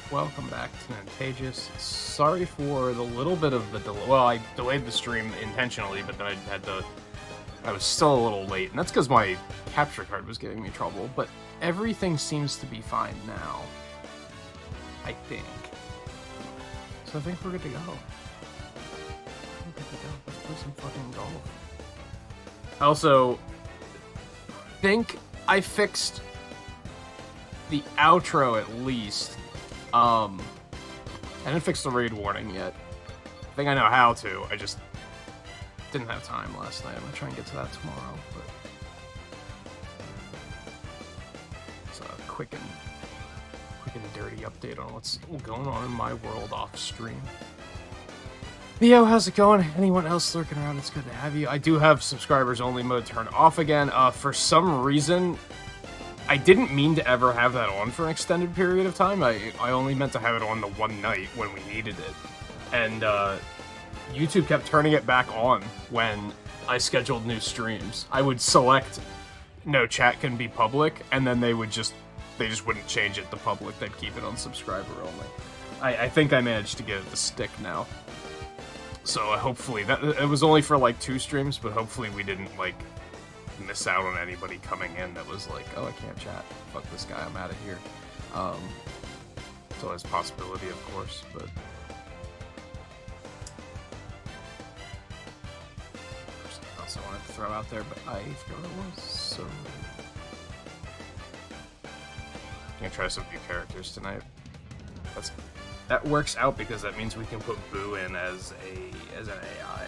Welcome back to Nintagious. Sorry for the little bit of the delay. Well, I delayed the stream intentionally, but then I was still a little late, and that's because my capture card was giving me trouble, but everything seems to be fine now. I think. So I think we're good to go. We're good to go. Let's play some fucking golf. I also think I fixed the outro at least. I didn't fix the raid warning yet. I think I know how to. I just didn't have time last night. I'm gonna try and get to that tomorrow. But it's a quick and dirty update on what's going on in my world off stream. Yo, how's it going? Anyone else lurking around? It's good to have you. I do have subscribers only mode turned off again. For some reason, I didn't mean to ever have that on for an extended period of time. I only meant to have it on the one night when we needed it. And YouTube kept turning it back on when I scheduled new streams. I would select no chat can be public, and then they just wouldn't change it to public. They'd keep it on subscriber only. I think I managed to get it to stick now. So hopefully, it was only for like 2 streams, but hopefully we didn't like miss out on anybody coming in that was like, oh, I can't chat. Fuck this guy, I'm out of here. So there's a possibility, of course, but something else I wanted to throw out there, but I forgot what it was, so I'm gonna try some new characters tonight. That works out because that means we can put Boo in as an AI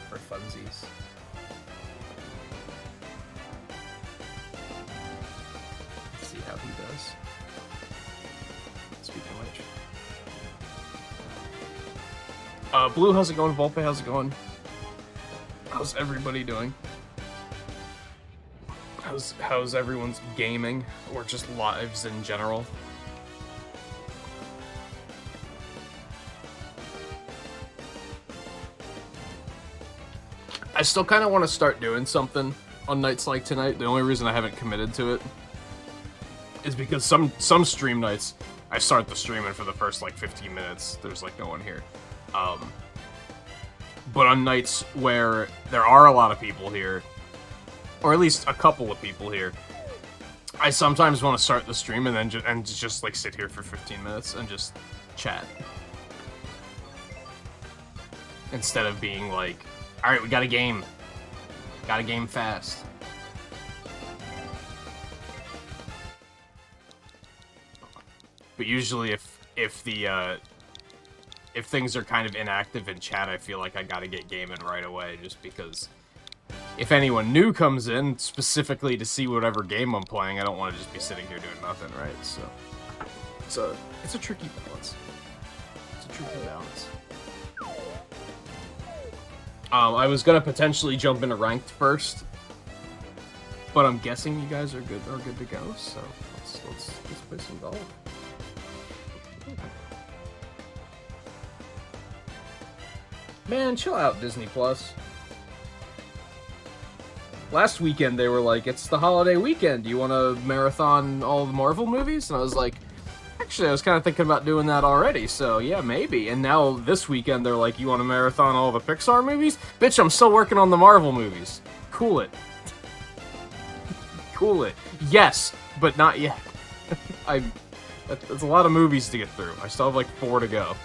for funsies. How he does. Speaking of which. Blue, how's it going? Volpe, how's it going? How's everybody doing? How's everyone's gaming? Or just lives in general? I still kind of want to start doing something on nights like tonight. The only reason I haven't committed to it is because some stream nights, I start the stream and for the first like 15 minutes, there's like no one here. But on nights where there are a lot of people here, or at least a couple of people here, I sometimes want to start the stream and then just like sit here for 15 minutes and just chat. Instead of being like, alright, we got a game. Got a game fast. But usually, if things are kind of inactive in chat, I feel like I gotta get gaming right away, just because if anyone new comes in, specifically to see whatever game I'm playing, I don't want to just be sitting here doing nothing, right? So, it's a tricky balance. It's a tricky balance. I was gonna potentially jump into ranked first, but I'm guessing you guys are good to go, so let's play some golf. Man, chill out, Disney Plus. Last weekend they were like, it's the holiday weekend, do you want to marathon all the Marvel movies? And I was like, actually, I was kind of thinking about doing that already, so yeah, maybe. And now this weekend they're like, you want to marathon all the Pixar movies? Bitch, I'm still working on the Marvel movies. Cool it. Cool it. Yes, but not yet. That's a lot of movies to get through. I still have like 4 to go.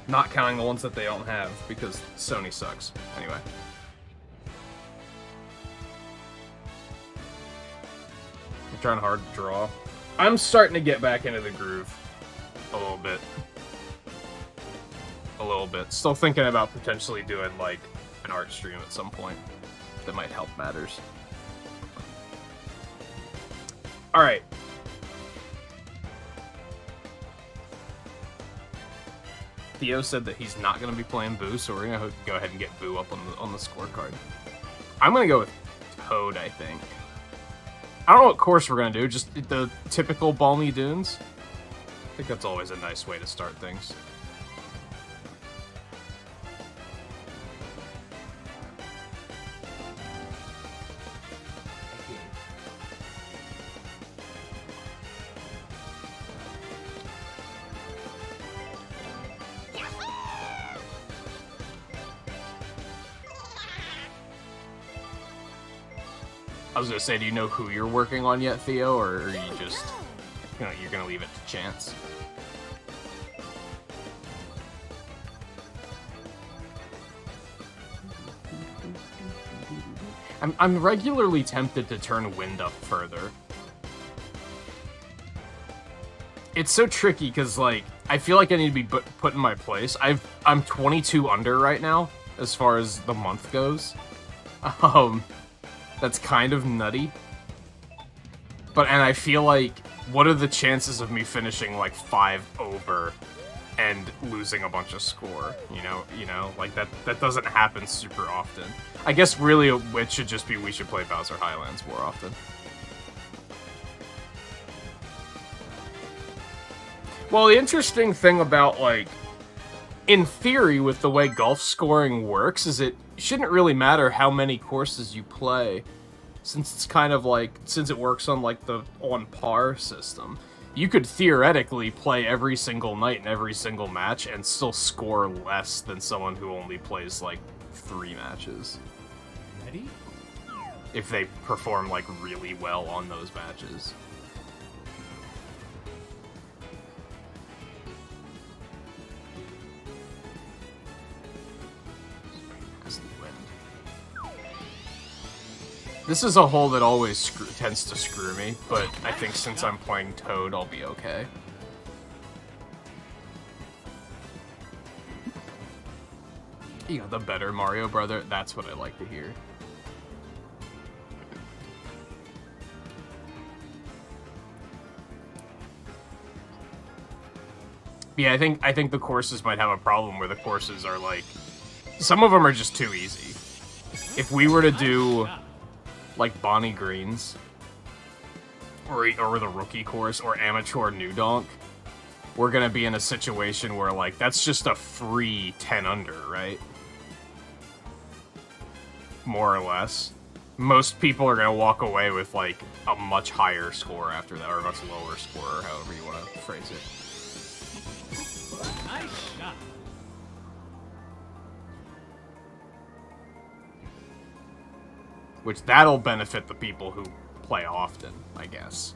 Not counting the ones that they don't have, because Sony sucks. Anyway. I'm trying hard to draw. I'm starting to get back into the groove. A little bit. A little bit. Still thinking about potentially doing, like, an art stream at some point. That might help matters. Alright. Theo said that he's not going to be playing Boo, so we're going to go ahead and get Boo up on the scorecard. I'm going to go with Toad, I think. I don't know what course we're going to do, just the typical Balmy Dunes. I think that's always a nice way to start things. I was gonna say, do you know who you're working on yet, Theo, or are you just, you're gonna leave it to chance? I'm regularly tempted to turn wind up further. It's so tricky because, like, I feel like I need to be put in my place. I'm 22 under right now as far as the month goes. That's kind of nutty. And I feel like, what are the chances of me finishing like 5 over and losing a bunch of score? You know, like that doesn't happen super often. I guess really it should just be we should play Bowser Highlands more often. Well, the interesting thing about, like, in theory, with the way golf scoring works, is it shouldn't really matter how many courses you play, since it's kind of like, since it works on, like, the on-par system. You could theoretically play every single night in every single match and still score less than someone who only plays, like, 3 matches. Ready? If they perform, like, really well on those matches. This is a hole that always tends to screw me, but I think since I'm playing Toad, I'll be okay. You got the better Mario brother. That's what I like to hear. Yeah, I think the courses might have a problem where the courses are like, some of them are just too easy. If we were to do like Bonnie Greens, or the rookie course, or amateur New Donk, we're gonna be in a situation where, like, that's just a free 10 under, right? More or less. Most people are gonna walk away with, like, a much higher score after that, or a much lower score, or however you want to phrase it. Nice shot. Which, that'll benefit the people who play often, I guess.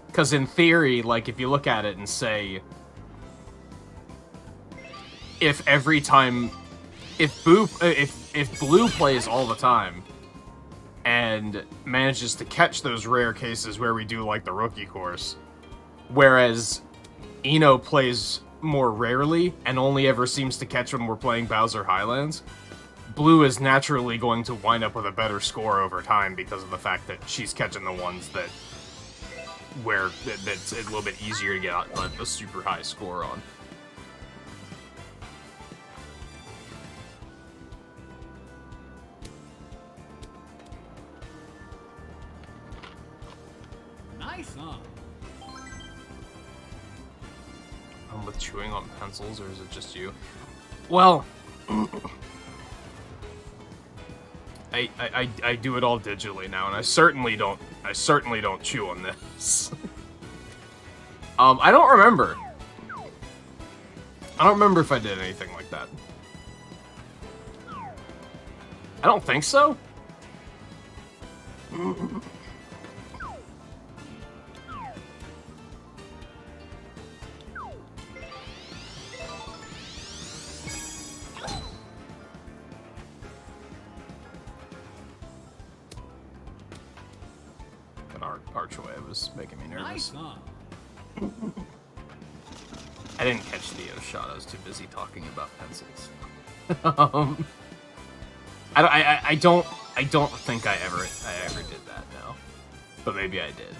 Because in theory, like, if you look at it and say, if every time, if Blue plays all the time and manages to catch those rare cases where we do, like, the rookie course, whereas Eno plays more rarely and only ever seems to catch when we're playing Bowser Highlands, Blue is naturally going to wind up with a better score over time because of the fact that she's catching the ones that that's a little bit easier to get a super high score on. Nice, huh? I'm with chewing on pencils, or is it just you? Well, I do it all digitally now, and I certainly don't chew on this. I don't remember. I don't remember if I did anything like that. I don't think so. Archway was making me nervous. Nice, huh? I didn't catch Theo's shot. I was too busy talking about pencils. I don't think I ever did that now, but maybe I did.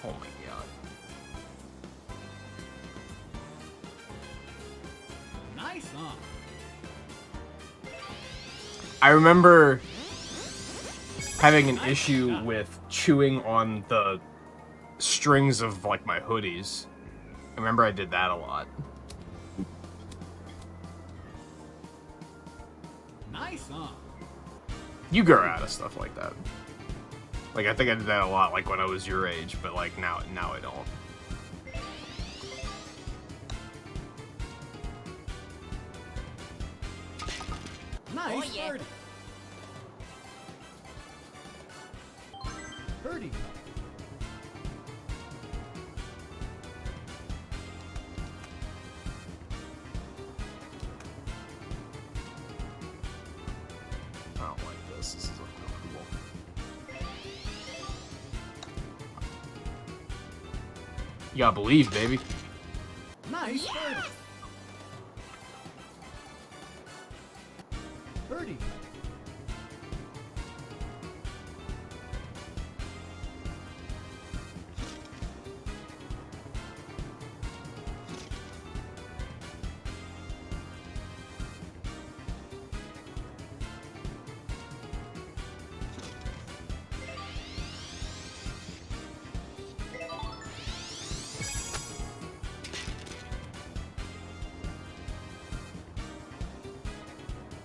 Oh my god! Nice, huh? I remember having an issue with chewing on the strings of, like, my hoodies. I remember I did that a lot. Nice, huh? You grow out of stuff like that. Like, I think I did that a lot, like, when I was your age, but, like, now I don't. Nice, birdie. Birdie putt. I don't like this. This is uncomfortable. You gotta believe, baby. Nice birdie. Birdie putt.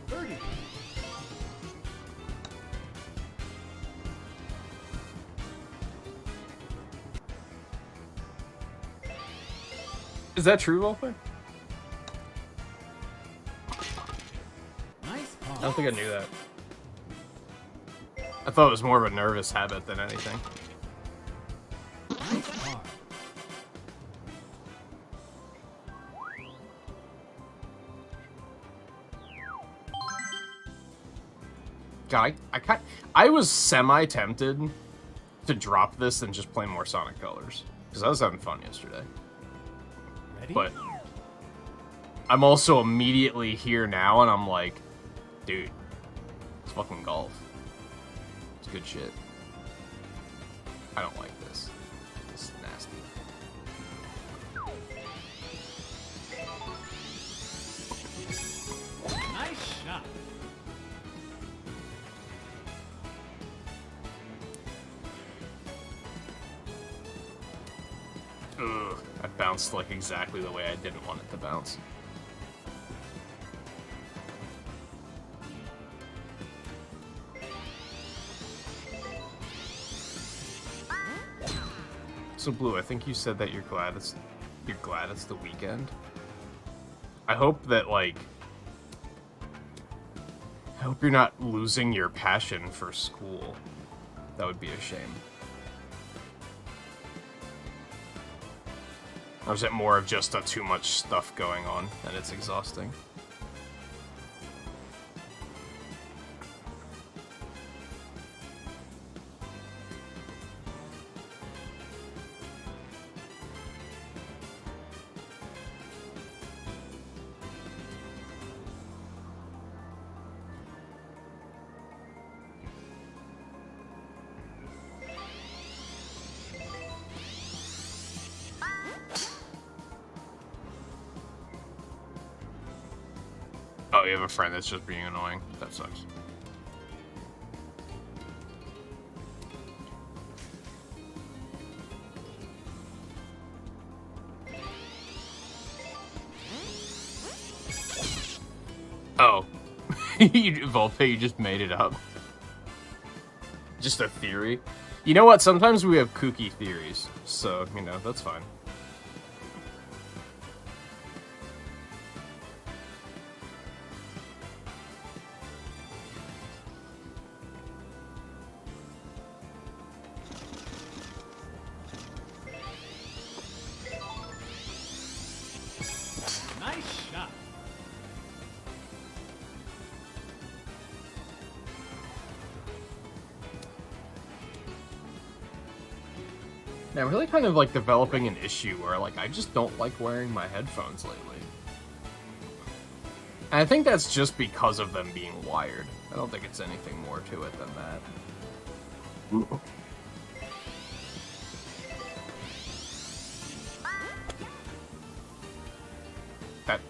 Birdie putt. Is that true, Wolfman? Nice I par. don't think I knew that. I thought it was more of a nervous habit than anything. Nice par. God, I was semi-tempted to drop this and just play more Sonic Colors. Because I was having fun yesterday. Ready? But I'm also immediately here now, and I'm like, dude, it's fucking golf. It's good shit. I don't like this. This is nasty. Nice shot. Ugh, that bounced like exactly the way I didn't want it to bounce. So Blue, I think you said that you're glad it's the weekend. I hope that I hope you're not losing your passion for school. That would be a shame. Or is it more of just too much stuff going on and it's exhausting? Oh, you have a friend that's just being annoying. That sucks. Oh. Volpe, you just made it up. Just a theory. You know what? Sometimes we have kooky theories. So, you know, that's fine. Nice shot. Yeah, I'm really kind of like developing an issue where I just don't like wearing my headphones lately. And I think that's just because of them being wired. I don't think it's anything more to it than that. That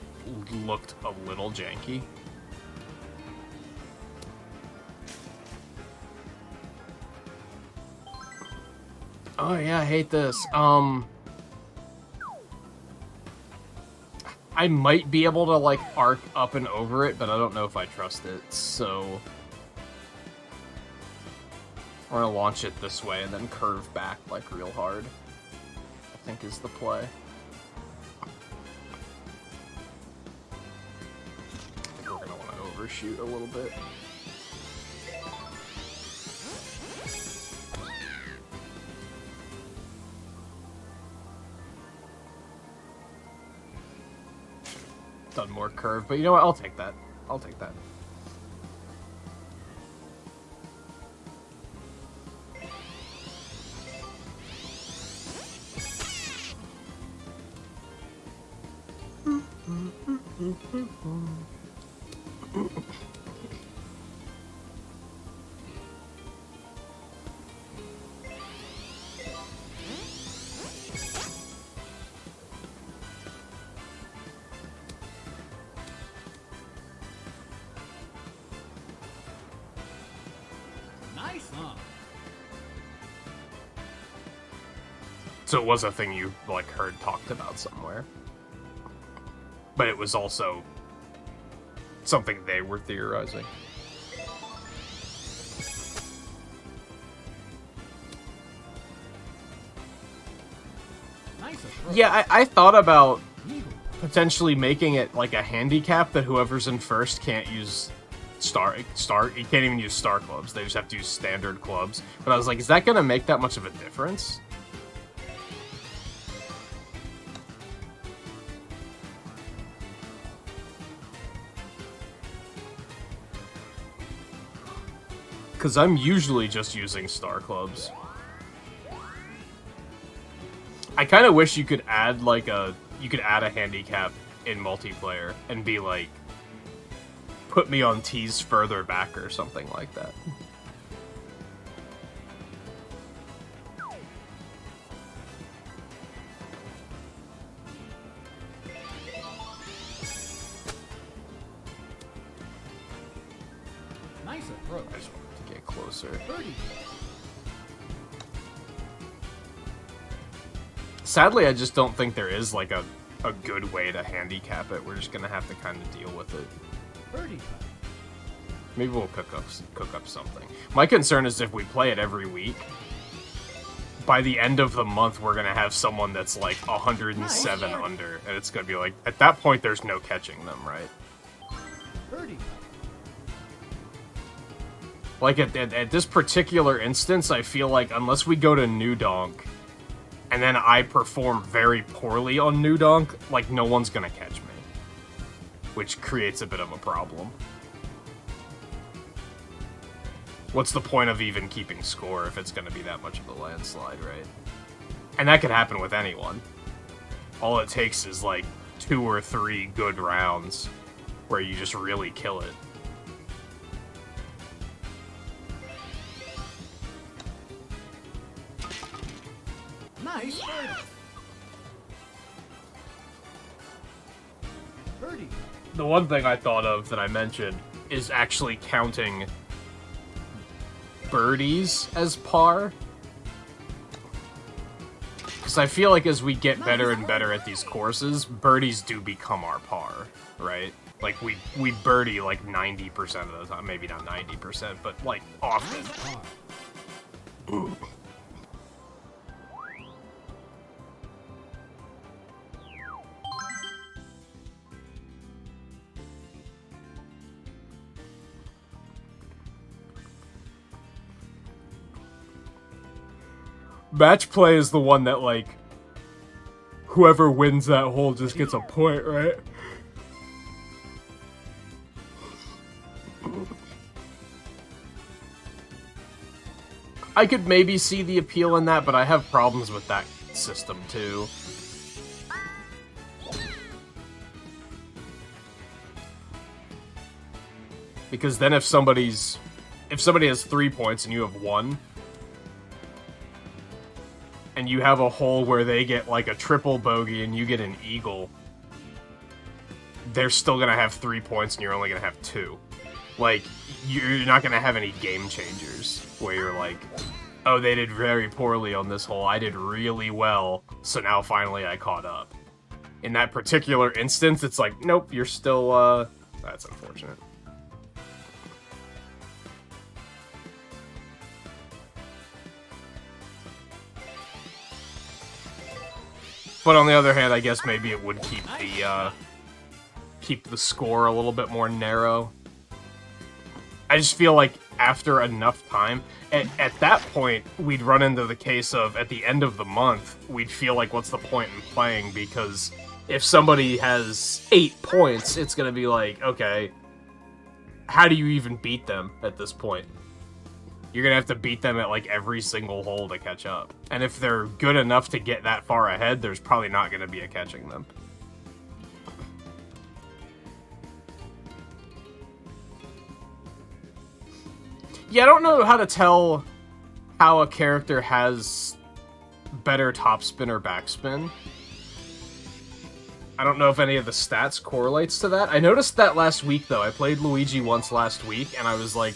looked a little janky. Oh yeah, I hate this. I might be able to arc up and over it, but I don't know if I trust it, so we're gonna launch it this way and then curve back real hard, I think is the play. I think we're gonna want to overshoot a little bit. ton more curve, but you know what? I'll take that. I'll take that. Nice, huh? So it was a thing you, like, heard talked about somewhere. But it was also something they were theorizing. Nice approach. Yeah, I thought about Eagle. potentially making it like a handicap that whoever's in first can't use you can't even use star clubs. They just have to use standard clubs. But I was like, is that gonna make that much of a difference? Because I'm usually just using star clubs. I kind of wish you could add like a handicap in multiplayer and be like, put me on tees further back or something like that. Nice approach. I just wanted to get closer. Birdie. Sadly, I just don't think there is like a good way to handicap it. We're just gonna have to kind of deal with it. Birdie putt. Maybe we'll cook up something. My concern is if we play it every week, by the end of the month, we're gonna have someone that's like 107 Nice. under, and it's gonna be like, at that point, there's no catching them, right? Birdie putt. Like at this particular instance, I feel like unless we go to New Donk, and then I perform very poorly on New Donk, like no one's gonna catch me, which creates a bit of a problem. What's the point of even keeping score if it's going to be that much of a landslide, right? And that could happen with anyone. All it takes is like 2 or 3 good rounds where you just really kill it. Nice birdie. Birdie putt. The one thing I thought of that I mentioned is actually counting birdies as par. Because I feel like as we get better and better at these courses, birdies do become our par, right? Like, we birdie like 90% of the time. Maybe not 90%, but like often. Nice par. Match play is the one that, like, whoever wins that hole just gets a point, right? I could maybe see the appeal in that, but I have problems with that system, too. Because then if somebody has 3 points and you have 1, and you have a hole where they get like a triple bogey and you get an eagle, they're still gonna have 3 points and you're only gonna have 2. Like, you're not gonna have any game changers where you're like, oh, they did very poorly on this hole, I did really well, so now finally I caught up. In that particular instance, it's like, nope, you're still, that's unfortunate. But on the other hand, I guess maybe it would keep the score a little bit more narrow. I just feel like after enough time, at that point, we'd run into the case of, at the end of the month, we'd feel like, what's the point in playing? Because if somebody has 8 points, it's gonna be like, okay, how do you even beat them at this point? You're gonna have to beat them at like every single hole to catch up. And if they're good enough to get that far ahead, there's probably not gonna be a catching them. Yeah, I don't know how to tell how a character has better topspin or backspin. I don't know if any of the stats correlates to that. I noticed that last week, though. I played Luigi once last week, and I was like,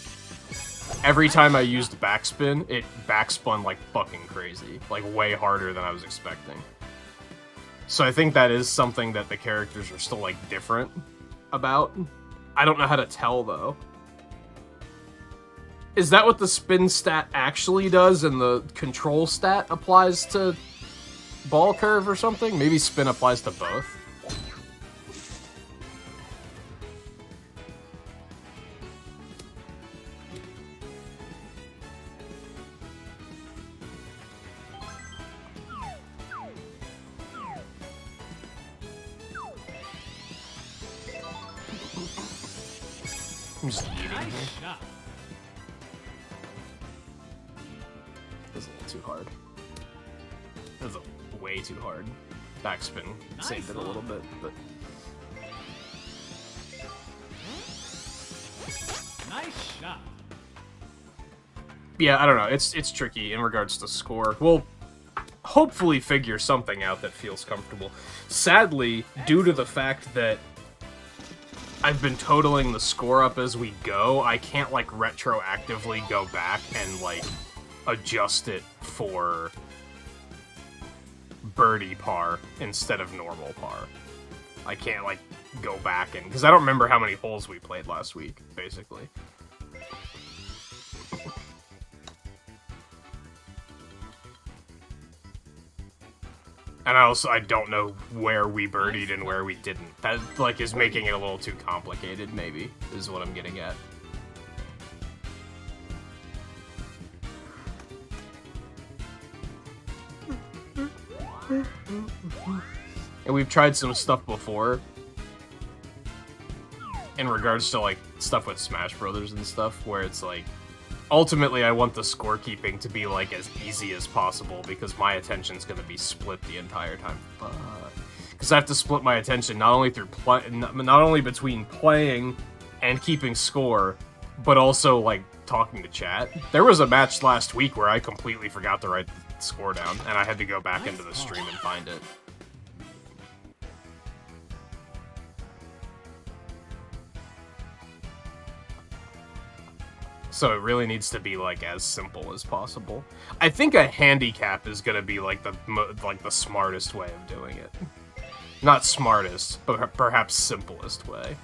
every time I used backspin, it backspun like fucking crazy. Like, way harder than I was expecting. So I think that is something that the characters are still, like, different about. I don't know how to tell, though. Is that what the spin stat actually does, and the control stat applies to ball curve or something? Maybe spin applies to both? I'm just eating Nice here. shot. That's a little too hard. That's way too hard. Backspin saved it a little bit, but... Nice shot. Yeah, I don't know. It's tricky in regards to score. We'll hopefully figure something out that feels comfortable. Sadly, due to the fact that I've been totaling the score up as we go, I can't, like, retroactively go back and, like, adjust it for birdie par instead of normal par. I can't, like, go back and... because I don't remember how many holes we played last week, basically. And I don't know where we birdied and where we didn't. That, like, is making it a little too complicated, maybe, is what I'm getting at. And we've tried some stuff before in regards to, like, stuff with Smash Brothers and stuff, where it's like, ultimately I want the scorekeeping to be, like, as easy as possible, because my attention's gonna be split the entire time. Because I have to split my attention not only through not only between playing and keeping score, but also, like, talking to chat. There was a match last week where I completely forgot to write the score down, and I had to go back into the stream and find it. So it really needs to be, like, as simple as possible. I think a handicap is gonna be, like, the smartest way of doing it. Not smartest, but perhaps simplest way.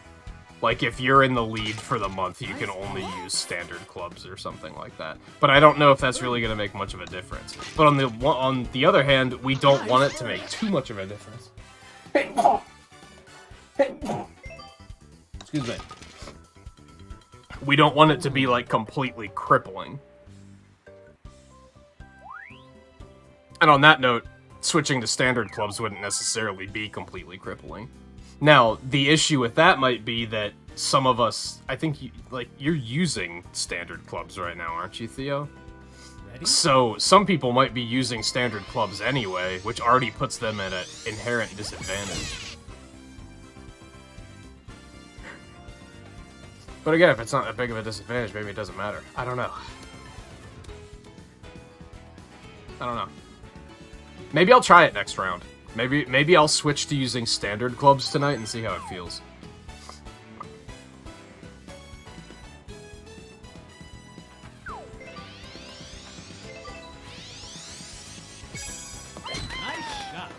Like, if you're in the lead for the month, you can only use standard clubs or something like that. But I don't know if that's really gonna make much of a difference. But on the other hand, we don't want it to make too much of a difference. Excuse me. We don't want it to be, like, completely crippling. And on that note, switching to standard clubs wouldn't necessarily be completely crippling. Now, the issue with that might be that some of us, I think, you're using standard clubs right now, aren't you, Theo? Ready? So, some people might be using standard clubs anyway, which already puts them at an inherent disadvantage. But again, if it's not that big of a disadvantage, maybe it doesn't matter. I don't know. I don't know. Maybe I'll try it next round. Maybe I'll switch to using standard clubs tonight and see how it feels. Nice shot.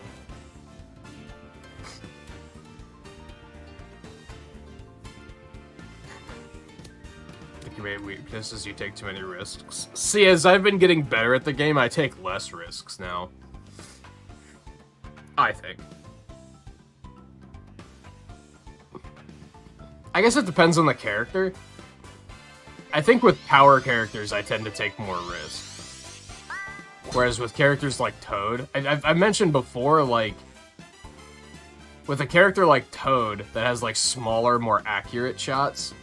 Your main weakness is you take too many risks. See, as I've been getting better at the game, I take less risks now. I think. I guess it depends on the character. I think with power characters, I tend to take more risks. Whereas with characters like Toad, I've mentioned before, like, with a character like Toad that has like smaller, more accurate shots,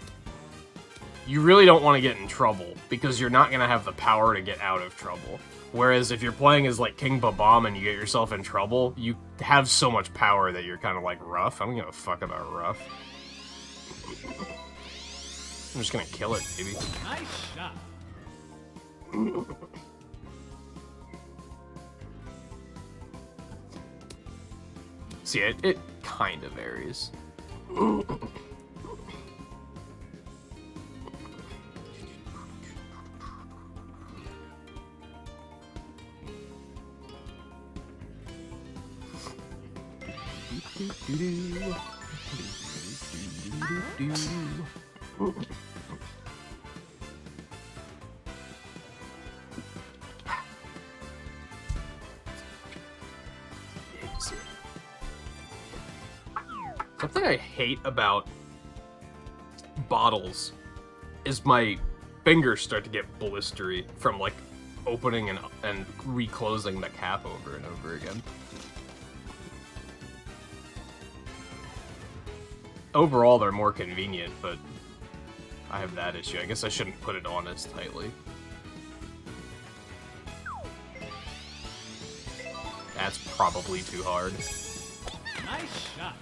you really don't want to get in trouble because you're not going to have the power to get out of trouble. Whereas if you're playing as like King Babam and you get yourself in trouble, you have so much power that you're kind of like rough. I don't give a fuck about rough. I'm just gonna kill it, baby. Nice shot. See, it kind of varies. Something I hate about bottles is my fingers start to get blistery from like opening and reclosing the cap over and over again. Overall, they're more convenient, but I have that issue. I guess I shouldn't put it on as tightly. That's probably too hard. Nice shot.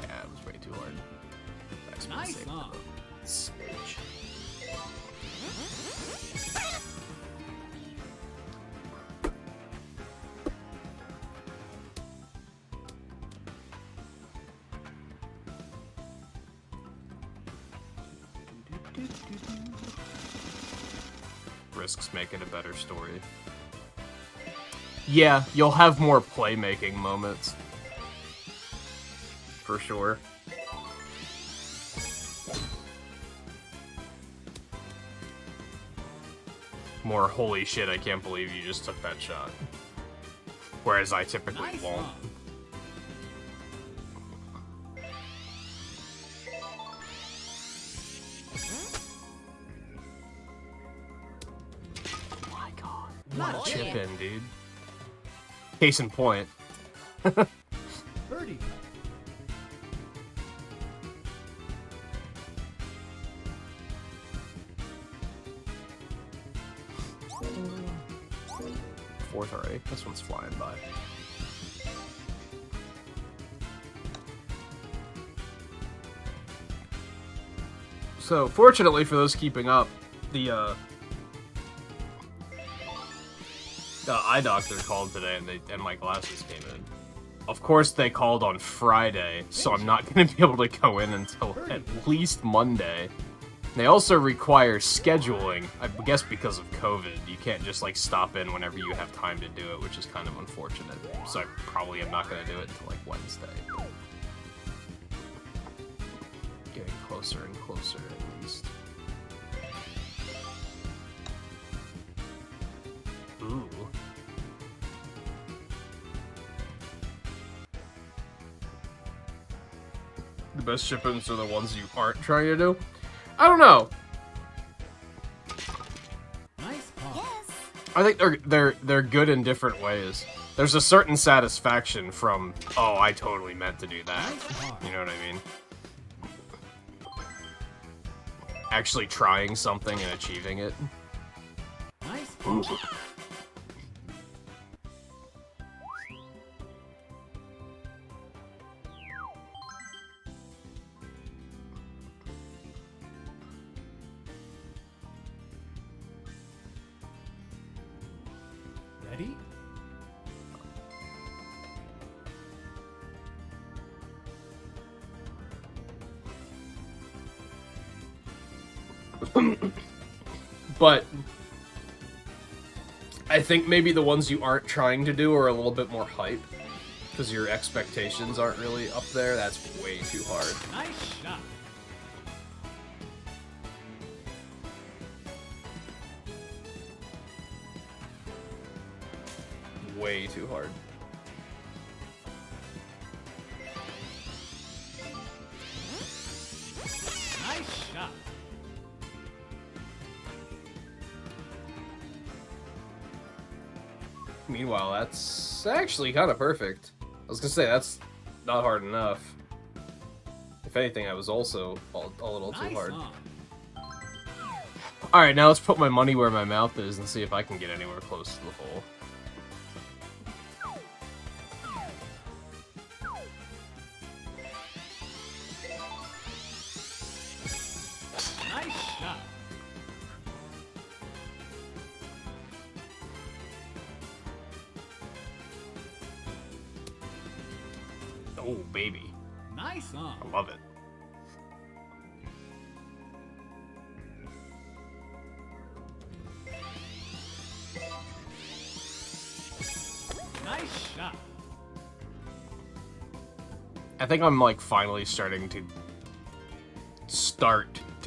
Yeah, it was way too hard. That's Nice knock. Smidge. Risks make it a better story. Yeah, you'll have more playmaking moments. For sure. More holy shit, I can't believe you just took that shot. Whereas I typically Nice won't. knock. Oh my god. Nice What a chip hit. in, dude. Case in point. Birdie. 4th already. This one's flying by. So, fortunately for those keeping up, the eye doctor called today and my glasses came in. Of course, they called on Friday, so I'm not going to be able to go in until at least Monday. They also require scheduling, I guess because of COVID. You can't just, like, stop in whenever you have time to do it, which is kind of unfortunate. So I probably am not going to do it until, like, Wednesday. Getting closer and closer, at least. Ooh. The best ship-ins are the ones you aren't trying to do? I don't know. Nice pop. I think they're good in different ways. There's a certain satisfaction from, oh, I totally meant to do that. Nice par. You know what I mean? Actually trying something and achieving it. Nice pop. Ready? But I think maybe the ones you aren't trying to do are a little bit more hype. Because your expectations aren't really up there. That's way too hard. Nice shot. Way too hard. Nice shot. Meanwhile, that's actually kind of perfect. I was gonna say, that's not hard enough. If anything, I was also a little too Nice hard. song. Alright, now let's put my money where my mouth is and see if I can get anywhere close to the hole. Nice shot. Oh, baby. Nice song. I love it. Nice shot. I think I'm like finally starting to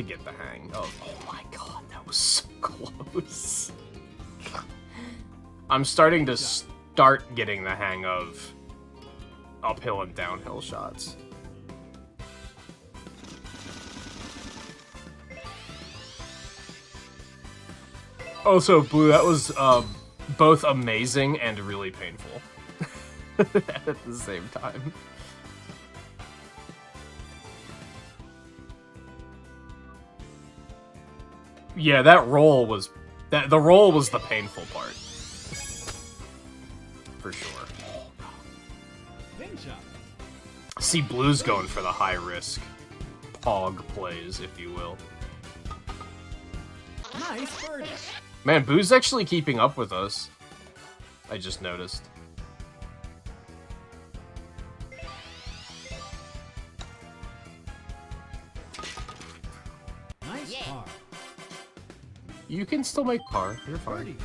get the hang of. Oh my god, that was so close. I'm starting to start getting the hang of uphill and downhill shots. Also, Blue, that was both amazing and really painful at the same time. Yeah, that roll was the roll was the painful part. For sure. Pin shot. See, Blue's going for the high risk pog plays, if you will. Nice birdie. Man, Boo's actually keeping up with us. I just noticed. Nice par. You can still make par. You're fine. Birdie.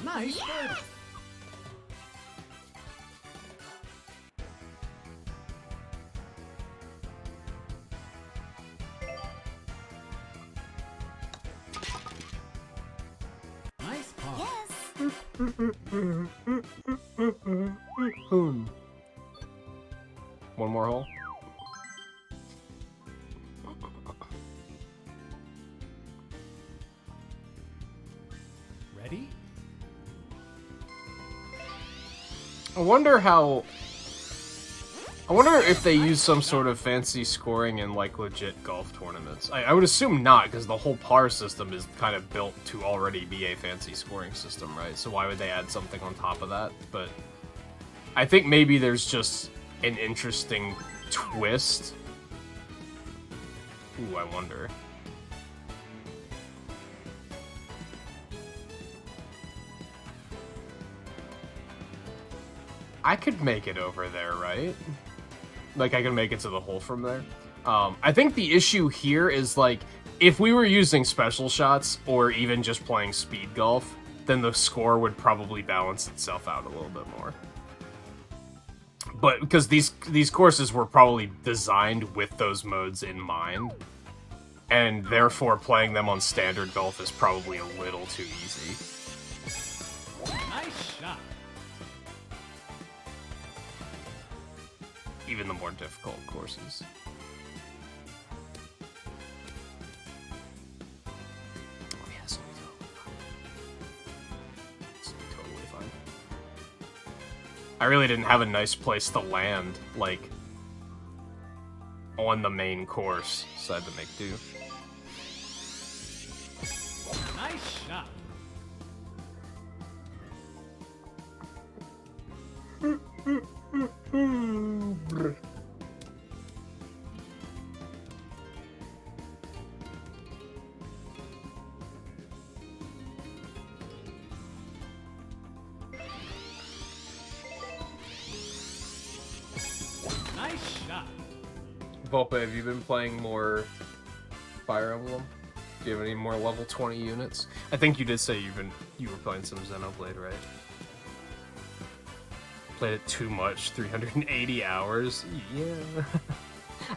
Nice birdie. Nice par. One more hole. Ready? I wonder if they use some sort of fancy scoring in, like, legit golf tournaments. I would assume not, because the whole par system is kind of built to already be a fancy scoring system, right? So why would they add something on top of that? But I think maybe there's just an interesting twist. Ooh, I wonder. I could make it over there, right? Like, I can make it to the hole from there. I think the issue here is, like, if we were using special shots, or even just playing speed golf, then the score would probably balance itself out a little bit more. But, because these courses were probably designed with those modes in mind, and therefore playing them on standard golf is probably a little too easy. Nice shot. Even the more difficult courses. Oh yeah, this will be totally fine. This will be totally fine. I really didn't have a nice place to land, like, on the main course, so I had to make do. Nice shot. Nice shot. Volpe, have you been playing more Fire Emblem? Do you have any more level 20 units? I think you did say you were playing some Xenoblade, right? Played it too much, 380 hours. Yeah.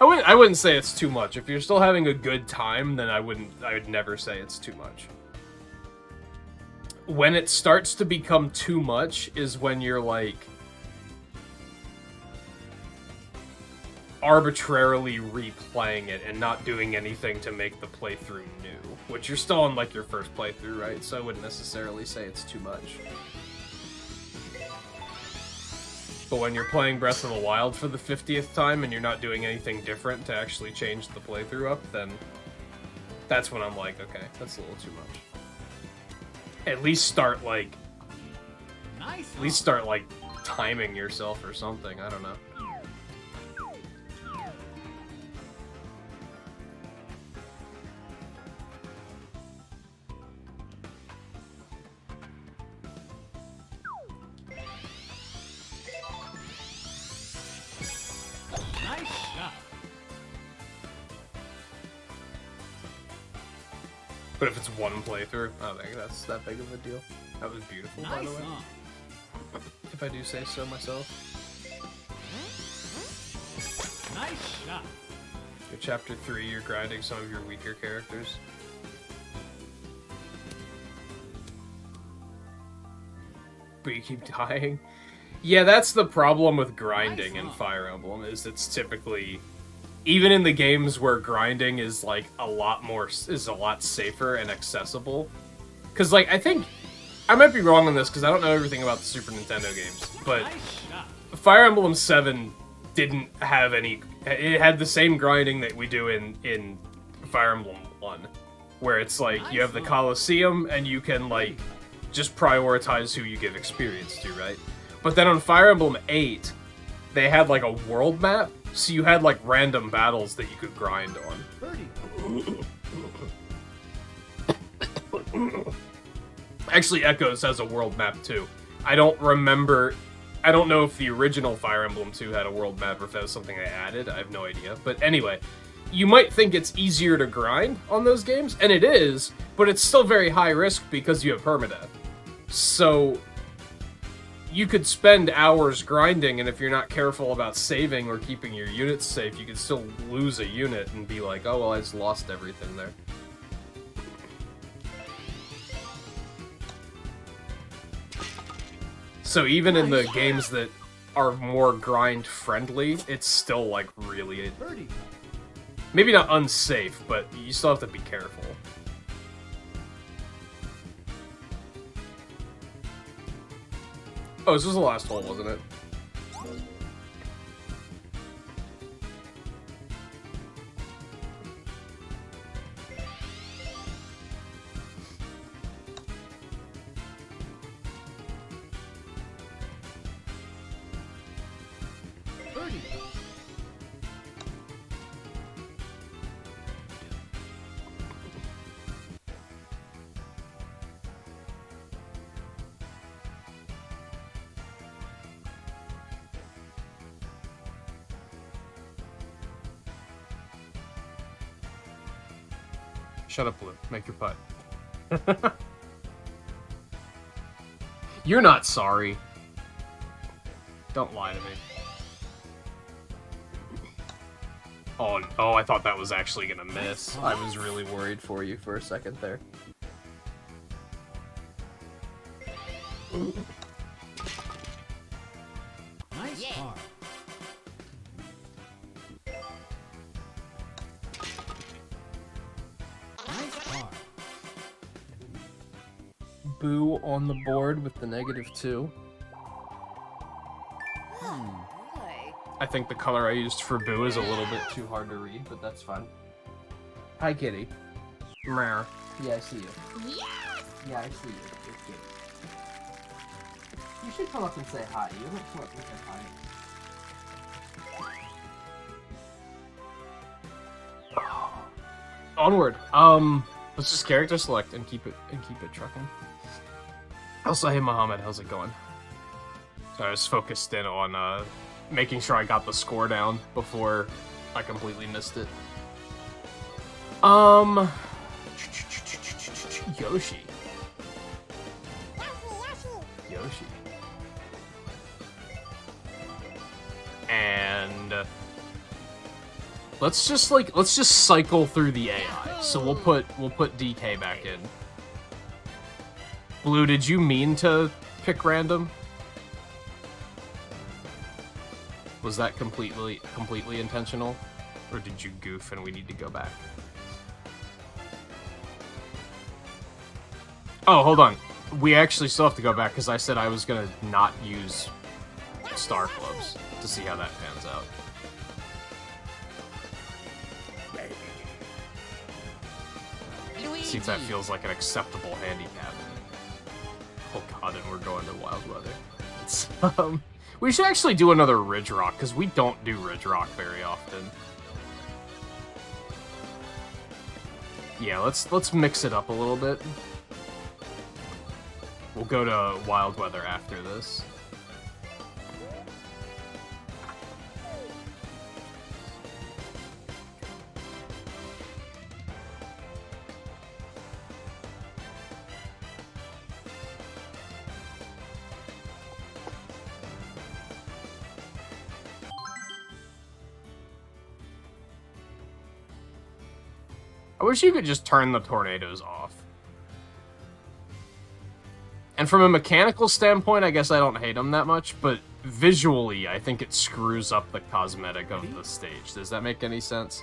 I wouldn't say it's too much. If you're still having a good time, then I would never say it's too much. When it starts to become too much is when you're like arbitrarily replaying it and not doing anything to make the playthrough new, which you're still on like your first playthrough, right? So I wouldn't necessarily say it's too much. But when you're playing Breath of the Wild for the 50th time and you're not doing anything different to actually change the playthrough up, then that's when I'm like, okay, that's a little too much. At least start like timing yourself or something. I don't know. Nice shot. But if it's one playthrough, I don't think that's that big of a deal. That was beautiful, by the Nice way. on. If I do say so myself. Nice shot. In Chapter 3, you're grinding some of your weaker characters. But you keep dying. Yeah, that's the problem with grinding in Fire Emblem, is it's typically... Even in the games where grinding is, like, a lot safer and accessible. Because, like, I think... I might be wrong on this, because I don't know everything about the Super Nintendo games, but Nice shot. Fire Emblem 7 didn't have any... It had the same grinding that we do in Fire Emblem 1, where it's like, you have the Colosseum, and you can, like, just prioritize who you give experience to, right? But then on Fire Emblem 8, they had, like, a world map, so you had, like, random battles that you could grind on. Birdie. Actually, Echoes has a world map, too. I don't know if the original Fire Emblem 2 had a world map or if that was something I added. I have no idea. But anyway, you might think it's easier to grind on those games, and it is, but it's still very high risk because you have permadeath. So you could spend hours grinding, and if you're not careful about saving or keeping your units safe, you could still lose a unit and be like, oh, well, I just lost everything there. So even in the games that are more grind-friendly, it's still, like, really... Birdie. Maybe not unsafe, but you still have to be careful. Oh, this was the last hole, wasn't it? Birdie. Shut up, Blue. Make your putt. You're not sorry. Don't lie to me. Oh, I thought that was actually gonna miss. I was really worried for you for a second there. Nice par. Nice par. Boo on the board with the -2. I think the color I used for Boo is a little bit too hard to read, but that's fine. Hi, kitty. Meow. Yeah, I see you. Yeah, I see you. You're cute. You should come up and say hi. You haven't come up and said hi. Onward. Let's just character select and keep it trucking. Also, hey Mohammed, how's it going? So I was focused in on making sure I got the score down before I completely missed it. Yoshi. Yoshi. And let's just cycle through the AI. So we'll put DK back in. Blue, did you mean to pick random? Was that completely intentional? Or did you goof and we need to go back? Oh, hold on. We actually still have to go back because I said I was gonna not use star clubs to see how that pans out. See if that feels like an acceptable handicap. Oh god, and we're going to Wild Weather. It's, we should actually do another Ridge Rock, because we don't do Ridge Rock very often. Yeah, let's mix it up a little bit. We'll go to Wild Weather after this. I wish you could just turn the tornadoes off. And from a mechanical standpoint, I guess I don't hate them that much, but visually, I think it screws up the cosmetic of the stage. Does that make any sense?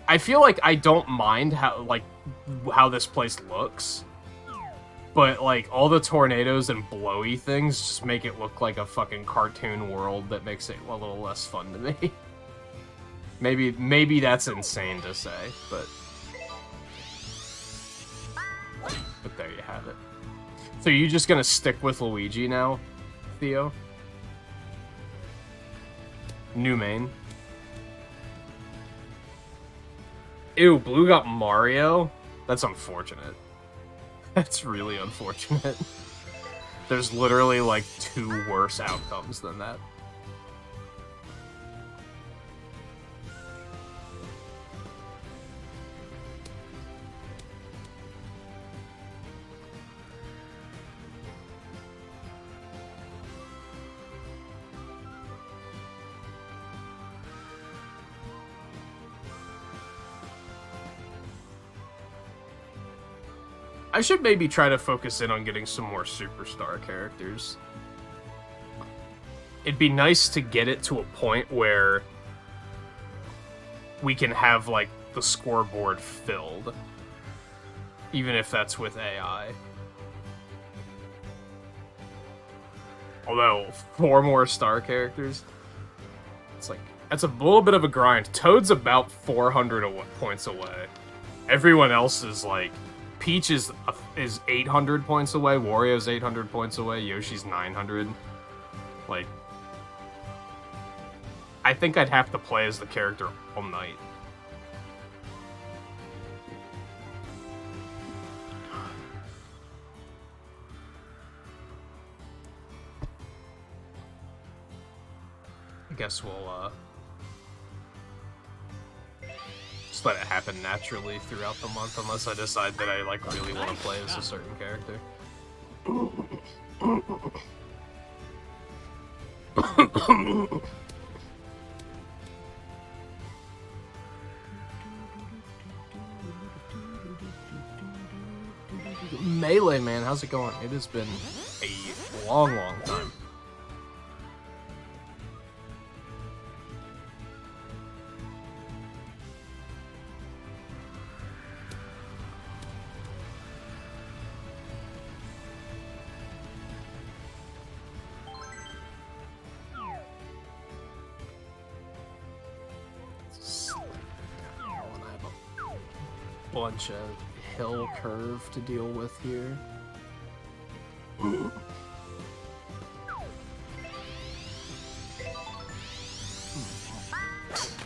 I feel like I don't mind how this place looks, but like all the tornadoes and blowy things just make it look like a fucking cartoon world that makes it a little less fun to me. Maybe that's insane to say, but there you have it. So you just gonna stick with Luigi now, Theo? New main. Ew, Blue got Mario? That's unfortunate. That's really unfortunate. There's literally like 2 worse outcomes than that. I should maybe try to focus in on getting some more superstar characters. It'd be nice to get it to a point where we can have, like, the scoreboard filled. Even if that's with AI. Although, 4 more star characters? It's like, that's a little bit of a grind. Toad's about 400 points away. Everyone else is, like... Peach is 800 points away, Wario's 800 points away, Yoshi's 900. Like, I think I'd have to play as the character all night. I guess we'll, just let it happen naturally throughout the month, unless I decide that I, like, really want to play as a certain character. Melee, man, how's it going? It has been a long, long time. Bunch of hill curve to deal with here.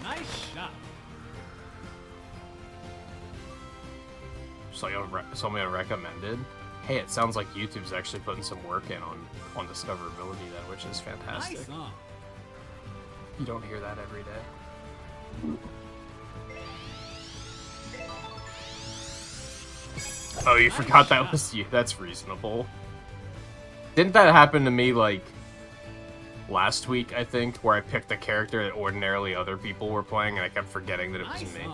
Nice shot. Somebody recommended. Hey, it sounds like YouTube's actually putting some work in on discoverability then, which is fantastic. Nice song. You don't hear that every day. Oh, you forgot that was you. That's reasonable. Didn't that happen to me, like, last week, I think, where I picked a character that ordinarily other people were playing, and I kept forgetting that it was me?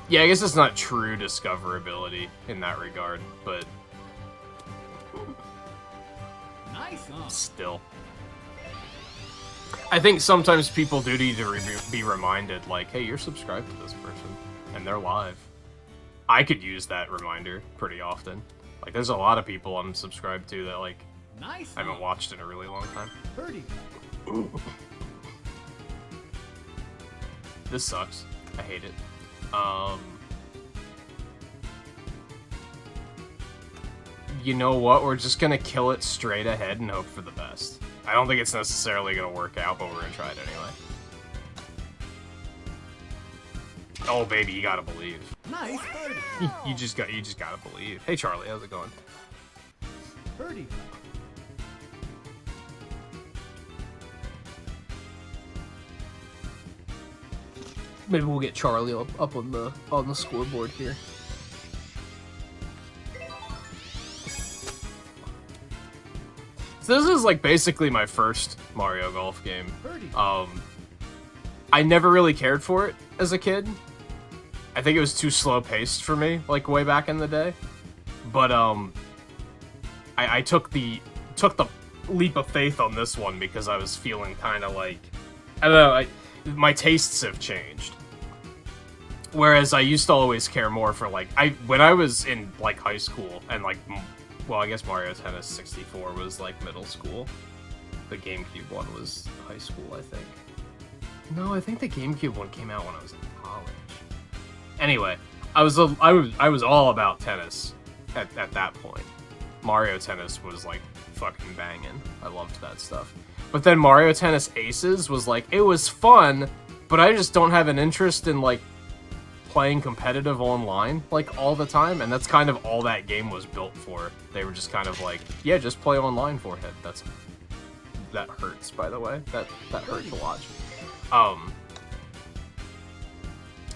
Yeah, I guess it's not true discoverability in that regard, but Nice on. still. I think sometimes people do need to be reminded, like, hey, you're subscribed to this person, and they're live. I could use that reminder pretty often. Like, there's a lot of people I'm subscribed to that, like, Nice I haven't on. watched in a really long time. Birdie. This sucks. I hate it. You know what? We're just gonna kill it straight ahead and hope for the best. I don't think it's necessarily gonna work out, but we're gonna try it anyway. Oh baby, you gotta believe. Nice birdie. You just gotta believe. Hey Charlie, how's it going? Birdie. Maybe we'll get Charlie up on the scoreboard here. So this is like basically my first Mario Golf game. Birdie. I never really cared for it as a kid. I think it was too slow paced for me, like way back in the day. But I took the leap of faith on this one because I was feeling kind of like, I don't know, my tastes have changed. Whereas I used to always care more for like when I was in like high school and like, well, I guess Mario Tennis 64 was like middle school. The GameCube one was high school, I think. No, I think the GameCube one came out when I was in college. Anyway, I was all about tennis at that point. Mario Tennis was like fucking banging. I loved that stuff. But then Mario Tennis Aces was like, it was fun, but I just don't have an interest in like playing competitive online like all the time, and that's kind of all that game was built for. They were just kind of like, yeah, just play online, Forehead. That hurts, by the way. That hurt to watch.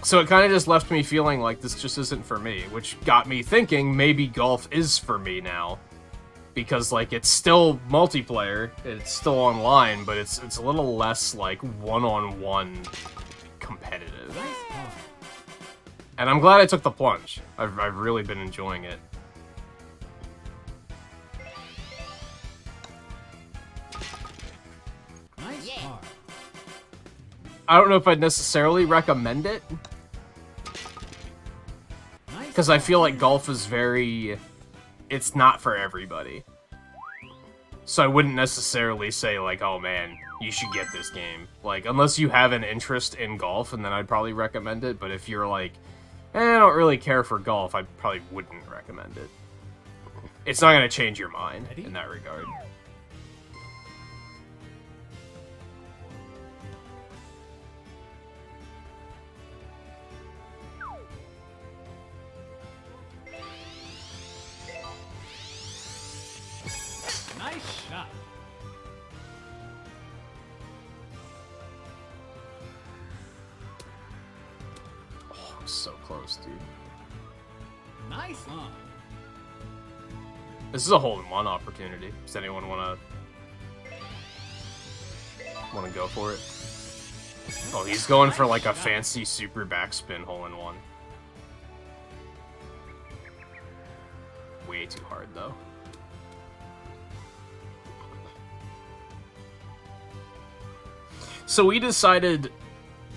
So it kind of just left me feeling like this just isn't for me, which got me thinking maybe golf is for me now. Because, like, it's still multiplayer, it's still online, but it's a little less, like, one-on-one competitive. Nice par. And I'm glad I took the plunge. I've really been enjoying it. Nice par. I don't know if I'd necessarily recommend it, Nice because I feel like golf is it's not for everybody. So I wouldn't necessarily say, like, oh man, you should get this game. Like, unless you have an interest in golf, and then I'd probably recommend it. But if you're like, I don't really care for golf, I probably wouldn't recommend it. It's not going to change your mind in that regard. Nice shot. Oh, I'm so close, dude. Nice on. This is a hole-in-one opportunity. Does anyone want to go for it? Oh, he's going for like a fancy super backspin hole-in-one. Way too hard, though. So we decided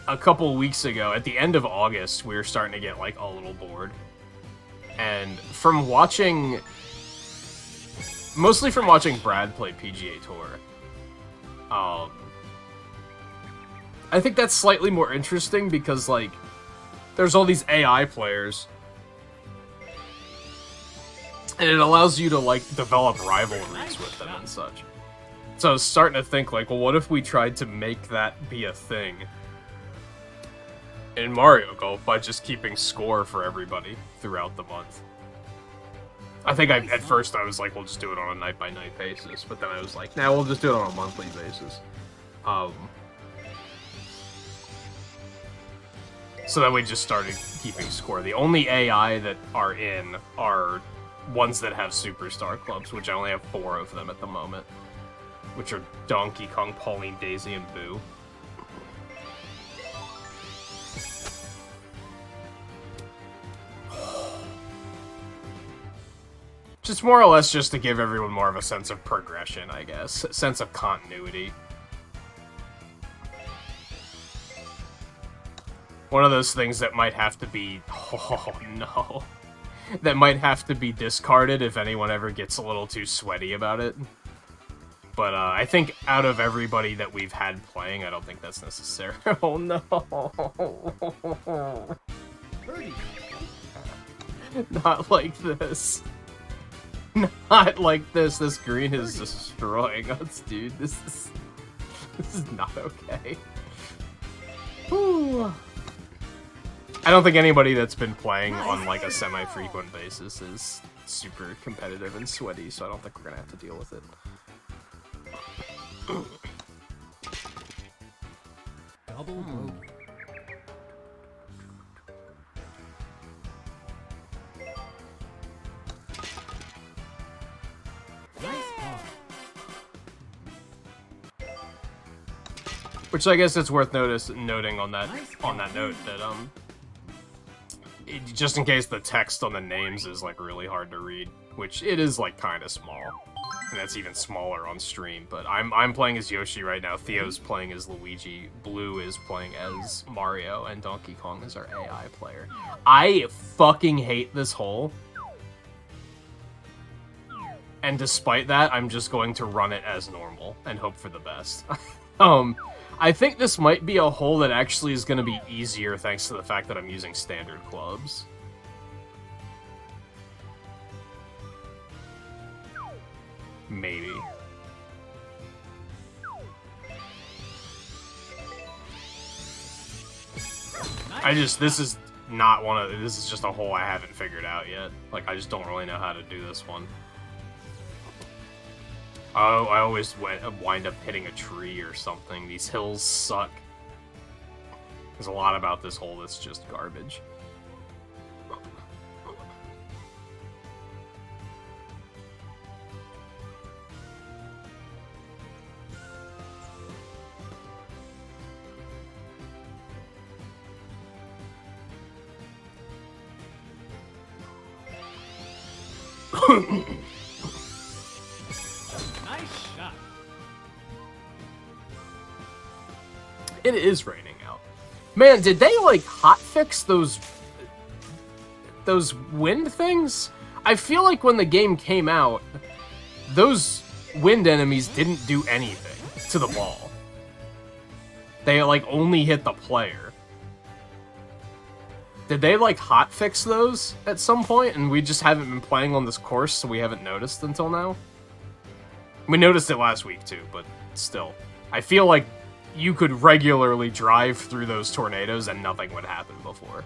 a couple weeks ago, at the end of August, we were starting to get like a little bored. And from watching, mostly from watching Brad play PGA Tour, I think that's slightly more interesting because like, there's all these AI players, and it allows you to like develop rivalries with them and such. So I was starting to think, like, well, what if we tried to make that be a thing in Mario Golf by just keeping score for everybody throughout the month? I think at first I was like, we'll just do it on a night-by-night basis, but then I was like, nah, we'll just do it on a monthly basis. So then we just started keeping score. The only AI that are in are ones that have superstar clubs, which I only have 4 of them at the moment. Which are Donkey Kong, Pauline, Daisy, and Boo. Just more or less just to give everyone more of a sense of progression, I guess. A sense of continuity. One of those things that might have to be... Oh, no. That might have to be discarded if anyone ever gets a little too sweaty about it. But I think out of everybody that we've had playing, I don't think that's necessary. Oh, no. Birdie. Not like this. Not like this. This green is destroying us, dude. This is not okay. Whew. I don't think anybody that's been playing on like a semi-frequent basis is super competitive and sweaty, so I don't think we're gonna have to deal with it. Double bogey. Nice par. Which I guess it's worth noting on that note that just in case the text on the names is like really hard to read, which it is like kind of small, and that's even smaller on stream. But I'm playing as Yoshi right now. Theo's playing as Luigi. Blue is playing as Mario, and Donkey Kong is our AI player. I fucking hate this hole. And despite that, I'm just going to run it as normal and hope for the best. I think this might be a hole that actually is going to be easier thanks to the fact that I'm using standard clubs. Maybe. This is not one of, this is just a hole I haven't figured out yet. Like, I just don't really know how to do this one. Oh, I always wind up hitting a tree or something. These hills suck. There's a lot about this hole that's just garbage. It is raining out. Man, did they, like, hotfix those wind things? I feel like when the game came out, those wind enemies didn't do anything to the ball. They, like, only hit the player. Did they, like, hotfix those at some point, and we just haven't been playing on this course, so we haven't noticed until now? We noticed it last week, too, but still. I feel like you could regularly drive through those tornadoes and nothing would happen before.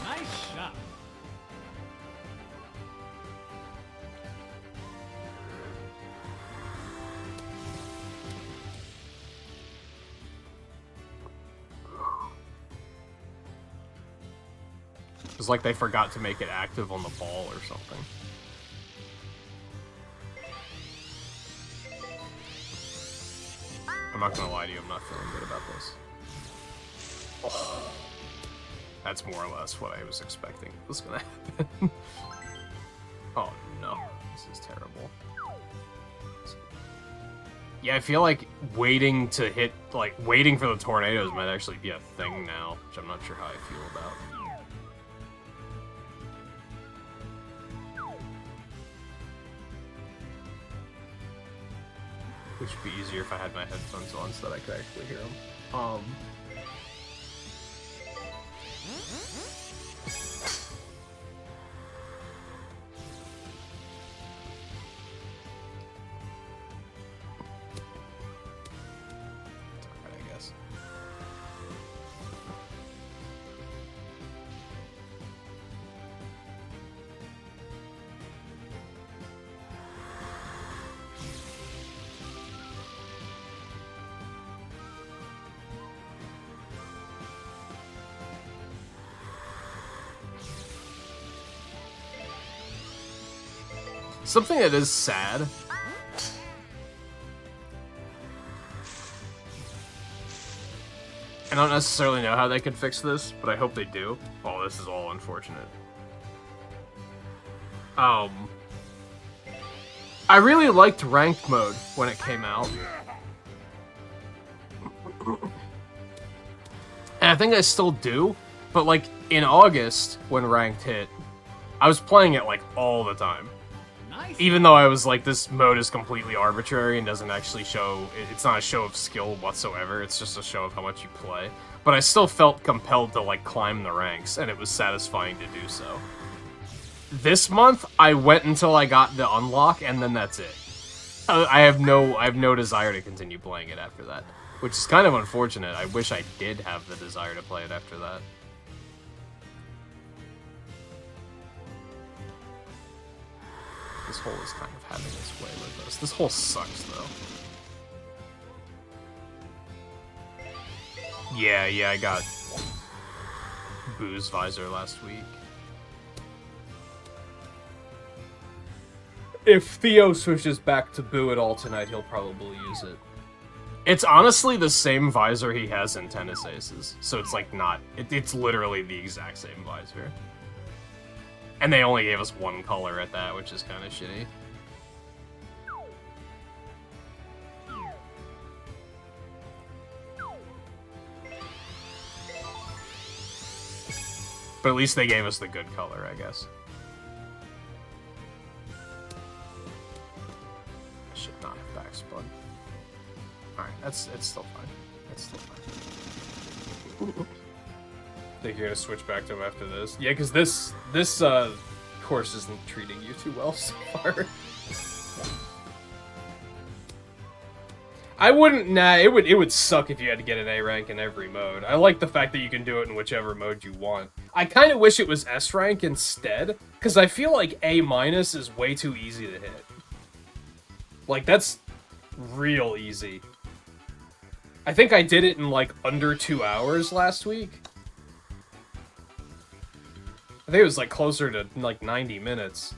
Nice shot. It's like they forgot to make it active on the ball or something. I'm not gonna lie to you, I'm not feeling good about this. Oh, that's more or less what I was expecting was gonna happen. Oh no, this is terrible. Yeah, I feel like waiting for the tornadoes might actually be a thing now, which I'm not sure how I feel about. Which would be easier if I had my headphones on so that I could actually hear them. It's alright, I guess. Something that is sad. And don't necessarily know how they could fix this, but I hope they do. Oh, this is all unfortunate. I really liked ranked mode when it came out. And I think I still do, but like in August when ranked hit, I was playing it like all the time. Nice. Even though I was like, this mode is completely arbitrary and doesn't actually show, it's not a show of skill whatsoever, it's just a show of how much you play. But I still felt compelled to like climb the ranks, and it was satisfying to do so. This month, I went until I got the unlock, and then that's it. I have no desire to continue playing it after that, which is kind of unfortunate. I wish I did have the desire to play it after that. This hole is kind of having its way with us. This hole sucks, though. Yeah, I got Boo's visor last week. If Theo switches back to Boo at all tonight, he'll probably use it. It's honestly the same visor he has in Tennis Aces, so it's like not... It's literally the exact same visor. And they only gave us one color at that, which is kind of shitty. But at least they gave us the good color, I guess. Should not have backspun. Alright, it's still fine. It's still fine. Think you're gonna switch back to him after this? Yeah, because this course isn't treating you too well so far. I wouldn't. Nah, it would suck if you had to get an A rank in every mode. I like the fact that you can do it in whichever mode you want. I kind of wish it was S rank instead, because I feel like A- is way too easy to hit. Like, that's real easy. I think I did it in like under 2 hours last week. I think it was like closer to like 90 minutes.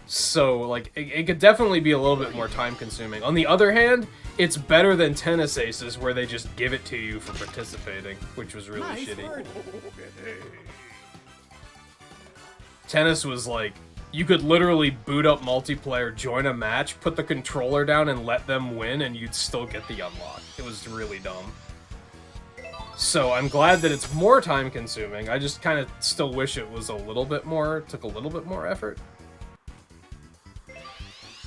So, like, it could definitely be a little bit more time consuming. On the other hand, it's better than Tennis Aces where they just give it to you for participating, which was really Nice shitty. birdie. Tennis was like, you could literally boot up multiplayer, join a match, put the controller down and let them win, and you'd still get the unlock. It was really dumb. So I'm glad that it's more time consuming. I just kind of still wish it was a little bit more, took a little bit more effort.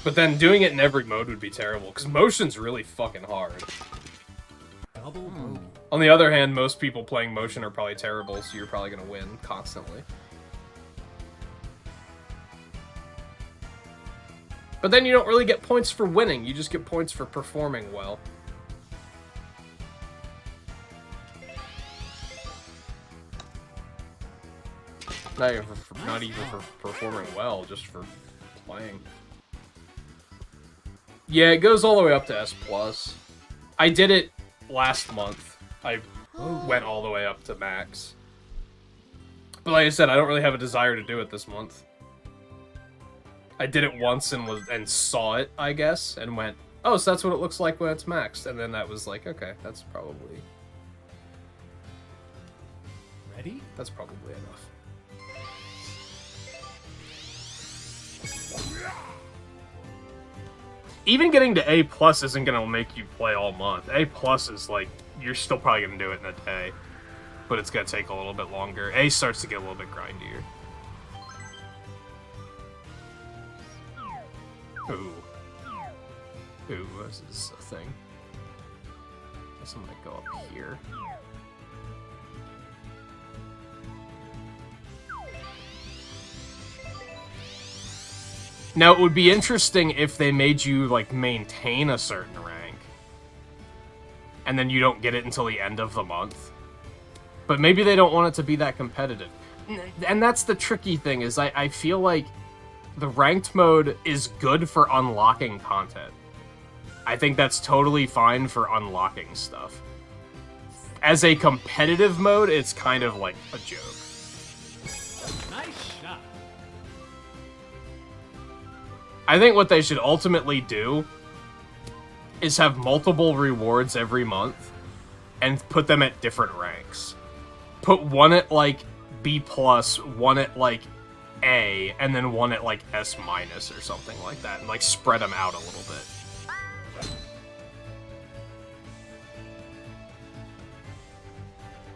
But then doing it in every mode would be terrible, because motion's really fucking hard. Double bogey. On the other hand, most people playing motion are probably terrible, so you're probably going to win constantly. But then you don't really get points for winning, you just get points for performing well. Not even for performing well, just for playing. Yeah, it goes all the way up to S+. I did it last month. I went all the way up to max. But like I said, I don't really have a desire to do it this month. I did it once and saw it, I guess, and went, oh, so that's what it looks like when it's maxed. And then that was like, okay, that's probably Ready? enough. Even getting to A+ isn't gonna make you play all month. A+ is like, you're still probably gonna do it in a day, but it's gonna take a little bit longer. A starts to get a little bit grindier. Ooh. Ooh, this is a thing. Guess I'm gonna go up here. Now, it would be interesting if they made you, like, maintain a certain rank. And then you don't get it until the end of the month. But maybe they don't want it to be that competitive. And that's the tricky thing, is I feel like the ranked mode is good for unlocking content. I think that's totally fine for unlocking stuff. As a competitive mode, it's kind of like a joke. Nice shot. I think what they should ultimately do is have multiple rewards every month, and put them at different ranks. Put one at, like, B+, one at, like, A, and then one at, like, S- or something like that, and, like, spread them out a little bit.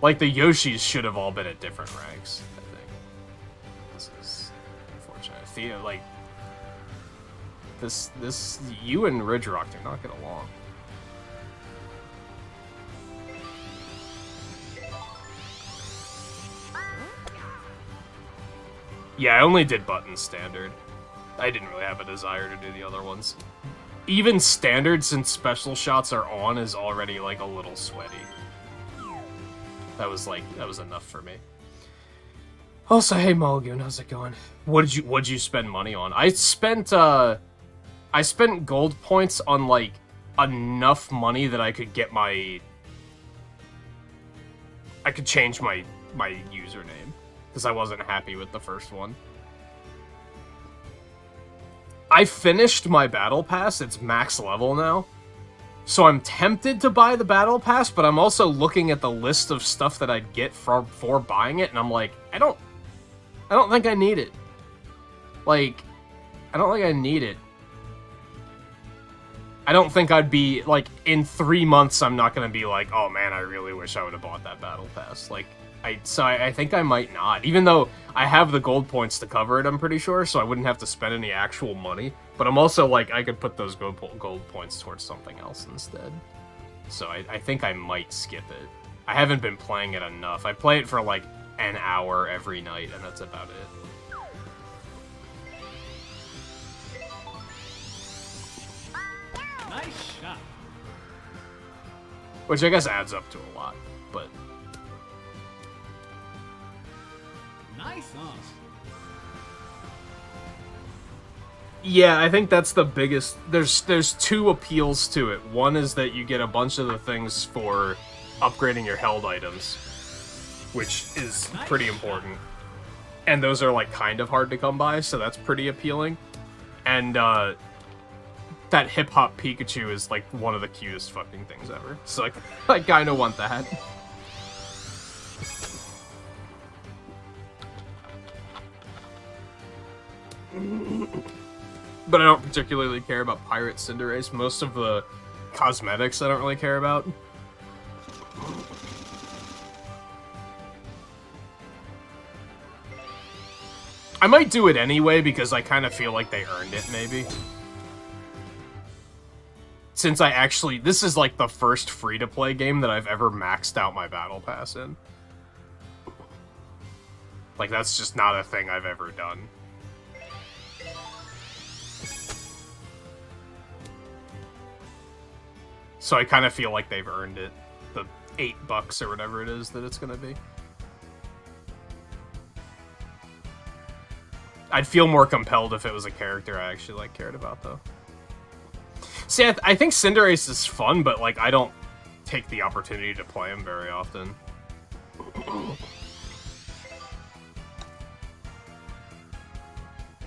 Like, the Yoshis should have all been at different ranks, I think. This is unfortunate. Theo, like, you and Ridgerock do not get along. Yeah, I only did button standard. I didn't really have a desire to do the other ones. Even standard, since special shots are on, is already, like, a little sweaty. That was enough for me. Also, hey Mulgoon, how's it going? What'd you spend money on? I spent gold points on, like, enough money that I could get I could change my username, because I wasn't happy with the first one. I finished my battle pass, it's max level now. So I'm tempted to buy the battle pass, but I'm also looking at the list of stuff that I'd get for buying it, and I'm like, I don't think I need it. Like, I don't think I need it. I don't think I'd be, like, in 3 months, I'm not gonna be like, oh man, I really wish I would have bought that battle pass. Like, I think I might not. Even though I have the gold points to cover it, I'm pretty sure, so I wouldn't have to spend any actual money. But I'm also, like, I could put those gold points towards something else instead. So I think I might skip it. I haven't been playing it enough. I play it for, like, an hour every night, and that's about it. Nice shot. Which I guess adds up to a lot, but... Nice on. Yeah, I think that's the biggest... There's two appeals to it. One is that you get a bunch of the things for upgrading your held items, which is pretty important. And those are, like, kind of hard to come by, so that's pretty appealing. And, that hip-hop Pikachu is, like, one of the cutest fucking things ever. So, like, I kinda want that. But I don't particularly care about Pirate Cinderace. Most of the cosmetics I don't really care about. I might do it anyway because I kind of feel like they earned it, maybe. Since I actually... This is like the first free-to-play game that I've ever maxed out my battle pass in. Like, that's just not a thing I've ever done. So I kind of feel like they've earned it. The $8 or whatever it is that it's gonna be. I'd feel more compelled if it was a character I actually, like, cared about, though. See, I think Cinderace is fun, but, like, I don't take the opportunity to play him very often.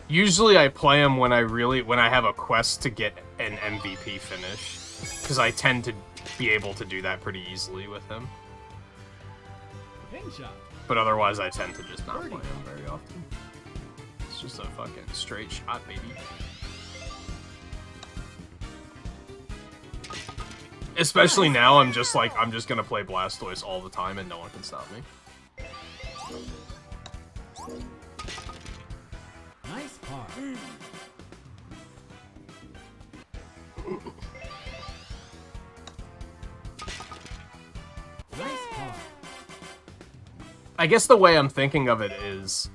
Usually I play him when I have a quest to get an MVP finish. Because I tend to be able to do that pretty easily with him. Pin shot. But otherwise I tend to just not play him very often. It's just a fucking straight shot, baby. Especially now, I'm just gonna play Blastoise all the time and no one can stop me. Nice par. Nice par. I guess the way I'm thinking of it is,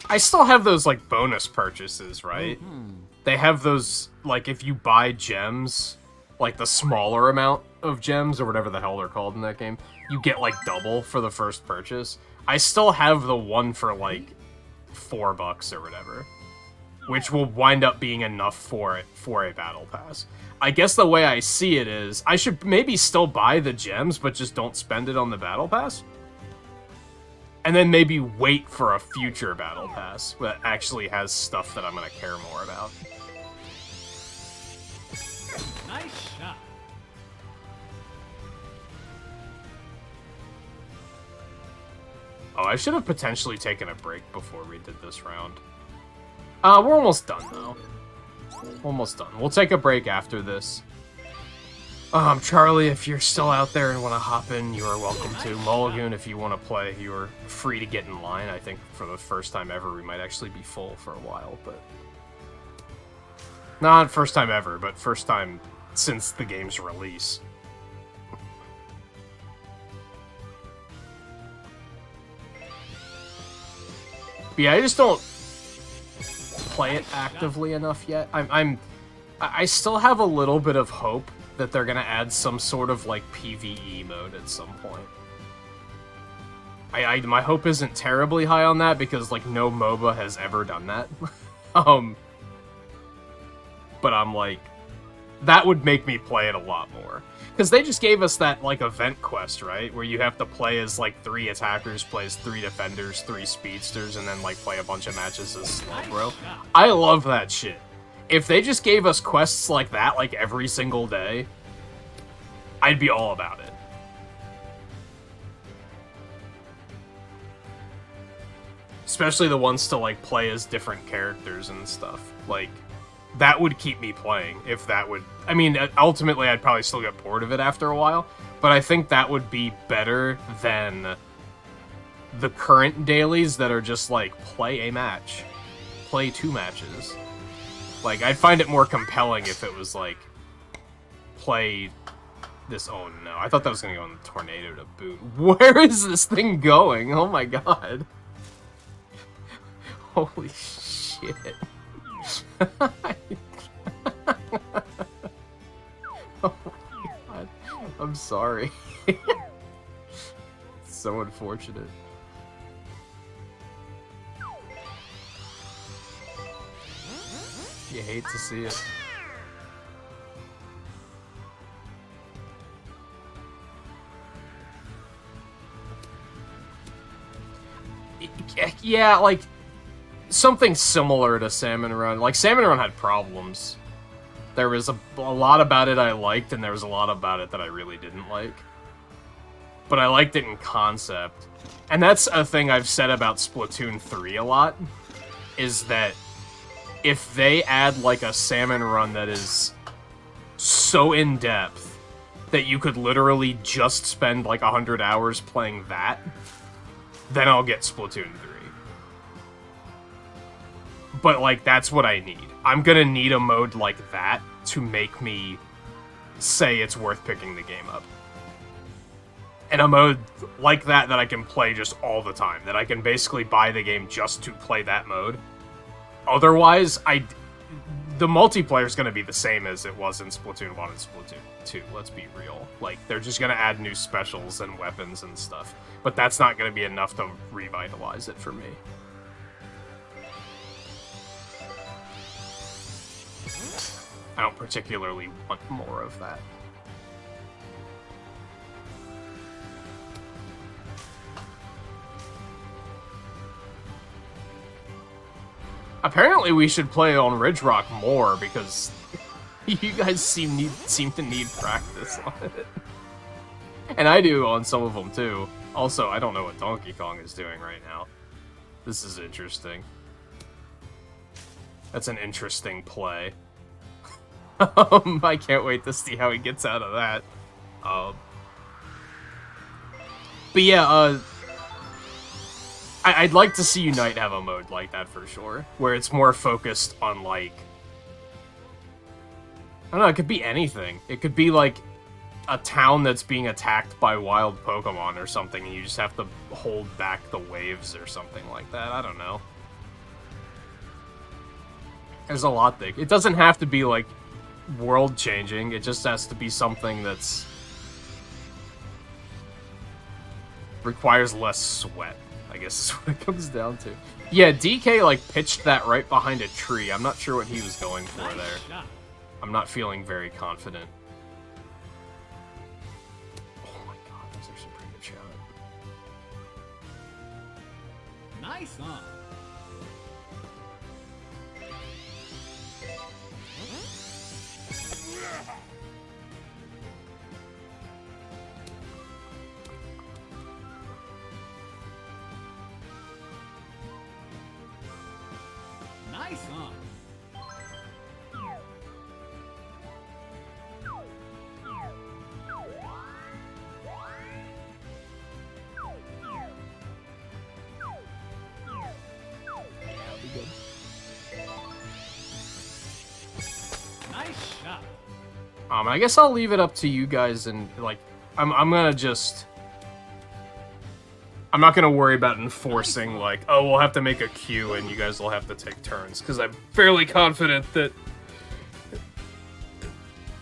I still have those, like, bonus purchases, right? They have those, like, if you buy gems, like the smaller amount of gems, or whatever the hell they're called in that game, you get, like, double for the first purchase. I still have the one for, like, $4 or whatever, which will wind up being enough for a battle pass. I guess the way I see it is, I should maybe still buy the gems, but just don't spend it on the battle pass. And then maybe wait for a future battle pass that actually has stuff that I'm gonna care more about. Nice shot. I should have potentially taken a break before we did this round. We're almost done, though. Almost done. We'll take a break after this. Charlie, if you're still out there and want to hop in, you are welcome to. Mulligan, if you want to play, you are free to get in line. I think for the first time ever, we might actually be full for a while, but... Not first time ever, but first time since the game's release. But yeah, I just don't play it actively enough yet. I still have a little bit of hope that they're gonna add some sort of like PvE mode at some point. My hope isn't terribly high on that because like no MOBA has ever done that. But I'm like, that would make me play it a lot more. Because they just gave us that like event quest, right? Where you have to play as like 3 attackers, play as 3 defenders, 3 speedsters, and then like play a bunch of matches as Slowbro. I love that shit. If they just gave us quests like that, like, every single day, I'd be all about it. Especially the ones to, like, play as different characters and stuff. Like, that would keep me playing, if that would... I mean, ultimately, I'd probably still get bored of it after a while, but I think that would be better than the current dailies that are just, like, play a match. Play 2 matches. Like, I'd find it more compelling if it was, like, play this... Oh, no. I thought that was going to go in the tornado to boot. Where is this thing going? Oh, my God. Holy shit. Oh, my God. I'm sorry. So unfortunate. You hate to see it. Yeah, like, something similar to Salmon Run. Like, Salmon Run had problems. There was a lot about it I liked, and there was a lot about it that I really didn't like. But I liked it in concept. And that's a thing I've said about Splatoon 3 a lot, is that if they add, like, a Salmon Run that is so in-depth that you could literally just spend, like, 100 hours playing that, then I'll get Splatoon 3. But, like, that's what I need. I'm gonna need a mode like that to make me say it's worth picking the game up. And a mode like that I can play just all the time. That I can basically buy the game just to play that mode. Otherwise, the multiplayer's gonna be the same as it was in Splatoon 1 and Splatoon 2, let's be real. Like, they're just gonna add new specials and weapons and stuff. But that's not gonna be enough to revitalize it for me. I don't particularly want more of that. Apparently we should play on Ridge Rock more, because you guys seem to need practice on it. And I do on some of them, too. Also, I don't know what Donkey Kong is doing right now. This is interesting. That's an interesting play. I can't wait to see how he gets out of that. But yeah, I'd like to see Unite have a mode like that for sure, where it's more focused on, like... I don't know, it could be anything. It could be, like, a town that's being attacked by wild Pokemon or something, and you just have to hold back the waves or something like that. I don't know. There's a lot there. It doesn't have to be, like, world-changing. It just has to be something that's... requires less sweat, I guess is what it comes down to. Yeah, DK, like, pitched that right behind a tree. I'm not sure what he was going for there. I'm not feeling very confident. Oh my god, that's actually a pretty good shot. Nice on. Nice on. Nice shot. I guess I'll leave it up to you guys, and like, I'm gonna just. I'm not gonna worry about enforcing like, oh, we'll have to make a queue and you guys will have to take turns, because I'm fairly confident that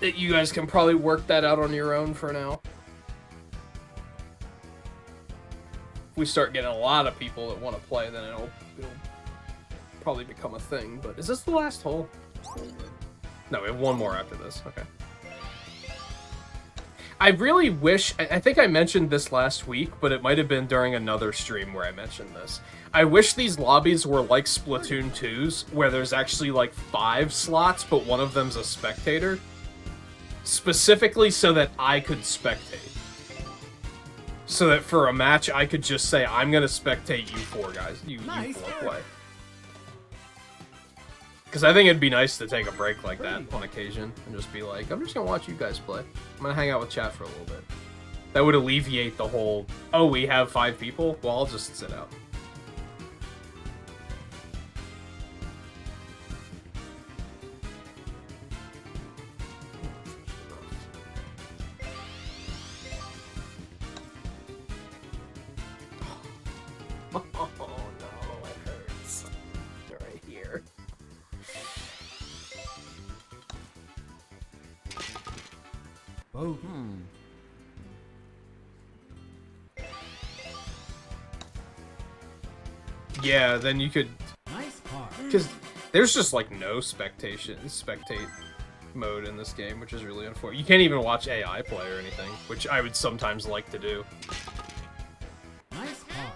you guys can probably work that out on your own for now. If we start getting a lot of people that want to play, then it'll probably become a thing. But is this the last hole? No, we have one more after this. Okay. I really wish, I think I mentioned this last week, but it might have been during another stream where I mentioned this. I wish these lobbies were like Splatoon 2's, where there's actually like 5 slots, but one of them's a spectator. Specifically so that I could spectate. So that for a match, I could just say, I'm gonna spectate you 4 guys, you 4 play. Because I think it'd be nice to take a break like that on occasion and just be like, I'm just going to watch you guys play. I'm going to hang out with chat for a little bit. That would alleviate the whole, oh, we have 5 people? Well, I'll just sit out. Oh, no, it hurts. Right here. Oh. Yeah, then you could... Nice par. Because there's just, like, no spectate mode in this game, which is really unfortunate. You can't even watch AI play or anything, which I would sometimes like to do. Nice par.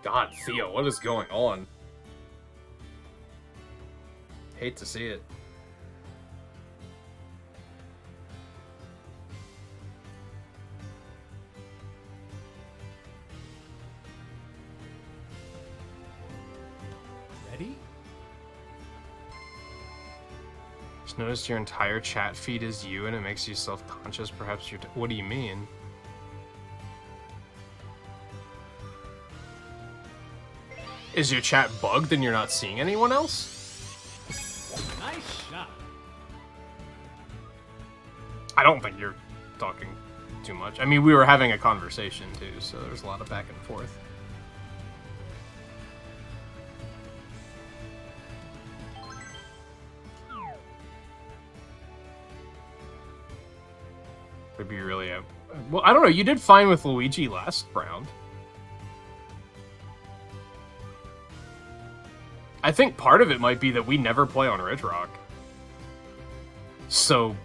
God, Theo, what is going on? Hate to see it. Ready? Just noticed your entire chat feed is you and it makes you self-conscious. Perhaps you're... What do you mean? Is your chat bugged and you're not seeing anyone else? Nice shot. I don't think you're talking too much. I mean, we were having a conversation too, so there's a lot of back and forth. Would be really a... Well, I don't know. You did fine with Luigi last round. I think part of it might be that we never play on Ridge Rock. So...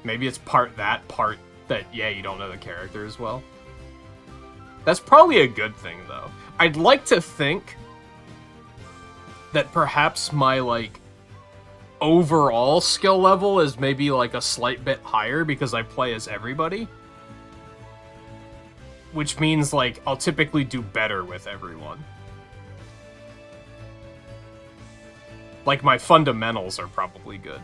maybe it's part that, yeah, you don't know the character as well. That's probably a good thing, though. I'd like to think that perhaps my, like, overall skill level is maybe, like, a slight bit higher because I play as everybody. Which means, like, I'll typically do better with everyone. Like, my fundamentals are probably good.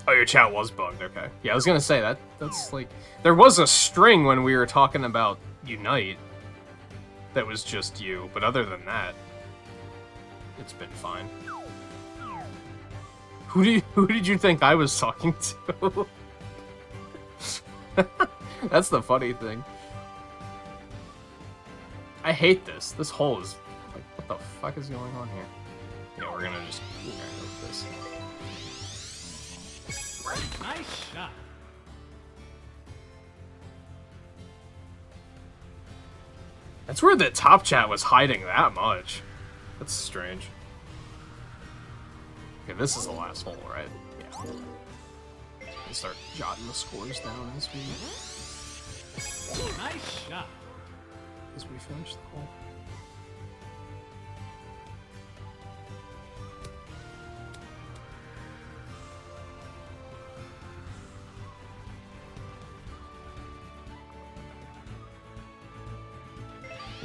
Oh, your chat was bugged, okay. Yeah, I was gonna say, that's, like... There was a string when we were talking about Unite that was just you, but other than that, it's been fine. Who did you think I was talking to? That's the funny thing. I hate this. This hole is... like, what the fuck is going on here? Yeah, we're gonna just... we're gonna go with this. Nice shot. That's where the top chat was hiding that much. That's strange. Okay, this is the last hole, right? Yeah. And start jotting the scores down as we Nice shot. finish the hole.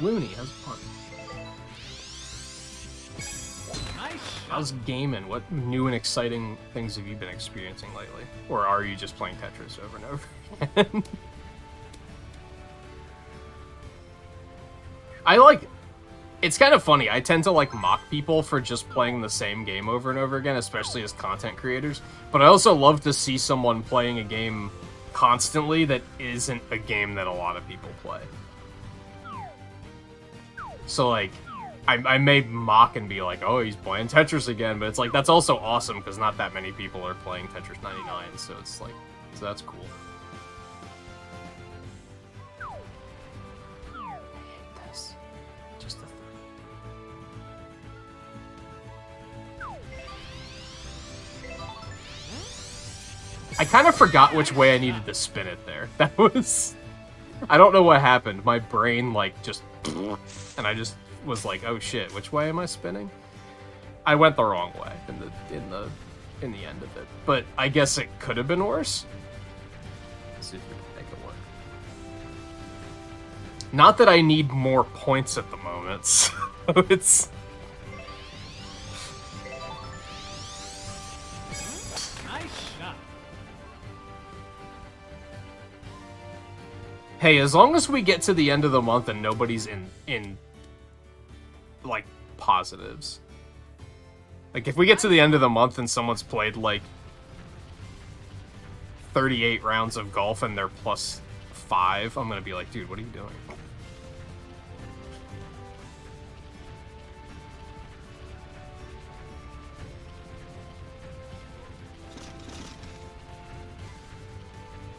Looney, how's fun? Nice shot. How's gaming? What new and exciting things have you been experiencing lately? Or are you just playing Tetris over and over again? It's kind of funny. I tend to mock people for just playing the same game over and over again, especially as content creators. But I also love to see someone playing a game constantly that isn't a game that a lot of people play. So I may mock and be like, oh, he's playing Tetris again, but it's that's also awesome because not that many people are playing Tetris 99, so it's so that's cool. I kind of forgot which way I needed to spin it there. That was... I don't know what happened. My brain, just... And I just was like, oh shit, which way am I spinning? I went the wrong way in the end of it. But I guess it could have been worse. Let's see if we can make it work. Not that I need more points at the moment, so it's... Hey, as long as we get to the end of the month and nobody's in positives. If we get to the end of the month and someone's played, 38 rounds of golf and they're +5, I'm gonna be like, dude, what are you doing?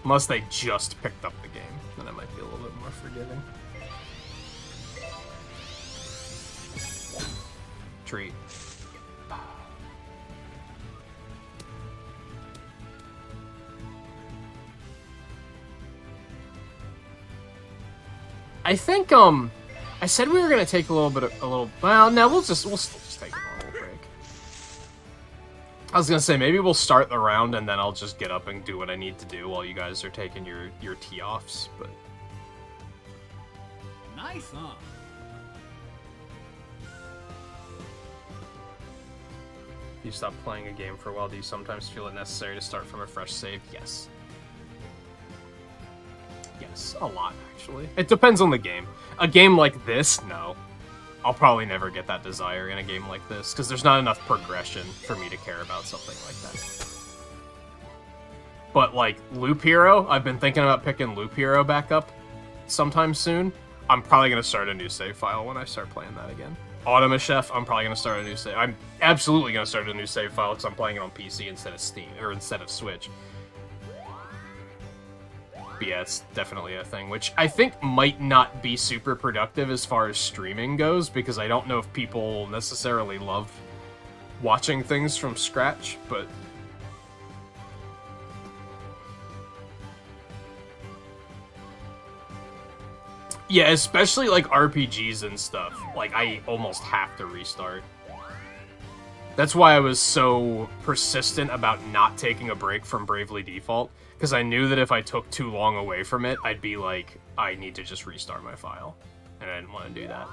Unless they just picked up the game, then I might be a little bit more forgiving. Treat. I think, I said we were gonna take well, no, we'll still just take a normal break. I was gonna say, maybe we'll start the round and then I'll just get up and do what I need to do while you guys are taking your tee-offs, but... Nice, huh? You stop playing a game for a while, do you sometimes feel it necessary to start from a fresh save? Yes. Yes, a lot, actually. It depends on the game. A game like this, no. I'll probably never get that desire in a game like this, because there's not enough progression for me to care about something like that. But, Loop Hero, I've been thinking about picking Loop Hero back up sometime soon. I'm probably going to start a new save file when I start playing that again. Automa Chef, I'm probably going to start a new save. I'm absolutely going to start a new save file because I'm playing it on PC instead of Steam, or instead of Switch. But yeah, it's definitely a thing, which I think might not be super productive as far as streaming goes, because I don't know if people necessarily love watching things from scratch, but... Yeah, especially, RPGs and stuff. I almost have to restart. That's why I was so persistent about not taking a break from Bravely Default, because I knew that if I took too long away from it, I'd be like, I need to just restart my file. And I didn't want to do that.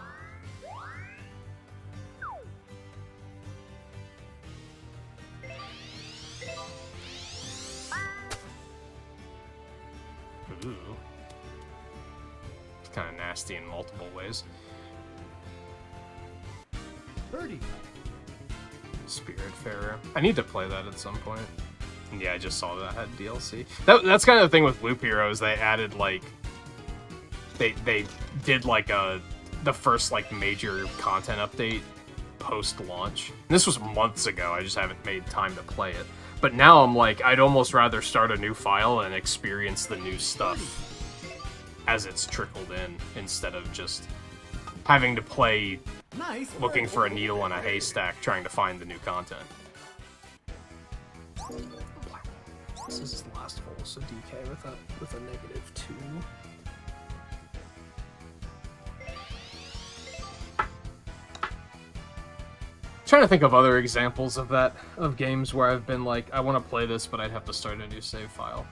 Ooh. It's kind of nasty in multiple ways. Birdie. Spiritfarer. I need to play that at some point. And yeah, I just saw that had DLC. That's kind of the thing with Loop Heroes. They added they did the first major content update post-launch. This was months ago. I just haven't made time to play it. But now I'm I'd almost rather start a new file and experience the new stuff as it's trickled in, instead of just having to play looking for a needle in a haystack trying to find the new content. This is the last hole, so DK with a -2. Trying to think of other examples of that, of games where I've been I want to play this, but I'd have to start a new save file.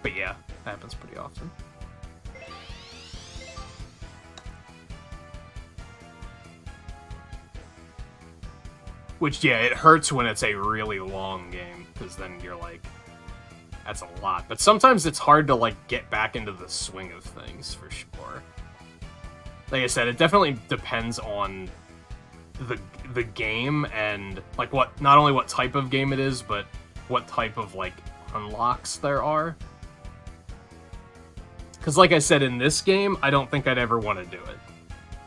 But yeah, that happens pretty often. Which, yeah, it hurts when it's a really long game, because then you're like, that's a lot. But sometimes it's hard to, like, get back into the swing of things, for sure. Like I said, it definitely depends on the game and, like, not only what type of game it is, but what type of, like, unlocks there are. Because, like I said, in this game, I don't think I'd ever want to do it.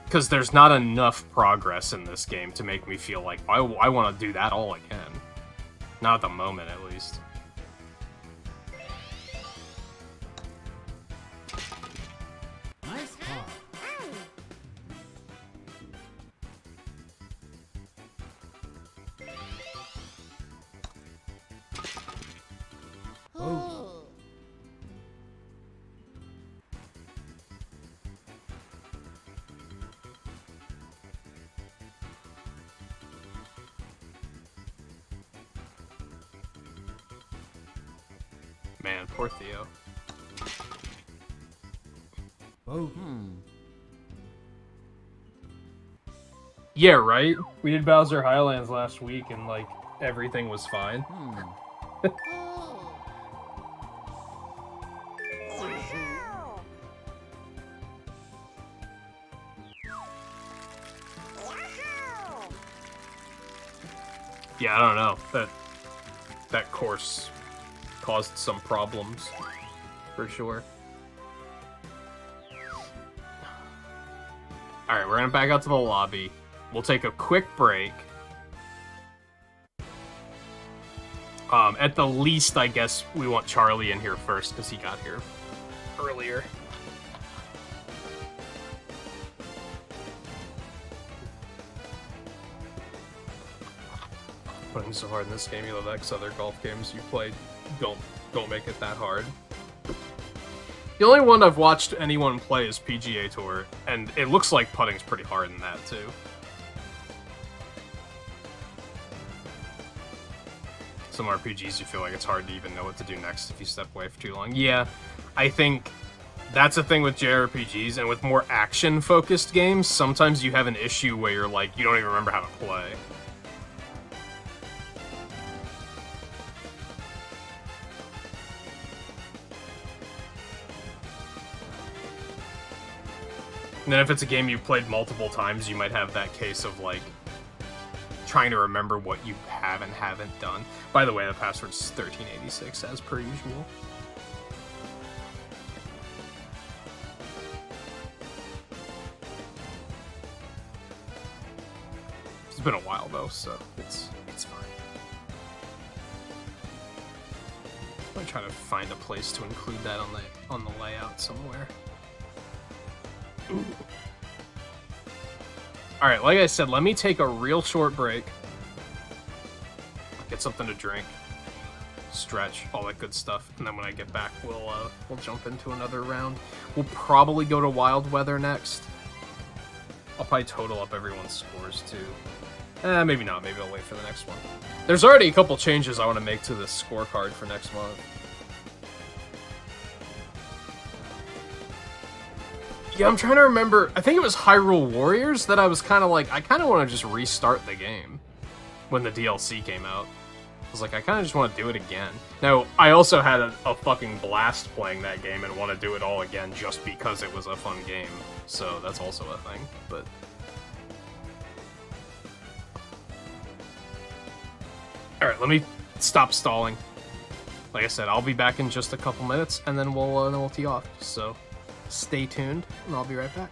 Because there's not enough progress in this game to make me feel like I want to do that all I can. Not at the moment, at least. Nice car. Oh. Man, poor Theo. Oh. Yeah, right? We did Bowser Highlands last week and, like, everything was fine. Yeah, I don't know. That course caused some problems, for sure. Alright, we're gonna back out to the lobby. We'll take a quick break. At the least, I guess we want Charlie in here first, because he got here earlier. Putting so hard in this game, you love X other golf games you played. Don't make it that hard. The only one I've watched anyone play is PGA Tour, and it looks like putting's pretty hard in that too. Some RPGs you feel like it's hard to even know what to do next if you step away for too long. Yeah, I think that's a thing with JRPGs, and with more action-focused games, sometimes you have an issue where you're like, you don't even remember how to play. And then if it's a game you've played multiple times, you might have that case of, like, trying to remember what you have and haven't done. By the way, the password's 1386, as per usual. It's been a while, though, so it's fine. I'm trying to find a place to include that on the layout somewhere. Alright, like I said, let me take a real short break. Get something to drink. Stretch, all that good stuff. And then when I get back, we'll jump into another round. We'll probably go to Wild Weather next. I'll probably total up everyone's scores, too. Maybe not. Maybe I'll wait for the next one. There's already a couple changes I want to make to this scorecard for next month. Yeah, I'm trying to remember. I think it was Hyrule Warriors that I was kind of like, I kind of want to just restart the game when the DLC came out. I was like, I kind of just want to do it again. Now, I also had a fucking blast playing that game and want to do it all again just because it was a fun game. So that's also a thing, but... Alright, let me stop stalling. Like I said, I'll be back in just a couple minutes, and then we'll tee off. So... stay tuned, and I'll be right back.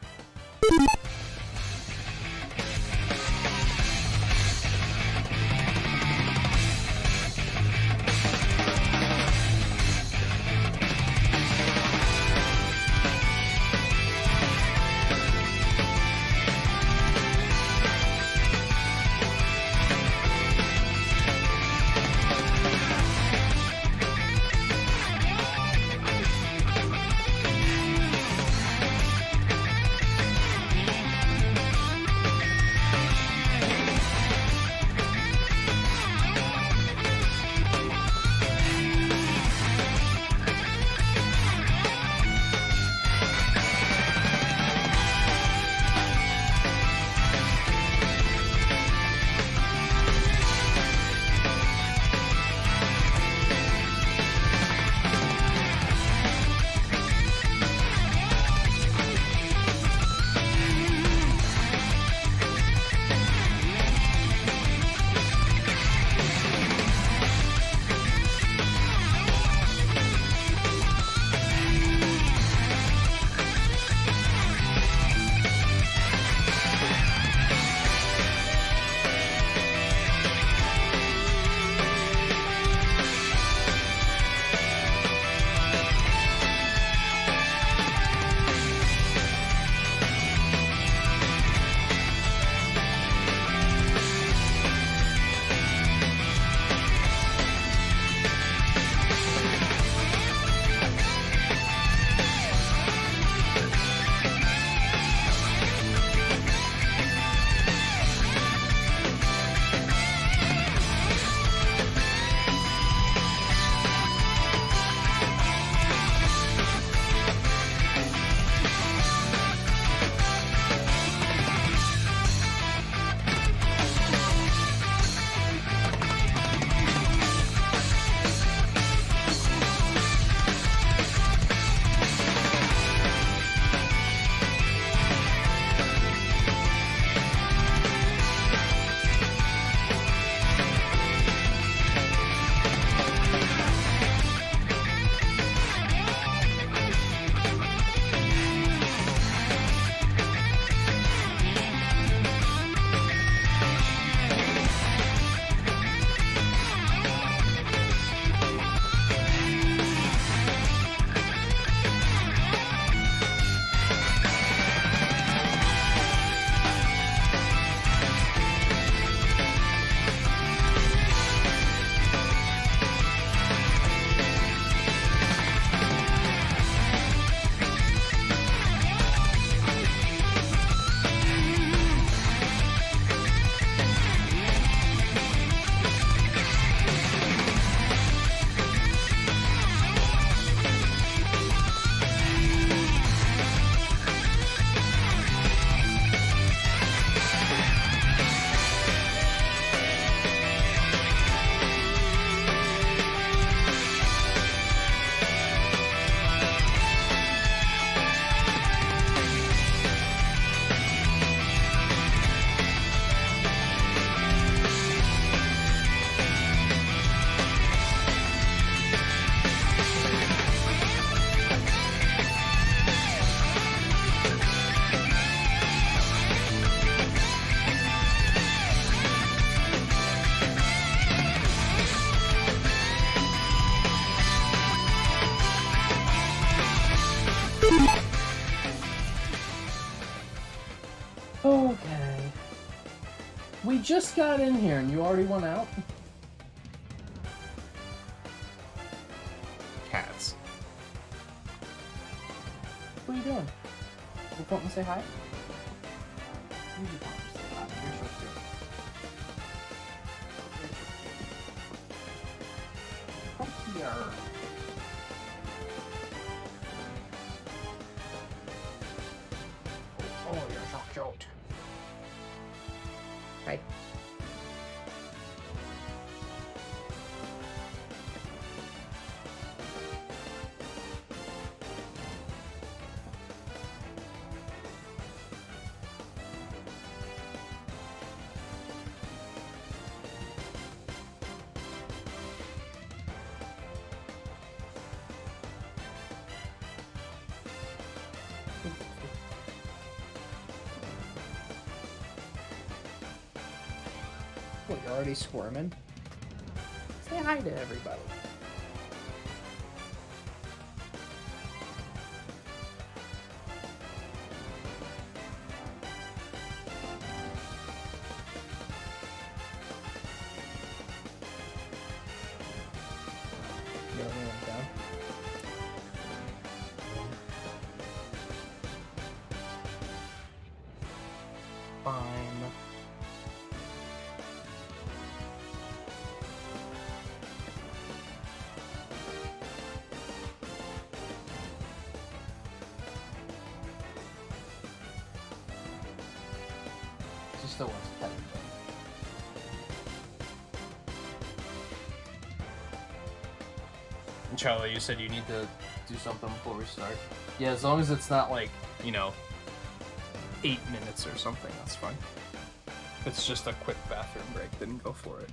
We just got in here and you already went out? Cats. What are you doing? You want me to say hi? You just want me to say hi. You're so cute. Come here. Oh, you're so cute. Hi. What, you're already squirming? Say hi to everybody. You already went down? Fine. She still wants to pet him, though. Charlie, you said you need to do something before we start. Yeah, as long as it's not like, 8 minutes or something, that's fine. If it's just a quick bathroom break, then go for it.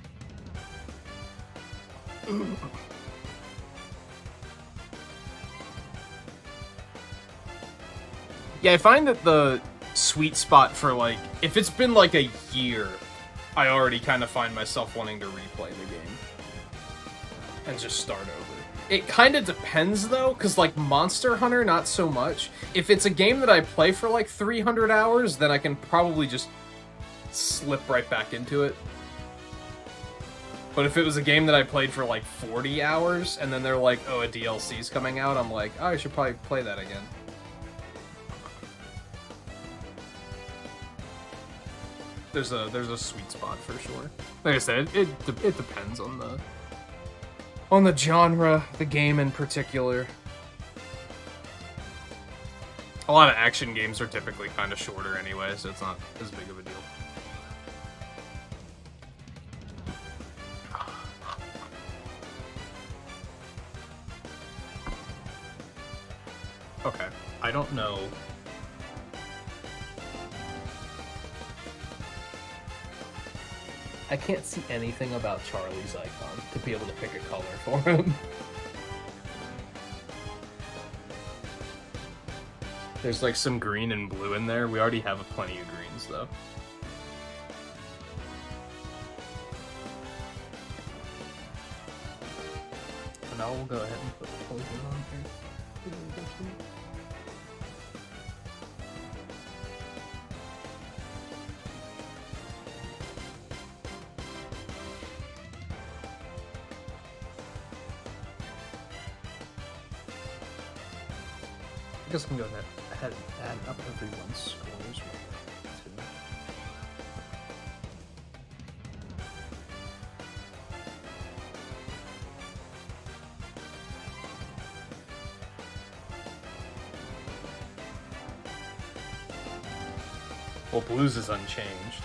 Yeah, I find that the sweet spot for, like, if it's been like a year, I already kind of find myself wanting to replay the game. And just start over. It kind of depends, though, because, like, Monster Hunter, not so much. If it's a game that I play for, like, 300 hours, then I can probably just slip right back into it. But if it was a game that I played for, like, 40 hours, and then they're like, oh, a DLC's coming out, I'm like, oh, I should probably play that again. There's a sweet spot for sure. Like I said, it depends on the genre, the game in particular. A lot of action games are typically kind of shorter anyway, so it's not as big of a deal. Okay, I don't know. I can't see anything about Charlie's icon to be able to pick a color for him. There's like some green and blue in there. We already have plenty of greens though. So now we'll go ahead and put the poison on here. I guess I can go ahead and add up everyone's scores real quick, too. Well, blues is unchanged.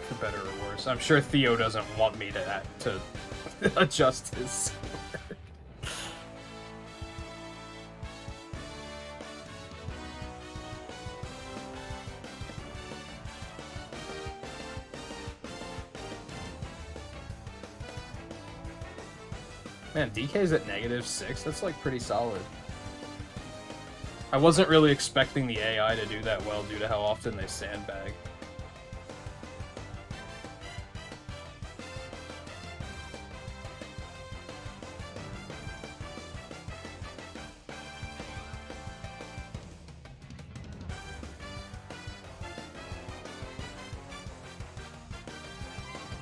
For better or worse. I'm sure Theo doesn't want me to adjust his score. Man, DK's at -6. That's like pretty solid. I wasn't really expecting the AI to do that well due to how often they sandbag.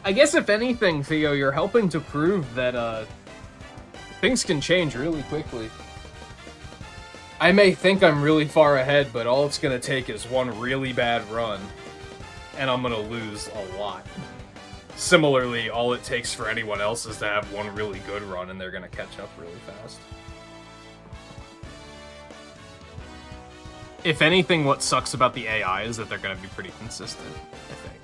I guess if anything, Theo, you're helping to prove that things can change really quickly. I may think I'm really far ahead, but all it's gonna take is one really bad run, and I'm gonna lose a lot. Similarly, all it takes for anyone else is to have one really good run, and they're gonna catch up really fast. If anything, what sucks about the AI is that they're gonna be pretty consistent, I think.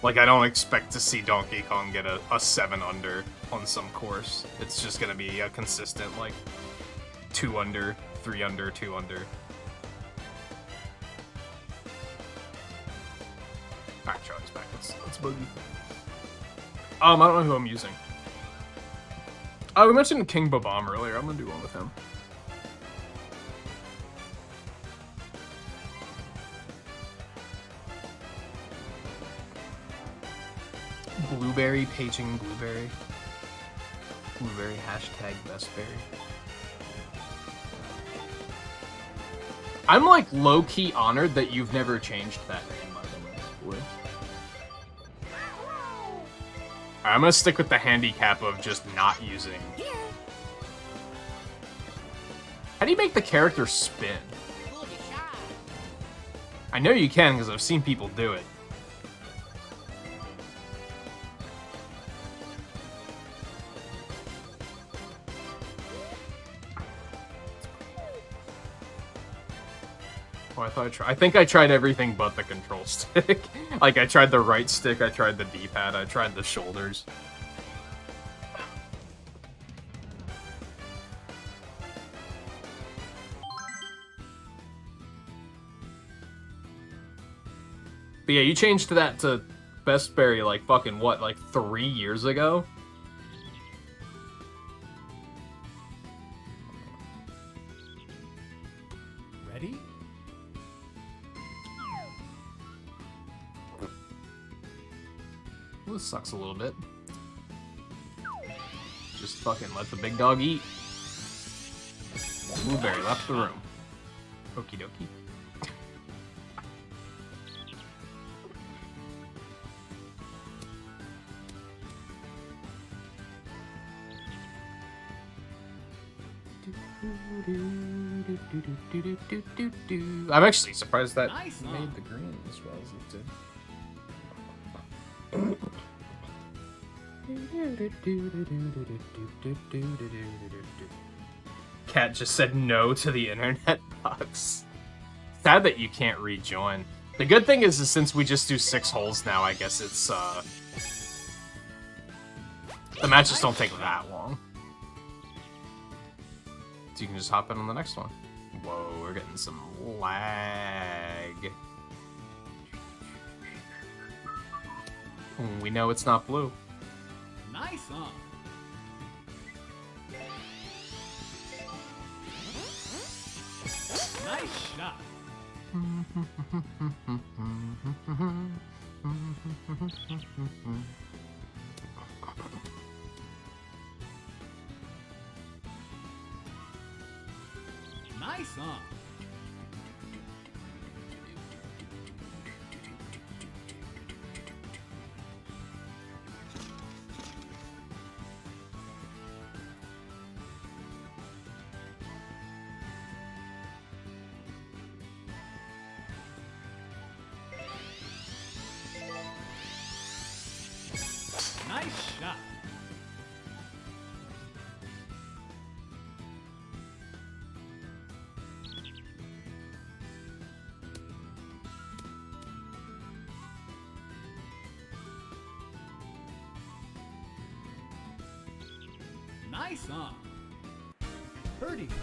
Like, I don't expect to see Donkey Kong get a 7 under on some course. It's just gonna be a consistent, like, 2 under, 3 under, 2 under. Alright, Charlie's back. Let's boogie. I don't know who I'm using. We mentioned King Babam earlier. I'm gonna do one with him. Blueberry, paging Blueberry. Blueberry, hashtag bestberry. I'm like low-key honored that you've never changed that name, by the way. Alright, I'm gonna stick with the handicap of just not using. How do you make the character spin? I know you can, because I've seen people do it. Oh, I think I tried everything but the control stick. Like, I tried the right stick, I tried the D-pad, I tried the shoulders. But yeah, you changed that to Bestberry like fucking what, like 3 years ago? Ready? Well, this sucks a little bit. Just fucking let the big dog eat. Blueberry left the room. Okie dokie. I'm actually surprised that Nice, he huh? made the green as well as it did. Cat just said no to the internet box. Sad that you can't rejoin. The good thing is since we just do 6 holes now, I guess it's the matches don't take that long. So you can just hop in on the next one. Whoa, we're getting some lag. We know it's not blue. Nice, huh? Nice shot. Nice, huh? Nice shot. Nice, huh? Birdie putt.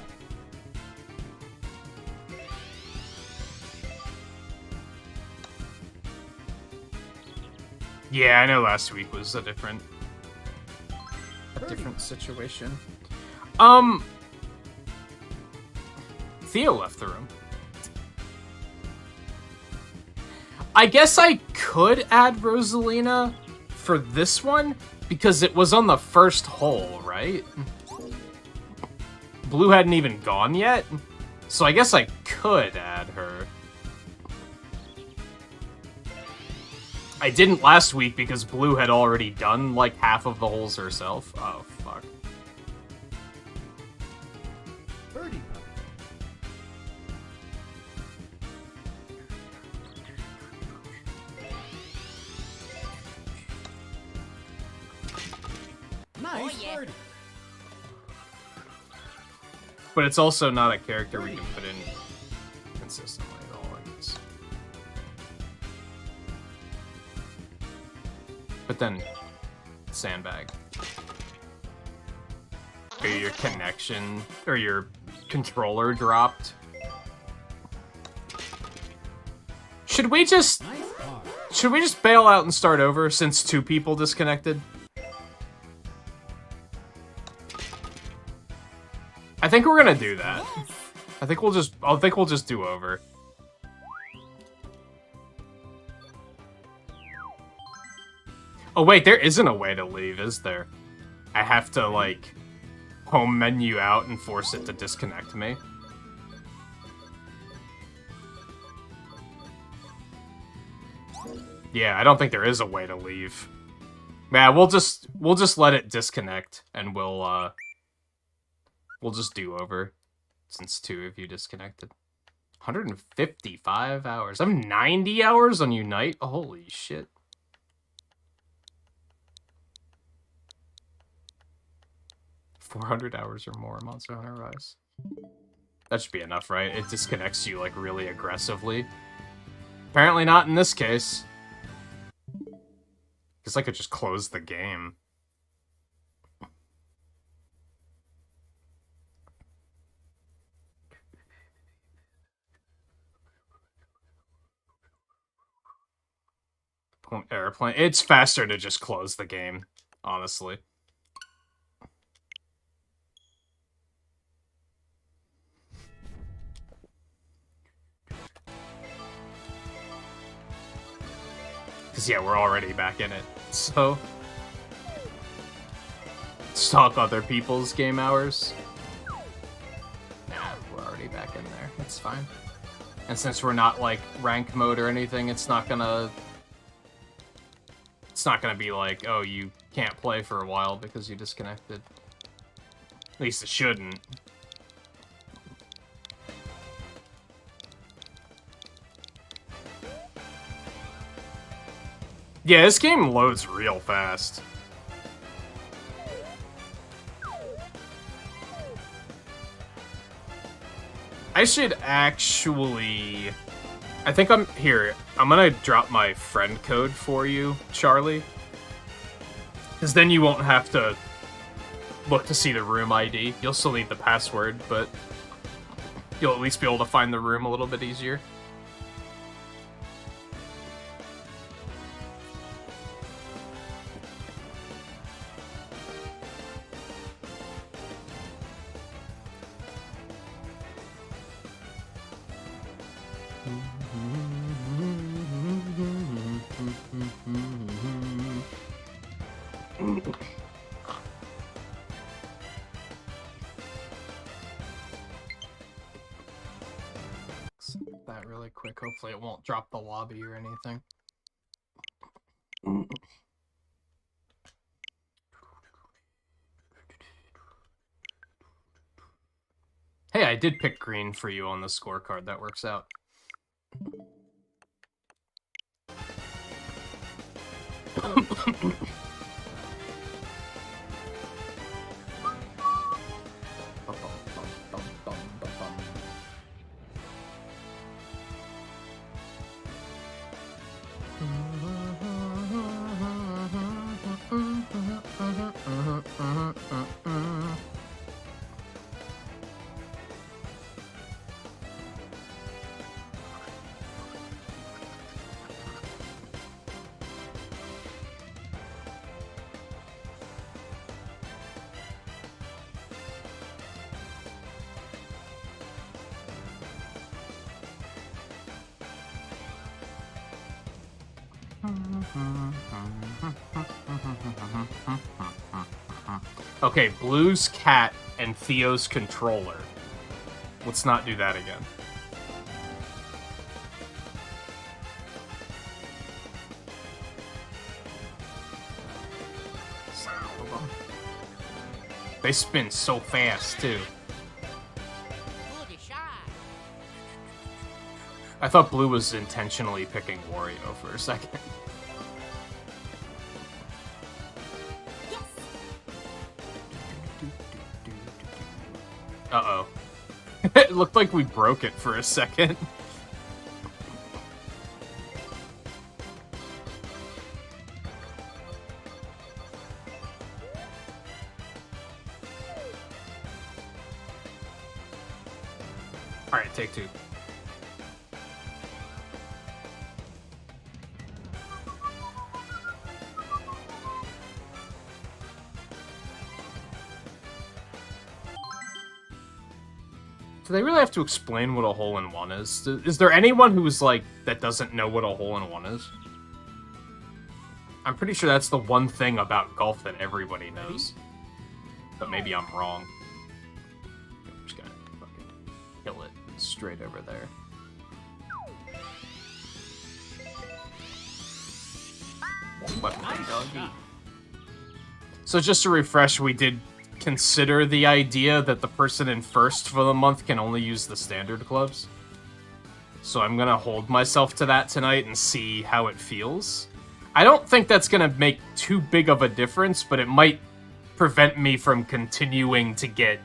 Yeah, I know last week was a different situation. Theo left the room. I guess I could add Rosalina for this one because it was on the first hole, right? Blue hadn't even gone yet, so I guess I could add her. I didn't last week because Blue had already done, like, half of the holes herself. Oh, fuck. Birdie putt. Nice birdie. But it's also not a character we can put in consistently at all, I guess. But then, sandbag. Or your connection, or your controller dropped. Should we just bail out and start over since 2 people disconnected? I think we're gonna do that. I think we'll just do over. Oh wait, there isn't a way to leave, is there? I have to, like, home menu out and force it to disconnect me. Yeah, I don't think there is a way to leave. Yeah, we'll just let it disconnect, and we'll just do over, since 2 of you disconnected. 155 hours. I'm 90 hours on Unite? Holy shit. $400 hours or more, Monster Hunter Rise. That should be enough, right? It disconnects you, like, really aggressively. Apparently not in this case. Because I could just close the game. Airplane. It's faster to just close the game, honestly. Because, yeah, we're already back in it, so... Stalk other people's game hours. Nah, we're already back in there. It's fine. And since we're not, like, rank mode or anything, it's not gonna... It's not gonna be like, oh, you can't play for a while because you disconnected. At least it shouldn't. Yeah, this game loads real fast. I should actually... I think I'm... Here, I'm gonna drop my friend code for you, Charlie. Because then you won't have to look to see the room ID. You'll still need the password, but you'll at least be able to find the room a little bit easier. That really quick. Hopefully it won't drop the lobby or anything. Hey, I did pick green for you on the scorecard. That works out. Okay, Blue's cat and Theo's controller. Let's not do that again. They spin so fast, too. I thought Blue was intentionally picking Wario for a second. Uh-oh. It looked like we broke it for a second. Alright, take two. Do they really have to explain what a hole-in-one is? Is there anyone who's, like, that doesn't know what a hole-in-one is? I'm pretty sure that's the one thing about golf that everybody knows. But maybe I'm wrong. I'm just gonna fucking kill it straight over there. What doggy? So just to refresh, we did consider the idea that the person in first for the month can only use the standard clubs. So I'm gonna hold myself to that tonight and see how it feels. I don't think that's gonna make too big of a difference, but it might prevent me from continuing to get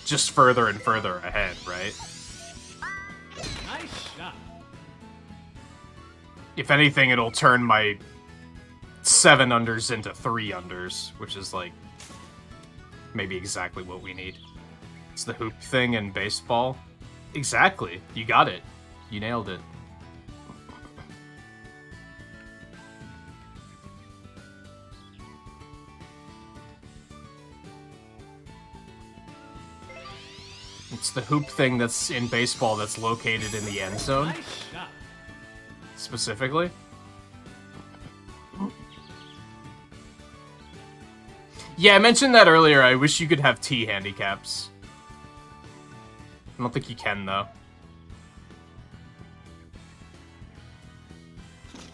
just further and further ahead, right? Nice shot. If anything, it'll turn my 7 unders into 3 unders, which is like maybe exactly what we need. It's the hoop thing in baseball. Exactly. You got it. You nailed it. It's the hoop thing that's in baseball that's located in the end zone. Nice shot. Specifically. Yeah, I mentioned that earlier. I wish you could have T handicaps. I don't think you can, though.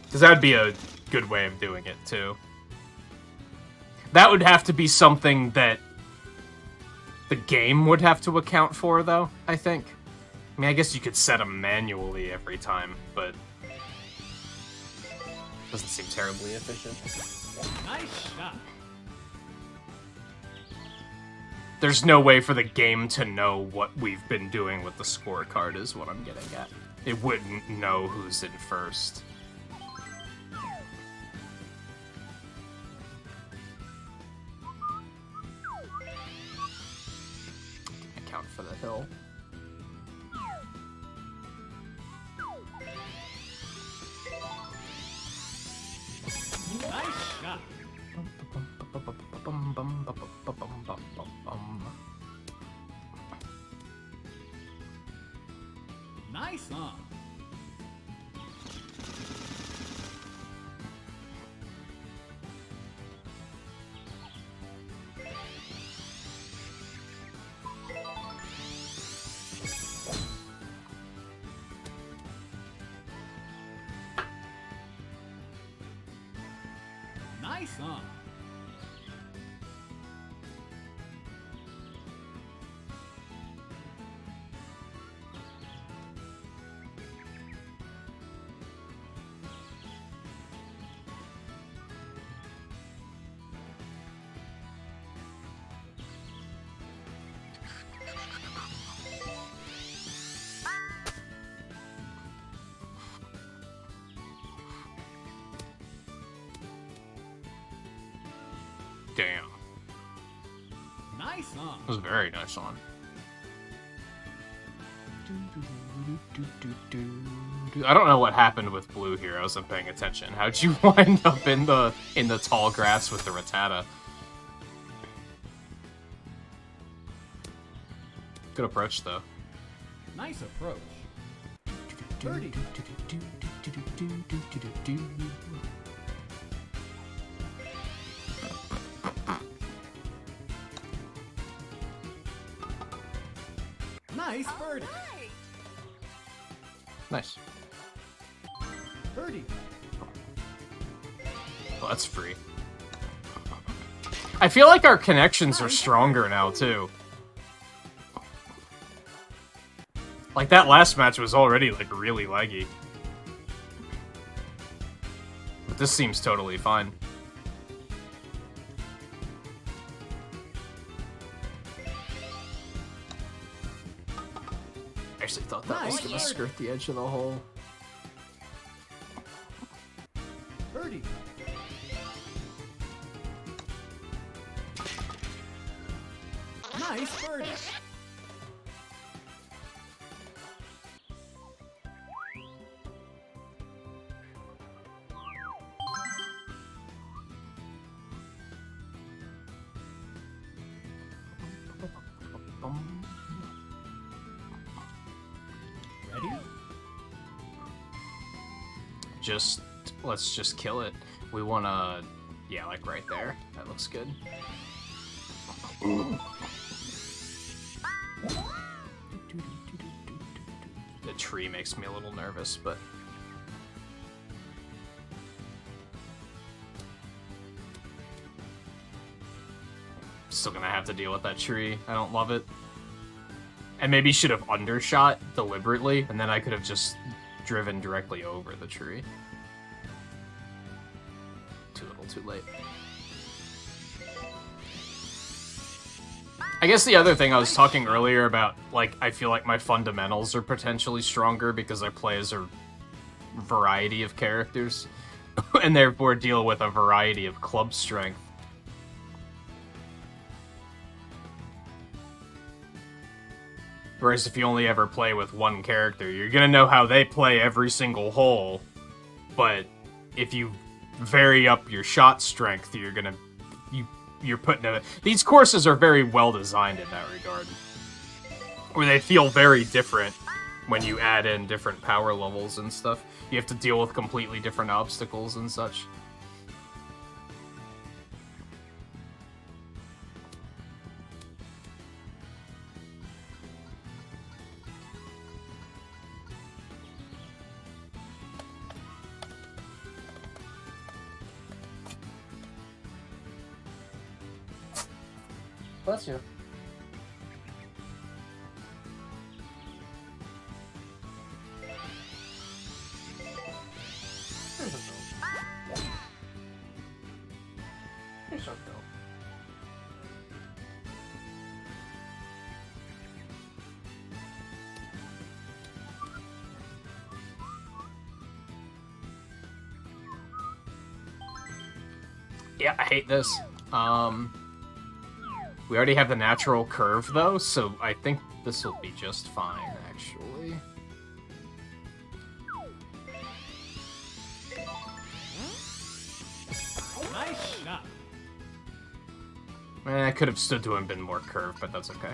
Because that would be a good way of doing it, too. That would have to be something that the game would have to account for, though, I think. I mean, I guess you could set them manually every time, but doesn't seem terribly efficient. Nice shot. There's no way for the game to know what we've been doing with the scorecard is what I'm getting at. It wouldn't know who's in first. Account for the hill. Nice shot. Nice on. Nice on. Damn. Nice on. That was a very nice on. I don't know what happened with blue here. I wasn't paying attention. How'd you wind up in the tall grass with the Rattata? Good approach, though. Nice approach. Birdie. Nice birdie. Nice. Birdie. Well, that's free. I feel like our connections are stronger now, too. Like, that last match was already, like, really laggy. But this seems totally fine. I actually thought that was gonna skirt the edge of the hole. Birdie. Nice birdie. Ready? Let's just kill it. We wanna, yeah, like right there. That looks good. The tree makes me a little nervous, but still gonna have to deal with that tree. I don't love it. And maybe should have undershot deliberately, and then I could have just driven directly over the tree. Too little, too late. I guess the other thing I was talking earlier about, like, I feel like my fundamentals are potentially stronger because I play as a variety of characters, and therefore deal with a variety of club strength. Whereas if you only ever play with one character, you're gonna know how they play every single hole, but if you vary up your shot strength, you're putting it. These courses are very well designed in that regard, where they feel very different when you add in different power levels and stuff. You have to deal with completely different obstacles and such. Bless you. There's a bill. Here's a bill. Yeah, I hate this. We already have the natural curve, though, so I think this will be just fine, actually. Nice shot. I could have stood to him and been more curved, but that's okay.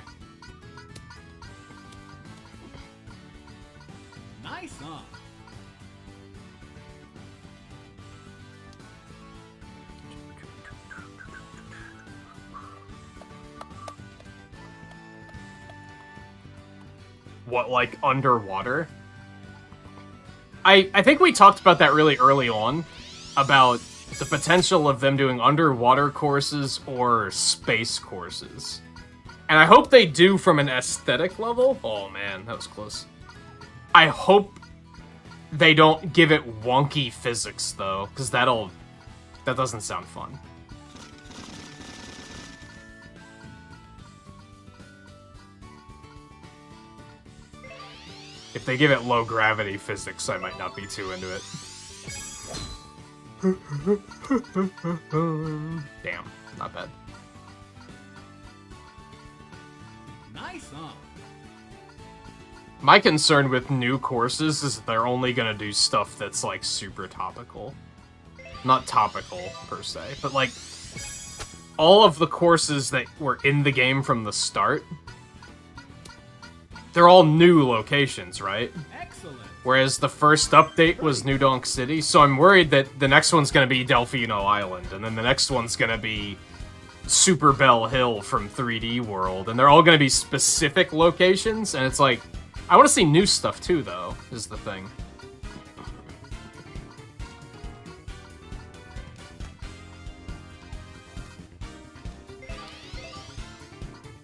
Nice on. What, like, underwater? I think we talked about that really early on, about the potential of them doing underwater courses or space courses. And I hope they do from an aesthetic level. Oh man, that was close. I hope they don't give it wonky physics, though, because that doesn't sound fun. If they give it low gravity physics, I might not be too into it. Damn, not bad. Nice on. My concern with new courses is that they're only gonna do stuff that's, like, super topical. Not topical, per se, but, like, all of the courses that were in the game from the start, they're all new locations, right? Excellent. Whereas the first update was New Donk City, so I'm worried that the next one's gonna be Delfino Island, and then the next one's gonna be Super Bell Hill from 3D World, and they're all gonna be specific locations, and it's like, I want to see new stuff too, though, is the thing.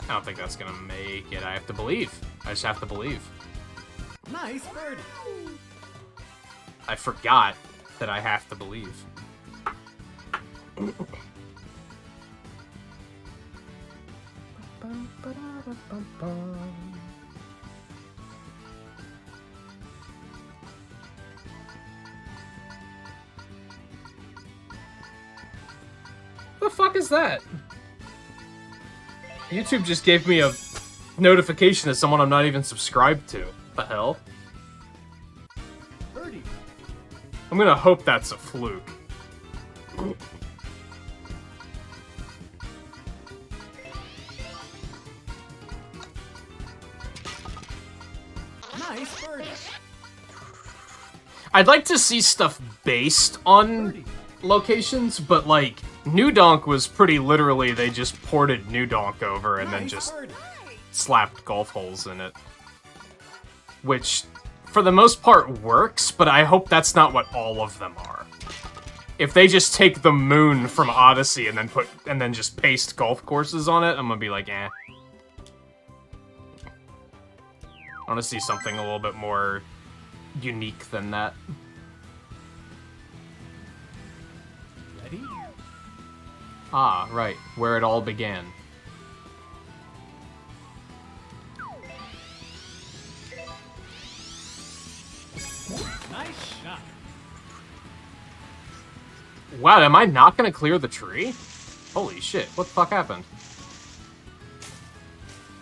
I don't think that's gonna make it. I have to believe. I just have to believe. Nice birdie. I forgot that I have to believe. The fuck is that? YouTube just gave me a notification of someone I'm not even subscribed to. The hell? Birdie. I'm gonna hope that's a fluke. Nice birdie. I'd like to see stuff based on Birdie. locations, but like, New Donk was pretty literally they just ported New Donk over and then Nice just birdie. slapped golf holes in it. Which, for the most part, works, but I hope that's not what all of them are. If they just take the moon from Odyssey and then just paste golf courses on it, I'm gonna be like, eh. I wanna see something a little bit more unique than that. Ready? Ah, right, where it all began. Nice shot. Wow, am I not gonna clear the tree? Holy shit, what the fuck happened?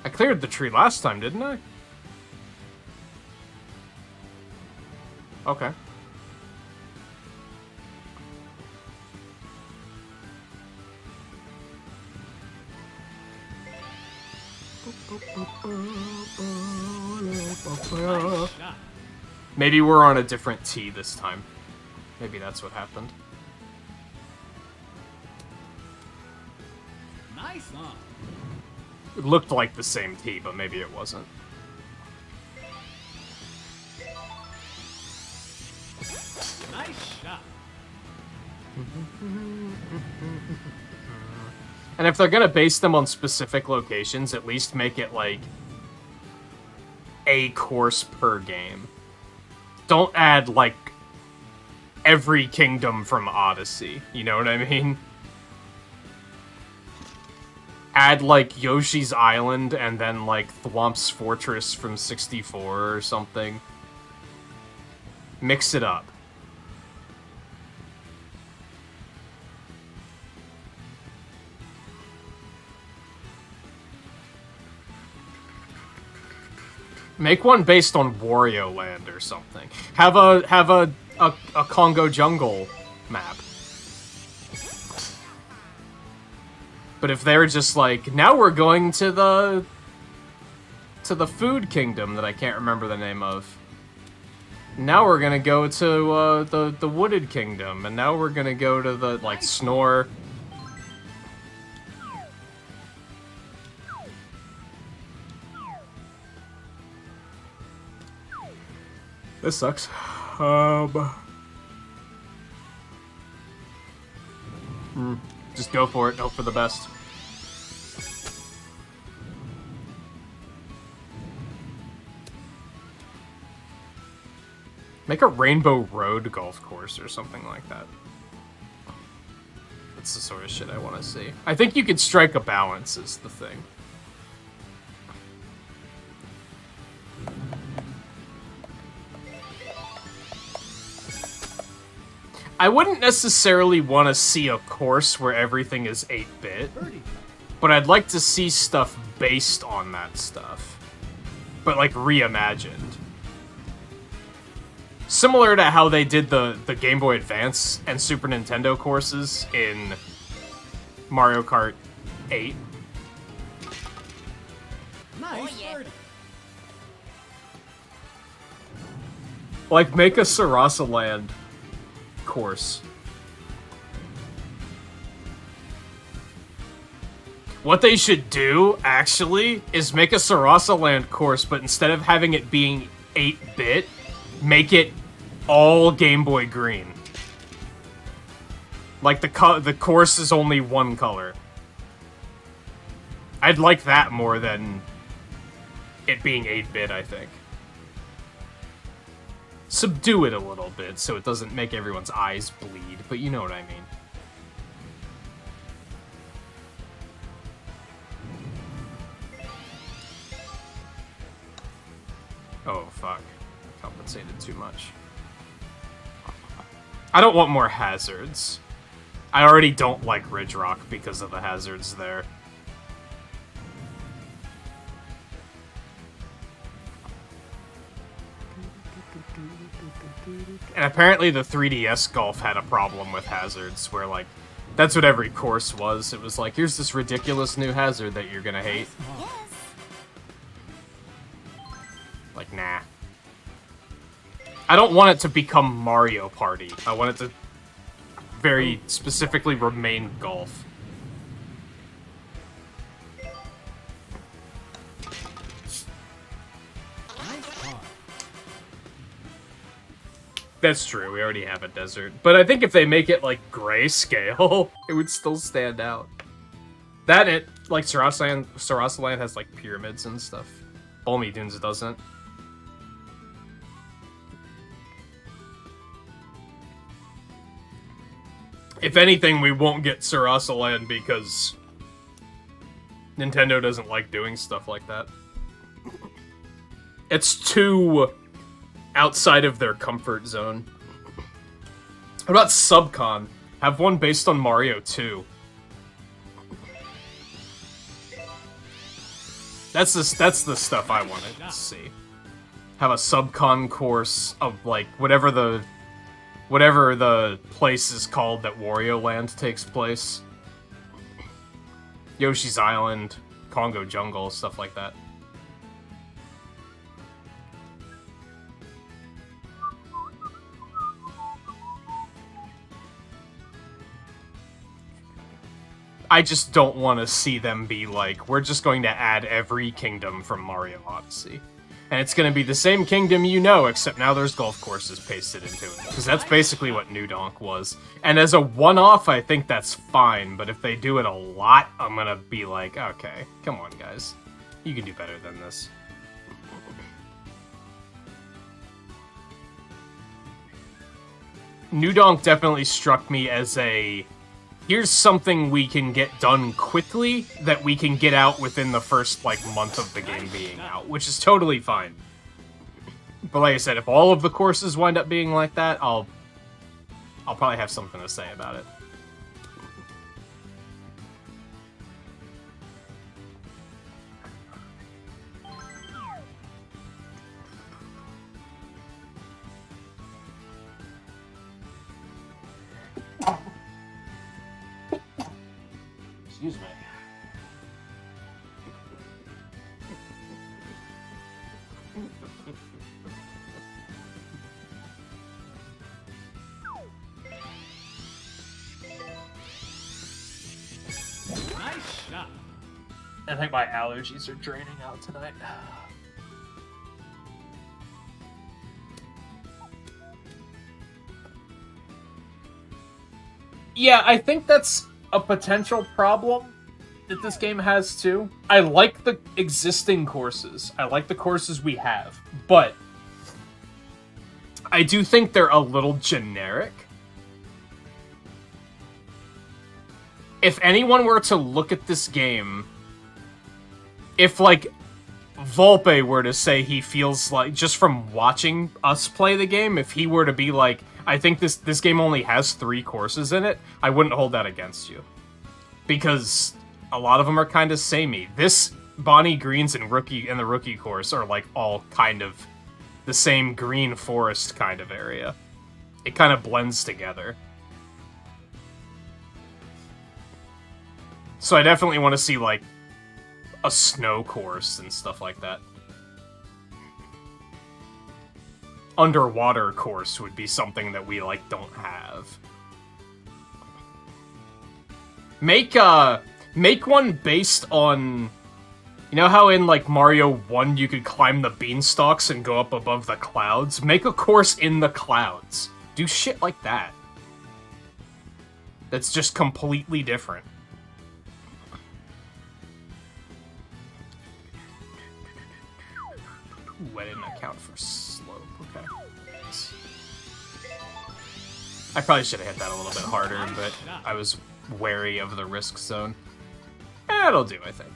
I cleared the tree last time, didn't I? Okay. Nice shot. Maybe we're on a different tee this time. Maybe that's what happened. Nice on. It looked like the same tee, but maybe it wasn't. Nice shot. And if they're gonna base them on specific locations, at least make it like a course per game. Don't add like every kingdom from Odyssey. You know what I mean? Add like Yoshi's Island and then like Thwomp's Fortress from 64 or something. Mix it up. Make one based on Wario Land or something. Have a Congo jungle map. But if they're just like, now we're going to the food kingdom that I can't remember the name of. Now we're gonna go to the wooded kingdom, and now we're gonna go to the like Snore. This sucks. Just go for it. Hope for the best. Make a Rainbow Road golf course or something like that. That's the sort of shit I want to see. I think you could strike a balance is the thing. I wouldn't necessarily want to see a course where everything is 8-bit, but I'd like to see stuff based on that stuff. But, like, reimagined. Similar to how they did the Game Boy Advance and Super Nintendo courses in Mario Kart 8. Nice birdie. Like, make a Sarasa Land course. What they should do, actually, is make a Sarasa Land course, but instead of having it being 8-bit, make it all Game Boy Green. Like, the course is only one color. I'd like that more than it being 8-bit, I think. Subdue it a little bit so it doesn't make everyone's eyes bleed, but you know what I mean. Oh, fuck. Compensated too much. I don't want more hazards. I already don't like Ridge Rock because of the hazards there. And apparently the 3DS Golf had a problem with hazards, where, like, that's what every course was. It was like, here's this ridiculous new hazard that you're gonna hate. Like, nah. I don't want it to become Mario Party. I want it to very specifically remain golf. That's true, we already have a desert. But I think if they make it, like, grayscale, it would still stand out. That, it, like, Sarasaland has, like, pyramids and stuff. Balmy Dunes doesn't. If anything, we won't get Sarasaland because Nintendo doesn't like doing stuff like that. It's too outside of their comfort zone. What about Subcon? Have one based on Mario 2. That's the stuff I wanted to see. Have a Subcon course of, like, whatever the place is called that Wario Land takes place. Yoshi's Island, Congo Jungle, stuff like that. I just don't want to see them be like, we're just going to add every kingdom from Mario Odyssey. And it's going to be the same kingdom you know, except now there's golf courses pasted into it. Because that's basically what New Donk was. And as a one-off, I think that's fine, but if they do it a lot, I'm going to be like, okay, come on, guys. You can do better than this. New Donk definitely struck me as a, here's something we can get done quickly that we can get out within the first, like, month of the game being out, which is totally fine. But like I said, if all of the courses wind up being like that, I'll probably have something to say about it. Excuse me. Nice shot. I think my allergies are draining out tonight. Yeah, I think that's a potential problem that this game has too. I like the existing courses. I like the courses we have, but I do think they're a little generic. If anyone were to look at this game, if, like, Volpe were to say he feels like, just from watching us play the game, if he were to be like, I think this game only has 3 courses in it, I wouldn't hold that against you. Because a lot of them are kind of samey. This, Bonnie Greens and the Rookie course are, like, all kind of the same green forest kind of area. It kind of blends together. So I definitely want to see, like, a snow course and stuff like that. Underwater course would be something that we, like, don't have. Make one based on... You know how in, like, Mario 1 you could climb the beanstalks and go up above the clouds? Make a course in the clouds. Do shit like that. That's just completely different. Ooh, I didn't account for slope. Okay. I probably should have hit that a little bit harder, but I was wary of the risk zone. That'll do, I think.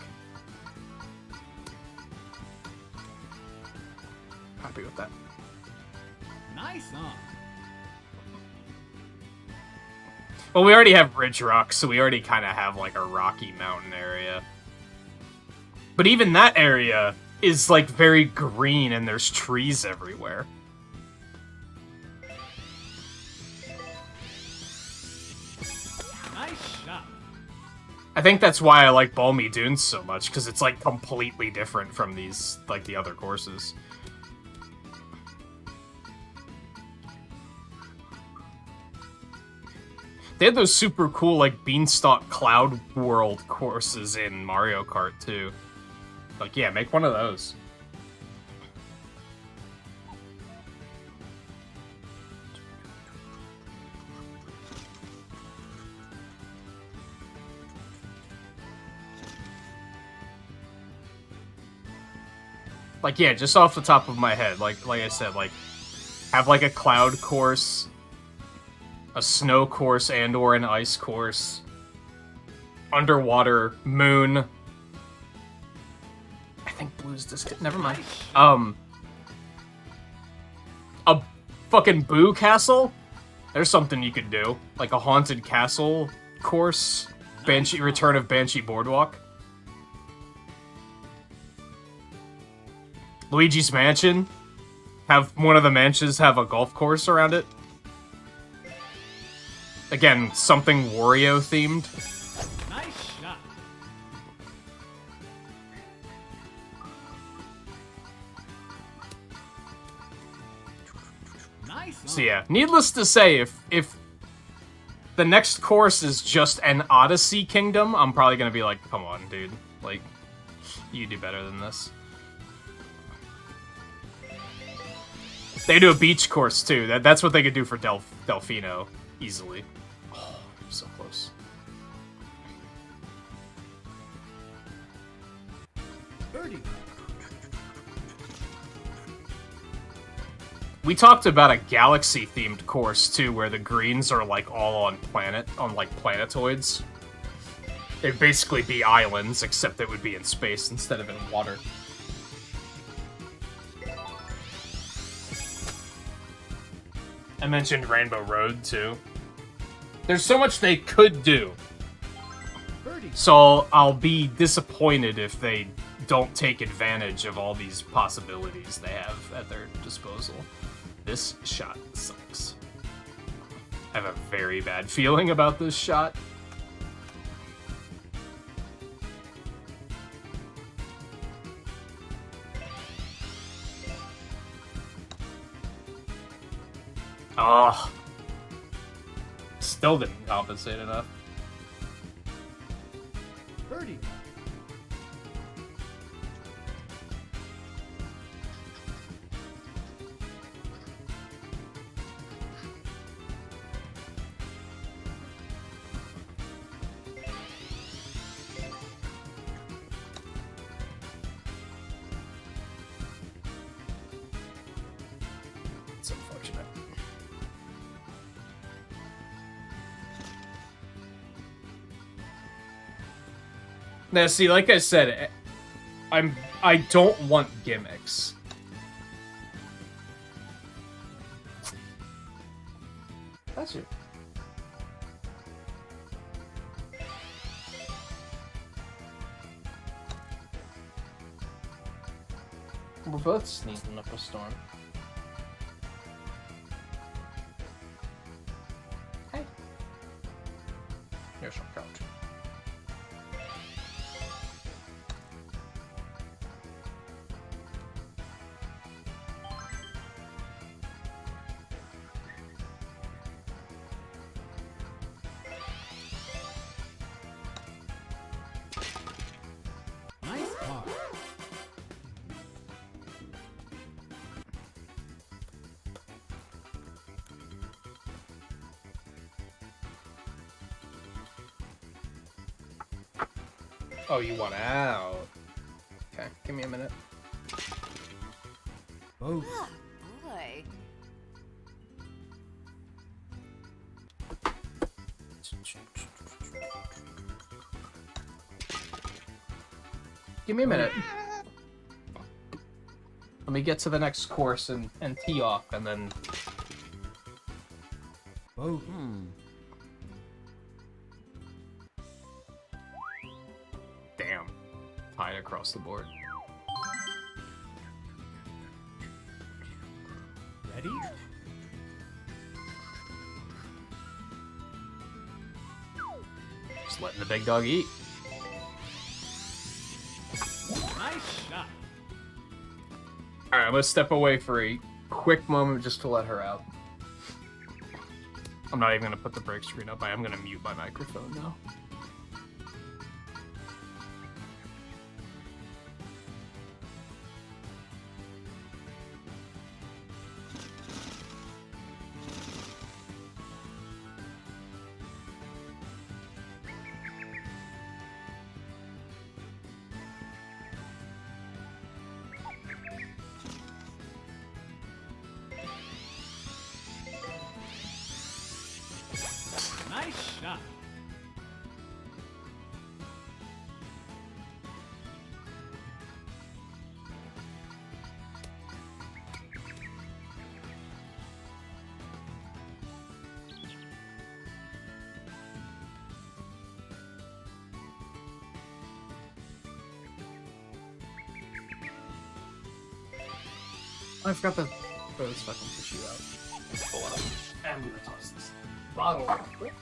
Happy with that. Nice on. Well, we already have Ridge Rock, so we already kind of have, like, a rocky mountain area. But even that area is, like, very green, and there's trees everywhere. Nice shot. I think that's why I like Balmy Dunes so much, because it's, like, completely different from these, like, the other courses. They had those super cool, like, Beanstalk Cloud World courses in Mario Kart, too. Like, yeah, make one of those. Like, yeah, just off the top of my head, like I said, like, have, like, a cloud course, a snow course, and/or an ice course, underwater, moon. I think blue's just never mind. A fucking Boo Castle? There's something you could do. Like a haunted castle course. Banshee Return of Banshee Boardwalk. Luigi's Mansion. Have one of the mansions have a golf course around it. Again, something Wario themed. Nice shot. Nice. So yeah, needless to say, if the next course is just an Odyssey Kingdom, I'm probably gonna be like, come on, dude. Like, you do better than this. They do a beach course too. That's what they could do for Delfino easily. Oh, so close. Birdie. We talked about a galaxy-themed course too, where the greens are like all on like planetoids. It'd basically be islands, except it would be in space instead of in water. I mentioned Rainbow Road too. There's so much they could do. Birdie. So I'll be disappointed if they don't take advantage of all these possibilities they have at their disposal. This shot sucks. I have a very bad feeling about this shot. Oh. Still didn't compensate enough. Birdie. It's unfortunate. Now, see, like I said, I don't want gimmicks. That's it. We're both sneezing up a storm. Hey. Here's some couch. Nice par. Oh, you want out. Okay, give me a minute. Both. Oh, boy. Give me a minute. Let me get to the next course and tee off, and then... Both. Damn. Tied across the board. Ready? Just letting the big dog eat. Nice shot. Alright, I'm gonna step away for a quick moment just to let her out. I'm not even gonna put the break screen up. I am gonna mute my microphone now. Nice shot. I forgot to throw this fucking tissue out. Pull up. And I'm gonna toss this bottle real quick.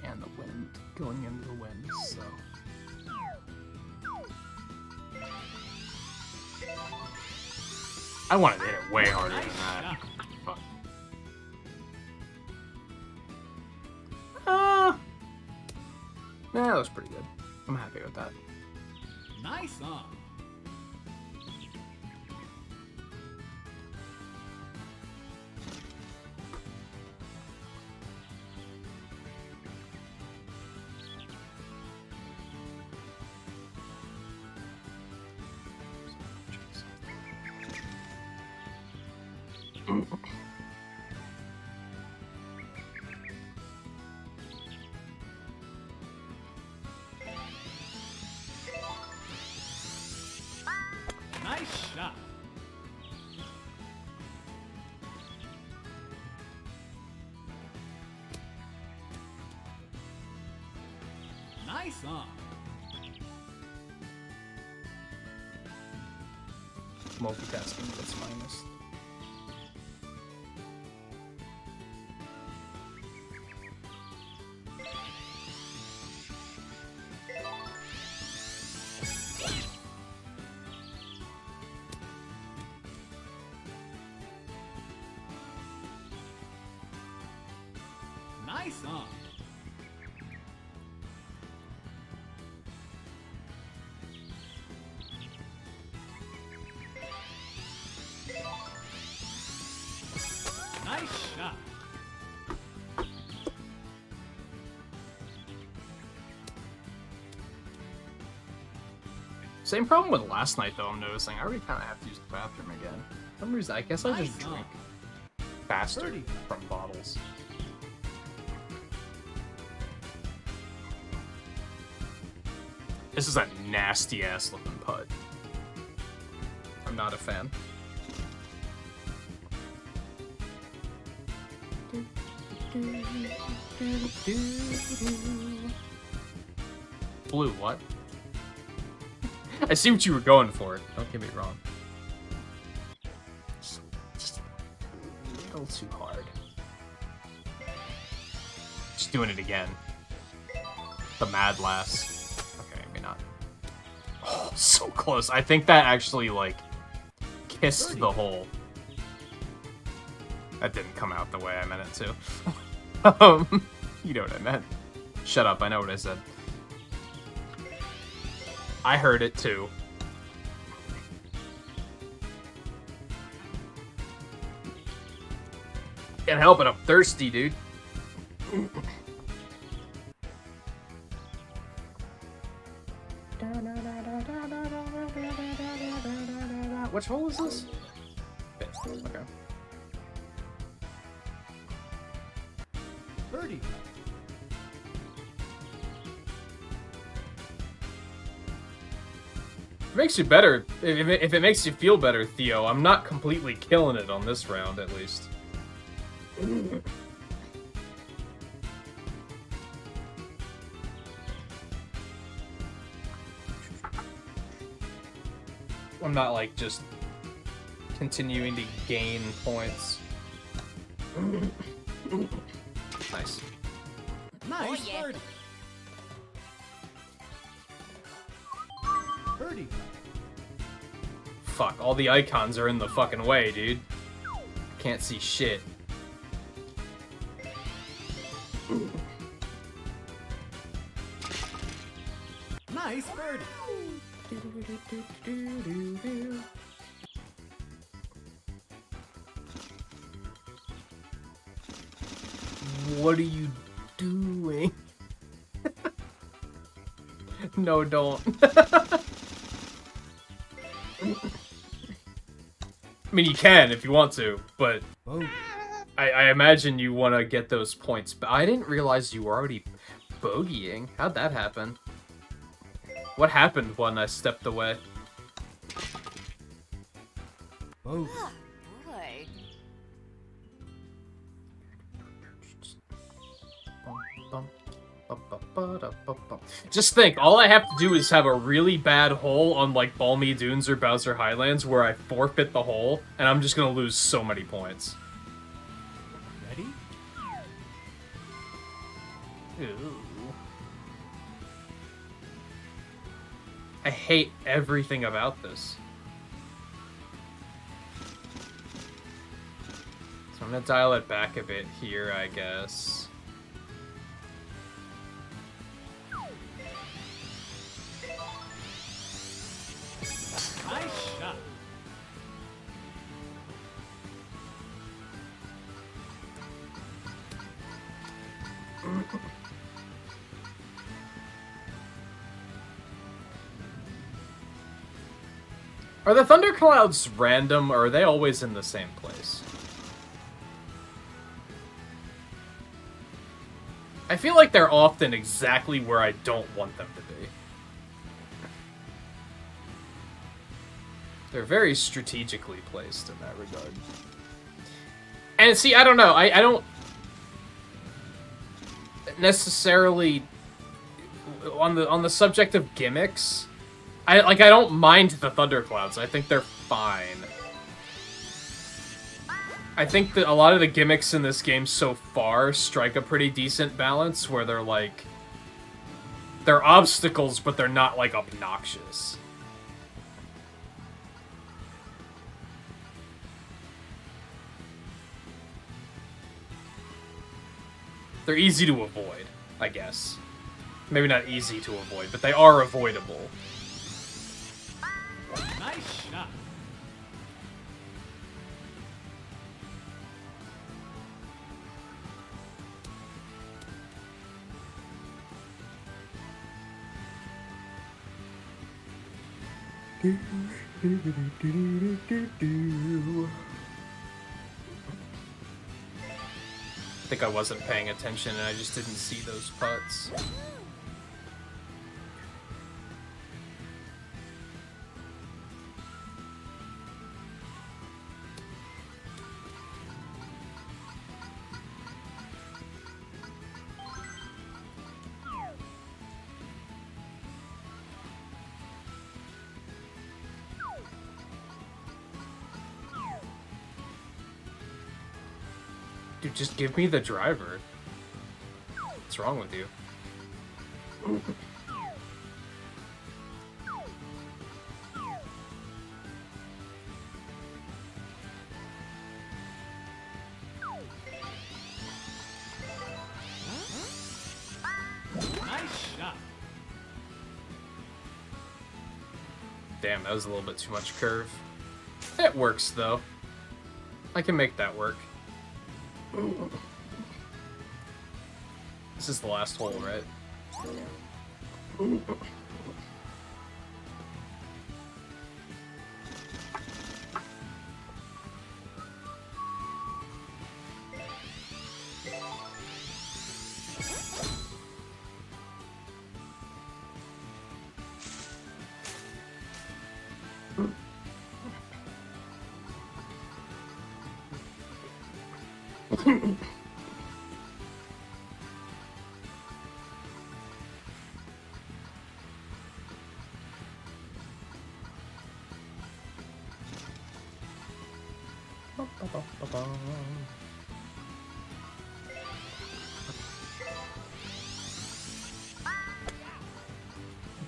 And the wind going into the wind, so. I wanted to hit it way harder than that. Fuck. That was pretty good. I'm happy with that. Nice on. Nice shot. Nice on. Multitasking gets minus. Nice on. Nice shot. Same problem with last night, though, I'm noticing. I already kind of have to use the bathroom again. For some reason, I guess I just Nice, drink faster Birdie. from bottles. This is a nasty-ass looking putt. I'm not a fan. Blue, what? I see what you were going for. Don't get me wrong. Just a little too hard. Just doing it again. The mad lass. Okay, maybe not. Oh, so close. I think that actually, like, kissed the hole. That didn't come out the way I meant it to. You know what I meant. Shut up, I know what I said. I heard it too. Can't help it, I'm thirsty, dude. Which hole is this? Fifth, okay. Birdie. It makes you better. If it makes you feel better, Theo, I'm not completely killing it on this round, at least. I'm not, like, just continuing to gain points. Nice. Nice yeah. birdie. Birdie. Fuck, all the icons are in the fucking way, dude. Can't see shit. Nice birdie. What are you doing? No, don't. I mean, you can if you want to, but Bogey. I imagine you want to get those points. But I didn't realize you were already bogeying. How'd that happen? What happened when I stepped away? Bogey. Oh, boy. Just think, all I have to do is have a really bad hole on, like, Balmy Dunes or Bowser Highlands where I forfeit the hole, and I'm just gonna lose so many points. Ready? Ooh. I hate everything about this. So I'm gonna dial it back a bit here, I guess. Nice shot. Are the thunderclouds random, or are they always in the same place? I feel like they're often exactly where I don't want them to be. They're very strategically placed in that regard. And see, I don't know. I don't necessarily on the subject of gimmicks. I don't mind the thunderclouds. I think they're fine. I think that a lot of the gimmicks in this game so far strike a pretty decent balance where they're like they're obstacles, but they're not like obnoxious. They're easy to avoid, I guess. Maybe not easy to avoid, but they are avoidable. Nice shot. I think I wasn't paying attention and I just didn't see those putts. Dude, just give me the driver. What's wrong with you? Nice shot. Damn, that was a little bit too much curve. It works, though. I can make that work. This is the last hole, right?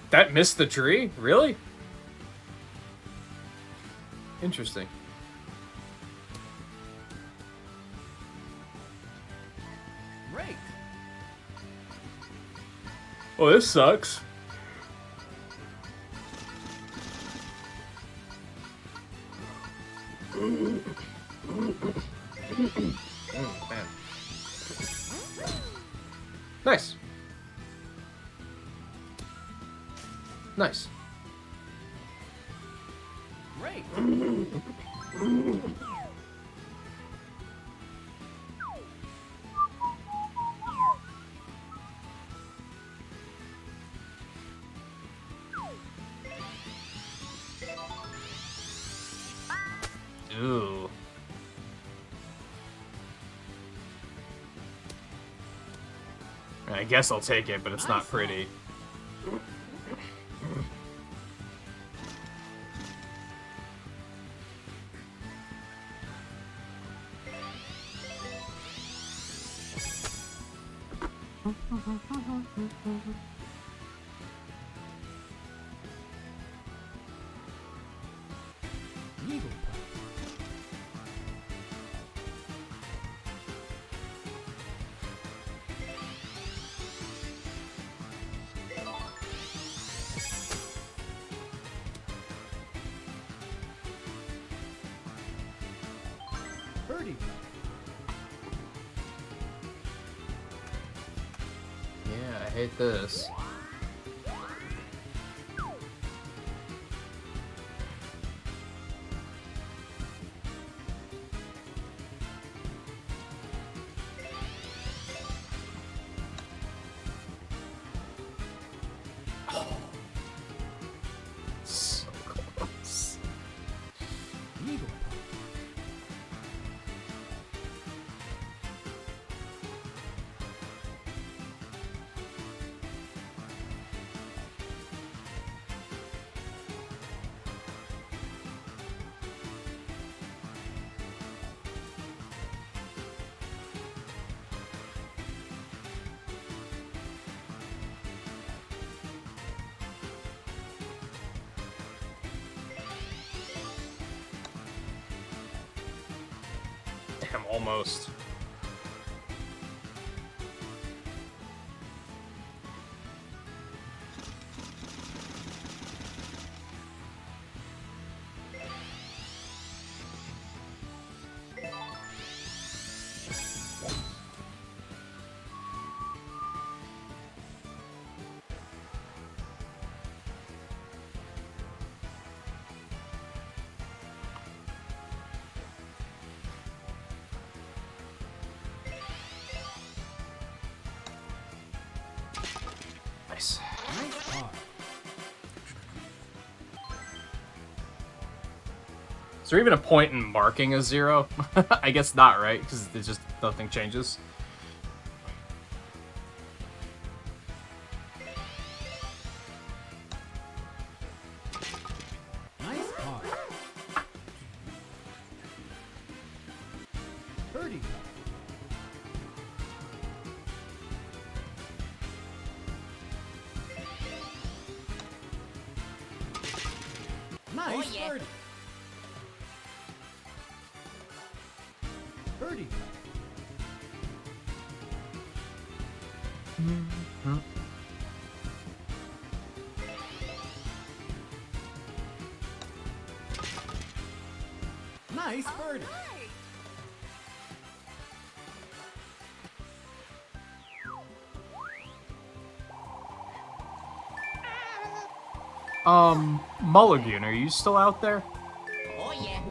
That missed the tree? Really? Interesting. Great. Well, this sucks. Man. Nice. Nice. Great. Ooh. I guess I'll take it, but it's not pretty. Eagle putt. Birdie putt. Yeah, I hate this. So close. Eagle putt. Damn, almost. Nice. Nice par. Is there even a point in marking a 0? I guess not, right? Because it's just nothing changes. Nice par. Birdie putt. Nice yeah. birdie. Birdie putt. Nice birdie. Mulligan, are you still out there? Oh yeah.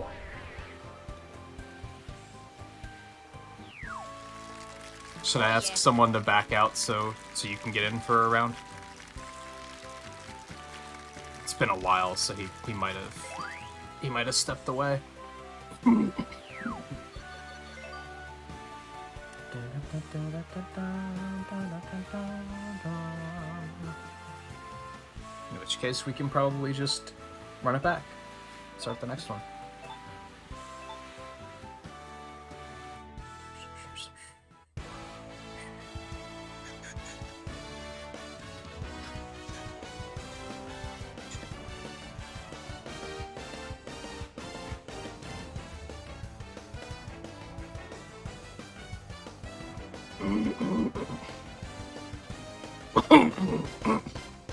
Should I ask someone to back out so you can get in for a round? It's been a while, so he might have stepped away. In which case, we can probably just run it back. Start the next one.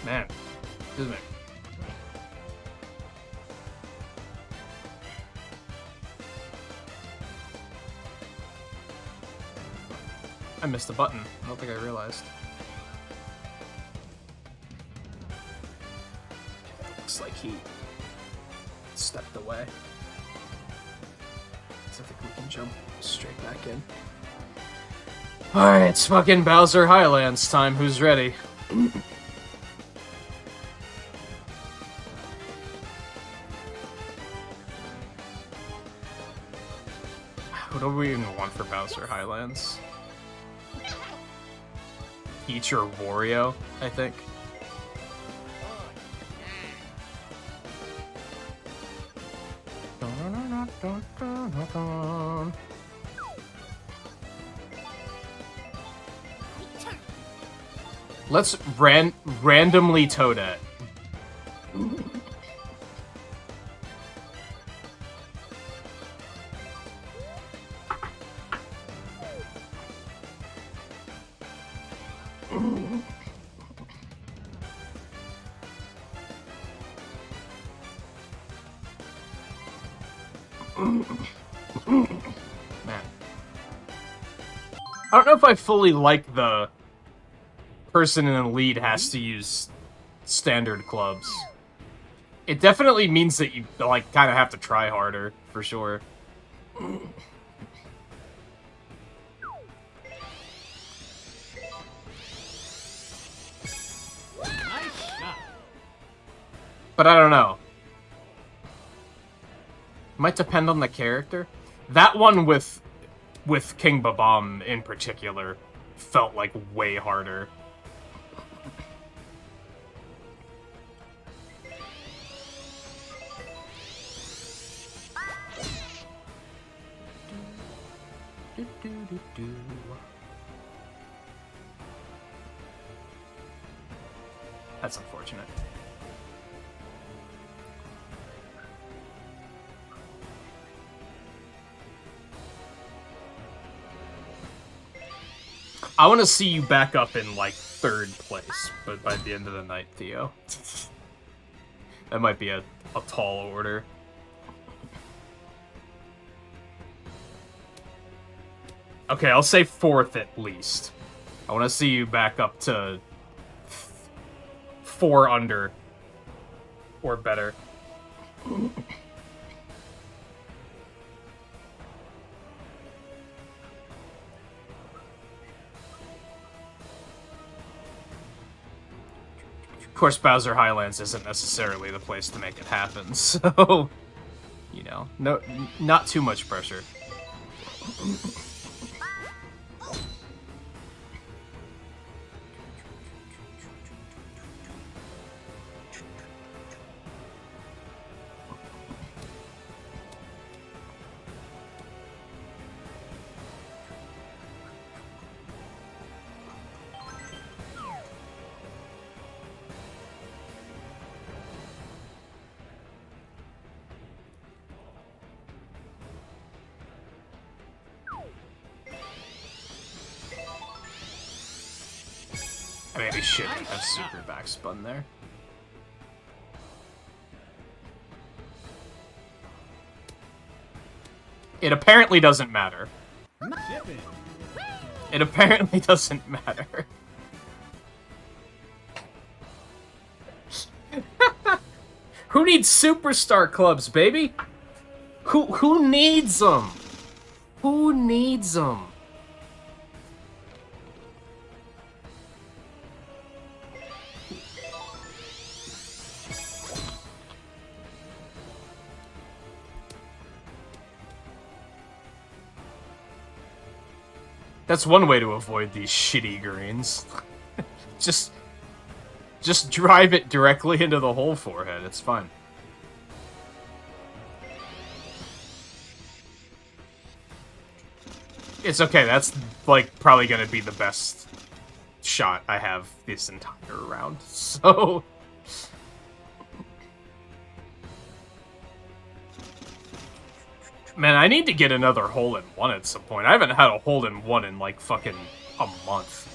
Man, excuse me. I missed a button. I don't think I realized. Looks like he stepped away. So I think we can jump straight back in. Alright, it's fucking Bowser Highlands time. Who's ready? What do we even want for Bowser Highlands? Peach or Wario, I think. Let's randomly Toadette. Man. I don't know if I fully like the person in the lead has to use standard clubs. It definitely means that you, like, kind of have to try harder, for sure. Nice shot. But I don't know. Might depend on the character. That one with King Babam in particular felt like way harder. That's unfortunate. I want to see you back up in, like, 3rd place, but by the end of the night, Theo. That might be a tall order. Okay, I'll say 4th at least. I want to see you back up to 4 under or better. Of course, Bowser Highlands isn't necessarily the place to make it happen, so, you know, not too much pressure. maybe shouldn't have super backspun there. It apparently doesn't matter. Shipping. It apparently doesn't matter. Who needs superstar clubs, baby? Who needs them? Who needs them? That's one way to avoid these shitty greens. Just drive it directly into the whole forehead. It's fine. It's okay. That's like probably gonna be the best shot I have this entire round. So. Man, I need to get another hole-in-one at some point. I haven't had a hole-in-one in, like, fucking a month.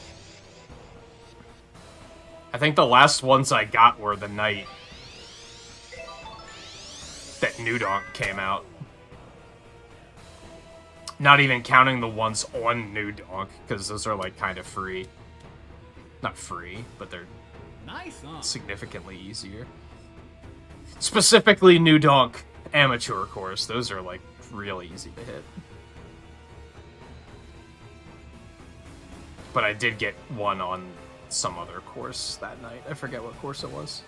I think the last ones I got were the night that New Donk came out. Not even counting the ones on New Donk, because those are, like, kind of free. Not free, but they're significantly easier. Specifically New Donk Amateur course. Those are, like, really easy to hit. But I did get one on some other course that night. I forget what course it was.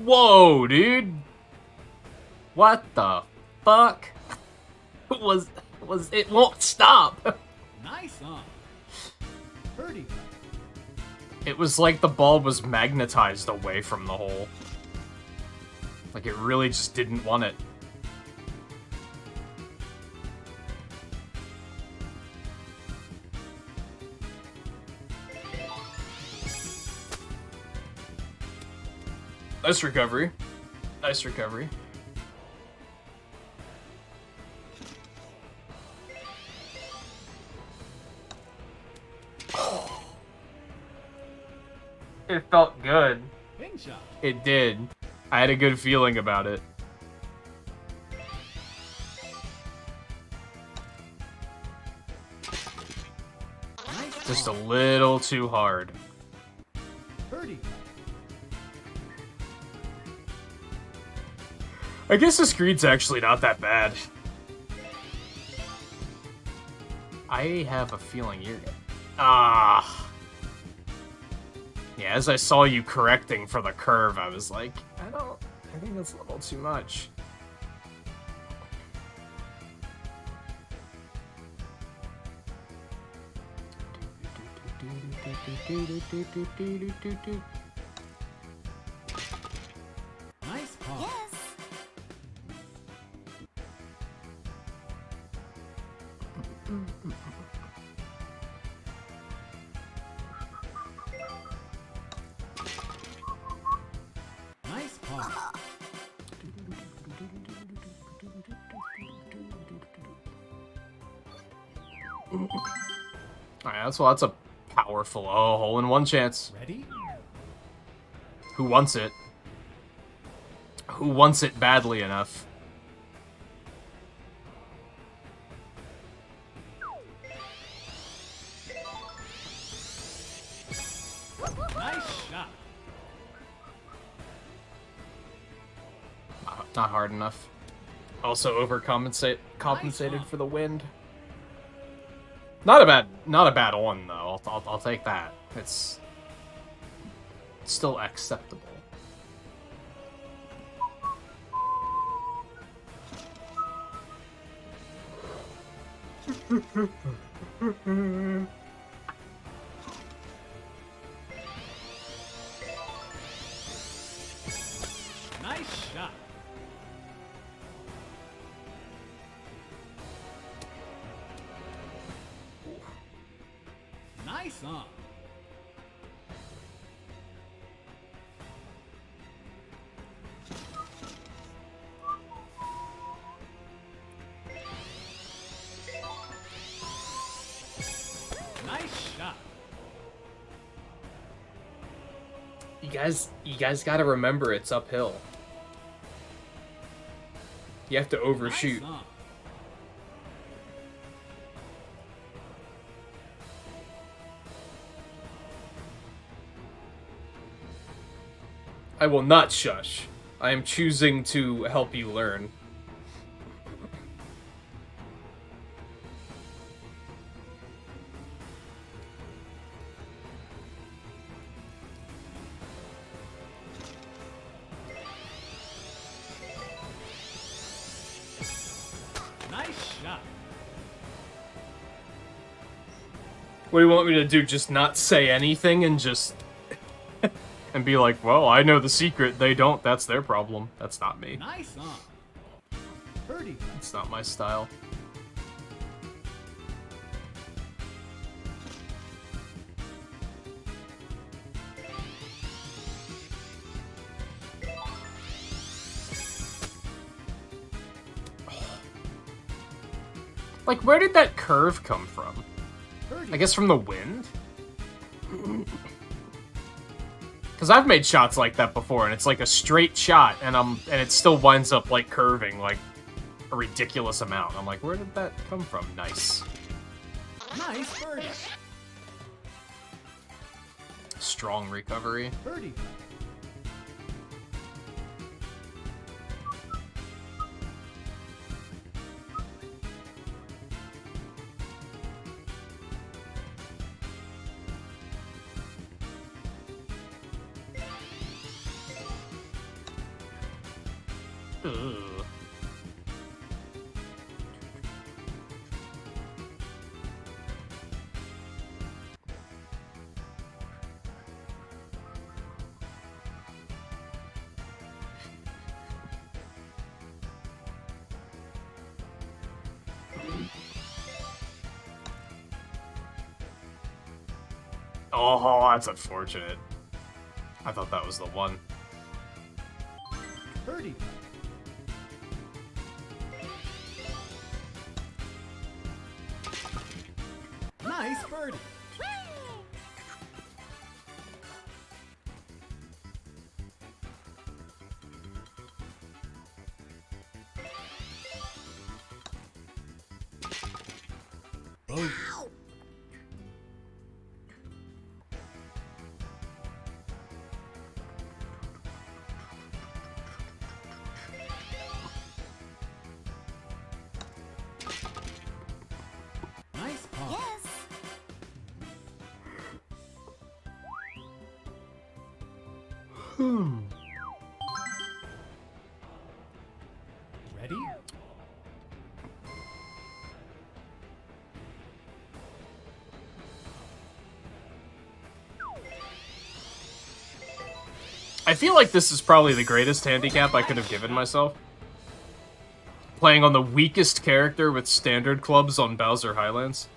Whoa, dude! What the fuck? Was it won't stop? Nice on. Birdie. It was like the ball was magnetized away from the hole. Like it really just didn't want it. Nice recovery. Nice recovery. It felt good. Ping shot. It did. I had a good feeling about it. Nice. Just a little too hard. Birdie. I guess this green's actually not that bad. I have a feeling you're gonna... Ah. Yeah, as I saw you correcting for the curve, I was like, I think that's a little too much. Nice call. Yes. Nice call. Alright, that's a powerful hole-in-one chance. Ready? Who wants it? Who wants it badly enough? Nice shot. Not hard enough. Also compensated for the wind. Not a bad one though. I'll take that. It's still acceptable. Nice shot. song. Nice shot. You guys gotta remember it's uphill. You have to overshoot. Nice song. I will not shush. I am choosing to help you learn. Nice shot. What do you want me to do? Just not say anything and just... and be like, well, I know the secret. They don't. That's their problem. That's not me. Nice song. Birdie. It's not my style. Like, where did that curve come from? Birdie. I guess from the wind? Because I've made shots like that before, and it's like a straight shot, and it still winds up like curving like a ridiculous amount. I'm like, where did that come from? Nice. Nice birdie. Strong recovery. Birdie. Ugh. Oh, that's unfortunate. I thought that was the one. Birdie. Nice birdie. Bogey. Nice par. Yes. Ready? I feel like this is probably the greatest handicap I could have given myself. Playing on the weakest character with standard clubs on Bowser Highlands.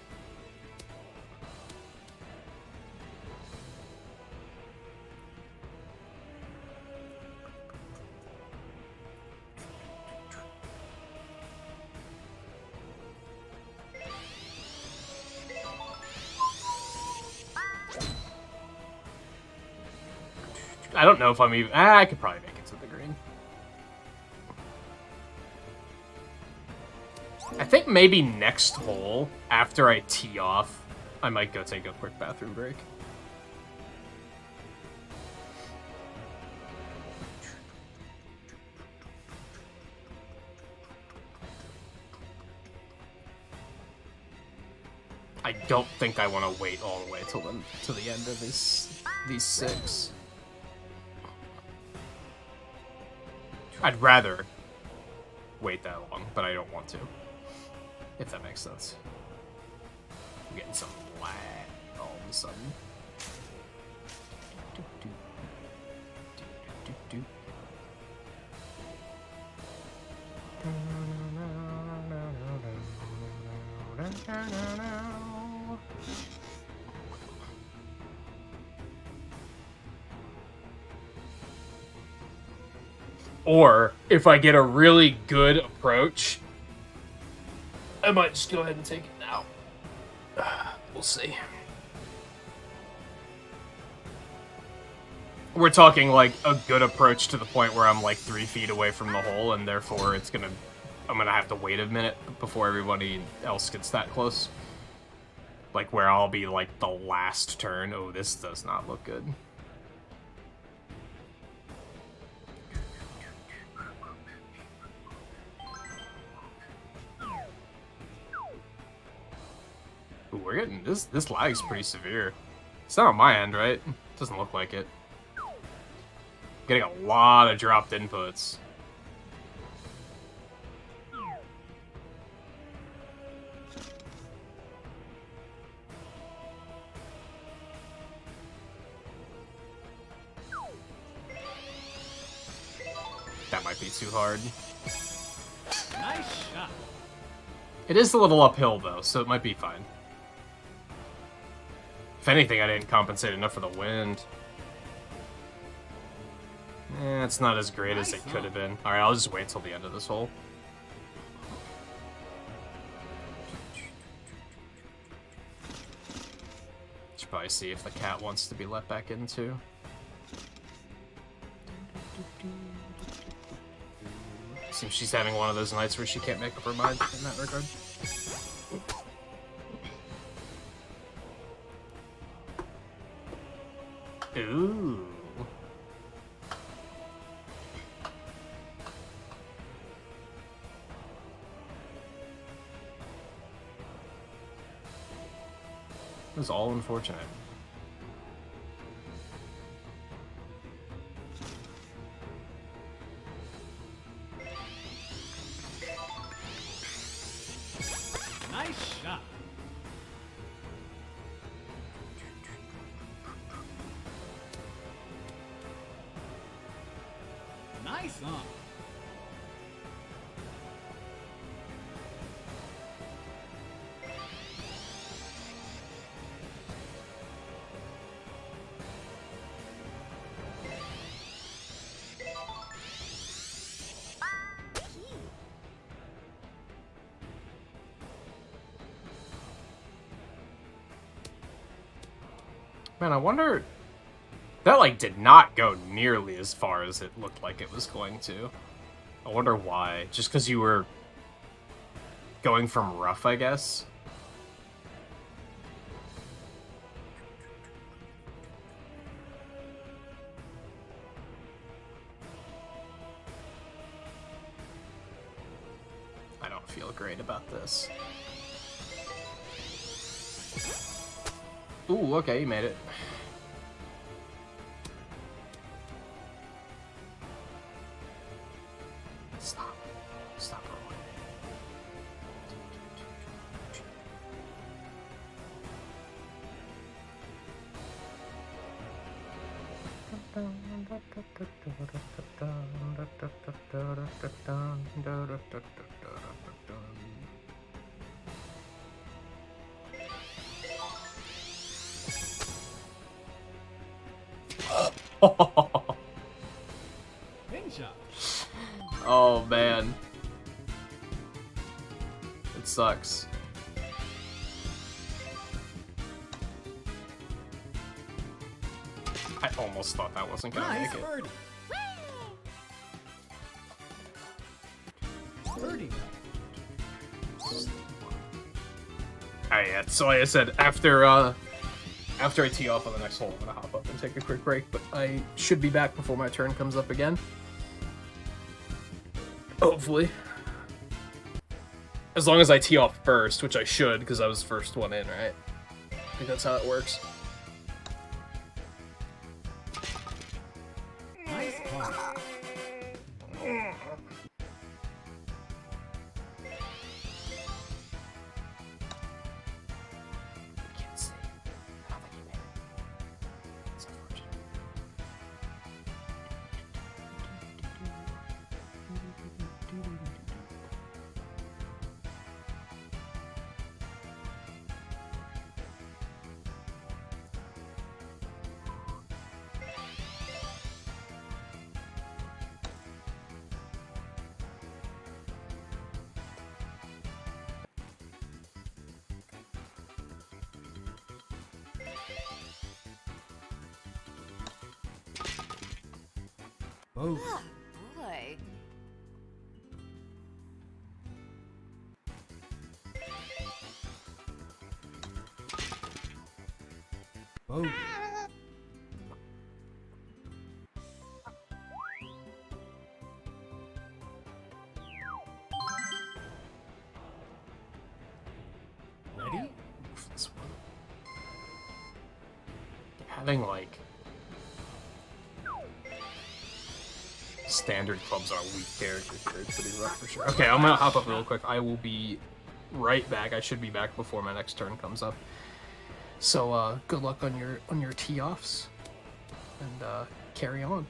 I don't know if I'm even... I could probably make it to the green. I think maybe next hole, after I tee off, I might go take a quick bathroom break. I don't think I want to wait all the way till to the end of these six. I'd rather wait that long, but I don't want to. If that makes sense. I'm getting some lag all of a sudden. Or if I get a really good approach, I might just go ahead and take it now. We'll see. We're talking like a good approach to the point where I'm like 3 feet away from the hole, and therefore I'm gonna have to wait a minute before everybody else gets that close. Like where I'll be like the last turn. Oh, this does not look good. Ooh, we're getting this lag's pretty severe. It's not on my end, right? Doesn't look like it. Getting a lot of dropped inputs. That might be too hard. Nice shot. It is a little uphill though, so it might be fine. If anything, I didn't compensate enough for the wind. It's not as great as it could have been. Alright, I'll just wait till the end of this hole. Should probably see if the cat wants to be let back in too. Seems she's having one of those nights where she can't make up her mind in that regard. Ooh. It was all unfortunate. Nice shot. Nice on. Man, I wonder... That, like, did not go nearly as far as it looked like it was going to. I wonder why. Just because you were going from rough, I guess? I don't feel great about this. Ooh, okay, you made it. Stop. Stop rolling. Pin shot. Oh man. It sucks. I almost thought that wasn't gonna Nice make it. birdie. Birdie. Alright, yeah, so like I said, after I tee off on the next hole, I'm gonna hop up and take a quick break, but I should be back before my turn comes up again. Hopefully. As long as I tee off first, which I should, because I was the first one in, right? I think that's how it works. Nice par. Can't see. I don't think you made it. It's unfortunate. Bogey. Oh, boy. Bogey. Ready? This one. Having like standard clubs are weak characters here. It's pretty rough for sure. Okay, I'm gonna hop up real quick. I will be right back. I should be back before my next turn comes up. So good luck on your tee offs, and carry on.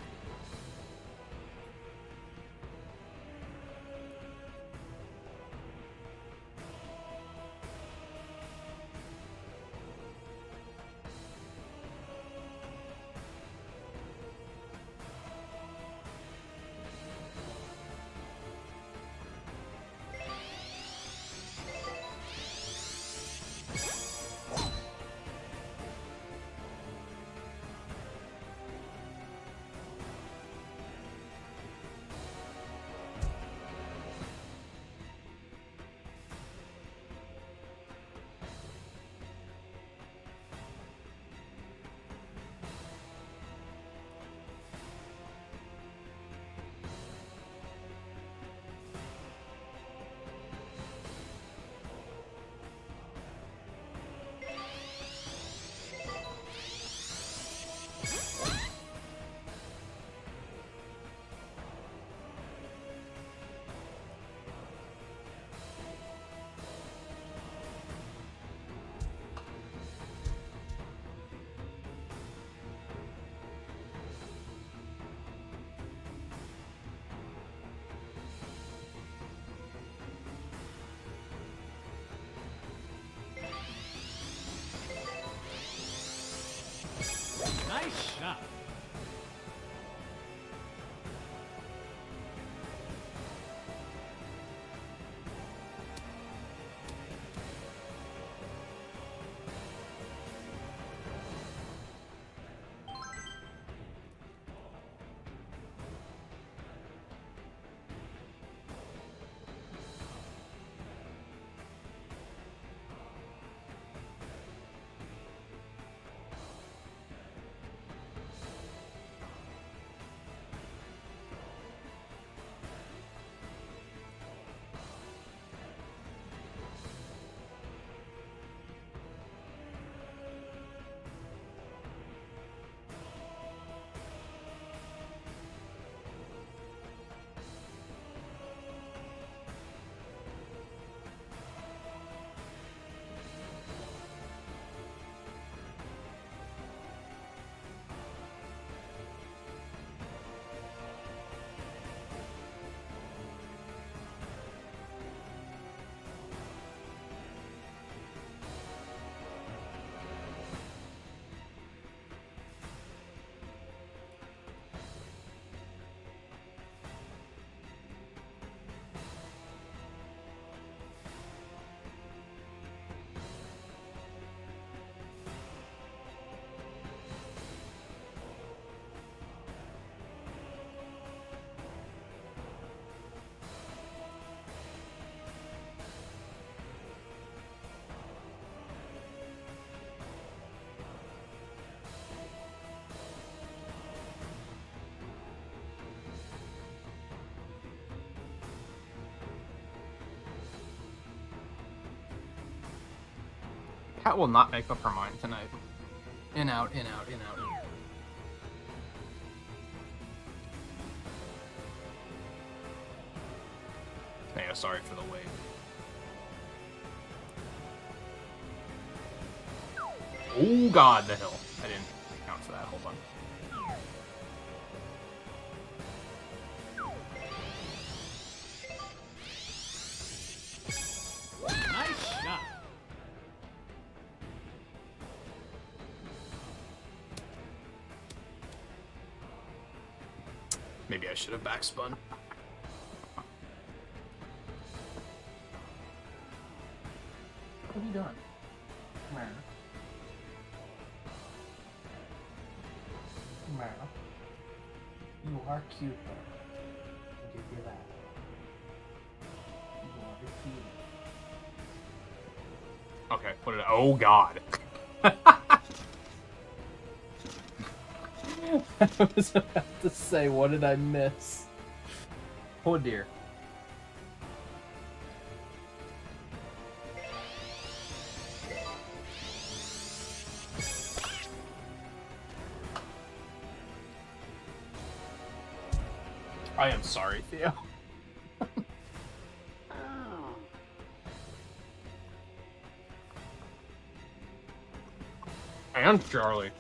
Nice shot. Cat will not make up her mind tonight. In, out, in, out, in, out, in. Yeah, sorry for the wait. Oh god, the hill. I didn't account for that. Hold on. Nice shot. Maybe I should have backspun. What have you done? Come here. Come here. You are cute, though. I'll give you that. You are cute. Okay, put it. Oh God. I was about to say, what did I miss? Oh dear. I am sorry, Theo. And Charlie.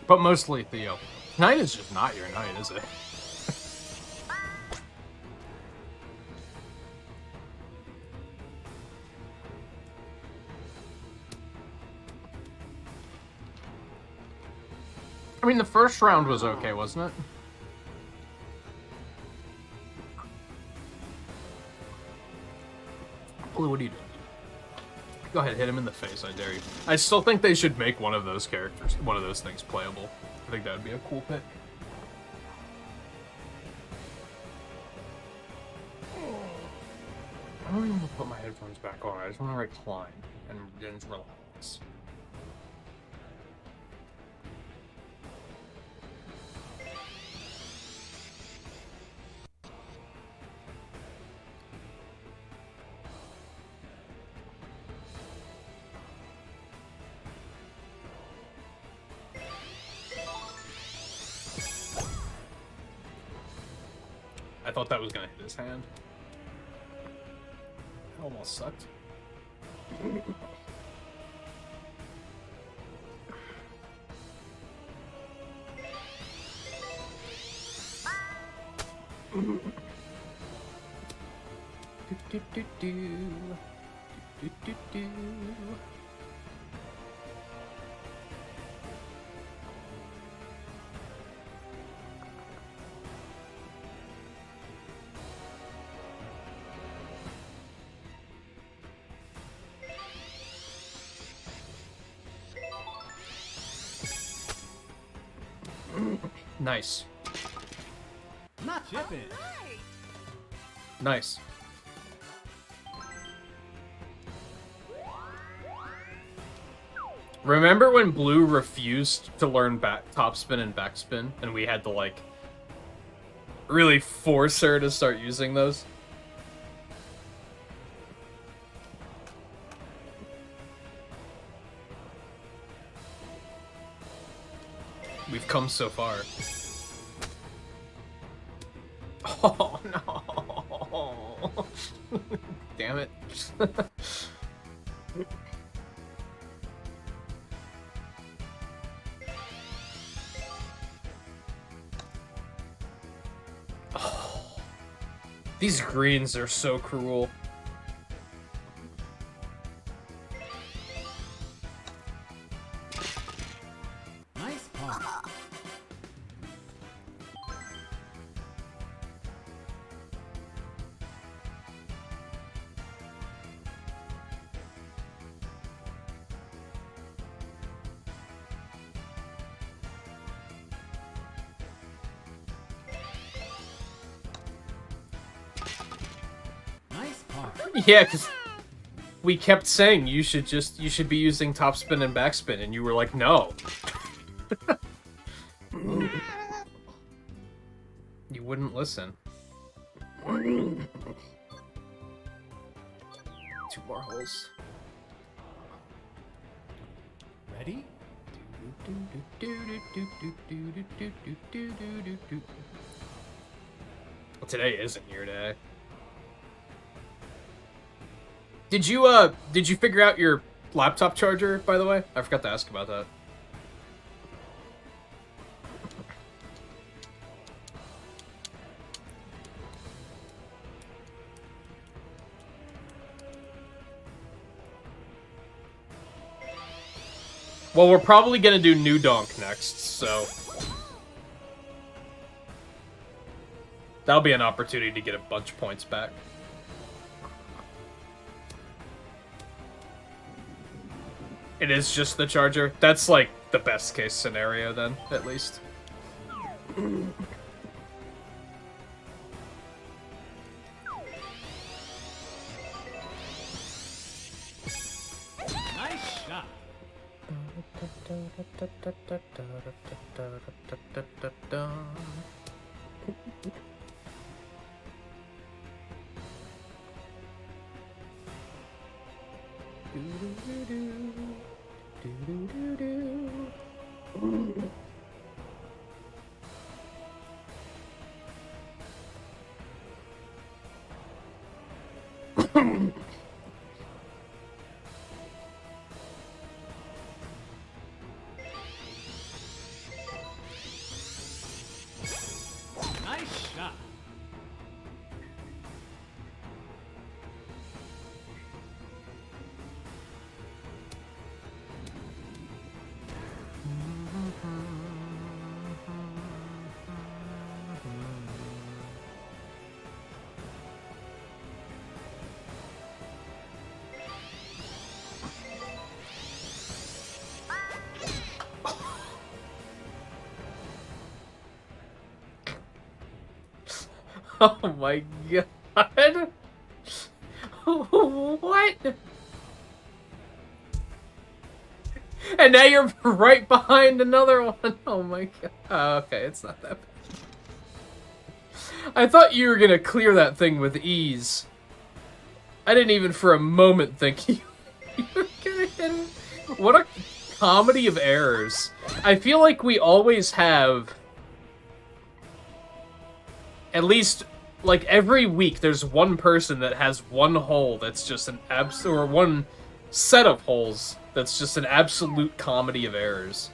But mostly Theo. Night is just not your night, is it? I mean, the first round was okay, wasn't it? Blue, what are you doing? Go ahead, hit him in the face, I dare you. I still think they should make one of those characters, one of those things playable. I think that would be a cool pick. I don't even want to put my headphones back on. I just want to recline and just relax. I thought that was gonna hit his hand. That almost sucked. Nice. Not chipping. Nice. Remember when Blue refused to learn topspin and backspin, and we had to, like, really force her to start using those? We've come so far. Oh, no. Damn it. Oh, these greens are so cruel. Nice pump. Nice pump. Yeah, because we kept saying you should be using topspin and backspin, and you were like, no. You wouldn't listen. 2 more holes. Ready? Well, today isn't your day. Did you figure out your laptop charger, by the way? I forgot to ask about that. Well, we're probably gonna do New Donk next, so... That'll be an opportunity to get a bunch of points back. It is just the Charger? That's, like, the best case scenario, then, at least. Nice shot. Nice shot. Oh my god. What? And now you're right behind another one. Oh my god. Oh, okay, it's not that bad. I thought you were gonna clear that thing with ease. I didn't even for a moment think you were gonna hit it. What a comedy of errors. I feel like we always have... At least, like, every week there's one person that has one hole that's just an or one set of holes that's just an absolute comedy of errors.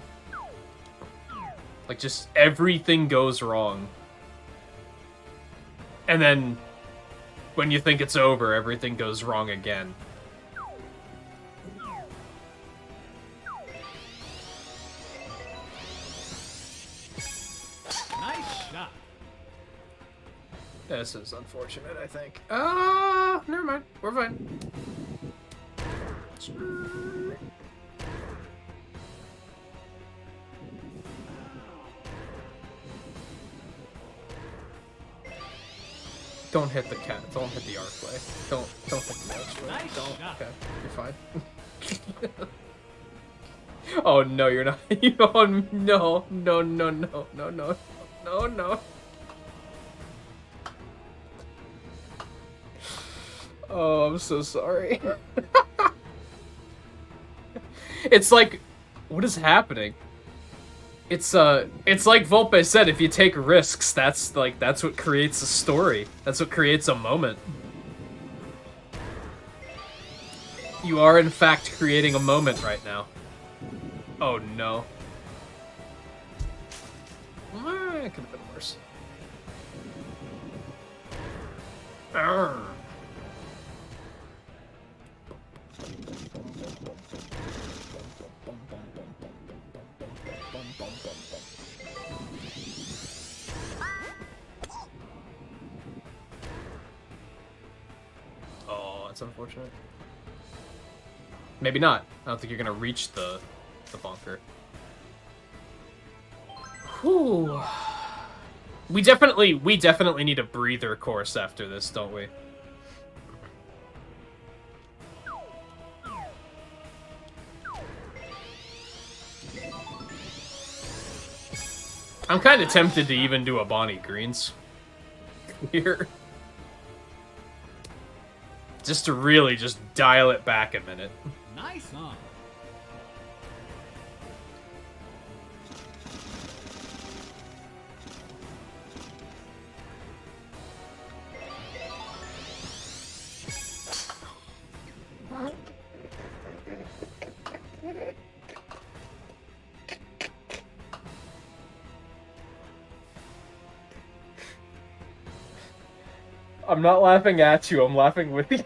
Like, just everything goes wrong. And then, when you think it's over, everything goes wrong again. Nice shot. This is unfortunate, I think. Never mind. We're fine. Don't hit the cat. Don't hit the arcway. Don't hit the archway. Nice Don't. shot. Okay, you're fine. Oh no, you're not. Oh no, no, no, no, no, no, no, no. Oh, I'm so sorry. It's like, what is happening? It's like Volpe said, if you take risks, that's what creates a story. That's what creates a moment. You are, in fact, creating a moment right now. Oh, no. It could have been worse. Arrgh. Oh, that's unfortunate. Maybe not. I don't think you're gonna reach the bunker. Whew. We definitely need a breather course after this, don't we? I'm kind of tempted to even do a Bonnie Greens here. Just to really just dial it back a minute. Nice on. I'm not laughing at you, I'm laughing with you.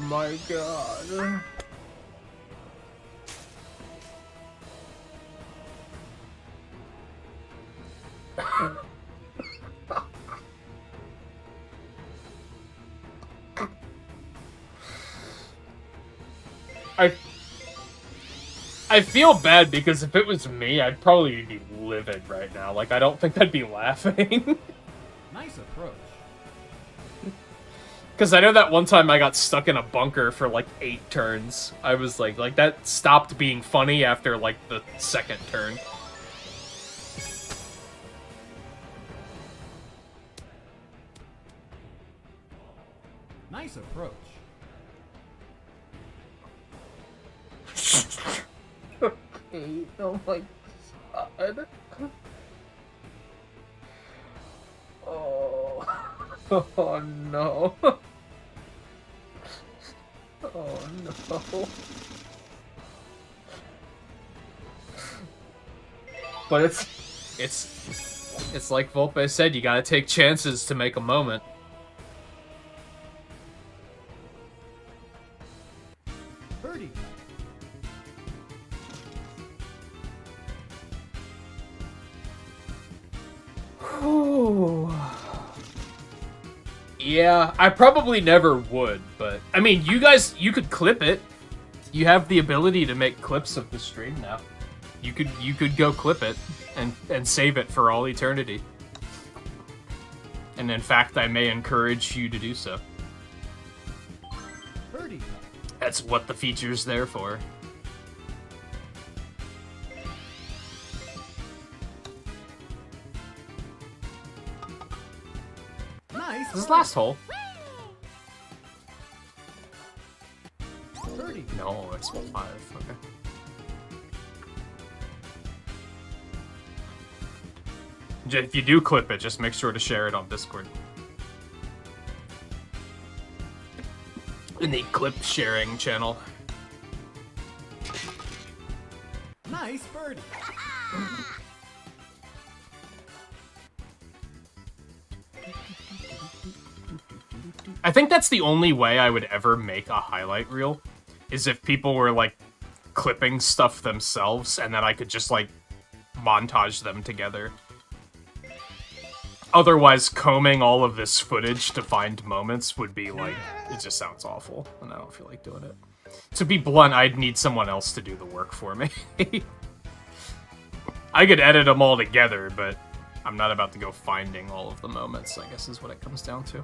my god. I feel bad because if it was me, I'd probably be livid right now. Like, I don't think I'd be laughing. Nice approach. Because I know that one time I got stuck in a bunker for like 8 turns. I was like that stopped being funny after like the 2nd turn. Nice approach. Okay, oh my god. Oh. Oh no. Oh no. But it's like Volpe said, you gotta take chances to make a moment. Birdie. Ooh. Yeah, I probably never would, but I mean, you could clip it. You have the ability to make clips of the stream now. You could go clip it and save it for all eternity. And in fact, I may encourage you to do so. Birdie. That's what the feature's there for. Nice. This is last hole. Birdie. No, it's hole 5. Okay. If you do clip it, just make sure to share it on Discord. In the clip sharing channel. Nice birdie. I think that's the only way I would ever make a highlight reel, is if people were, like, clipping stuff themselves, and then I could just, like, montage them together. Otherwise, combing all of this footage to find moments would be, like, it just sounds awful, and I don't feel like doing it. To be blunt, I'd need someone else to do the work for me. I could edit them all together, but I'm not about to go finding all of the moments, I guess is what it comes down to.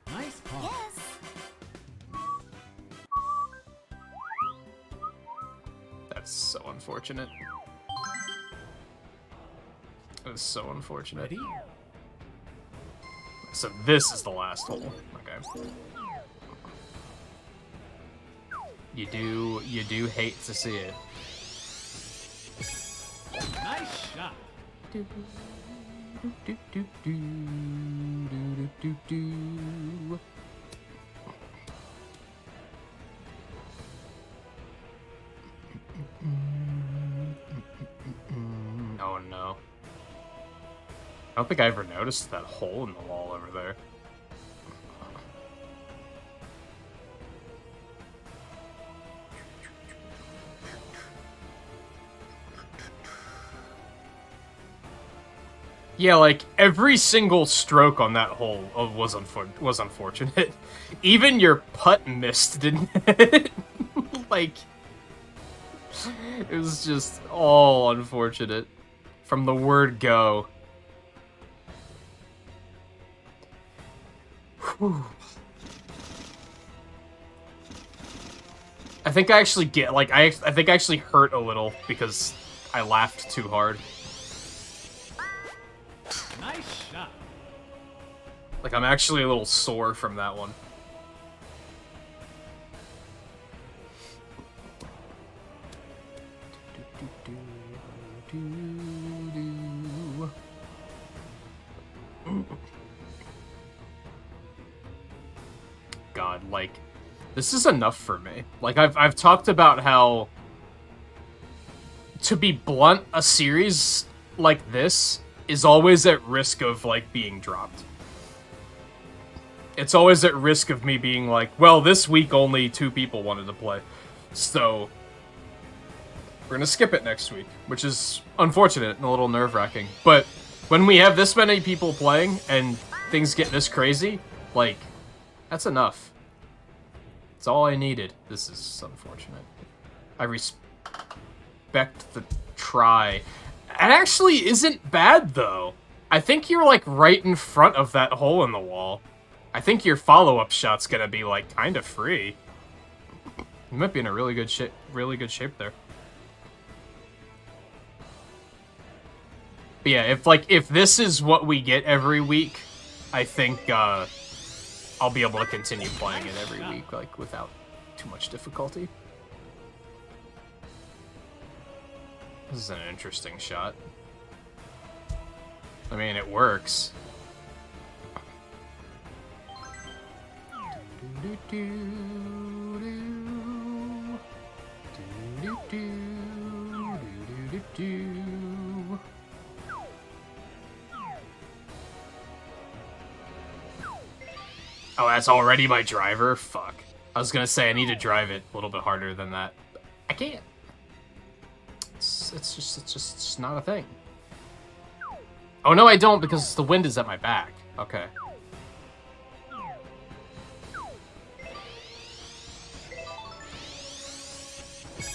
Nice pop. That's so unfortunate. That is so unfortunate. Ready? So this is the last hole. Okay. You do hate to see it. Nice shot. Oh no. I don't think I ever noticed that hole in the wall over there. Yeah, like, every single stroke on that hole was unfortunate. Even your putt missed, didn't it? Like, it was just all unfortunate. From the word go. Whew. I think I actually get, like, I think I actually hurt a little because I laughed too hard. Nice shot. Like, I'm actually a little sore from that one. God, like, this is enough for me. Like, I've talked about how, to be blunt, a series like this is always at risk of, like, being dropped. it's always at risk of me being like, well, this week only 2 people wanted to play, so we're gonna skip it next week, which is unfortunate and a little nerve-wracking. But when we have this many people playing and things get this crazy, like, that's enough. It's all I needed. This is unfortunate. I respect the try. It actually isn't bad, though. I think you're, like, right in front of that hole in the wall. I think your follow-up shot's gonna be, like, kind of free. You might be in a really good shape there. But yeah, if this is what we get every week, I think I'll be able to continue playing it every week, like, without too much difficulty. This is an interesting shot. I mean, it works. Oh, that's already my driver? Fuck. I was gonna say I need to drive it a little bit harder than that. I can't. It's just not a thing. Oh no, I don't, because the wind is at my back. Okay.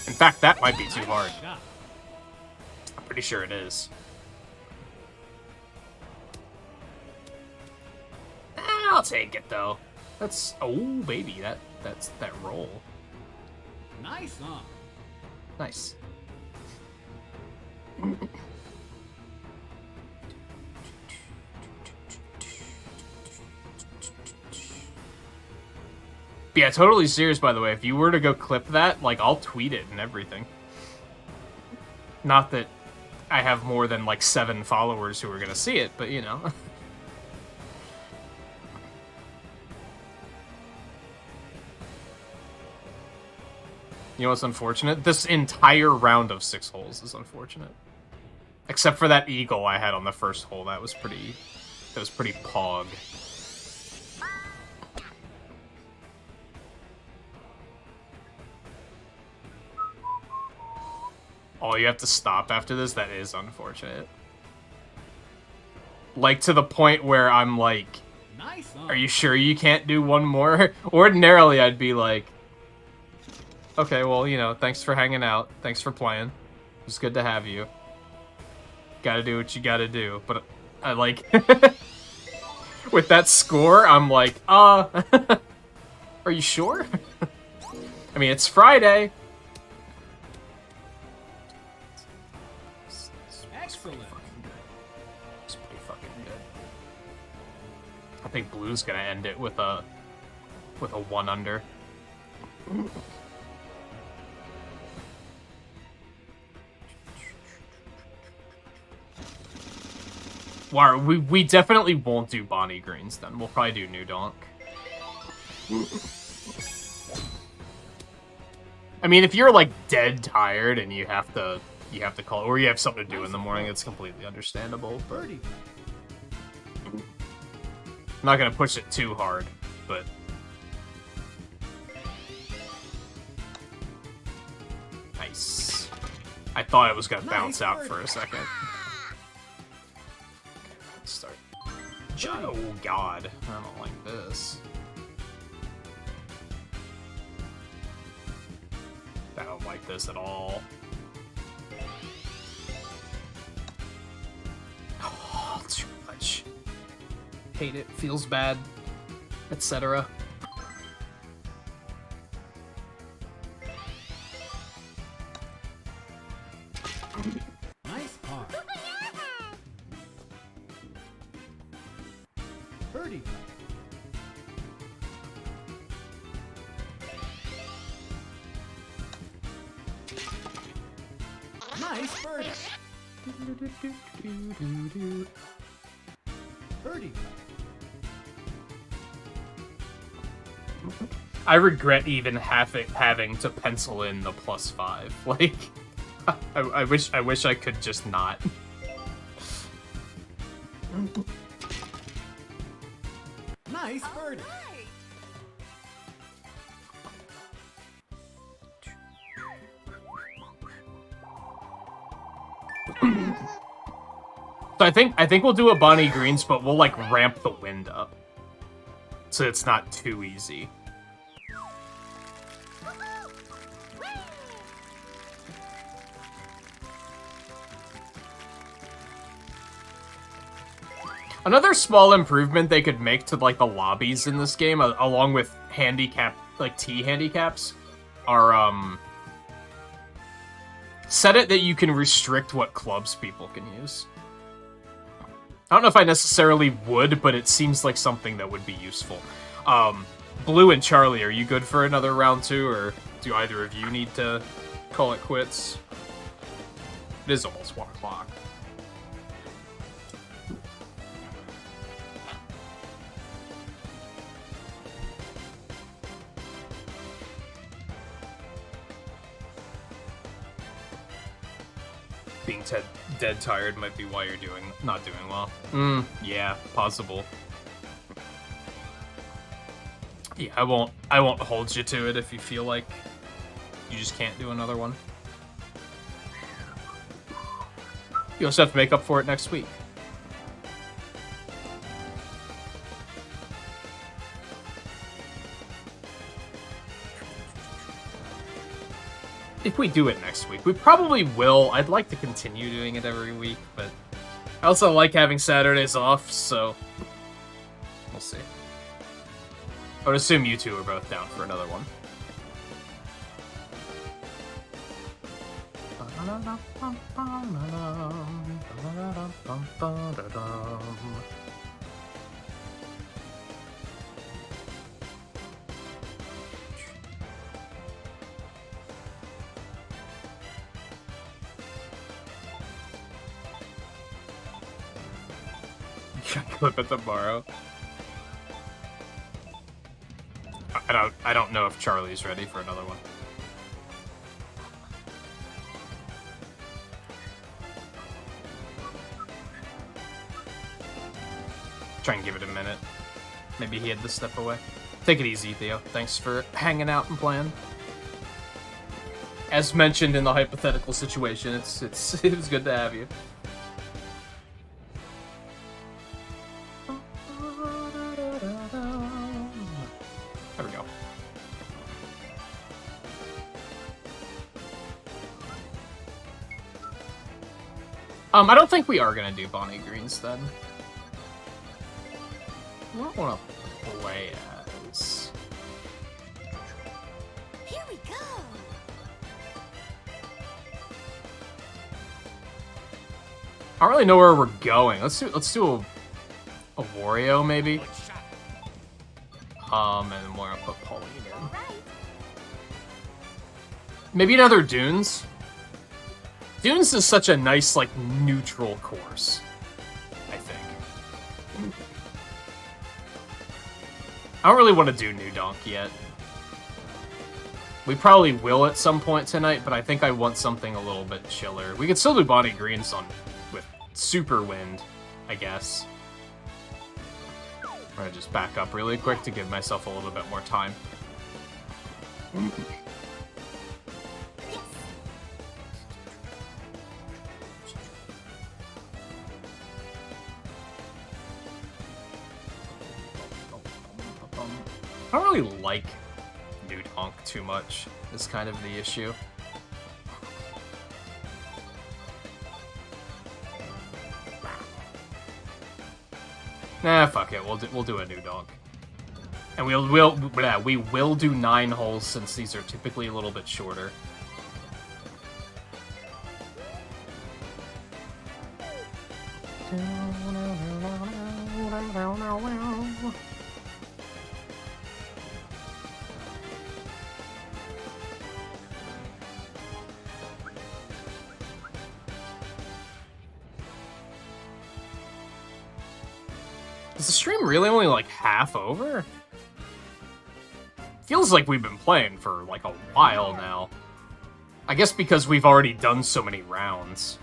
In fact, that might be too hard. I'm pretty sure it is. I'll take it though. That's baby, that's that roll. Nice on. Nice. But yeah, totally serious, by the way. If you were to go clip that, like, I'll tweet it and everything. Not that I have more than, like, 7 followers who are gonna see it, but, you know. You know what's unfortunate? This entire round of 6 holes is unfortunate. Except for that eagle I had on the first hole. That was pretty pog. Oh, you have to stop after this? That is unfortunate. Like, to the point where I'm like, Nice on. are you sure you can't do one more? Ordinarily, I'd be like, okay, well, you know, thanks for hanging out. Thanks for playing. It was good to have you. Gotta do what you gotta do. But I like... with that score, I'm like, are you sure? I mean, it's Friday. Excellent. It's pretty fucking good. I think Blue's gonna end it with a 1 under. Wow, we definitely won't do Bonnie Greens then. We'll probably do New Donk. I mean, if you're like dead tired and you have to call, or you have something to do in the morning, it's completely understandable. But I'm not gonna push it too hard, but nice. I thought it was gonna bounce out for a second. Start. Oh god, I don't like this. I don't like this at all. Oh, too much. Hate it, feels bad, etc. Nice par. Birdie. Nice birdie. Birdie. I regret even having to pencil in the +5. Like, I wish I could just not. Nice Nice birdie. So I think we'll do a Bonnie Greens, but we'll like ramp the wind up, so it's not too easy. Another small improvement they could make to like the lobbies in this game, along with handicap, like T handicaps, are set it that you can restrict what clubs people can use. I don't know if I necessarily would, but it seems like something that would be useful. Blue and Charlie, are you good for another round 2, or do either of you need to call it quits? It is almost 1 o'clock. Being dead tired might be why you're not doing well. Yeah, possible. Yeah, I won't hold you to it if you feel like you just can't do another one. You also have to make up for it next week. If we do it next week, we probably will. I'd like to continue doing it every week, but I also like having Saturdays off, so we'll see. I would assume you two are both down for another one. Clip it tomorrow. I don't know if Charlie's ready for another one. Try and give it a minute. Maybe he had to step away. Take it easy, Theo. Thanks for hanging out and playing. As mentioned in the hypothetical situation, it was good to have you. There we go. I don't think we are gonna do Bonnie Greens then. I don't want to play as. Here we go. I don't really know where we're going. Let's do a Wario maybe. And then we're gonna put Pauline in. Maybe another Dunes. Dunes is such a nice, like, neutral course, I think. I don't really want to do New Donk yet. We probably will at some point tonight, but I think I want something a little bit chiller. We could still do Bonnie Greens with Super Wind, I guess. I'm gonna just back up really quick to give myself a little bit more time. I don't really like New Donk too much, is kind of the issue. Nah, fuck it. We'll do a New Donk, and we will do 9 holes since these are typically a little bit shorter. Is the stream really only like half over? Feels like we've been playing for like a while now. I guess because we've already done so many rounds.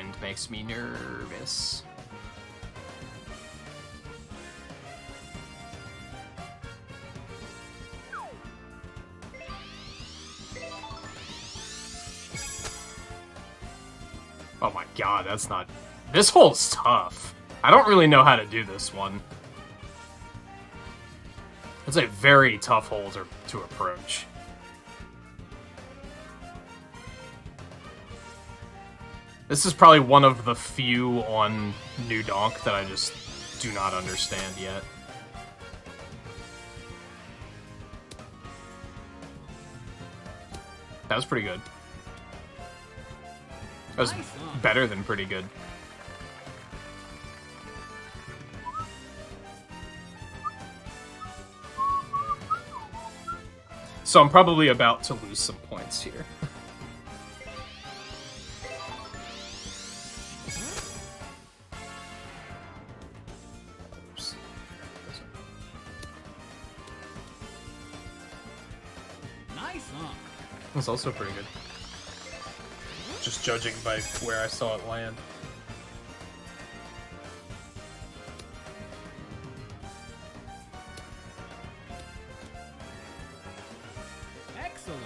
wind makes me nervous. Oh my god, that's not... This hole's tough. I don't really know how to do this one. It's a very tough hole to approach. This is probably one of the few on New Donk that I just do not understand yet. That was pretty good. That was better than pretty good. So I'm probably about to lose some points here. Oops. Nice on. That's also pretty good. Just judging by where I saw it land. Excellent.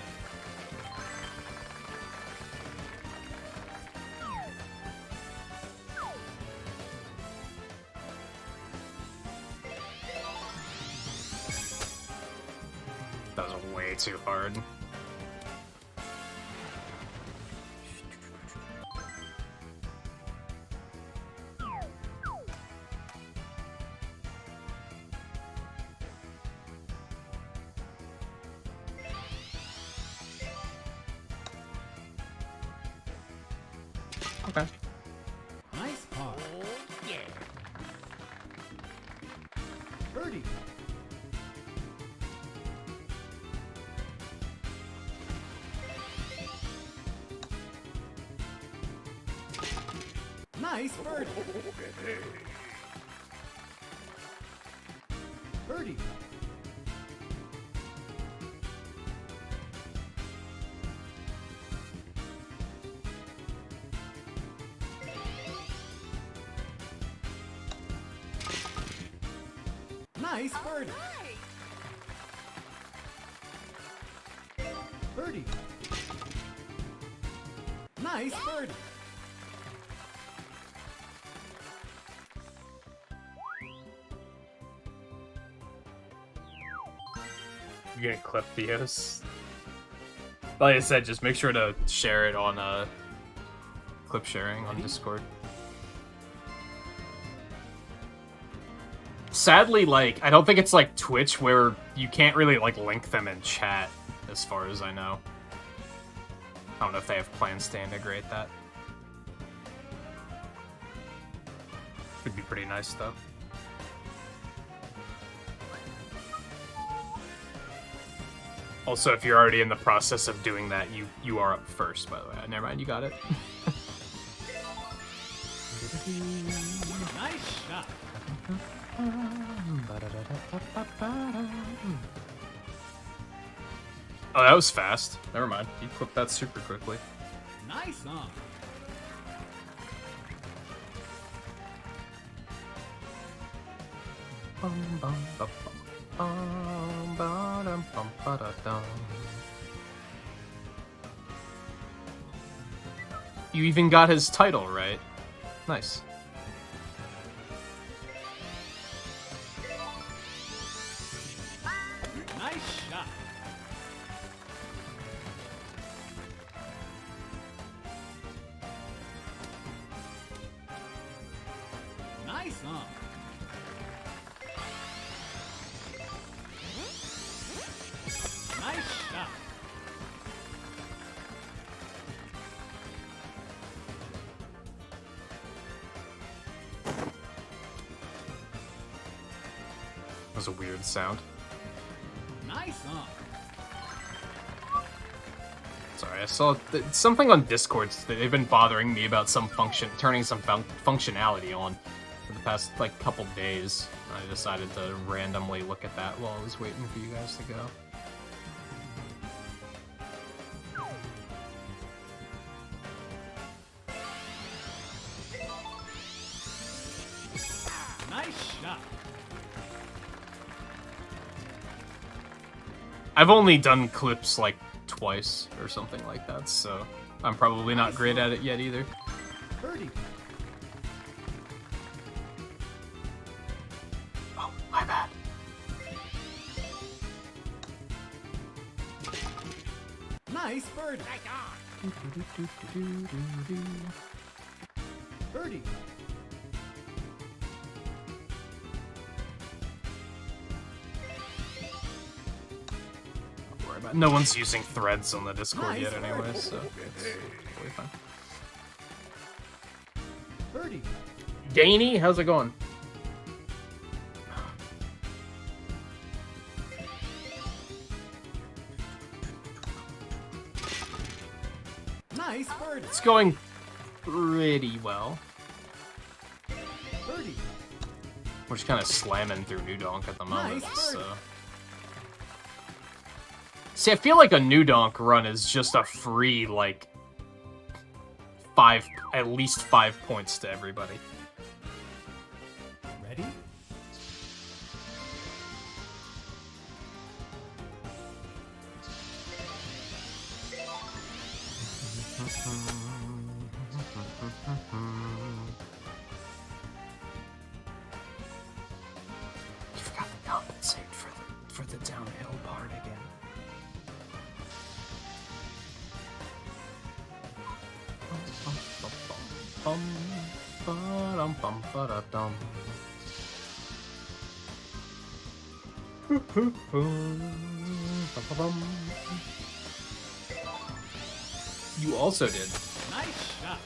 That was way too hard. Okay. Nice par. Yeah. Birdie. Nice birdie. Birdie. Nice birdie. Birdie. Nice birdie. You're gonna clip Theos. Like I said, just make sure to share it on clip sharing on Discord. Sadly, like, I don't think it's like Twitch where you can't really like link them in chat, as far as I know. I don't know if they have plans to integrate that. Would be pretty nice though. Also, if you're already in the process of doing that, you are up first, by the way. Never mind, you got it. Nice shot. Oh, that was fast. Never mind. You clipped that super quickly. Nice on. You even got his title right. Nice. Nice shot. Nice on. Nice shot. That was a weird sound. Nice on. Sorry, I saw something on Discord. They've been bothering me about some turning some functionality on for the past like couple days. I decided to randomly look at that while I was waiting for you guys to go. I've only done clips like twice or something like that, so I'm probably not great at it yet either. Birdie. Oh, my bad. Nice birdie. Birdie. Don't worry about it. No one's using threads on the Discord Nice yet anyway, work. so it's totally fine. Birdie. Danny, how's it going? Nice birdie. It's going pretty well. Birdie. We're just kind of slamming through New Donk at the moment, Nice so... birdie. See, I feel like a New Donk run is just a free, like, at least 5 points to everybody. Ready? You forgot to compensate for the downhill part again. You also did. Nice shot.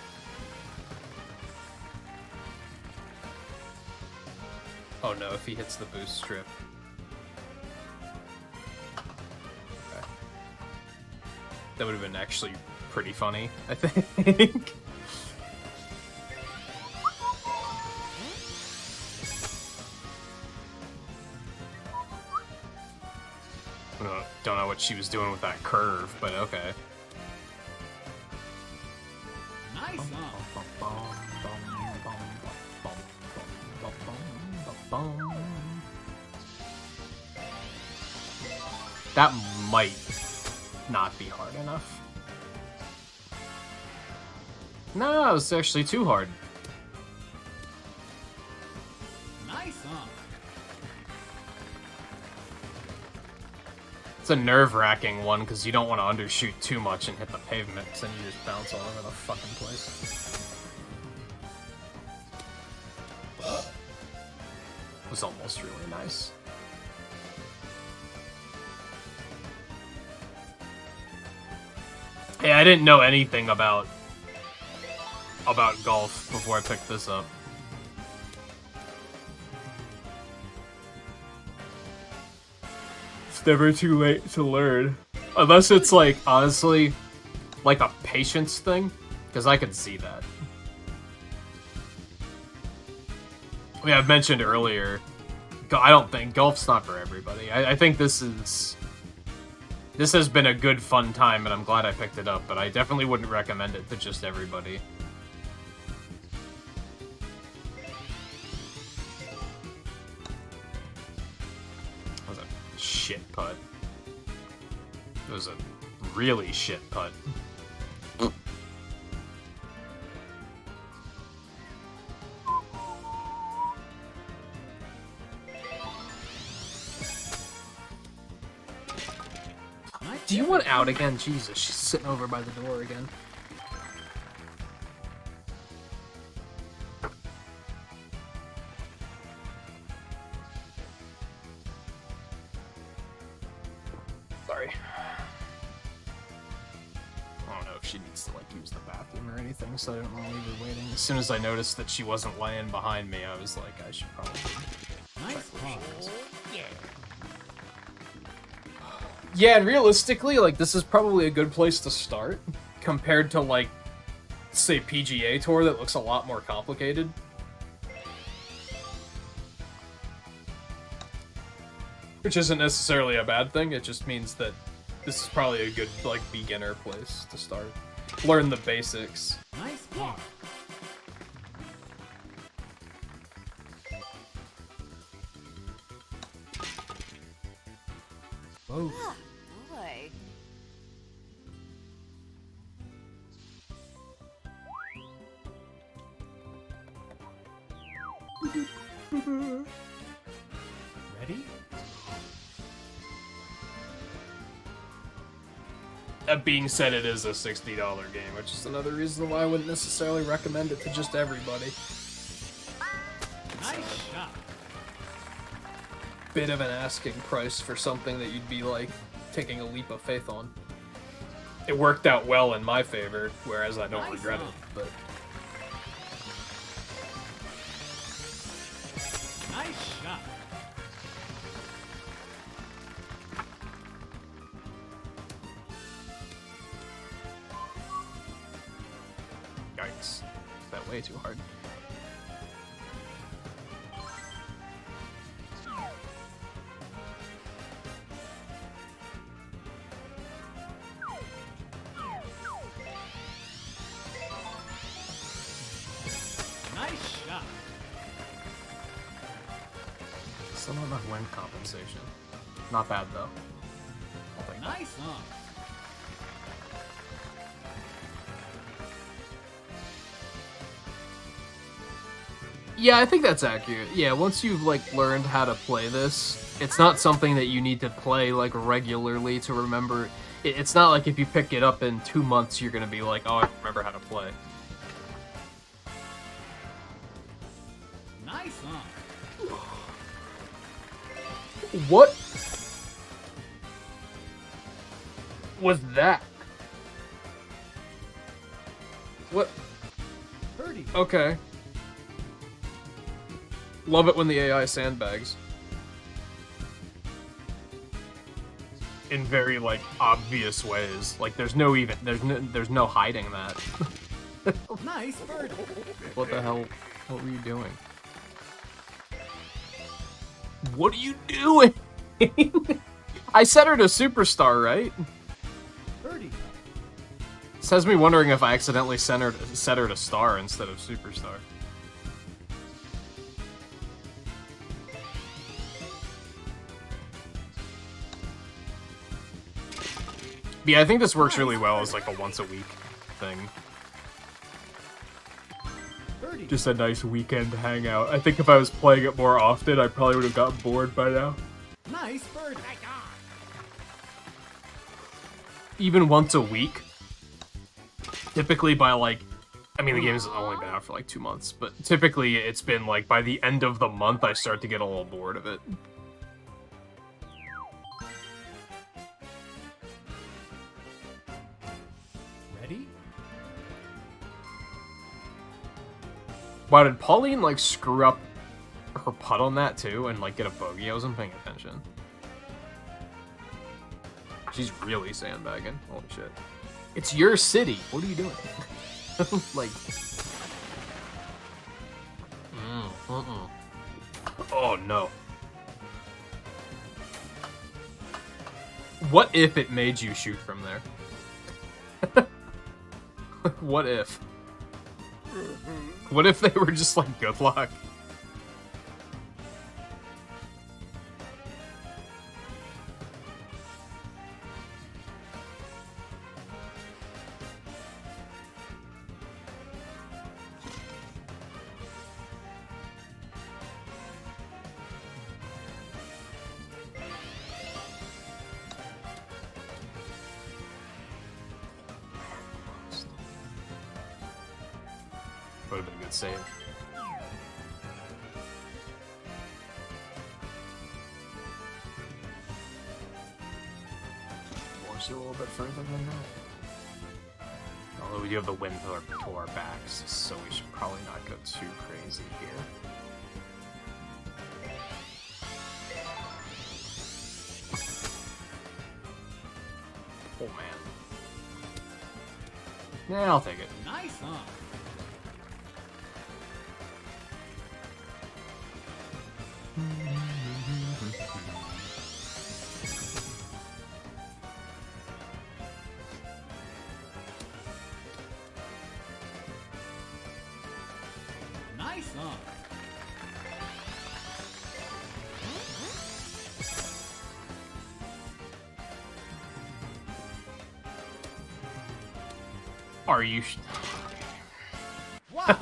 Oh no, if he hits the boost strip. Okay. That would have been actually pretty funny, I think. Don't know what she was doing with that curve, but okay. Nice on. That might not be hard enough. No, it was actually too hard. Nice on. It's a nerve-wracking one because you don't want to undershoot too much and hit the pavement, because then you just bounce all over the fucking place. It was almost really nice. Hey, I didn't know anything about golf before I picked this up. It's never too late to learn. Unless it's like, honestly, like a patience thing, because I can see that. I mean, I've mentioned earlier, I don't think golf's not for everybody. I think this has been a good fun time, and I'm glad I picked it up, but I definitely wouldn't recommend it to just everybody. That was a shit putt. It was a really shit putt. Do you want out again? Jesus, she's sitting over by the door again. Sorry. I don't know if she needs to, like, use the bathroom or anything, so I didn't want to leave her waiting. As soon as I noticed that she wasn't laying behind me, I was like, I should probably Nice check where she ball. is. Yeah, and realistically, like, this is probably a good place to start, compared to, like, say, PGA Tour that looks a lot more complicated. Which isn't necessarily a bad thing, it just means that this is probably a good, like, beginner place to start. Learn the basics. Nice ball. Whoa. Ready? That being said, it is a $60 game, which is another reason why I wouldn't necessarily recommend it to just everybody. Nice shot. Bit of an asking price for something that you'd be like taking a leap of faith on. It worked out well in my favor, whereas I don't regret it, but... Nice shot. Yikes. That way too hard. Nice shot. Still not enough wind compensation. Not bad though. I'll take that. Nice on. Yeah, I think that's accurate. Yeah, once you've like learned how to play this, it's not something that you need to play like regularly to remember. It's not like if you pick it up in 2 months, you're gonna be like, oh, I remember how to play. Nice on. What was that? What? Birdie. Okay. Love it when the AI sandbags. In very, like, obvious ways. Like, there's no hiding that. Nice birdie. What the hell? What were you doing? What are you doing? I set her to superstar, right? Birdie. This has me wondering if I accidentally set her to star instead of superstar. Yeah, I think this works really well as like a once a week thing. Birdie. Just a nice weekend hangout. I think if I was playing it more often, I probably would have gotten bored by now. Nice birdie. Even once a week. Typically by like, I mean the game's only been out for like 2 months, but typically it's been like by the end of the month I start to get a little bored of it. Ready? Wow, did Pauline like screw up her putt on that too and like get a bogey? I wasn't paying attention. She's really sandbagging. Holy shit. It's your city. What are you doing? Like... Oh, no. What if it made you shoot from there? What if? What if they were just like, good luck? Would have been a good save. Force it a little bit further than that. Although we do have the wind to our backs, so we should probably not go too crazy here. Oh man. Yeah, I'll take it. Nice on. Nice on. Are you Wow.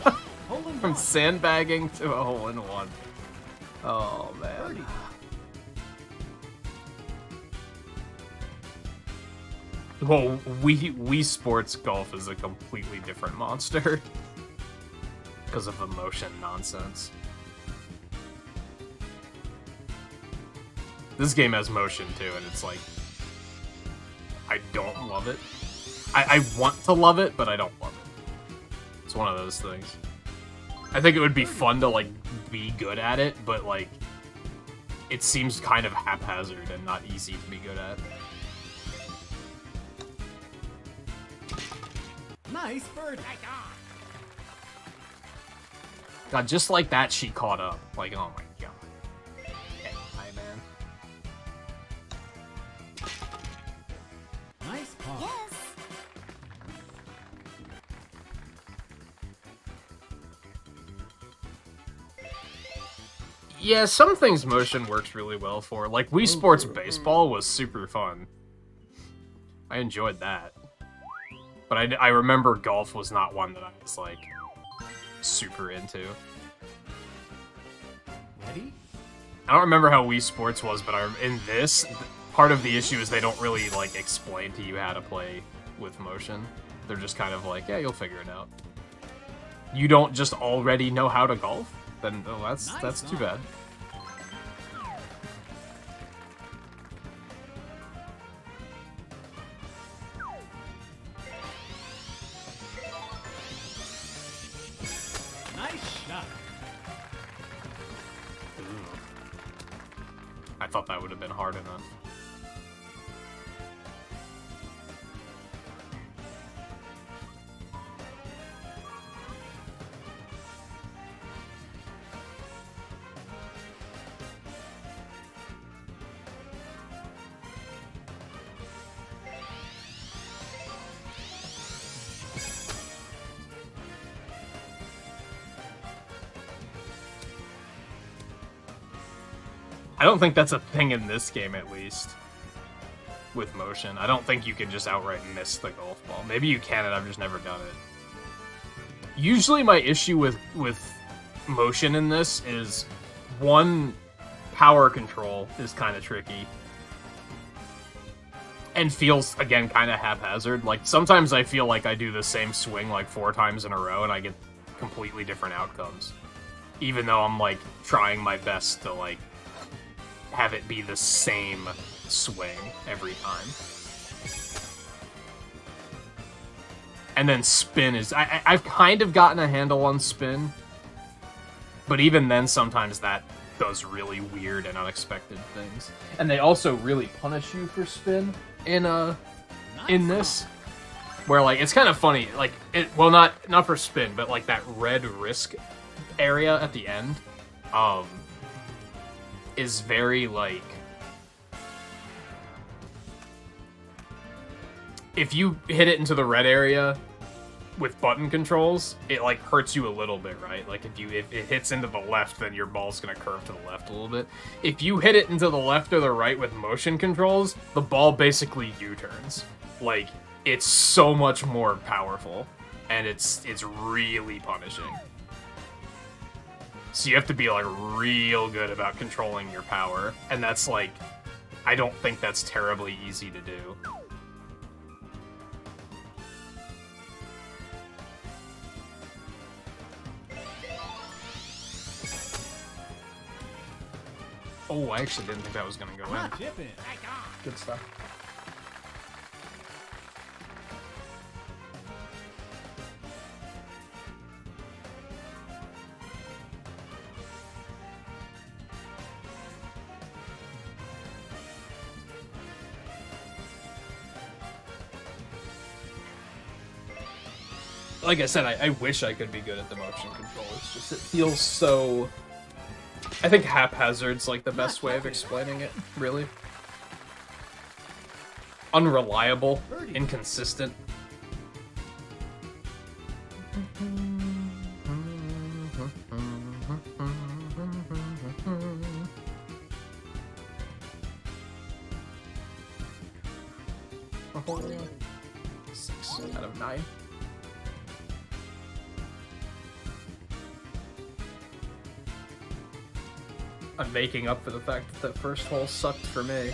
Hole in from one. sandbagging to a hole in one? Oh, man. Birdie. Well, Wii Sports Golf is a completely different monster. Because of the motion nonsense. This game has motion, too, and it's like... I don't love it. I want to love it, but I don't love it. It's one of those things. I think it would be fun to, like, be good at it, but, like... It seems kind of haphazard and not easy to be good at. Nice birdie. God, just like that, she caught up. Like, oh my god. Hi, man. Nice par. Yes. Yeah, some things motion works really well for. Like, Wii Sports Baseball was super fun. I enjoyed that. But I remember golf was not one that I was, like, super into. Ready? I don't remember how Wii Sports was, but in this, part of the issue is they don't really, like, explain to you how to play with motion. They're just kind of like, yeah, you'll figure it out. You don't just already know how to golf? Then, oh, that's too bad. Nice shot. I thought that would have been hard enough. I don't think that's a thing in this game, at least. With motion. I don't think you can just outright miss the golf ball. Maybe you can, and I've just never done it. Usually my issue with motion in this is, one, power control is kind of tricky. And feels, again, kind of haphazard. Like, sometimes I feel like I do the same swing, like, 4 times in a row, and I get completely different outcomes. Even though I'm, like, trying my best to, like, have it be the same swing every time. And then spin is... I've kind of gotten a handle on spin, but even then sometimes that does really weird and unexpected things. And they also really punish you for spin in this. Where, like, it's kind of funny, like, well, not for spin, but, like, that red risk area at the end, is very, like... If you hit it into the red area with button controls, it, like, hurts you a little bit, right? Like, if it hits into the left, then your ball's gonna curve to the left a little bit. If you hit it into the left or the right with motion controls, the ball basically U-turns. Like, it's so much more powerful, and it's really punishing. So you have to be, like, real good about controlling your power, and that's, like, I don't think that's terribly easy to do. Oh, I actually didn't think that was gonna go in. Chip in. Good stuff. Like I said, I wish I could be good at the motion control. It's just, it feels so... I think haphazard's, like, the best way of explaining it, really. Unreliable, inconsistent. Oh, 6 out of 9. I'm making up for the fact that that first hole sucked for me.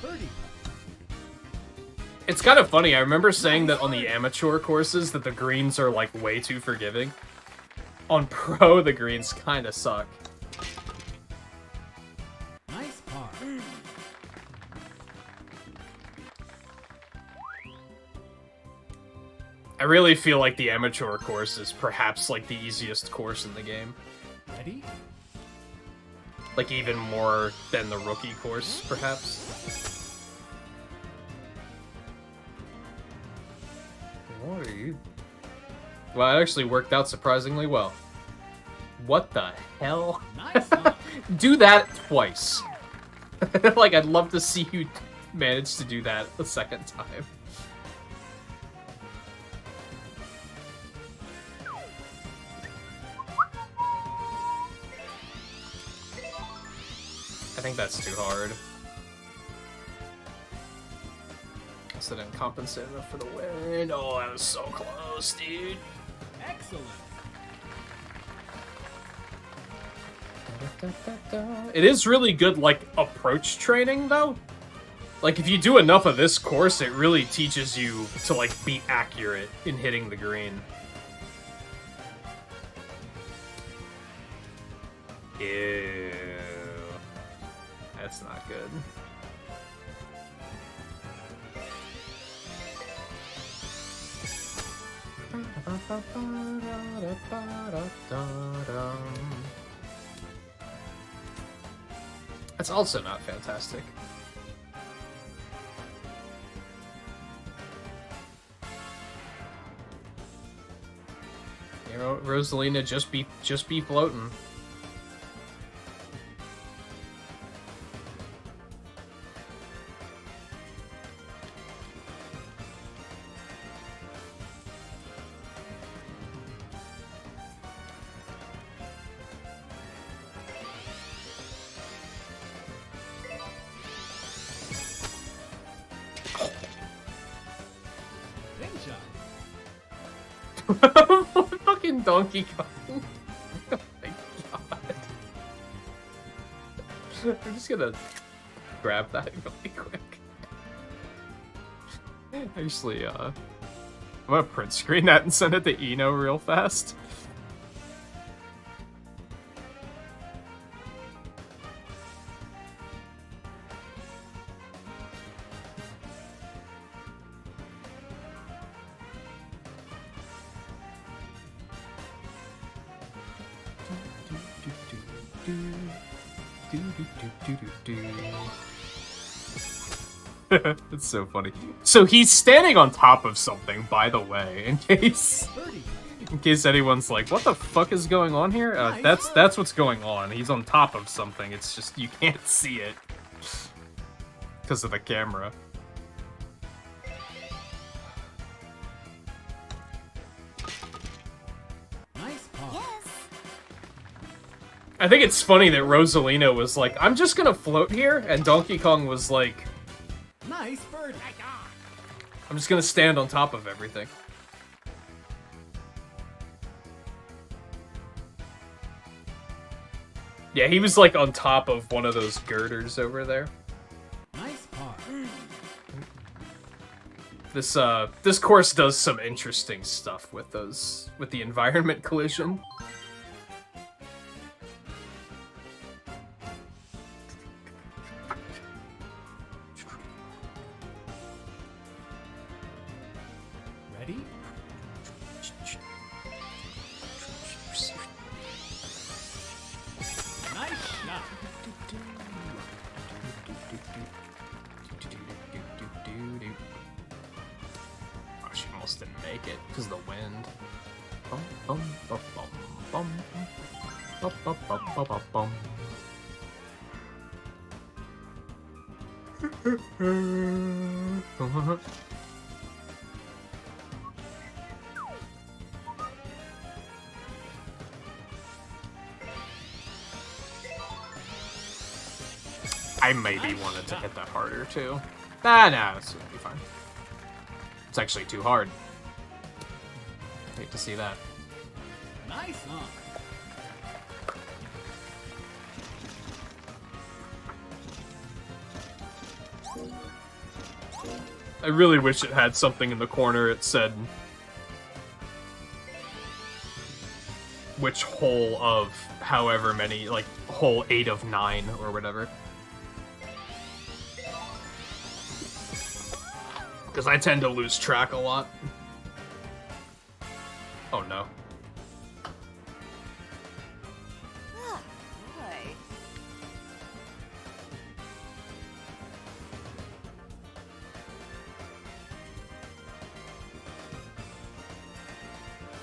Birdie. It's kind of funny. I remember saying that on the amateur courses that the greens are like way too forgiving. On pro, the greens kind of suck. Nice par. I really feel like the amateur course is perhaps like the easiest course in the game. Ready? Like even more than the rookie course, perhaps. What are you? Well, it actually worked out surprisingly well. What the hell? Nice up. Do that twice. Like, I'd love to see you manage to do that the second time. I think that's too hard. Guess I didn't compensate enough for the win. Oh, that was so close, dude. Excellent. It is really good, like, approach training, though. Like, if you do enough of this course, it really teaches you to, like, be accurate in hitting the green. Ew. That's not good. That's also not fantastic. You know, Rosalina, just be floating. Fucking Donkey Kong. Oh my god. I'm just gonna grab that really quick. Actually, I'm gonna print screen that and send it to Eno real fast. It's so funny. So he's standing on top of something, by the way, in case anyone's like, what the fuck is going on here? That's what's going on. He's on top of something. It's just you can't see it because of the camera. I think it's funny that Rosalina was like, I'm just gonna float here, and Donkey Kong was like, nice bird. I'm just gonna stand on top of everything. Yeah, he was like on top of one of those girders over there. Nice par. This course does some interesting stuff with the environment collision. Ready? Nice shot. Oh, she almost didn't make it because of the wind. Bum, bum, bum, bum, bum. Bum, bum, bum, bum, bum, bum. I maybe wanted to hit that harder too. Nah, it's gonna be fine. It's actually too hard. Hate to see that. Nice honk. I really wish it had something in the corner it said which hole of however many, like hole 8 of 9 or whatever. Because I tend to lose track a lot. Oh no. Oh, boy.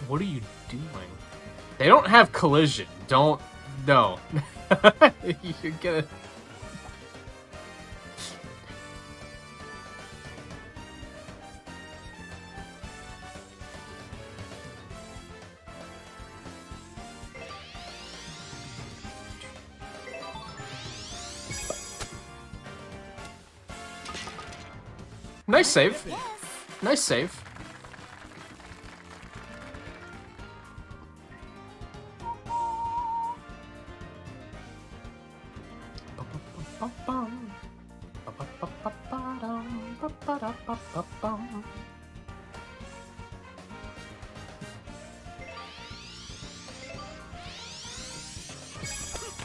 What are you doing? They don't have collision. Don't. No. You're gonna. Nice save. Yes. Nice save.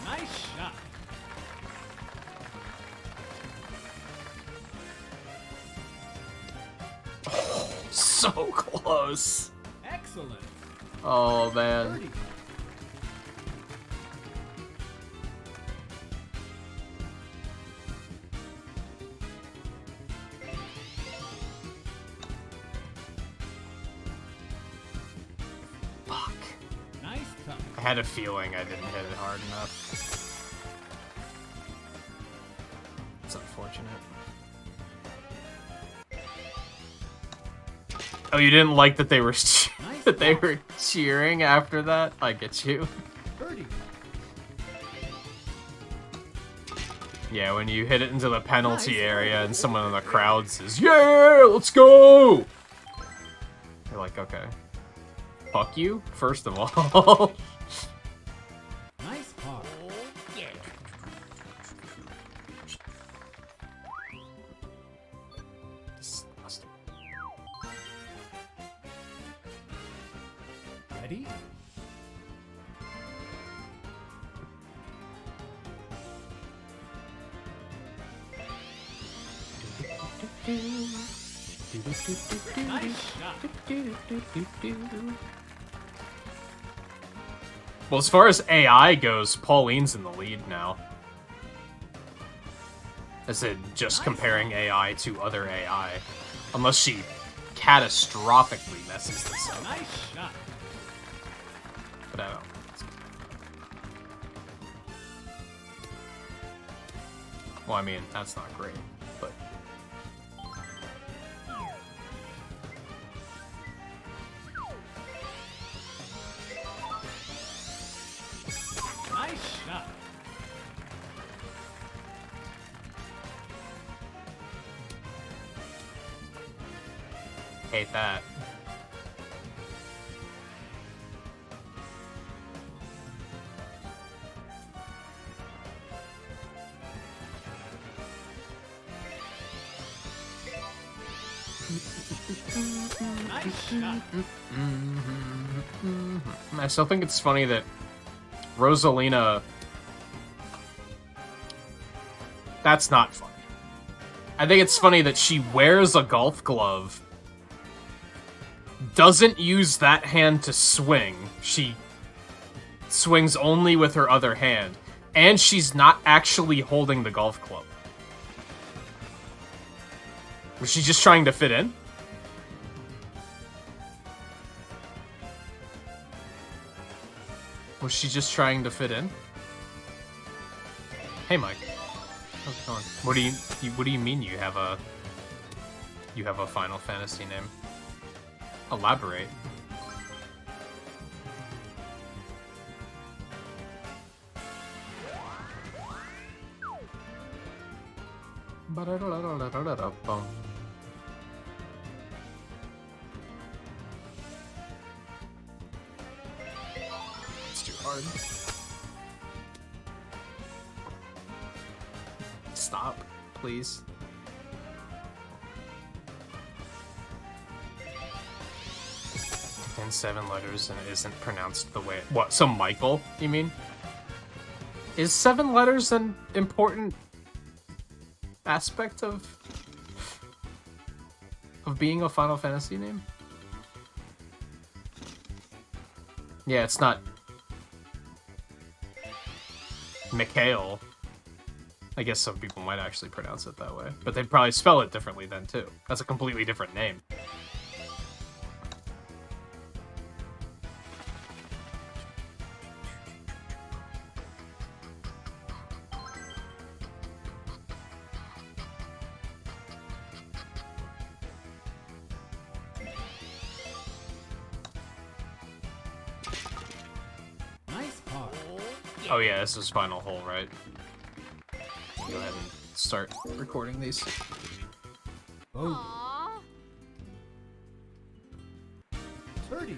Nice shot. So close. Excellent. Oh man. Birdie. Fuck. Nice touch. I had a feeling I didn't hit it hard enough. It's unfortunate. Oh, you didn't like that they were that they were cheering after that? I get you. Birdie. Yeah, when you hit it into the penalty Nice. area and someone in the crowd says, "Yeah, let's go!" You're like, okay. Fuck you, first of all. Nice par. Disgusting. Ready? Nice shot. Well, as far as AI goes, Pauline's in the lead now. As in, just comparing AI to other AI. Unless she catastrophically messes this up. Nice shot. But I don't. Well, I mean, that's not great, but... Nice shot. Hate that. Nice shot. I still think it's funny that Rosalina... That's not funny. I think it's funny that she wears a golf glove, doesn't use that hand to swing, she swings only with her other hand, and she's not actually holding the golf club. Was she just trying to fit in? Was she just trying to fit in? Hey, Mike. How's it going? What do you mean you have a Final Fantasy name? Elaborate. hard. Stop, please. And 7 letters and it isn't pronounced the way. What? So Michael, you mean? Is 7 letters an important aspect of being a Final Fantasy name? Yeah, it's not Mikhail. I guess some people might actually pronounce it that way, but they'd probably spell it differently then too. That's a completely different name. Nice part. Oh yeah, this is final hole, right? Go ahead and start recording these. Oh, Aww. birdie.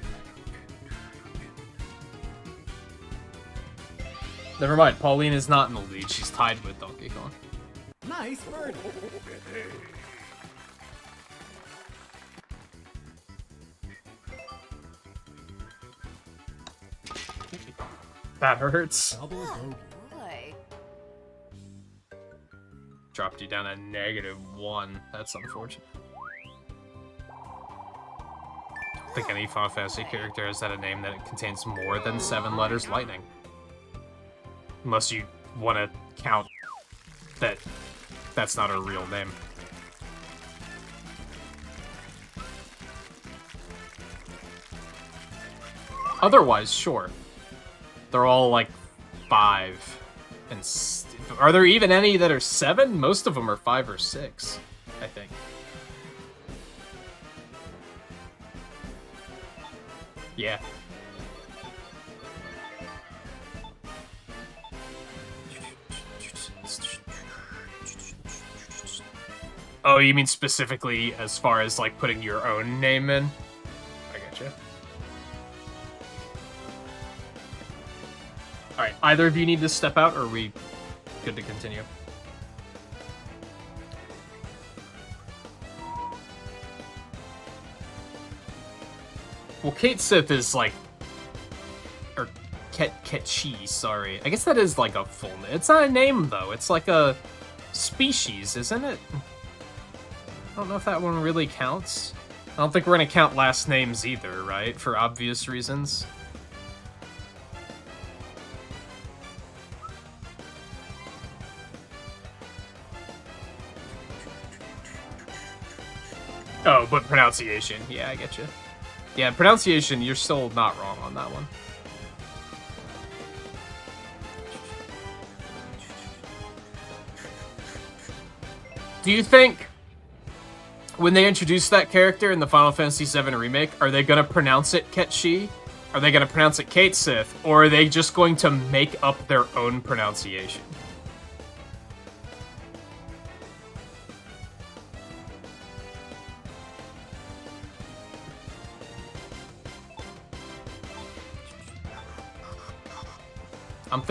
Never mind, Pauline is not in the lead. She's tied with Donkey Kong. Nice birdie. That hurts. Double bogey. Boy. Dropped you down to -1. That's unfortunate. I don't think any Final Fantasy character has had a name that contains more than 7 letters lightning. Unless you want to count that that's not a real name. Otherwise, sure. They're all like 5 and are there even any that are 7? Most of them are 5 or 6, I think. Yeah. Oh, you mean specifically as far as like putting your own name in? I gotcha. Alright, either of you need to step out, or are we good to continue? Well, Kate Sith is like... Or Ketchi, sorry. I guess that is like a full name. It's not a name, though. It's like a species, isn't it? I don't know if that one really counts. I don't think we're gonna count last names either, right? For obvious reasons. Oh, but pronunciation. Yeah, I get you. Yeah, pronunciation, you're still not wrong on that one. Do you think when they introduce that character in the Final Fantasy VII Remake, are they going to pronounce it Ketchi? Are they going to pronounce it Kate Sith? Or are they just going to make up their own pronunciation? I'm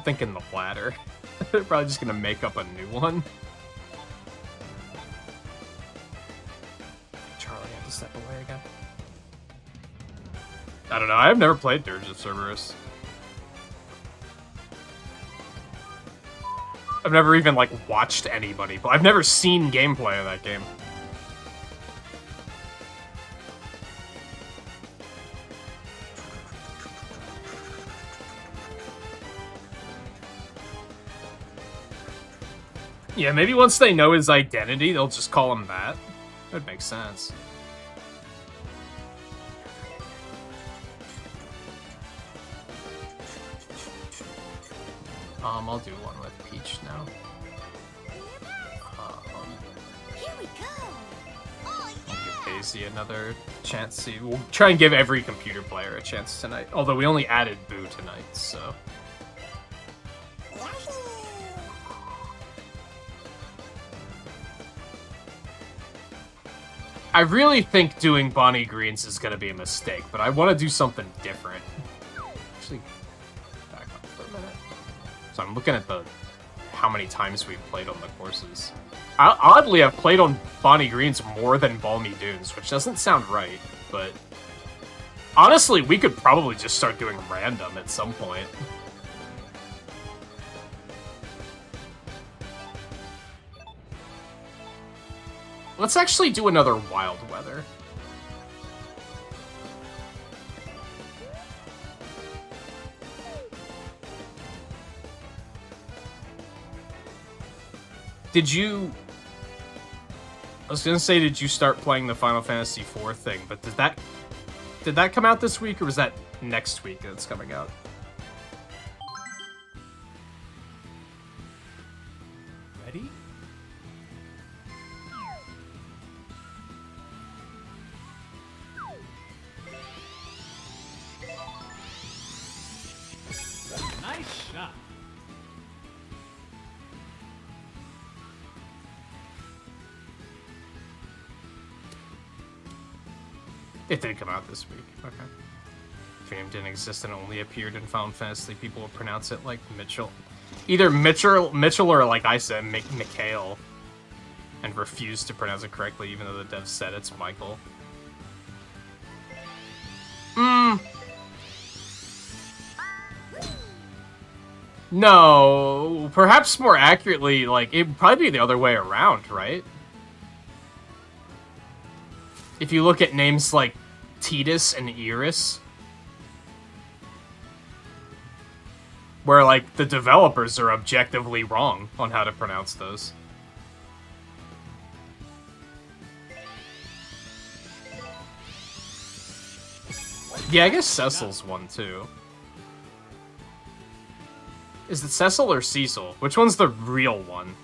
thinking the latter. They're probably just gonna make up a new one. Charlie had to step away again. I don't know. I've never played Dirge of Cerberus. I've never even like watched anybody play. I've never seen gameplay of that game. Yeah, maybe once they know his identity, they'll just call him that. That would make sense. I'll do one with Peach now. Here we go. Oh, I'll give Daisy another chance to... We'll try and give every computer player a chance tonight. Although we only added Boo tonight, so... I really think doing Bonnie Greens is going to be a mistake, but I want to do something different. actually back up for a minute. So I'm looking at how many times we've played on the courses. Oddly, I've played on Bonnie Greens more than Balmy Dunes, which doesn't sound right, but honestly, we could probably just start doing random at some point. Let's actually do another Wild Weather. Did you... I was gonna say, did you start playing the Final Fantasy IV thing, but did that come out this week, or was that next week that it's coming out? Ready? Nice shot. It did come out this week. Okay. If your name didn't exist and only appeared in Final Fantasy, people will pronounce it like Mitchell. Either Mitchell or, like I said, Mikhail. And refuse to pronounce it correctly, even though the dev said it's Michael. No, perhaps more accurately, like, it'd probably be the other way around, right? If you look at names like Titus and Iris, where, like, the developers are objectively wrong on how to pronounce those. Yeah, I guess Cecil's one, too. Is it Cecil or Cecil? Which one's the real one?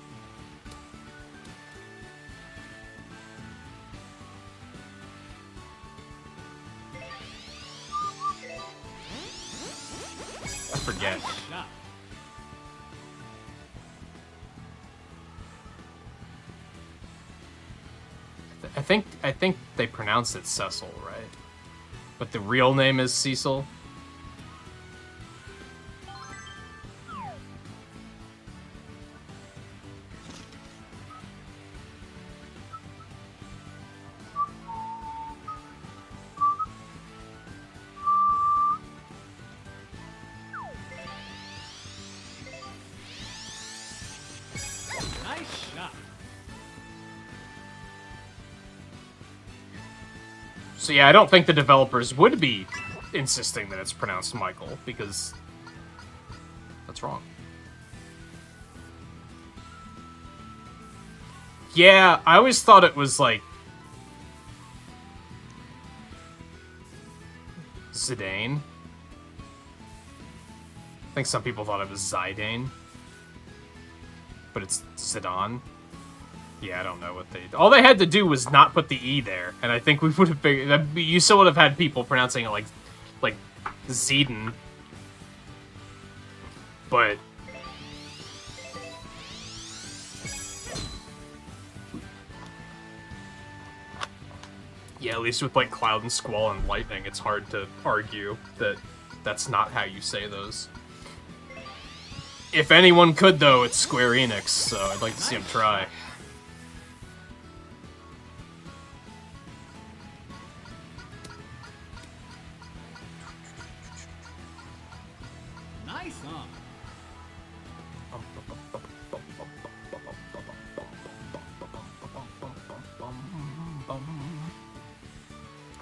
I forget. I think they pronounce it Cecil, right? But the real name is Cecil. Nice shot. So yeah, I don't think the developers would be insisting that it's pronounced Michael, because that's wrong. Yeah, I always thought it was like Zidane. I think some people thought it was Zidane, but it's Zidane. Yeah, I don't know what they... All they had to do was not put the E there, and I think we would have figured... You still would have had people pronouncing it like Zidane. But... Yeah, at least with, like, Cloud and Squall and Lightning, it's hard to argue that that's not how you say those. If anyone could, though, it's Square Enix, so I'd like to see them try. Nice on.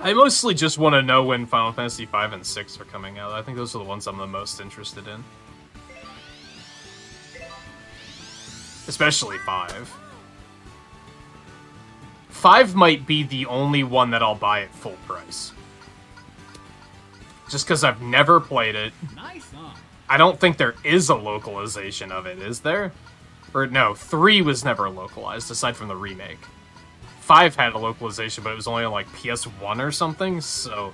I mostly just want to know when Final Fantasy V and 6 are coming out. I think those are the ones I'm the most interested in. Especially 5. 5 might be the only one that I'll buy at full price. Just because I've never played it. Nice on. I don't think there is a localization of it, is there? Or no, 3 was never localized, aside from the remake. 5 had a localization, but it was only on, like, PS1 or something, so...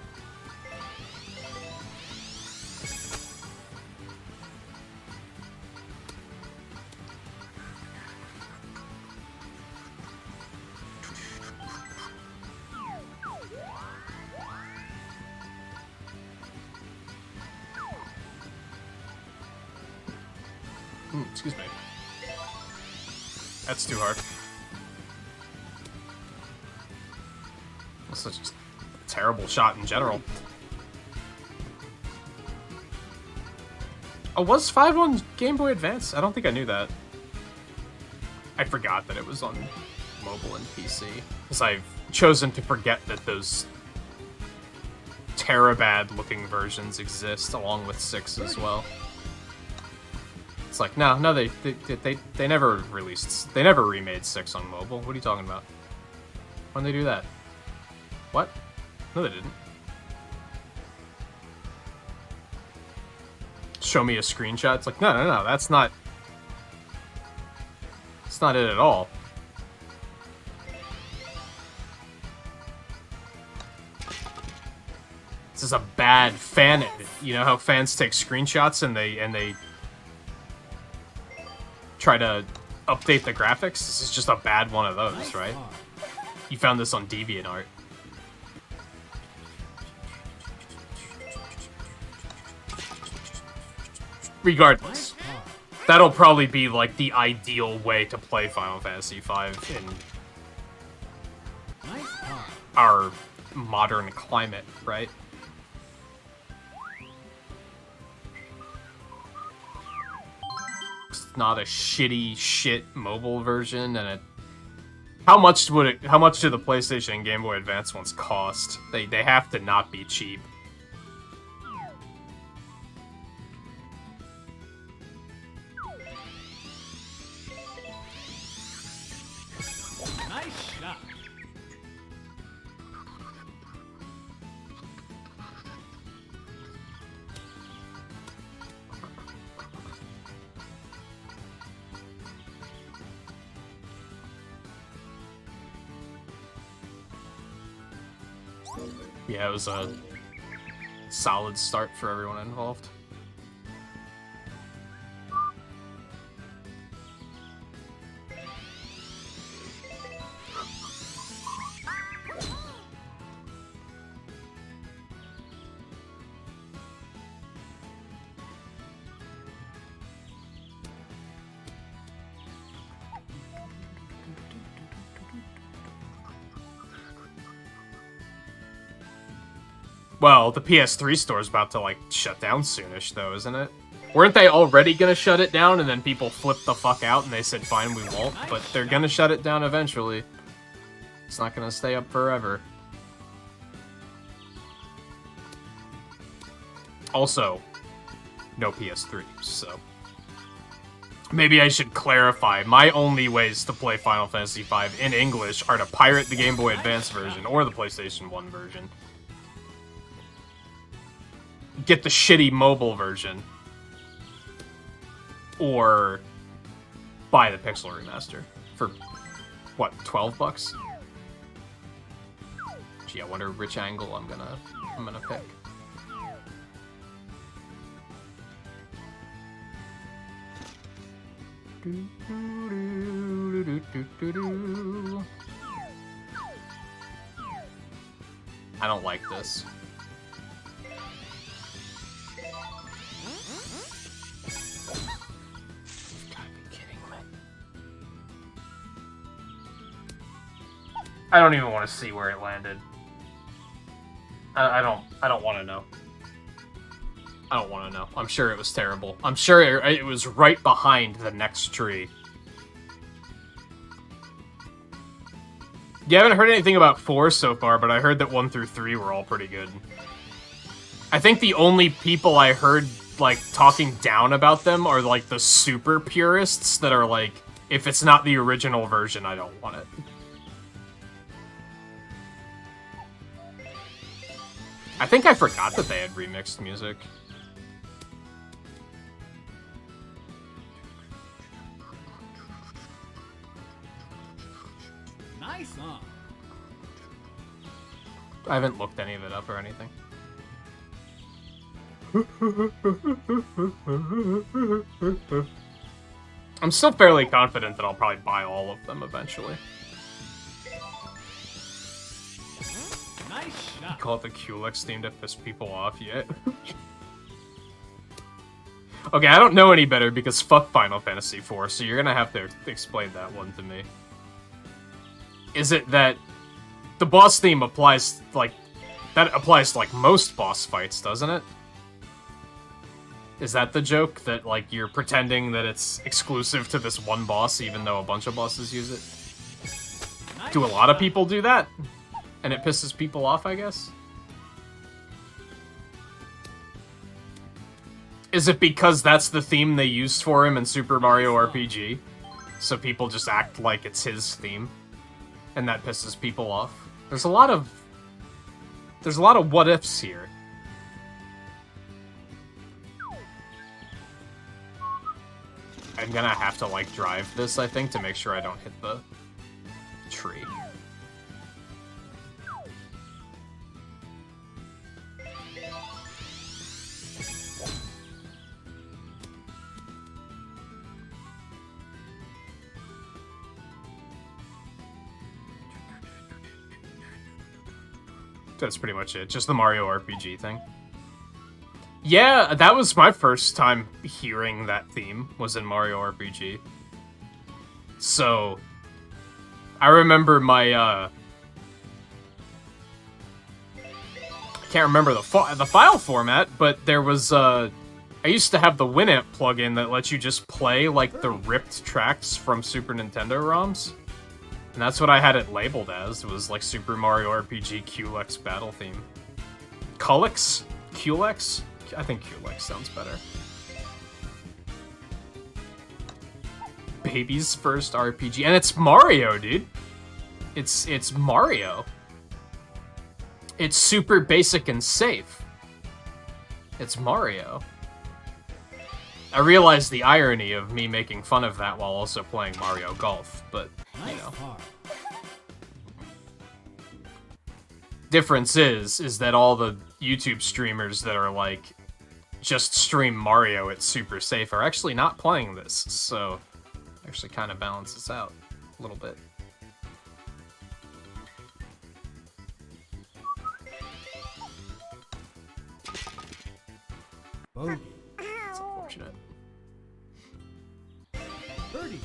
Excuse me. That's too hard. That's such a terrible shot in general. Oh, was 5 on Game Boy Advance? I don't think I knew that. I forgot that it was on mobile and PC. Because I've chosen to forget that those Terabad-looking versions exist, along with 6 as well. It's like, no, they never released, they never remade 6 on mobile. What are you talking about? When did they do that? What? No, they didn't. Show me a screenshot. It's like, no, that's not it at all. This is a bad fan. You know how fans take screenshots and they try to update the graphics? This is just a bad one of those, right? You found this on DeviantArt. Regardless, that'll probably be like the ideal way to play Final Fantasy V in our modern climate, right? It's not a shit mobile version, and it. How much do the PlayStation and Game Boy Advance ones cost? They have to not be cheap. Yeah, it was a solid start for everyone involved. Well, the PS3 store's about to, like, shut down soonish, though, isn't it? Weren't they already gonna shut it down, and then people flipped the fuck out, and they said, fine, we won't? But they're gonna shut it down eventually. It's not gonna stay up forever. Also, no PS3, so... Maybe I should clarify, my only ways to play Final Fantasy V in English are to pirate the Game Boy Advance version, or the PlayStation 1 version. Get the shitty mobile version, or buy the Pixel Remaster for, what, 12 bucks? Gee, I wonder which angle I'm gonna pick. I don't like this. I don't even want to see where it landed. I don't want to know. I don't want to know. I'm sure it was terrible. I'm sure it was right behind the next tree. You haven't heard anything about 4 so far, but I heard that 1 through 3 were all pretty good. I think the only people I heard, like, talking down about them are, like, the super purists that are like, if it's not the original version, I don't want it. I think I forgot that they had remixed music. Nice song. I haven't looked any of it up or anything. I'm still fairly confident that I'll probably buy all of them eventually. Nice shot. Call it the Culex theme to piss people off yet. Okay, I don't know any better because fuck Final Fantasy IV, so you're gonna have to explain that one to me. Is it that the boss theme applies, like, that applies to, like, most boss fights, doesn't it? Is that the joke? That, like, you're pretending that it's exclusive to this one boss, even though a bunch of bosses use it? Do a lot of people do that? And it pisses people off, I guess? Is it because that's the theme they used for him in Super Mario RPG? So people just act like it's his theme? And that pisses people off? There's a lot of what ifs here. I'm gonna have to, like, drive this, I think, to make sure I don't hit the tree. That's pretty much it. Just the Mario RPG thing. Yeah, that was my first time hearing that theme, was in Mario RPG. So, I remember my, I can't remember the file format, but there was, I used to have the Winamp plugin that lets you just play, like, the ripped tracks from Super Nintendo ROMs. And that's what I had it labeled as. It was like Super Mario RPG Culex battle theme. Culex? Culex? I think Culex sounds better. Baby's first RPG. And it's Mario, dude. It's Mario. It's super basic and safe. It's Mario. I realize the irony of me making fun of that while also playing Mario Golf, but, you know. Difference is that all the YouTube streamers that are like, just stream Mario, it's super safe, are actually not playing this, so actually kind of balances out a little bit. Bogey. It's unfortunate. Birdie.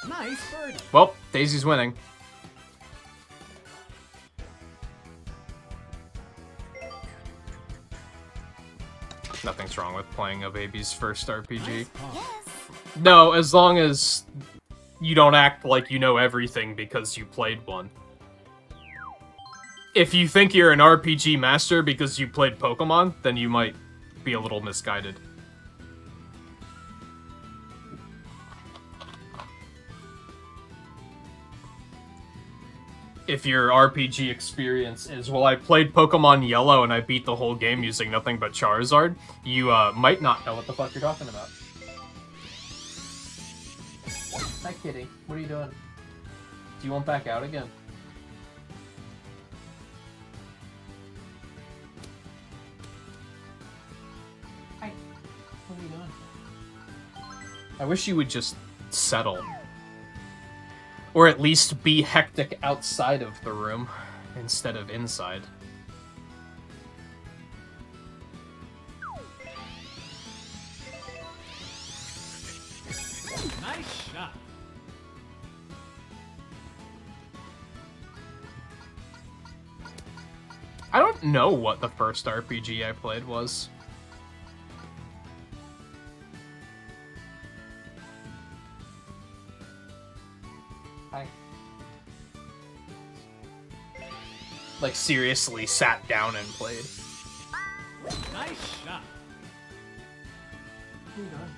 Nice birdie. Well, Daisy's winning. Nothing's wrong with playing a baby's first RPG. Yes. No, as long as you don't act like you know everything because you played one. If you think you're an RPG master because you played Pokemon, then you might be a little misguided. If your RPG experience is, well, I played Pokemon Yellow and I beat the whole game using nothing but Charizard, you might not know what the fuck you're talking about. Hi, kitty. What are you doing? Do you want back out again? Hi. What are you doing? I wish you would just settle. Or at least be hectic outside of the room, instead of inside. Nice shot. I don't know what the first RPG I played was. Like, seriously sat down and played. Nice shot. What are you doing?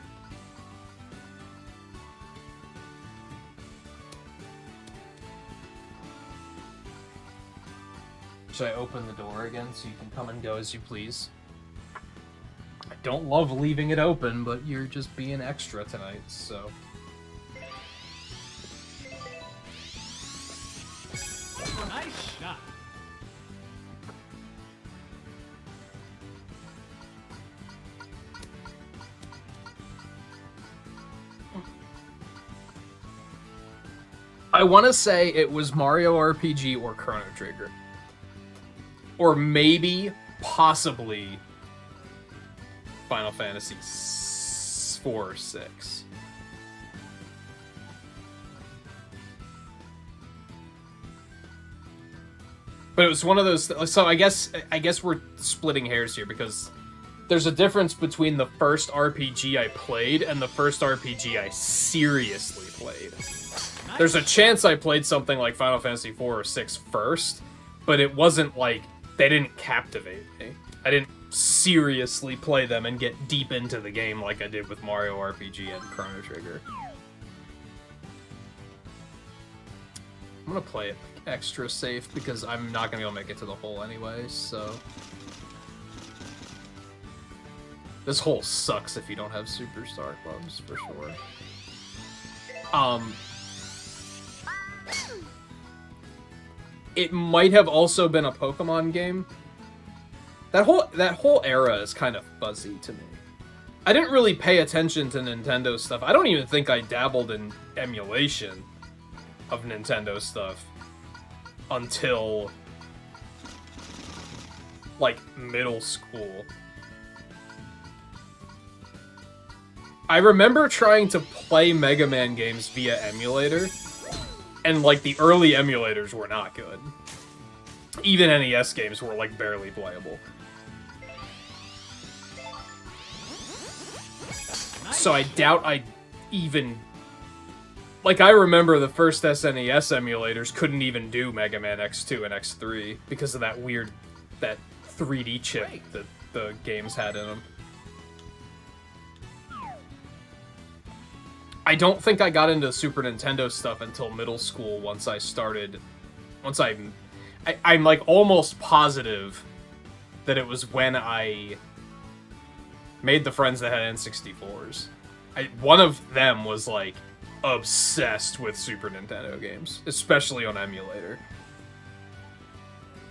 Should I open the door again so you can come and go as you please? I don't love leaving it open, but you're just being extra tonight, so... Nice shot. I want to say it was Mario RPG or Chrono Trigger. Or maybe, possibly, Final Fantasy 4 or 6. But it was one of those. So I guess we're splitting hairs here because there's a difference between the first RPG I played and the first RPG I seriously played. There's a chance I played something like Final Fantasy 4 or 6 first, but it wasn't like they didn't captivate me. I didn't seriously play them and get deep into the game like I did with Mario RPG and Chrono Trigger. I'm gonna play it extra safe because I'm not gonna be able to make it to the hole anyway, so... This hole sucks if you don't have Superstar Clubs, for sure. It might have also been a Pokemon game. That whole era is kind of fuzzy to me. I didn't really pay attention to Nintendo stuff. I don't even think I dabbled in emulation of Nintendo stuff until like middle school. I remember trying to play Mega Man games via emulator, and like the early emulators were not good. Even NES games were like barely playable. So I doubt I even... Like, I remember the first SNES emulators couldn't even do Mega Man X2 and X3 because of that weird, that 3D chip that the games had in them. I don't think I got into Super Nintendo stuff until middle school I'm like almost positive that it was when I made the friends that had N64s. One of them was like obsessed with Super Nintendo games, especially on emulator.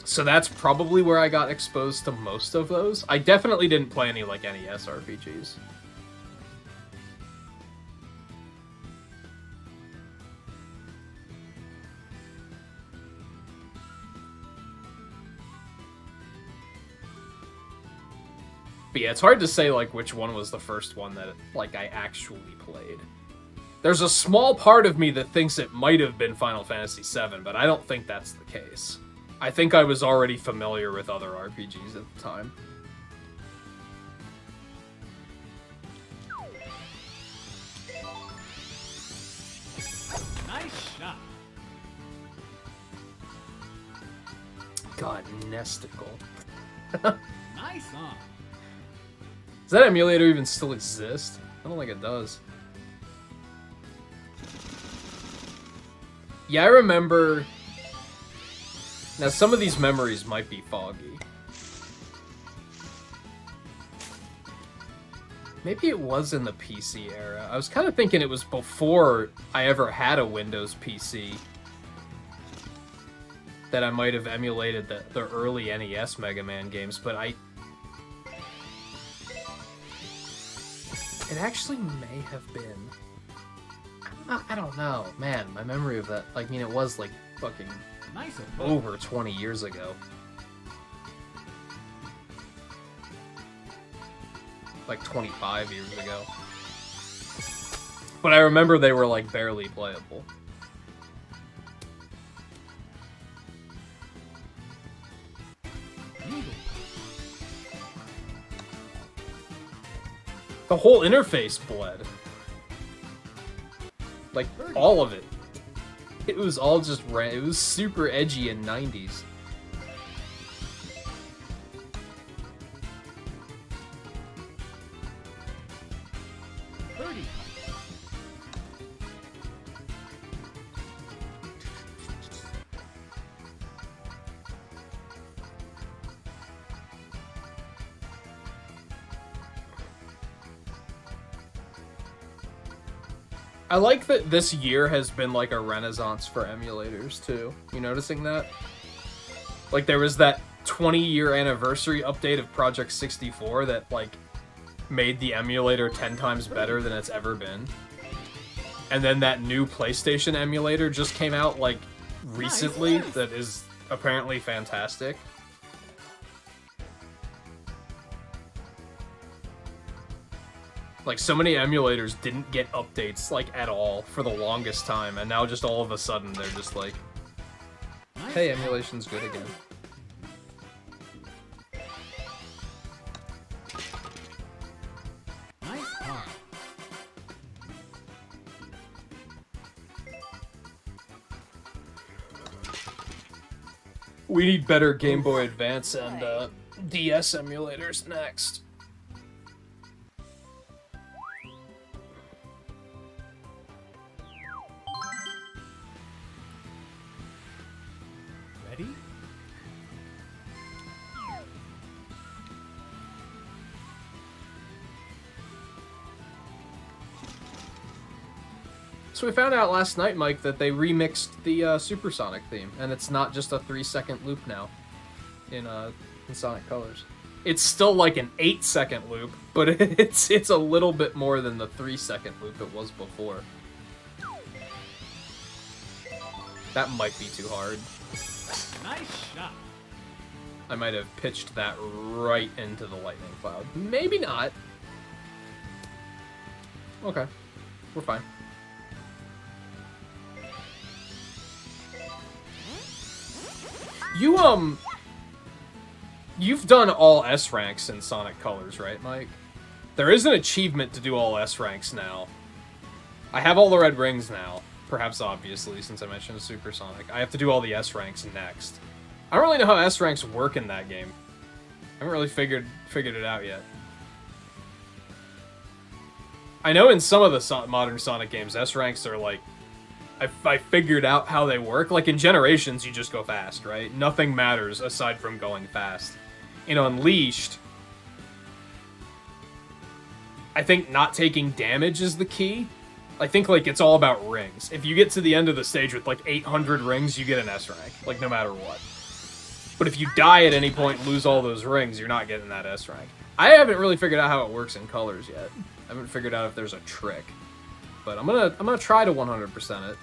So that's probably where I got exposed to most of those. I definitely didn't play any like NES RPGs. But yeah, it's hard to say like which one was the first one that like I actually played. There's a small part of me that thinks it might have been Final Fantasy VII, but I don't think that's the case. I think I was already familiar with other RPGs at the time. Nice shot. God, Nesticle. Nice on. Does that emulator even still exist? I don't think it does. Yeah, I remember... Now, some of these memories might be foggy. Maybe it was in the PC era. I was kind of thinking it was before I ever had a Windows PC that I might have emulated the early NES Mega Man games, but it actually may have been. I don't know. Man, my memory of that, I mean, it was like fucking Nice over 20 years ago. Like 25 years ago. But I remember they were like barely playable. The whole interface bled. Like, all of it. It was all just it was super edgy in 90s. I like that this year has been like a renaissance for emulators too. You noticing that? Like there was that 20-year anniversary update of Project 64 that like made the emulator 10 times better than it's ever been. And then that new PlayStation emulator just came out like recently that is apparently fantastic. Like, so many emulators didn't get updates, like, at all for the longest time, and now just all of a sudden they're just like, hey, emulation's good again. Nice car. We need better Game Boy Advance and DS emulators next. Ready? So we found out last night, Mike, that they remixed the Supersonic theme, and it's not just a 3-second loop now in Sonic Colors. It's still like an 8-second loop, but it's a little bit more than the 3-second loop it was before. That might be too hard. Nice shot. I might have pitched that right into the lightning cloud. Maybe not. Okay, we're fine. You've done all S ranks in Sonic Colors, right, Mike? There is an achievement to do all S ranks now. I have all the red rings now, perhaps obviously, since I mentioned Supersonic. I have to do all the S ranks next. I don't really know how S ranks work in that game. I haven't really figured it out yet. I know in some of the modern Sonic games, S ranks are like, I figured out how they work. Like in Generations, you just go fast, right? Nothing matters aside from going fast. In Unleashed, I think not taking damage is the key. I think like it's all about rings. If you get to the end of the stage with like 800 rings, you get an S rank, like no matter what. But if you die at any point and lose all those rings, you're not getting that S rank. I haven't really figured out how it works in Colors yet. I haven't figured out if there's a trick. But I'm gonna try to 100% it.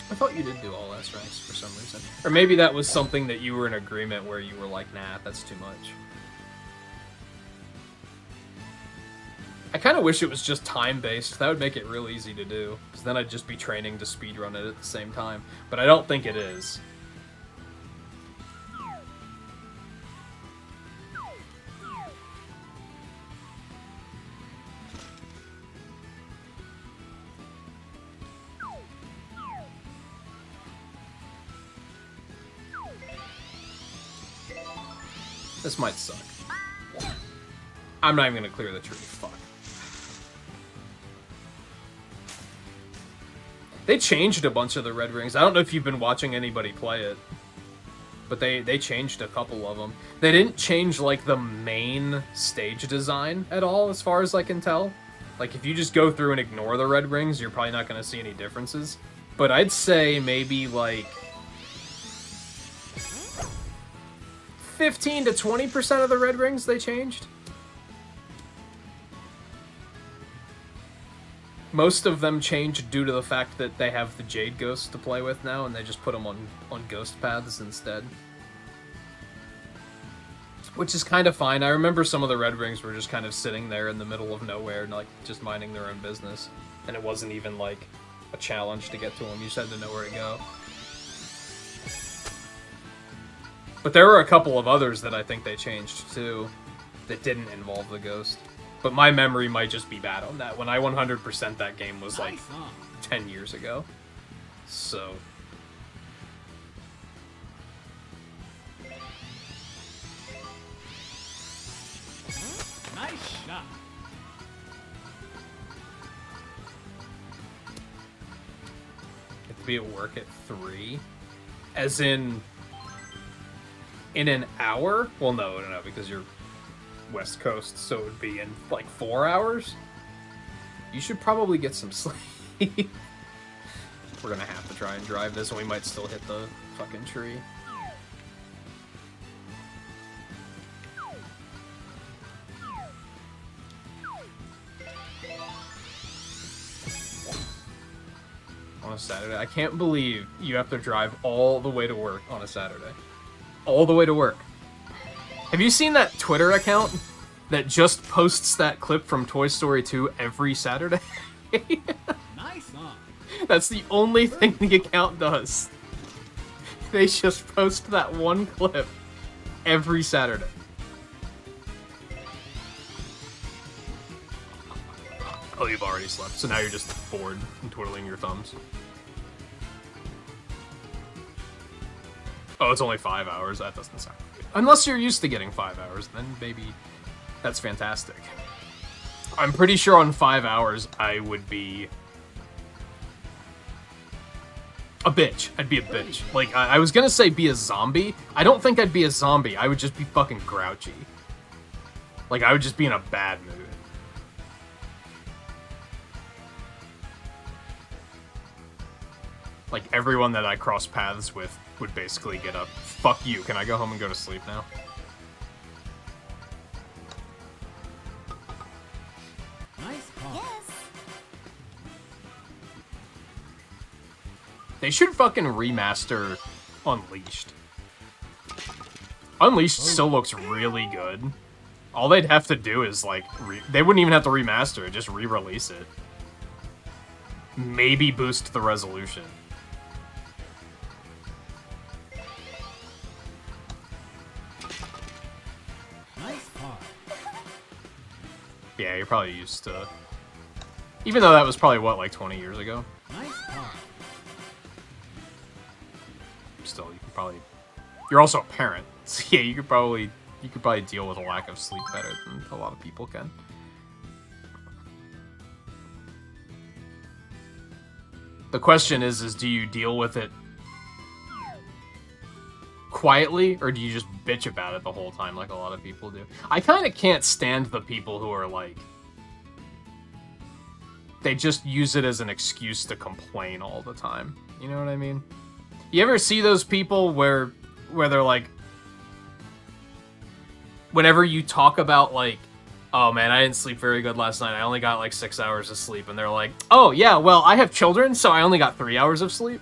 I thought you did do all S ranks for some reason. Or maybe that was something that you were in agreement where you were like, nah, that's too much. I kind of wish it was just time-based. That would make it real easy to do. Because then I'd just be training to speedrun it at the same time. But I don't think it is. This might suck. I'm not even gonna clear the tree. Fuck. They changed a bunch of the red rings. I don't know if you've been watching anybody play it, but they changed a couple of them. They didn't change like the main stage design at all, as far as I can tell. Like if you just go through and ignore the red rings, you're probably not gonna see any differences. But I'd say maybe like 15 to 20% of the red rings they changed. Most of them changed due to the fact that they have the Jade Ghost to play with now, and they just put them on ghost paths instead. Which is kind of fine. I remember some of the red rings were just kind of sitting there in the middle of nowhere, and like just minding their own business. And it wasn't even like a challenge to get to them. You just had to know where to go. But there were a couple of others that I think they changed too, that didn't involve the ghost. But my memory might just be bad on that. When I 100% that game was like 10 years ago. So. Nice shot. Have to be at work at 3? As in an hour? Well, no, because you're West Coast, so it would be in like 4 hours. You should probably get some sleep. We're gonna have to try and drive this, and we might still hit the fucking tree. a Saturday. I can't believe you have to drive all the way to work on a Saturday. All the way to work. Have you seen that Twitter account that just posts that clip from Toy Story 2 every Saturday? Nice on. That's the only thing the account does. They just post that one clip every Saturday. Oh, you've already slept, so now you're just bored and twiddling your thumbs. Oh, it's only 5 hours? That doesn't sound good. Unless you're used to getting 5 hours, then maybe that's fantastic. I'm pretty sure on 5 hours I would be a bitch. I'd be a bitch. Like, I was gonna say be a zombie. I don't think I'd be a zombie. I would just be fucking grouchy. Like, I would just be in a bad mood. Like, everyone that I cross paths with would basically get up. Fuck you, can I go home and go to sleep now? Nice pawn. Yes. They should fucking remaster Unleashed. Unleashed still looks really good. All they'd have to do is, like, they wouldn't even have to remaster it, just re-release it. Maybe boost the resolution. Nice pawn. Yeah, you're probably used to... Even though that was probably, what, like 20 years ago? Nice pawn. Still, you can probably... You're also a parent, so yeah, you could probably deal with a lack of sleep better than a lot of people can. The question is do you deal with it quietly, or do you just bitch about it the whole time like a lot of people do? I kind of can't stand the people who are like... They just use it as an excuse to complain all the time. You know what I mean? You ever see those people where they're like... Whenever you talk about, like, oh man, I didn't sleep very good last night, I only got like 6 hours of sleep, and they're like, oh yeah, well, I have children, so I only got 3 hours of sleep.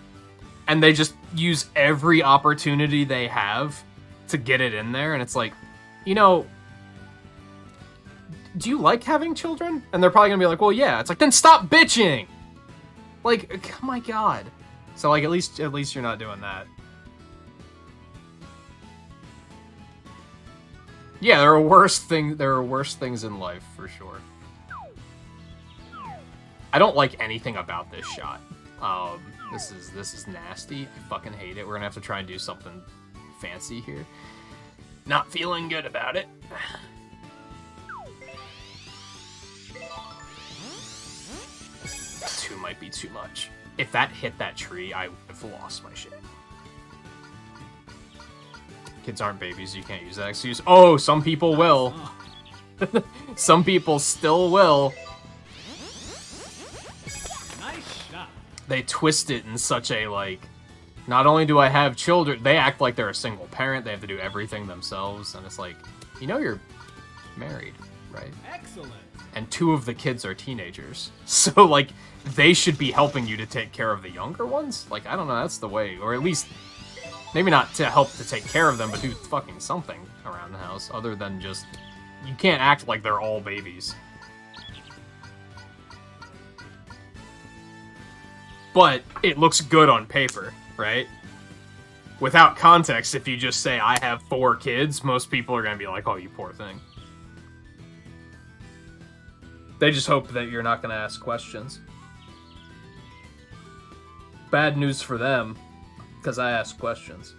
And they just use every opportunity they have to get it in there, and it's like, you know, do you like having children? And they're probably gonna be like, well, yeah. It's like, then stop bitching! Like, oh my god. So, like, at least you're not doing that. Yeah, there are worse things in life, for sure. I don't like anything about this shot. This is nasty. I fucking hate it. We're gonna have to try and do something fancy here. Not feeling good about it. Two might be too much. If that hit that tree, I would have lost my shit. Kids aren't babies, you can't use that excuse. Oh, some people will. Some people still will. Nice shot. They twist it in such a, like, not only do I have children, they act like they're a single parent, they have to do everything themselves, and it's like, you know you're married, right? Excellent. And 2 of the kids are teenagers. So, like, they should be helping you to take care of the younger ones? Like, I don't know, that's the way. Or at least, maybe not to help to take care of them, but do fucking something around the house, other than just... You can't act like they're all babies. But it looks good on paper, right? Without context, if you just say, I have 4 kids, most people are gonna be like, oh, you poor thing. They just hope that you're not gonna ask questions. Bad news for them, because I ask questions.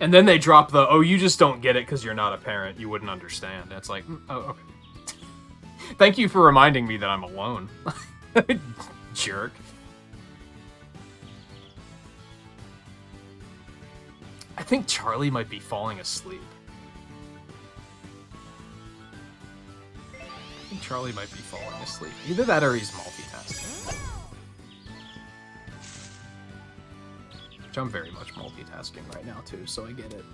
And then they drop the, oh, you just don't get it because you're not a parent, you wouldn't understand. And it's like, oh, okay. Thank you for reminding me that I'm alone. Jerk. I think Charlie might be falling asleep. I think Charlie might be falling asleep. Either that or he's multitasking. Which I'm very much multitasking right now too, so I get it.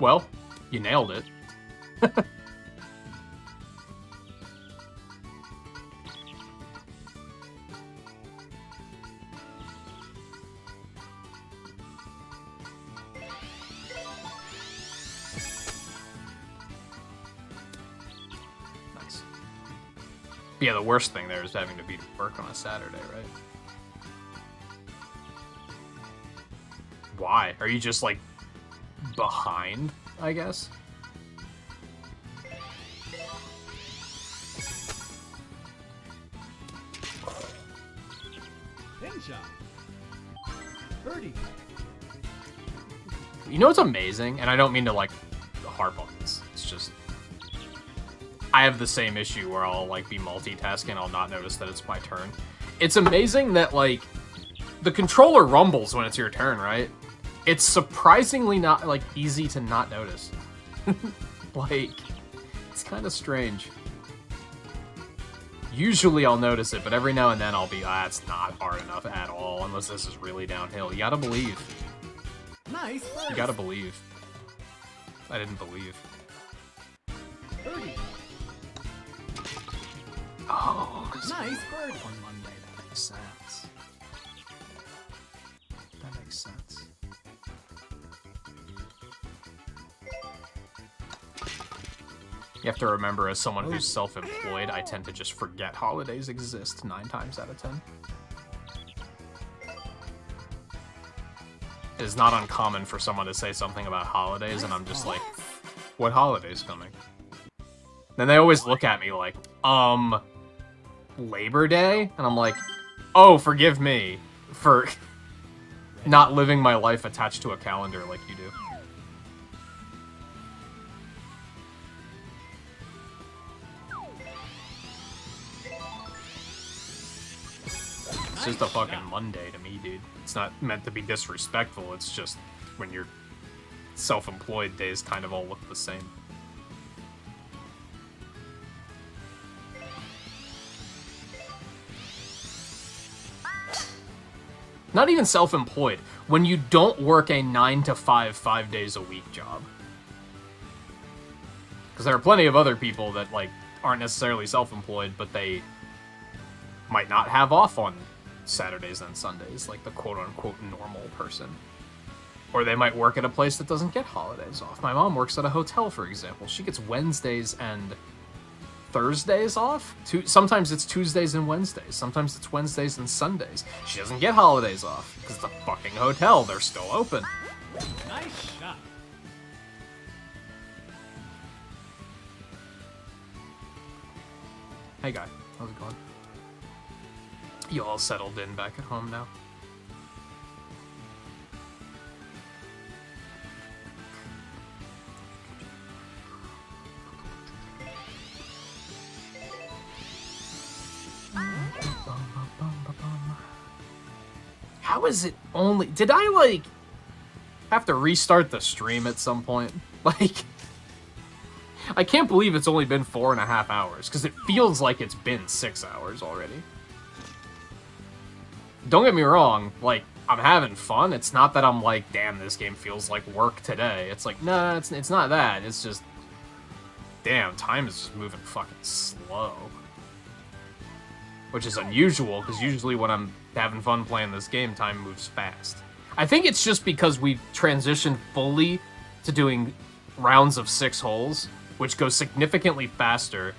Well, you nailed it. Nice. Yeah, the worst thing there is having to be to work on a Saturday, right? Why? Are you just, like, behind, I guess? Pin shot. Birdie. You know what's amazing? And I don't mean to, like, harp on this. It's just... I have the same issue where I'll, like, be multitasking, I'll not notice that it's my turn. It's amazing that, like, the controller rumbles when it's your turn, right? It's surprisingly not, like, easy to not notice. Like, it's kind of strange. Usually I'll notice it, but every now and then I'll be, it's not hard enough at all, unless this is really downhill. You gotta believe. Nice first. You gotta believe. I didn't believe. Birdie. Oh, Nice birdie. on Monday, that makes sense. That makes sense. You have to remember, as someone who's self-employed, I tend to just forget holidays exist 9 times out of 10. It is not uncommon for someone to say something about holidays, and I'm just like, what holiday's coming? Then they always look at me like, Labor Day? And I'm like, oh, forgive me for not living my life attached to a calendar like you do. It's just a fucking Monday to me, dude. It's not meant to be disrespectful, it's just when you're self-employed, days kind of all look the same. Not even self-employed. When you don't work a 9 to 5, 5 days a week job. Because there are plenty of other people that, like, aren't necessarily self-employed, but they might not have off on Saturdays and Sundays, like the quote-unquote normal person. Or they might work at a place that doesn't get holidays off. My mom works at a hotel, for example. She gets Wednesdays and Thursdays off. Sometimes it's Tuesdays and Wednesdays. Sometimes it's Wednesdays and Sundays. She doesn't get holidays off because it's a fucking hotel. They're still open. Nice shot. Hey guy, how's it going? You all settled in back at home now? How is it only... Did I, like, have to restart the stream at some point? Like, I can't believe it's only been 4.5 hours, because it feels like it's been 6 hours already. Don't get me wrong, like, I'm having fun. It's not that I'm like, damn, this game feels like work today. It's like, nah, it's not that. It's just, damn, time is just moving fucking slow. Which is unusual, because usually when I'm having fun playing this game, time moves fast. I think it's just because we've transitioned fully to doing rounds of 6 holes, which goes significantly faster,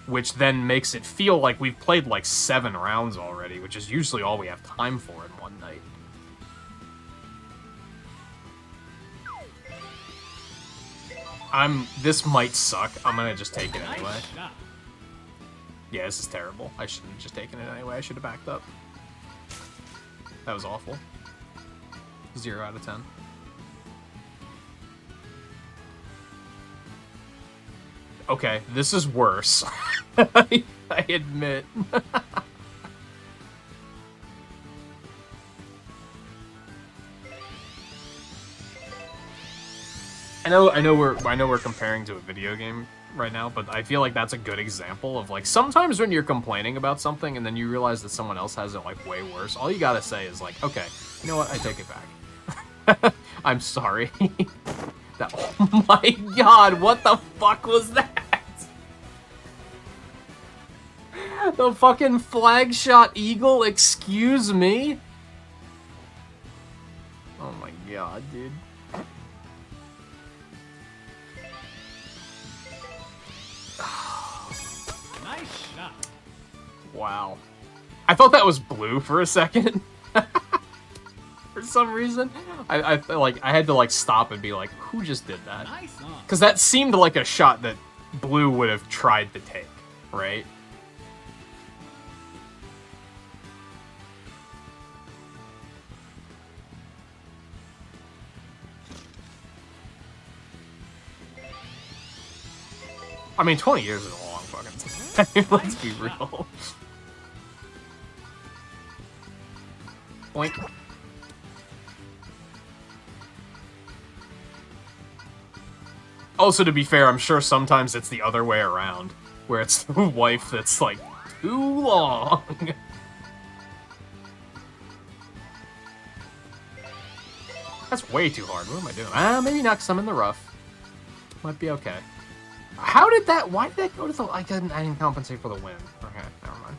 which then makes it feel like we've played like 7 rounds already, which is usually all we have time for in one night. This might suck. I'm gonna just take it anyway. Nice shot. Yeah, this is terrible. I shouldn't have just taken it anyway. I should have backed up. That was awful. 0 out of 10. Okay, this is worse. I admit. I know we're comparing to a video game right now, but I feel like that's a good example of, like, sometimes when you're complaining about something and then you realize that someone else has it, like, way worse, all you gotta say is, like, okay, you know what, I take it back. I'm sorry. That, oh my god, what the fuck was that? The fucking flag shot eagle, excuse me? Oh my god, dude. Nice shot. Wow. I thought that was blue for a second. For some reason. I had to like stop and be like, who just did that? Nice on. Because that seemed like a shot that blue would have tried to take, right? I mean, 20 years is a long fucking time. Let's be real. Boink. Also, to be fair, I'm sure sometimes it's the other way around, where it's the wife that's, like, too long. That's way too hard. What am I doing? Ah, maybe not, 'cause I'm in the rough. Might be okay. How did that... Why did that go to the... I didn't compensate for the win. Okay, never mind.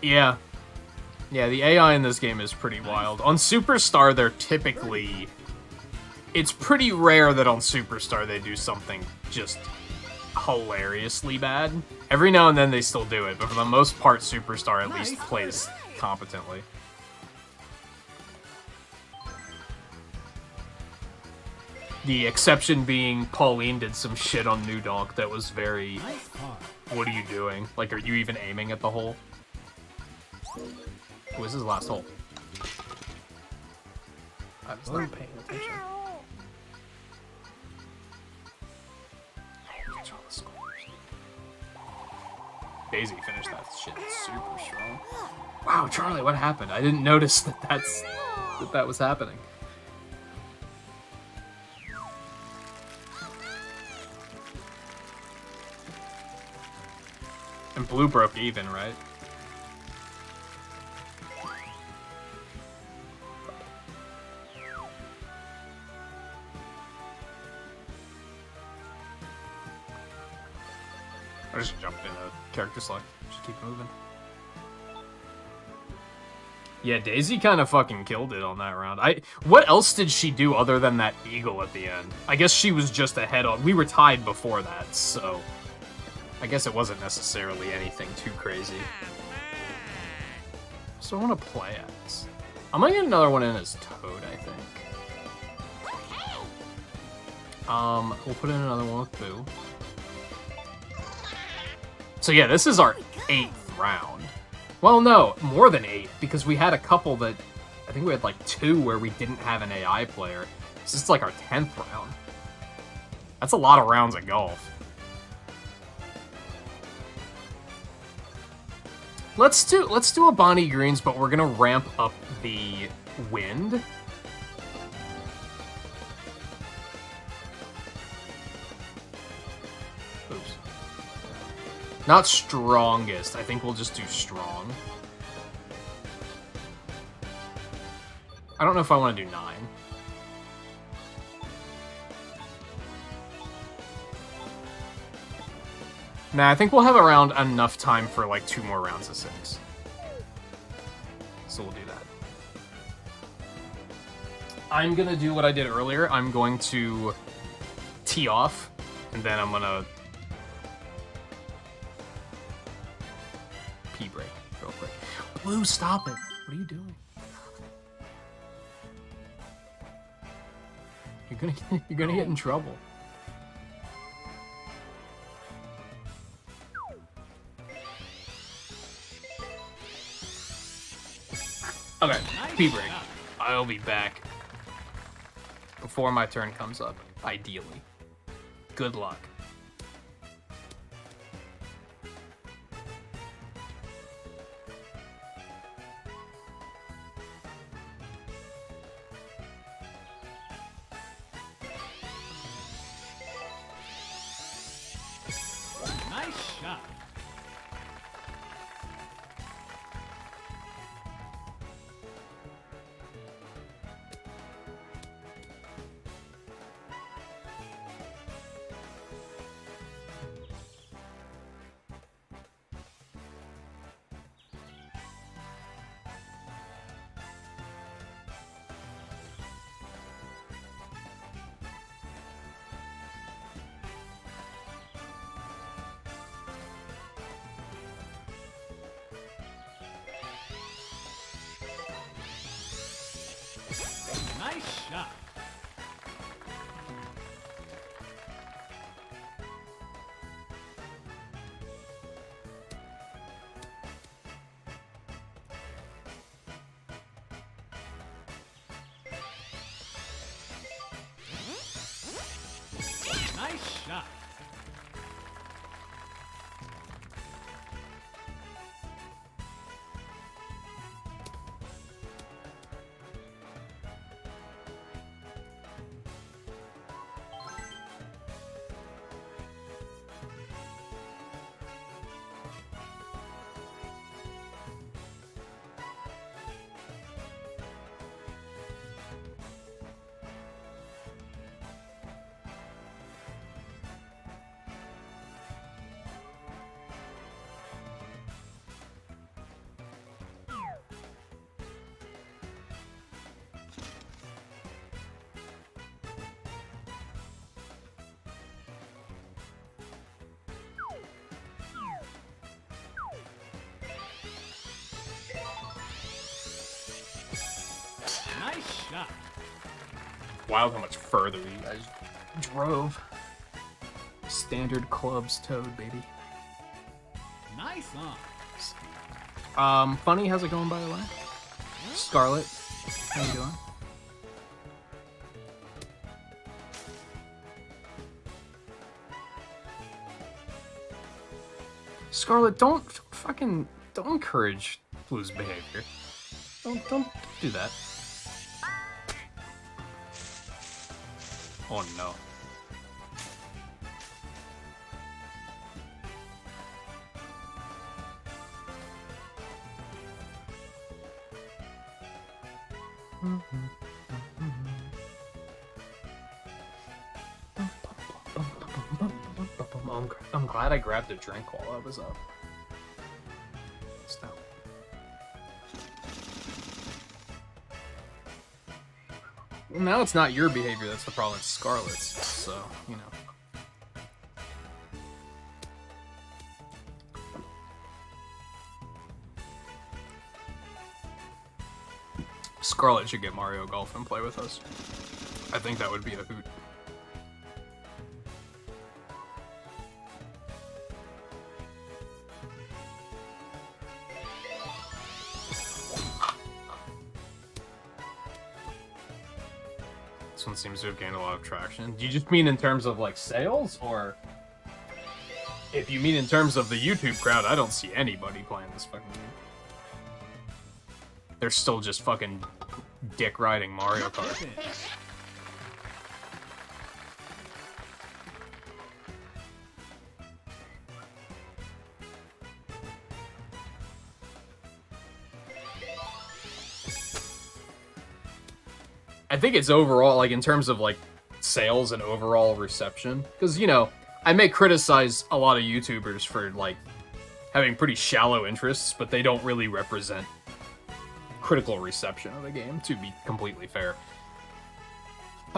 Yeah. Yeah, the AI in this game is pretty wild. On Superstar, they're typically... It's pretty rare that on Superstar they do something just hilariously bad. Every now and then they still do it, but for the most part, Superstar at least plays competently. The exception being Pauline did some shit on New Donk that was very... Nice par. What are you doing? Like, are you even aiming at the hole? Oh, this is the last hole. I was not paying attention. Control the scores. Daisy finished that shit super strong. Wow, Charlie, what happened? I didn't notice that was happening. And blue broke even, right? I just jumped in a character select. Just keep moving. Yeah, Daisy kind of fucking killed it on that round. What else did she do other than that eagle at the end? I guess she was just ahead on... We were tied before that, so... I guess it wasn't necessarily anything too crazy. So I want to play as... I'm gonna get another one in as Toad, I think. We'll put in another one with Boo. So yeah, this is our 8th round. Well, no, more than 8, because we had a couple that... I think we had like 2 where we didn't have an AI player. This is like our 10th round. That's a lot of rounds of golf. Let's do a Bonnie Greens, but we're gonna ramp up the wind. Oops. Not strongest. I think we'll just do strong. I don't know if I want to do 9. Nah, I think we'll have around enough time for like 2 more rounds of 6. So we'll do that. I'm gonna do what I did earlier. I'm going to tee off, and then I'm gonna pee break real quick. Blue, stop it! What are you doing? You're gonna get in trouble. Okay, pee break. I'll be back before my turn comes up, ideally. Good luck. shot. Nice shot. Nice shot. Nice shot. Wild how much further you guys drove. Standard clubs toad, baby. Nice on. Funny, how's it going, by the way? Scarlet, how you doing? Scarlet, don't encourage Blue's behavior. Don't do that. Oh no. I'm glad I grabbed a drink while I was up. Stop. Well, now it's not your behavior that's the problem, it's Scarlet's, so, you know. Scarlet should get Mario Golf and play with us. I think that would be a hoot. This one seems to have gained a lot of traction. Do you just mean in terms of, like, sales, or... If you mean in terms of the YouTube crowd, I don't see anybody playing this fucking game. They're still just fucking dick-riding Mario Kart. I think it's overall, like, in terms of, like, sales and overall reception. Because, you know, I may criticize a lot of YouTubers for, like, having pretty shallow interests, but they don't really represent critical reception of the game, to be completely fair.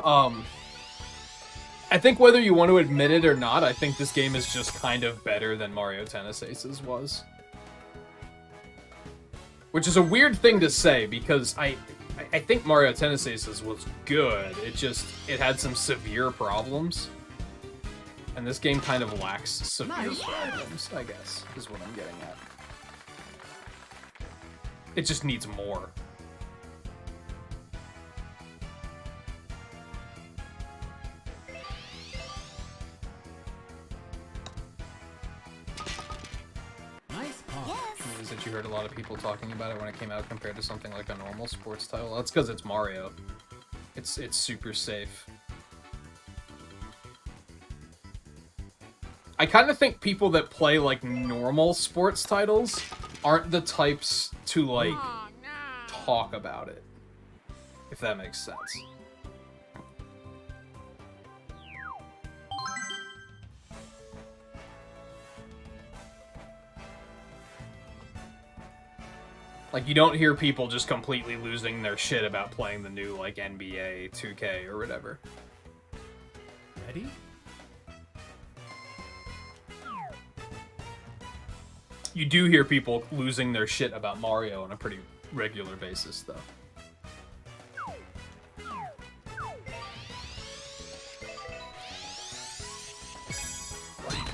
I think whether you want to admit it or not, I think this game is just kind of better than Mario Tennis Aces was. Which is a weird thing to say, because I think Mario Tennis Aces was good, it had some severe problems. And this game kind of lacks severe problems, I guess, is what I'm getting at. It just needs more. Nice pass. Yes. Is that you heard a lot of people talking about it when it came out compared to something like a normal sports title? That's because it's Mario. It's super safe. I kind of think people that play, like, normal sports titles aren't the types to, like, talk about it. If that makes sense. Like, you don't hear people just completely losing their shit about playing the new, like, NBA 2K or whatever. Ready? You do hear people losing their shit about Mario on a pretty regular basis, though.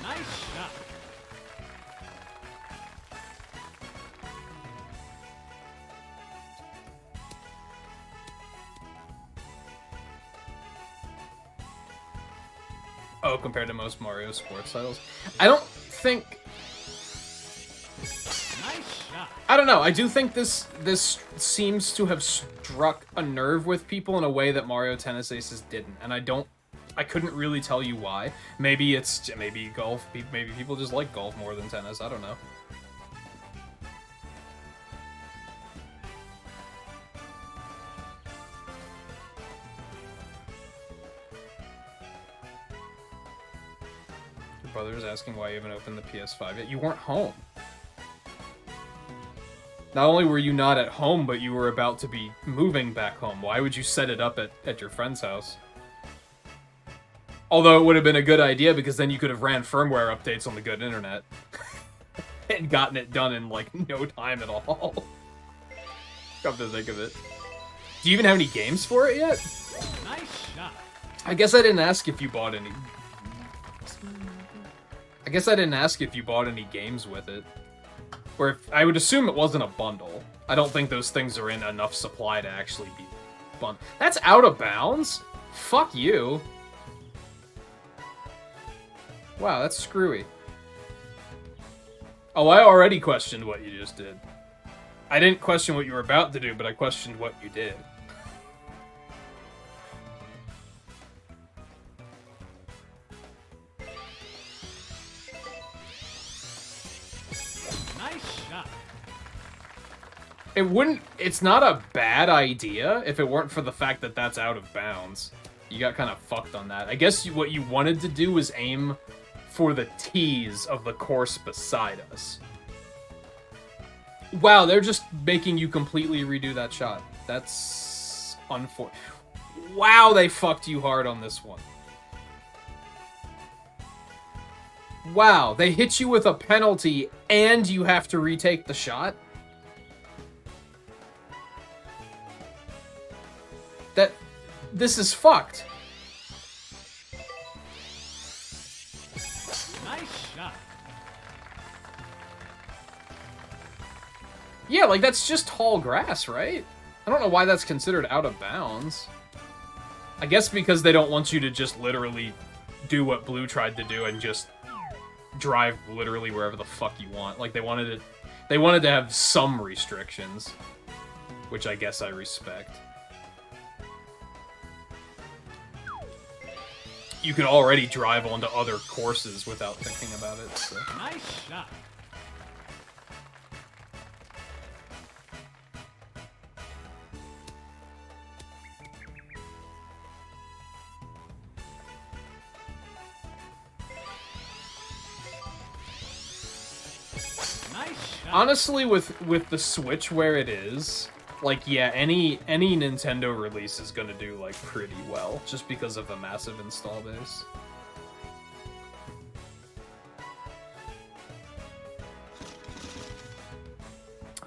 Nice shot. Oh, compared to most Mario sports titles? I don't think... Nice shot. I don't know. I do think this seems to have struck a nerve with people in a way that Mario Tennis Aces didn't, and I couldn't really tell you why. Maybe golf. Maybe people just like golf more than tennis. I don't know. Your brother is asking why you haven't opened the PS5 yet. You weren't home. Not only were you not at home, but you were about to be moving back home. Why would you set it up at your friend's house? Although it would have been a good idea, because then you could have ran firmware updates on the good internet. And gotten it done in, like, no time at all. Come to think of it. Do you even have any games for it yet? Nice shot. I guess I didn't ask if you bought any... I guess I didn't ask if you bought any games with it. Or if, I would assume it wasn't a bundle. I don't think those things are in enough supply to actually be fun. That's out of bounds? Fuck you. Wow, that's screwy. Oh, I already questioned what you just did. I didn't question what you were about to do, but I questioned what you did. It's not a bad idea if it weren't for the fact that that's out of bounds. You got kind of fucked on that. I guess what you wanted to do was aim for the tees of the course beside us. Wow, they're just making you completely redo that shot. That's unfortunate. Wow, they fucked you hard on this one. Wow, they hit you with a penalty and you have to retake the shot? This is fucked. Nice shot. Yeah, like, that's just tall grass, right? I don't know why that's considered out of bounds. I guess because they don't want you to just literally do what Blue tried to do and just drive literally wherever the fuck you want. Like, they wanted to have some restrictions, which I guess I respect. You could already drive onto other courses without thinking about it, so. Nice shot. Nice shot. Honestly, with the Switch where it is, like, yeah, any Nintendo release is gonna do, like, pretty well, just because of a massive install base.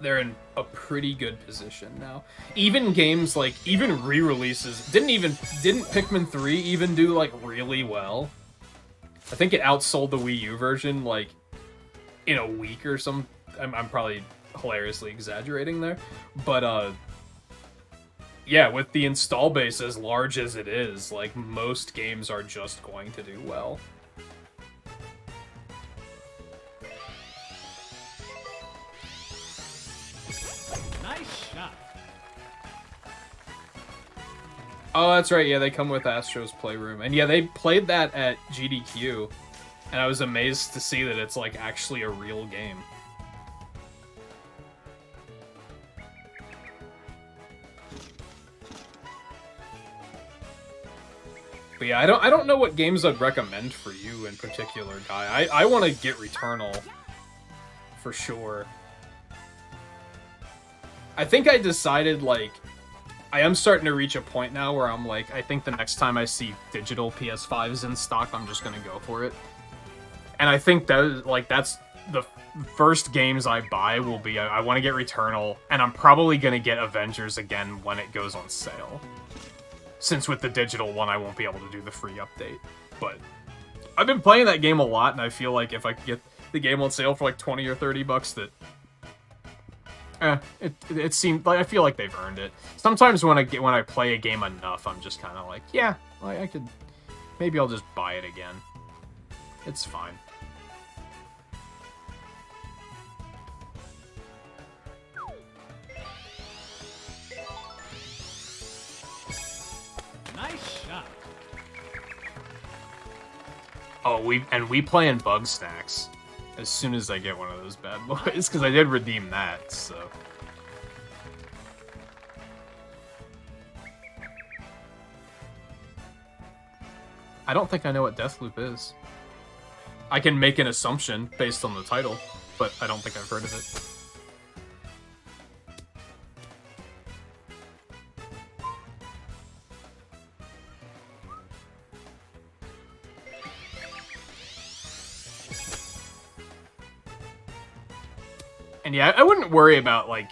They're in a pretty good position now. Even games like, even re-releases, didn't Pikmin 3 even do, like, really well? I think it outsold the Wii U version, like, in a week or some. I'm probably hilariously exaggerating there, but yeah, with the install base as large as it is, like, most games are just going to do well. Nice shot. Oh, that's right, yeah, they come with Astro's Playroom. And yeah, they played that at GDQ. And I was amazed to see that it's, like, actually a real game. But yeah, I don't know what games I'd recommend for you in particular, Guy. I want to get Returnal, for sure. I think I decided, like, I am starting to reach a point now where I'm like, I think the next time I see digital PS5s in stock, I'm just gonna go for it. And I think that, like, that's the first games I buy will be, I want to get Returnal, and I'm probably gonna get Avengers again when it goes on sale. Since with the digital one, I won't be able to do the free update. But I've been playing that game a lot, and I feel like if I could get the game on sale for like 20 or 30 bucks, that it seemed like I feel like they've earned it. Sometimes when I play a game enough, I'm just kind of like, yeah, I could, maybe I'll just buy it again. It's fine. Nice shot. Oh, we play in Bug Stacks as soon as I get one of those bad boys, because I did redeem that, so. I don't think I know what Deathloop is. I can make an assumption based on the title, but I don't think I've heard of it. And yeah, I wouldn't worry about, like,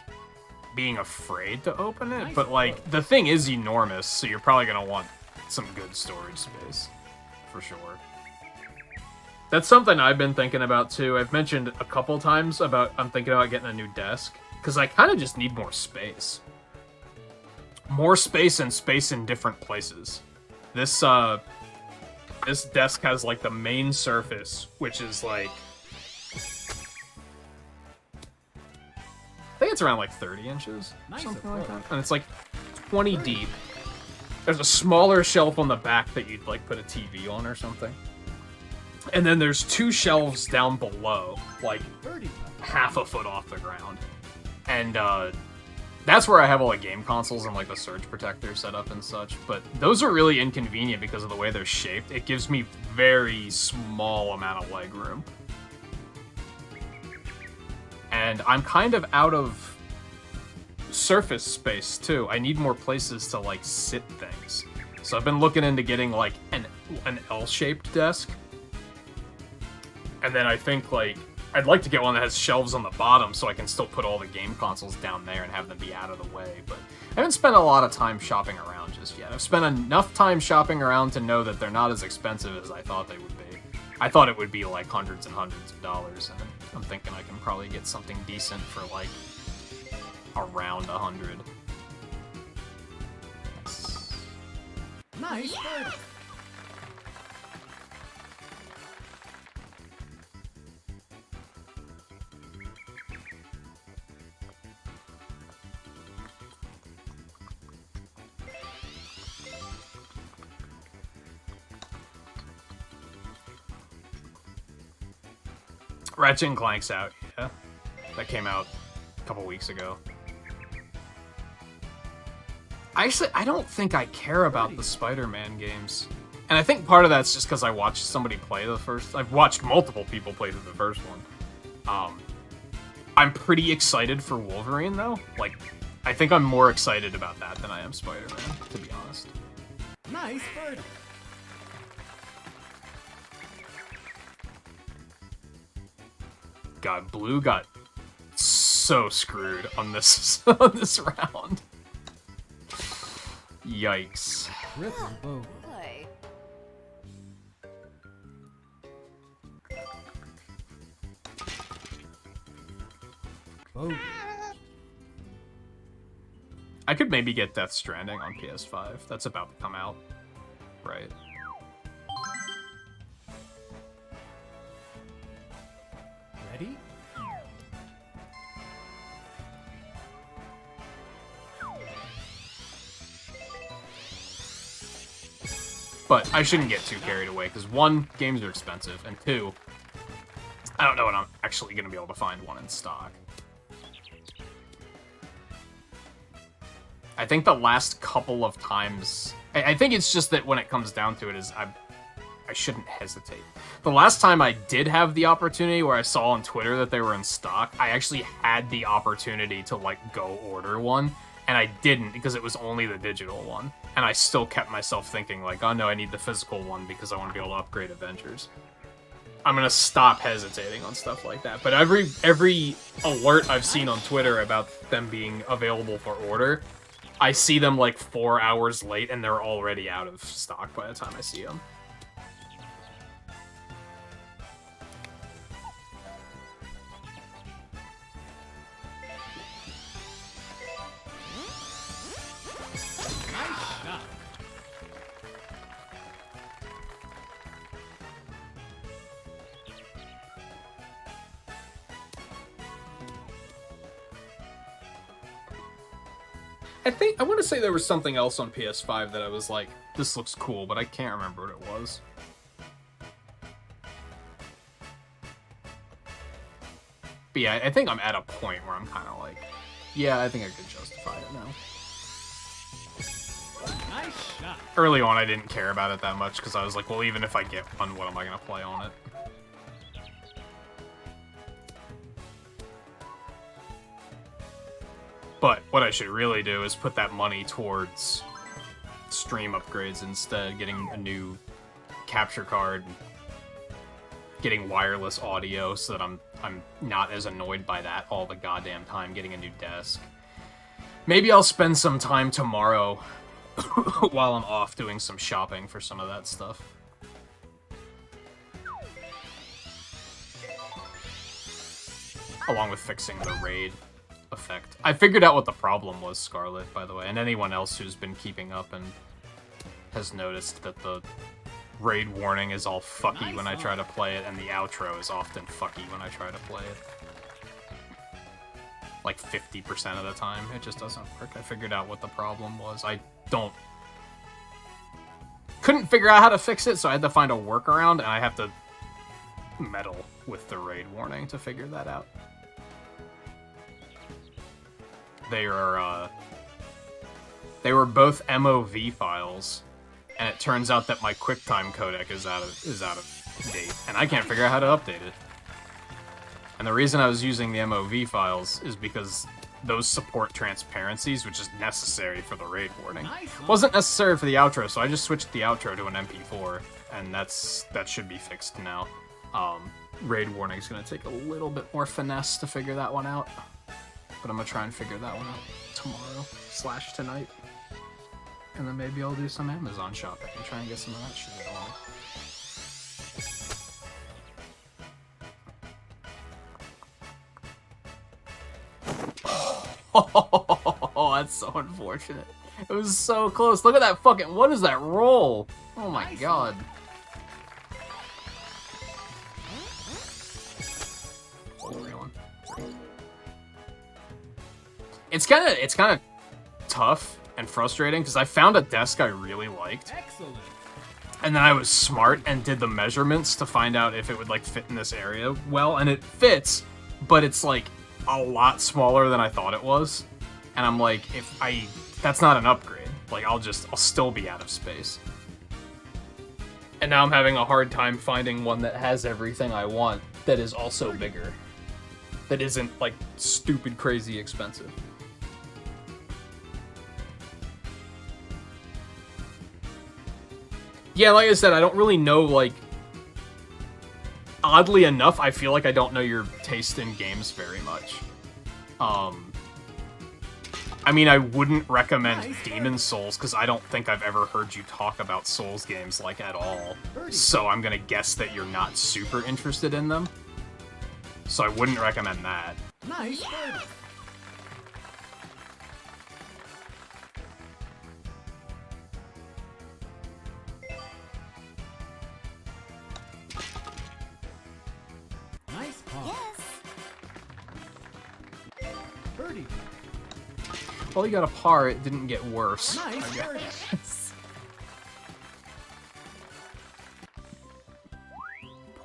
being afraid to open it, but, like, the thing is enormous, so you're probably gonna want some good storage space, for sure. That's something I've been thinking about, too. I've mentioned a couple times about I'm thinking about getting a new desk, because I kind of just need more space. More space and space in different places. This desk has, like, the main surface, which is, like, I think it's around like 30 inches, or something like that. And it's like 20 deep. There's a smaller shelf on the back that you'd like put a TV on or something. And then there's two shelves down below, like half a foot off the ground. And that's where I have all the game consoles and like the surge protector set up and such. But those are really inconvenient because of the way they're shaped. It gives me very small amount of leg room. And I'm kind of out of surface space, too. I need more places to, like, sit things. So I've been looking into getting, like, an L-shaped desk. And then I think, like, I'd like to get one that has shelves on the bottom so I can still put all the game consoles down there and have them be out of the way. But I haven't spent a lot of time shopping around just yet. I've spent enough time shopping around to know that they're not as expensive as I thought they would be. I thought it would be, like, hundreds and hundreds of dollars, and I'm thinking I can probably get something decent for, like, around 100. Nice bird. Ratchet and Clank's out, yeah. That came out a couple weeks ago. Actually, I don't think I care about the Spider-Man games. And I think part of that's just because I watched somebody play the first... I've watched multiple people play through the first one. I'm pretty excited for Wolverine, though. Like, I think I'm more excited about that than I am Spider-Man, to be honest. Nice bird. God, Blue got so screwed on this on this round. Yikes. Triple bow. Boy. Bogey. I could maybe get Death Stranding on PS5. That's about to come out. Right. Ready? But I shouldn't get too carried away, because one, games are expensive, and two, I don't know when I'm actually going to be able to find one in stock. I think the last couple of times... I think it's just that when it comes down to it is I shouldn't hesitate. The last time I did have the opportunity where I saw on Twitter that they were in stock, I actually had the opportunity to, like, go order one, and I didn't because it was only the digital one. And I still kept myself thinking, like, oh no, I need the physical one because I want to be able to upgrade Avengers. I'm gonna stop hesitating on stuff like that. But every alert I've seen on Twitter about them being available for order, I see them like 4 hours late and they're already out of stock by the time I see them. Nice shot. I want to say there was something else on PS5 that I was like, this looks cool, but I can't remember what it was. But yeah, I think I'm at a point where I'm kind of like, yeah, I think I could justify it now. Nice shot. Early on, I didn't care about it that much, because I was like, well, even if I get one, what am I going to play on it? But what I should really do is put that money towards stream upgrades instead, getting a new capture card, getting wireless audio so that I'm not as annoyed by that all the goddamn time, getting a new desk. Maybe I'll spend some time tomorrow while I'm off doing some shopping for some of that stuff. Along with fixing the raid effect. I figured out what the problem was, Scarlet, by the way, and anyone else who's been keeping up and has noticed that the raid warning is all fucky when I try to play it, and the outro is often fucky when I try to play it. Like 50% of the time, it just doesn't work. I figured out what the problem was. Couldn't figure out how to fix it, so I had to find a workaround, and I have to meddle with the raid warning to figure that out. They were both MOV files, and it turns out that my QuickTime codec is out of date, and I can't figure out how to update it. And the reason I was using the MOV files is because those support transparencies, which is necessary for the raid warning. Wasn't necessary for the outro, so I just switched the outro to an MP4, and that should be fixed now. Raid warning is going to take a little bit more finesse to figure that one out. But I'm going to try and figure that one out tomorrow/tonight. And then maybe I'll do some Amazon shopping and try and get some of that shit going. Oh, that's so unfortunate. It was so close. Look at that fucking... What is that roll? Oh my god. It's kind of tough and frustrating because I found a desk I really liked. Excellent. And then I was smart and did the measurements to find out if it would like fit in this area well, and it fits, but it's like a lot smaller than I thought it was. And I'm like, that's not an upgrade. Like I'll still be out of space. And now I'm having a hard time finding one that has everything I want that is also bigger. That isn't like stupid crazy expensive. Yeah, like I said, I don't really know, like... Oddly enough, I feel like I don't know your taste in games very much. I mean, I wouldn't recommend Demon's Souls, because I don't think I've ever heard you talk about Souls games, like, at all. So I'm gonna guess that you're not super interested in them. So I wouldn't recommend that. Nice birdie. Nice paw. Yes. Birdie. Well, you got a par, it didn't get worse. Nice I birdie. guess.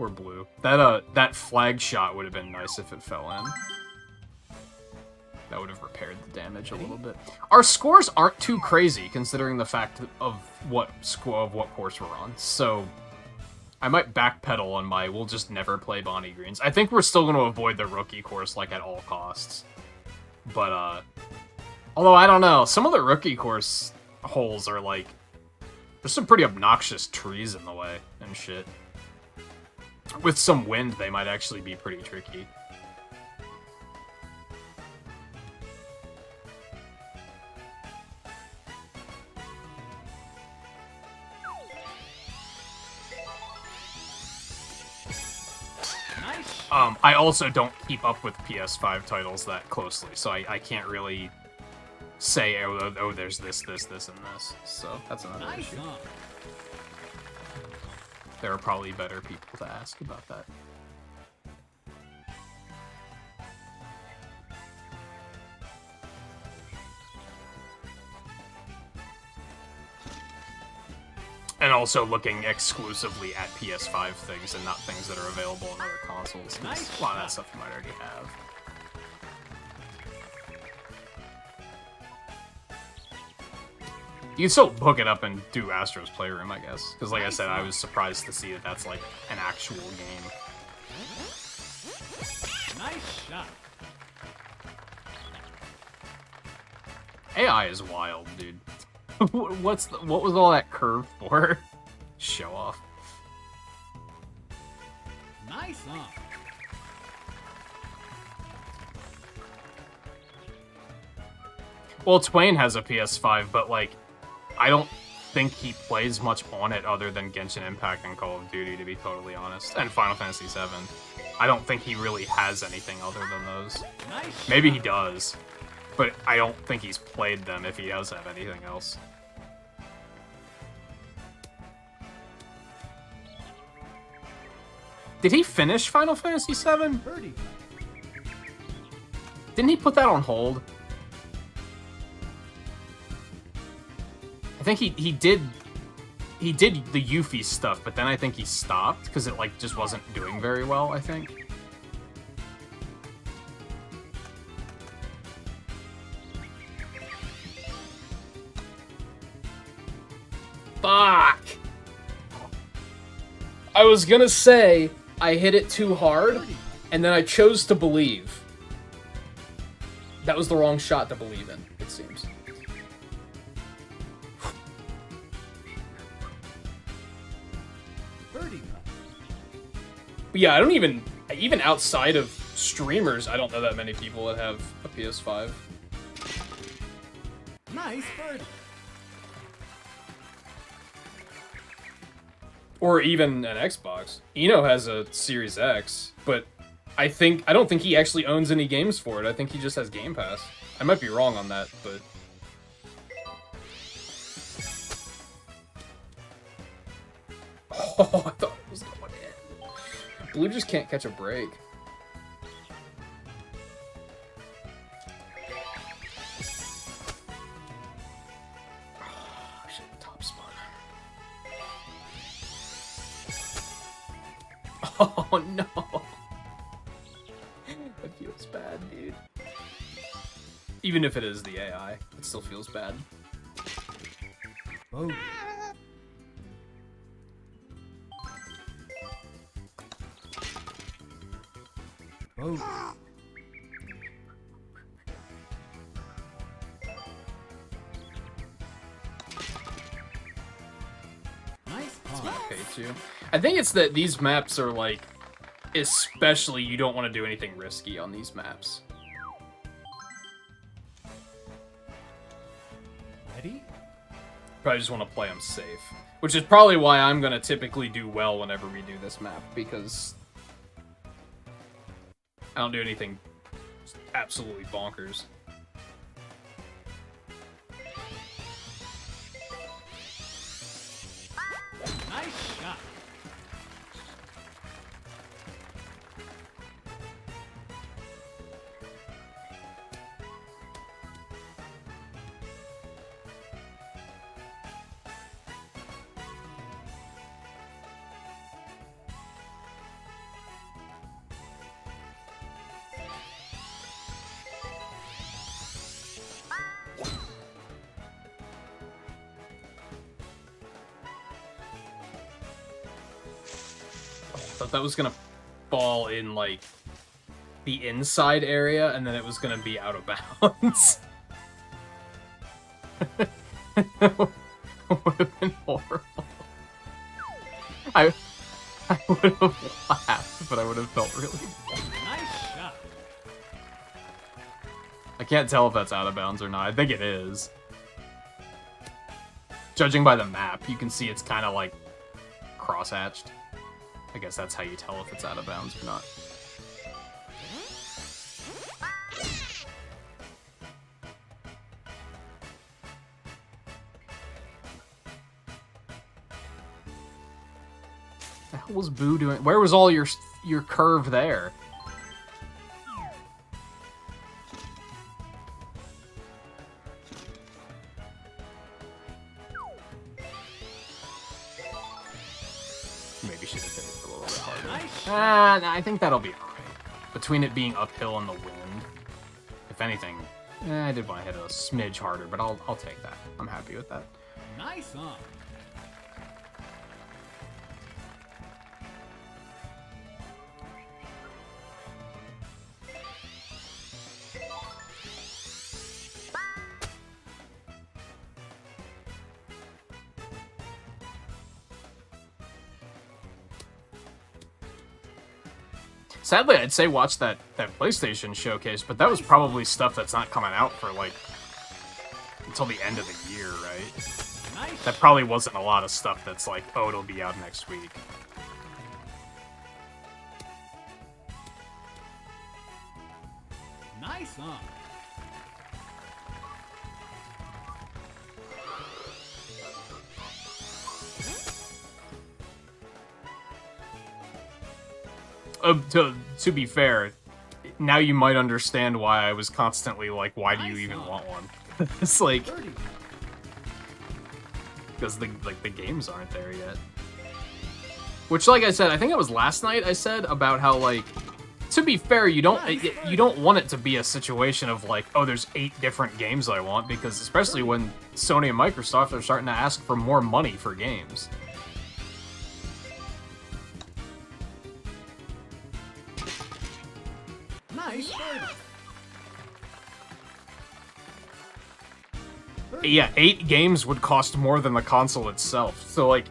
poor blue. That flag shot would have been nice if it fell in. That would have repaired the damage a little bit. Our scores aren't too crazy considering the fact of what course we're on. So I might backpedal on my we'll just never play Bonnie Greens. I think we're still going to avoid the rookie course like at all costs. But although I don't know, some of the rookie course holes are like there's some pretty obnoxious trees in the way and shit. With some wind, they might actually be pretty tricky. I also don't keep up with PS5 titles that closely, so I can't really say, oh, there's this, and this. So that's another issue. There are probably better people to ask about that. And also looking exclusively at PS5 things and not things that are available on other consoles. Nice. A lot of that stuff you might already have. You can still hook it up and do Astro's Playroom, I guess. Because like I said, I was surprised to see that that's like an actual game. Nice shot. AI is wild, dude. What was all that curve for? Show off. Nice on. Well, Twain has a PS5, but like, I don't think he plays much on it other than Genshin Impact and Call of Duty, to be totally honest, and Final Fantasy VII. I don't think he really has anything other than those. Nice. Maybe he does, but I don't think he's played them if he does have anything else. Did he finish Final Fantasy VII? Birdie. Didn't he put that on hold? I think he did the Yuffie stuff, but then I think he stopped because it like just wasn't doing very well, I think. Fuck! I was gonna say I hit it too hard, and then I chose to believe. That was the wrong shot to believe in, it seems. Birdie. But yeah, I don't even outside of streamers, I don't know that many people that have a PS5. Nice birdie. Or even an Xbox. Eno has a Series X, but I don't think he actually owns any games for it. I think he just has Game Pass. I might be wrong on that, but... Oh, I thought it was going in. Blue just can't catch a break. Oh, shit, top spot. Oh, no. That feels bad, dude. Even if it is the AI, it still feels bad. Oh. Oh. Nice. Okay, too. I think it's that these maps are like, especially you don't want to do anything risky on these maps. Ready? Probably just want to play them safe. Which is probably why I'm going to typically do well whenever we do this map, because I don't do anything absolutely bonkers. Nice shot. thought that was gonna fall in, like, the inside area, and then it was gonna be out of bounds. That would have been horrible. I would have laughed, but I would have felt really bad. Nice shot. I can't tell if that's out of bounds or not. I think it is. Judging by the map, you can see it's kind of like crosshatched. I guess that's how you tell if it's out of bounds or not. The hell was Boo doing? Where was all your curve there? Maybe should have hit it a little bit harder. I think that'll be alright. Between it being uphill and the wind, if anything, I did want to hit it a smidge harder, but I'll take that. I'm happy with that. Nice on. Sadly, I'd say watch that PlayStation showcase, but that was probably stuff that's not coming out for, like, until the end of the year, right? Nice. That probably wasn't a lot of stuff that's like, oh, it'll be out next week. Nice on. To be fair, now you might understand why I was constantly like, why do you even want one? It's like, because the games aren't there yet. Which, like I said, I think it was last night I said about how, like, to be fair, you don't want it to be a situation of like, oh, there's 8 different games I want, because especially when Sony and Microsoft are starting to ask for more money for games. Nice. Yeah, 8 games would cost more than the console itself. So, like,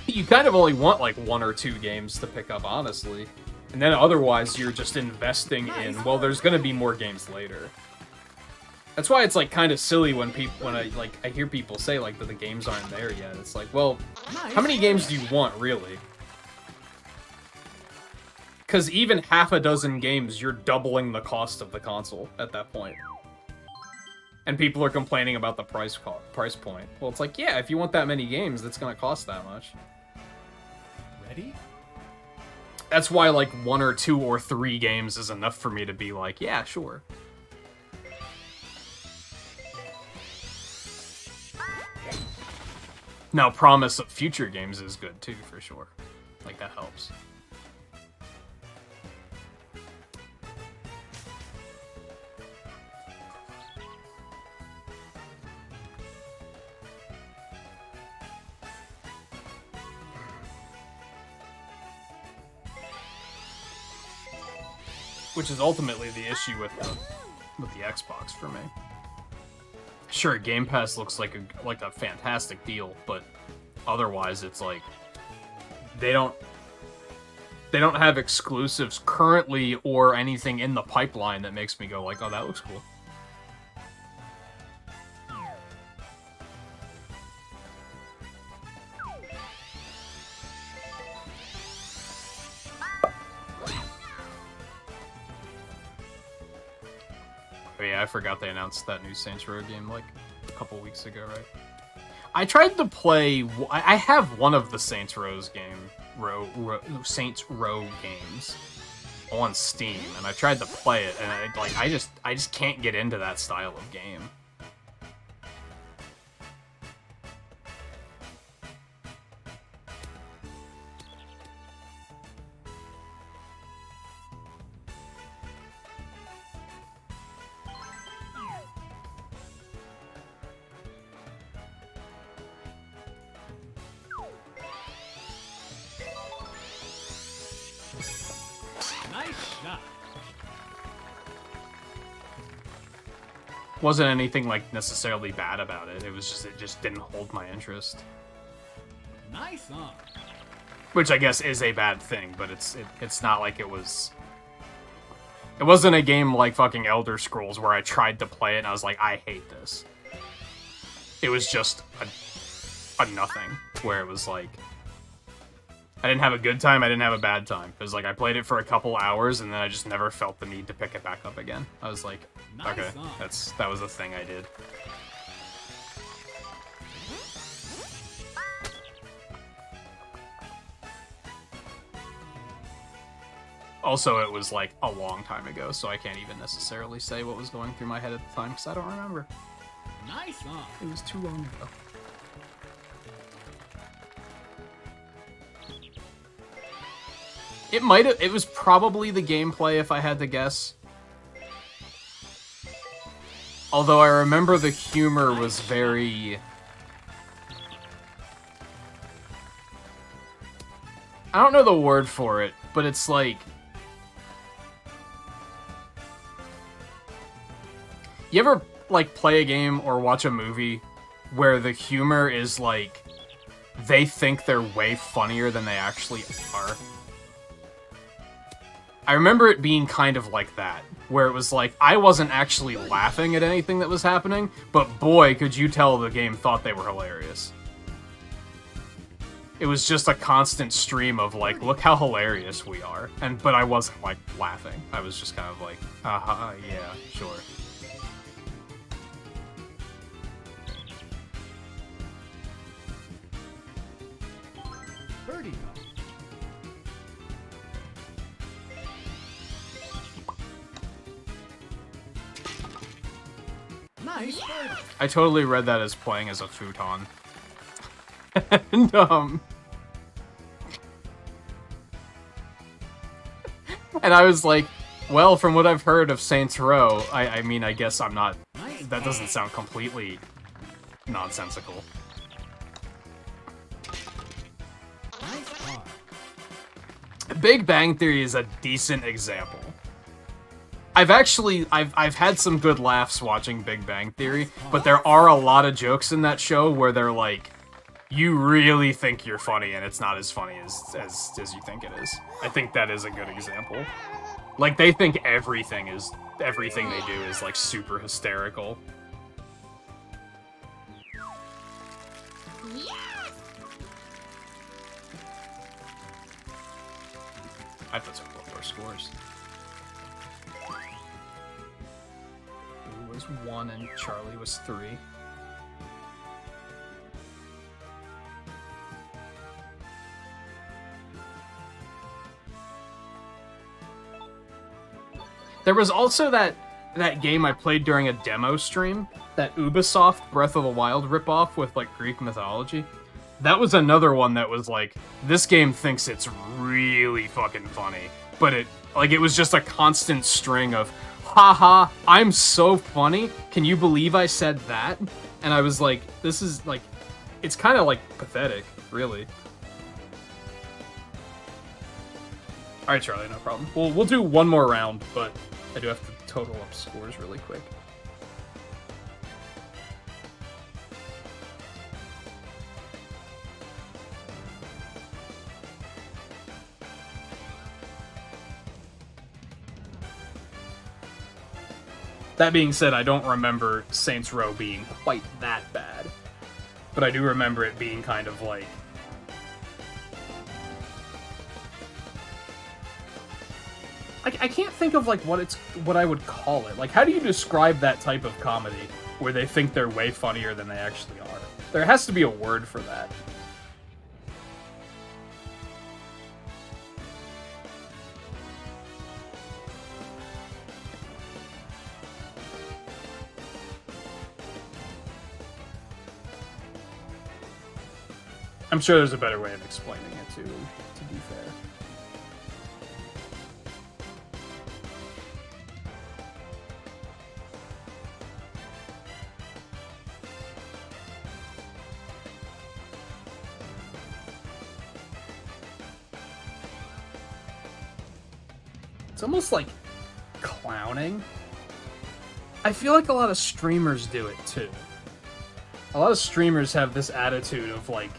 you kind of only want, like, 1 or 2 games to pick up, honestly. And then otherwise, you're just investing in, well, there's gonna be more games later. That's why it's, like, kind of silly when I hear people say, like, that the games aren't there yet. It's like, well, how many games do you want, really? Because even half a dozen games, you're doubling the cost of the console at that point. And people are complaining about the price point. Well, it's like, yeah, if you want that many games, that's gonna cost that much. Ready? That's why, like, 1 or 2 or 3 games is enough for me to be like, yeah, sure. Now, promise of future games is good, too, for sure. Like, that helps. Which is ultimately the issue with the Xbox for me. Sure, Game Pass looks like a fantastic deal, but otherwise it's like they don't have exclusives currently or anything in the pipeline that makes me go like, oh, that looks cool. Oh yeah, I forgot they announced that new Saints Row game like a couple weeks ago, right? I tried to play. I have one of the Saints Row games on Steam, and I tried to play it, and I just can't get into that style of game. Wasn't anything like necessarily bad about it. It was just it just didn't hold my interest. Nice on. Which I guess is a bad thing, but it's not like it was. It wasn't a game like fucking Elder Scrolls where I tried to play it and I was like, I hate this. It was just a nothing, where it was like, I didn't have a good time, I didn't have a bad time. It was like, I played it for a couple hours and then I just never felt the need to pick it back up again. I was like, Nice okay, song. that was the thing I did. Also, it was like a long time ago, so I can't even necessarily say what was going through my head at the time, because I don't remember. Nice on. It was too long ago. It was probably the gameplay if I had to guess. Although I remember the humor was very... I don't know the word for it, but it's like... You ever, like, play a game or watch a movie where the humor is like... They think they're way funnier than they actually are? I remember it being kind of like that, where it was like, I wasn't actually laughing at anything that was happening, but boy, could you tell the game thought they were hilarious. It was just a constant stream of like, look how hilarious we are, but I wasn't like laughing. I was just kind of like, yeah, sure. Birdie putt. Nice birdie. I totally read that as playing as a futon. And, and I was like, well, from what I've heard of Saints Row, I mean, I guess I'm not... That doesn't sound completely nonsensical. Nice par. Big Bang Theory is a decent example. I've had some good laughs watching Big Bang Theory, but there are a lot of jokes in that show where they're like, you really think you're funny and it's not as funny as you think it is. I think that is a good example. Like, they think everything they do is like super hysterical. I put some both our scores. Blue was 1 and Charlie was 3. There was also that game I played during a demo stream, that Ubisoft Breath of the Wild ripoff with like Greek mythology. That was another one that was like, this game thinks it's really fucking funny, but it was just a constant string of, haha, I'm so funny, can you believe I said that? And I was like, this is like, it's kind of like pathetic, really. Alright, Charlie, no problem. We'll do one more round, but I do have to total up scores really quick. That being said, I don't remember Saints Row being quite that bad. But I do remember it being kind of like... I can't think of like what I would call it. Like, how do you describe that type of comedy where they think they're way funnier than they actually are? There has to be a word for that. I'm sure there's a better way of explaining it too, to be fair. It's almost like clowning. I feel like a lot of streamers do it too. A lot of streamers have this attitude of like,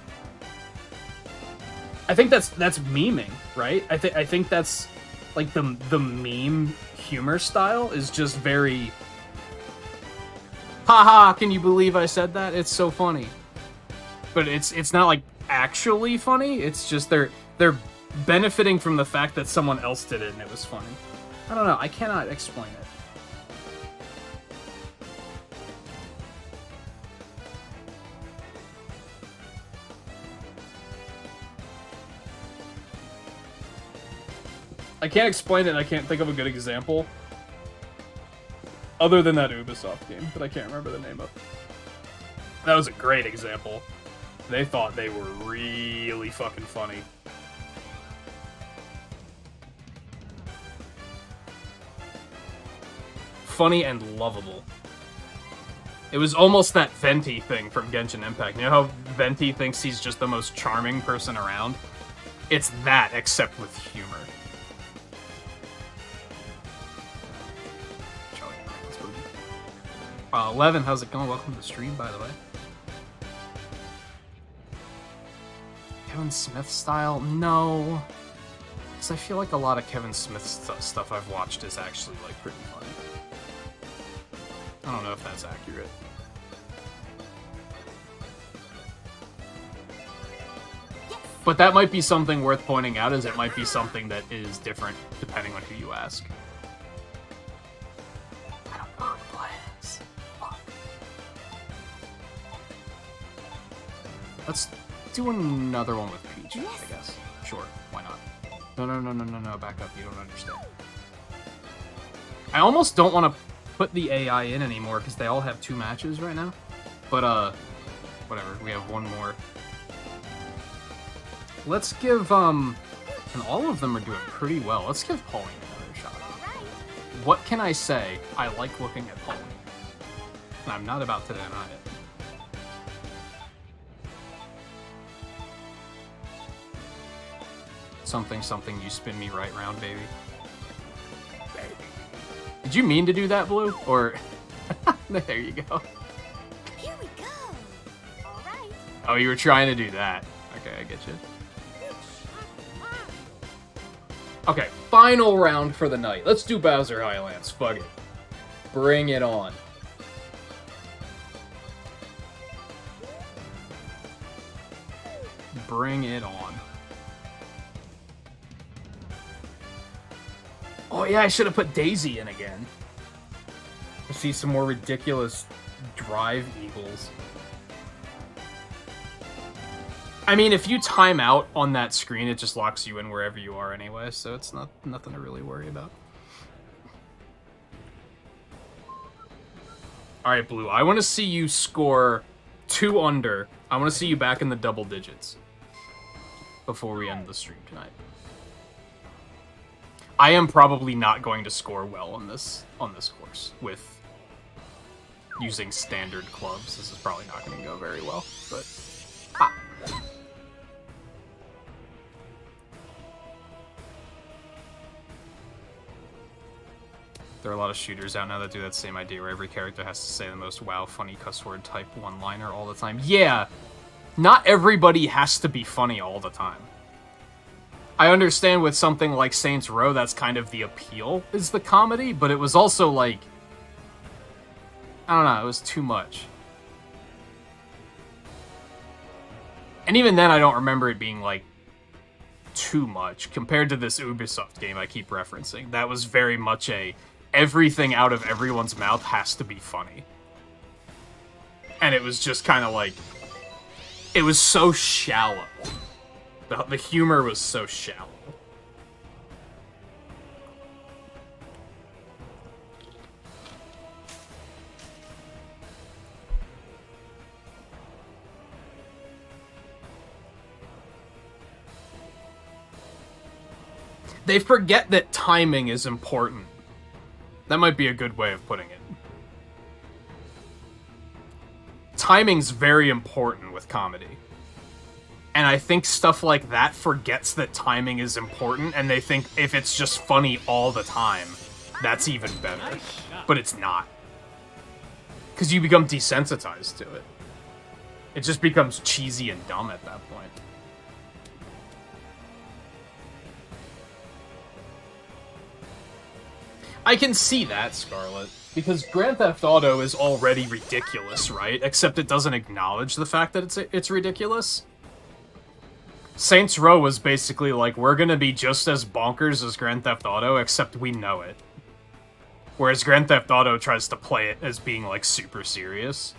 I think that's memeing, right? I think that's like the meme humor style is just very, haha, can you believe I said that? It's so funny. But it's not like actually funny. It's just they're benefiting from the fact that someone else did it and it was funny. I don't know. I cannot explain it. I can't explain it. I can't think of a good example. Other than that Ubisoft game that I can't remember the name of. That was a great example. They thought they were really fucking funny. Funny and lovable. It was almost that Venti thing from Genshin Impact. You know how Venti thinks he's just the most charming person around? It's that, except with humor. 11, how's it going? Welcome to the stream, by the way. Kevin Smith style? No. Because I feel like a lot of Kevin Smith stuff I've watched is actually, like, pretty funny. I don't know if that's accurate. But that might be something worth pointing out, as it might be something that is different depending on who you ask. I don't know who to play as. Fuck. Let's do another one with Peach, I guess. Sure, why not? No, back up, you don't understand. I almost don't want to put the AI in anymore, because they all have 2 matches right now. But, whatever, we have one more. Let's give, and all of them are doing pretty well. Let's give Pauline another shot. What can I say? I like looking at Pauline. And I'm not about to deny it. Something, you spin me right round, baby. Did you mean to do that, Blue? Or... there you go. Here we go. All right. Oh, you were trying to do that. Okay, I get you. Okay, final round for the night. Let's do Bowser Highlands. Fuck it. Bring it on. Bring it on. Oh yeah, I should have put Daisy in again. To see some more ridiculous drive eagles. I mean, if you time out on that screen, it just locks you in wherever you are anyway, so it's nothing to really worry about. Alright, Blue, I want to see you score 2 under. I want to see you back in the double digits before we end the stream tonight. I am probably not going to score well on this course with using standard clubs. This is probably not going to go very well, but... Ah. There are a lot of shooters out now that do that same idea where every character has to say the most wow, funny cuss word type one-liner all the time. Yeah, not everybody has to be funny all the time. I understand with something like Saints Row, that's kind of the appeal, is the comedy, but it was also like... I don't know, it was too much. And even then, I don't remember it being, like, too much. Compared to this Ubisoft game I keep referencing. That was very much a... everything out of everyone's mouth has to be funny. And it was just kind of like... it was so shallow. The humor was so shallow. They forget that timing is important. That might be a good way of putting it. Timing's very important with comedy. And I think stuff like that forgets that timing is important, and they think if it's just funny all the time, that's even better. But it's not. Because you become desensitized to it. It just becomes cheesy and dumb at that point. I can see that, Scarlet. Because Grand Theft Auto is already ridiculous, right? Except it doesn't acknowledge the fact that it's ridiculous. Saints Row was basically like, we're gonna be just as bonkers as Grand Theft Auto, except we know it. Whereas Grand Theft Auto tries to play it as being, like, super serious.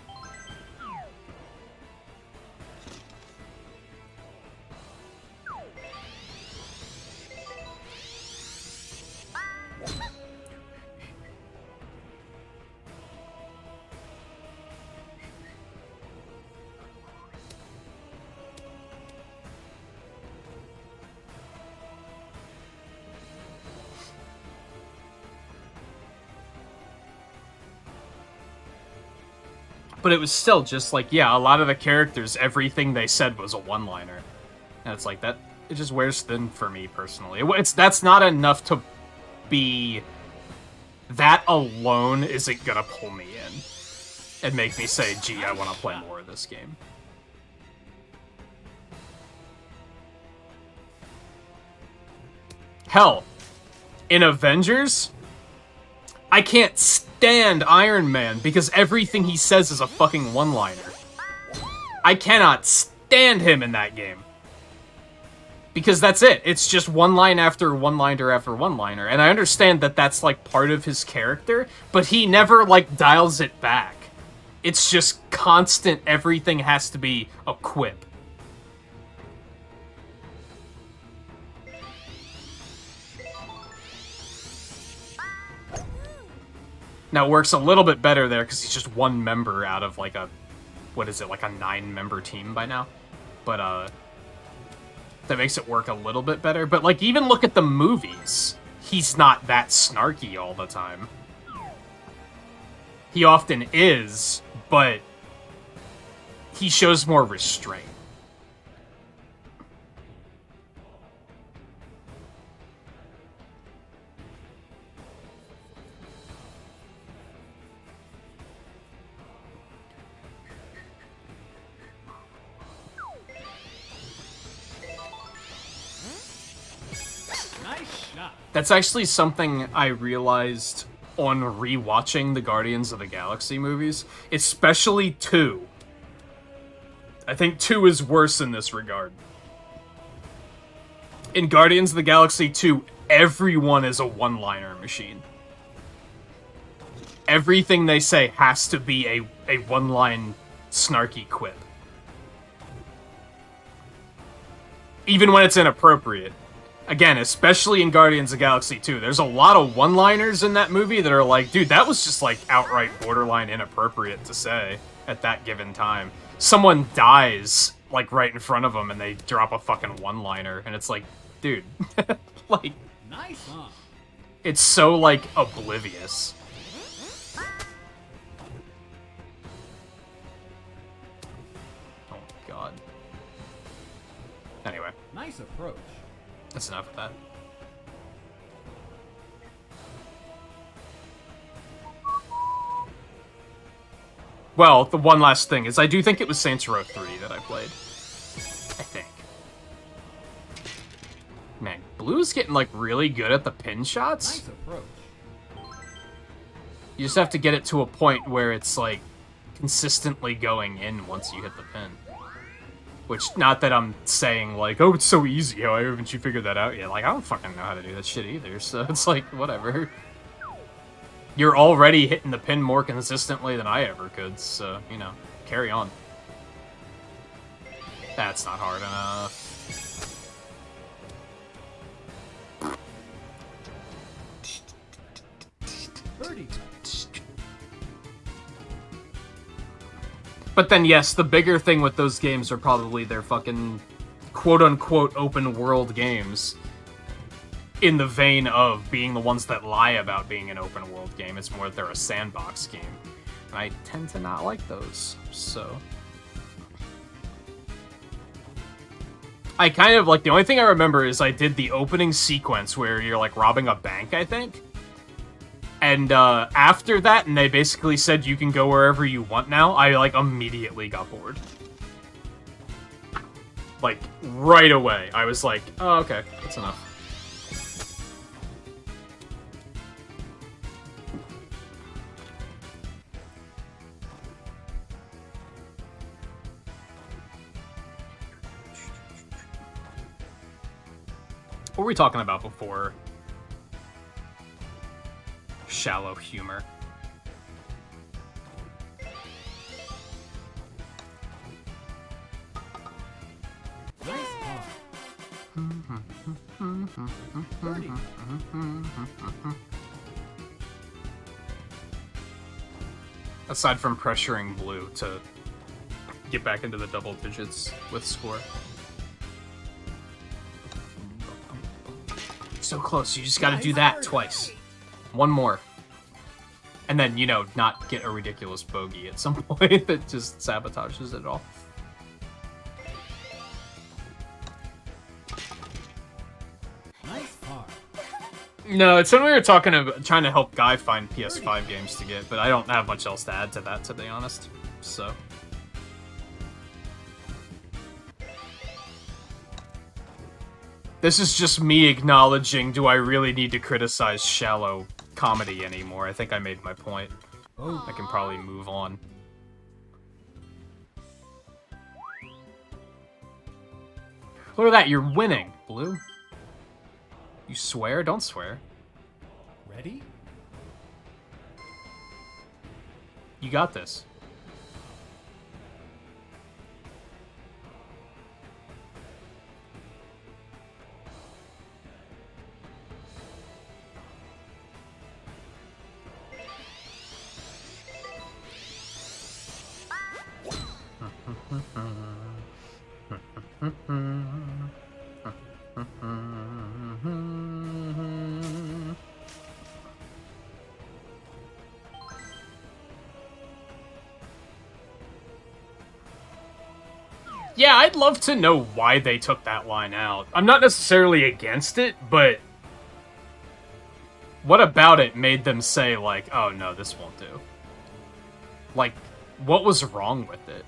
But it was still just like, yeah, a lot of the characters, everything they said was a one-liner. And it's like, that, it just wears thin for me, personally. That's not enough to be... That alone isn't gonna pull me in. And make me say, gee, I want to play more of this game. Hell, in Avengers... I can't stand Iron Man because everything he says is a fucking one-liner. I cannot stand him in that game. Because that's it. It's just one line after one-liner after one-liner. And I understand that that's, like, part of his character, but he never, like, dials it back. It's just constant, everything has to be a quip. Now, it works a little bit better there because he's just one member out of, like, a... What is it, like a 9-member team by now? But, that makes it work a little bit better. But, like, even look at the movies. He's not that snarky all the time. He often is, but he shows more restraint. That's actually something I realized on rewatching the Guardians of the Galaxy movies, especially 2. I think 2 is worse in this regard. In Guardians of the Galaxy 2, everyone is a one-liner machine. Everything they say has to be a one-line snarky quip. Even when it's inappropriate. Again, especially in Guardians of the Galaxy 2, there's a lot of one-liners in that movie that are like, dude, that was just, like, outright borderline inappropriate to say at that given time. Someone dies, like, right in front of them, and they drop a fucking one-liner, and it's like, dude, like... Nice, huh? It's so, like, oblivious. Oh, God. Anyway. Nice approach. That's enough of that. Well, the one last thing is I do think it was Saints Row 3 that I played. I think. Man, Blue's getting, like, really good at the pin shots. Nice approach. You just have to get it to a point where it's, like, consistently going in once you hit the pin. Which, not that I'm saying, like, oh, it's so easy, how haven't you figured that out yet? Like, I don't fucking know how to do that shit either, so it's like, whatever. You're already hitting the pin more consistently than I ever could, so, you know, carry on. That's not hard enough. Birdie. But then, yes, the bigger thing with those games are probably their fucking quote-unquote open-world games. In the vein of being the ones that lie about being an open-world game. It's more that they're a sandbox game. And I tend to not like those, so... I kind of, like, the only thing I remember is I did the opening sequence where you're, like, robbing a bank, I think? And after that, and they basically said you can go wherever you want now, I like immediately got bored. Like right away, I was like, oh, okay, that's enough. What were we talking about before? Shallow humor. Nice par. Birdie. Aside from pressuring blue to get back into the double digits with score. So close, you just gotta do that twice. One more. And then, you know, not get a ridiculous bogey at some point that just sabotages it all. Nice par. No, it's when we were talking about trying to help Guy find PS5 games to get, but I don't have much else to add to that, to be honest. So. This is just me acknowledging, do I really need to criticize shallow comedy anymore? I think I made my point. Oh. I can probably move on. Look at that, you're winning, Blue. You swear? Don't swear. Ready? You got this. Yeah, I'd love to know why they took that line out. I'm not necessarily against it, but what about it made them say, like, oh no, this won't do? Like, what was wrong with it?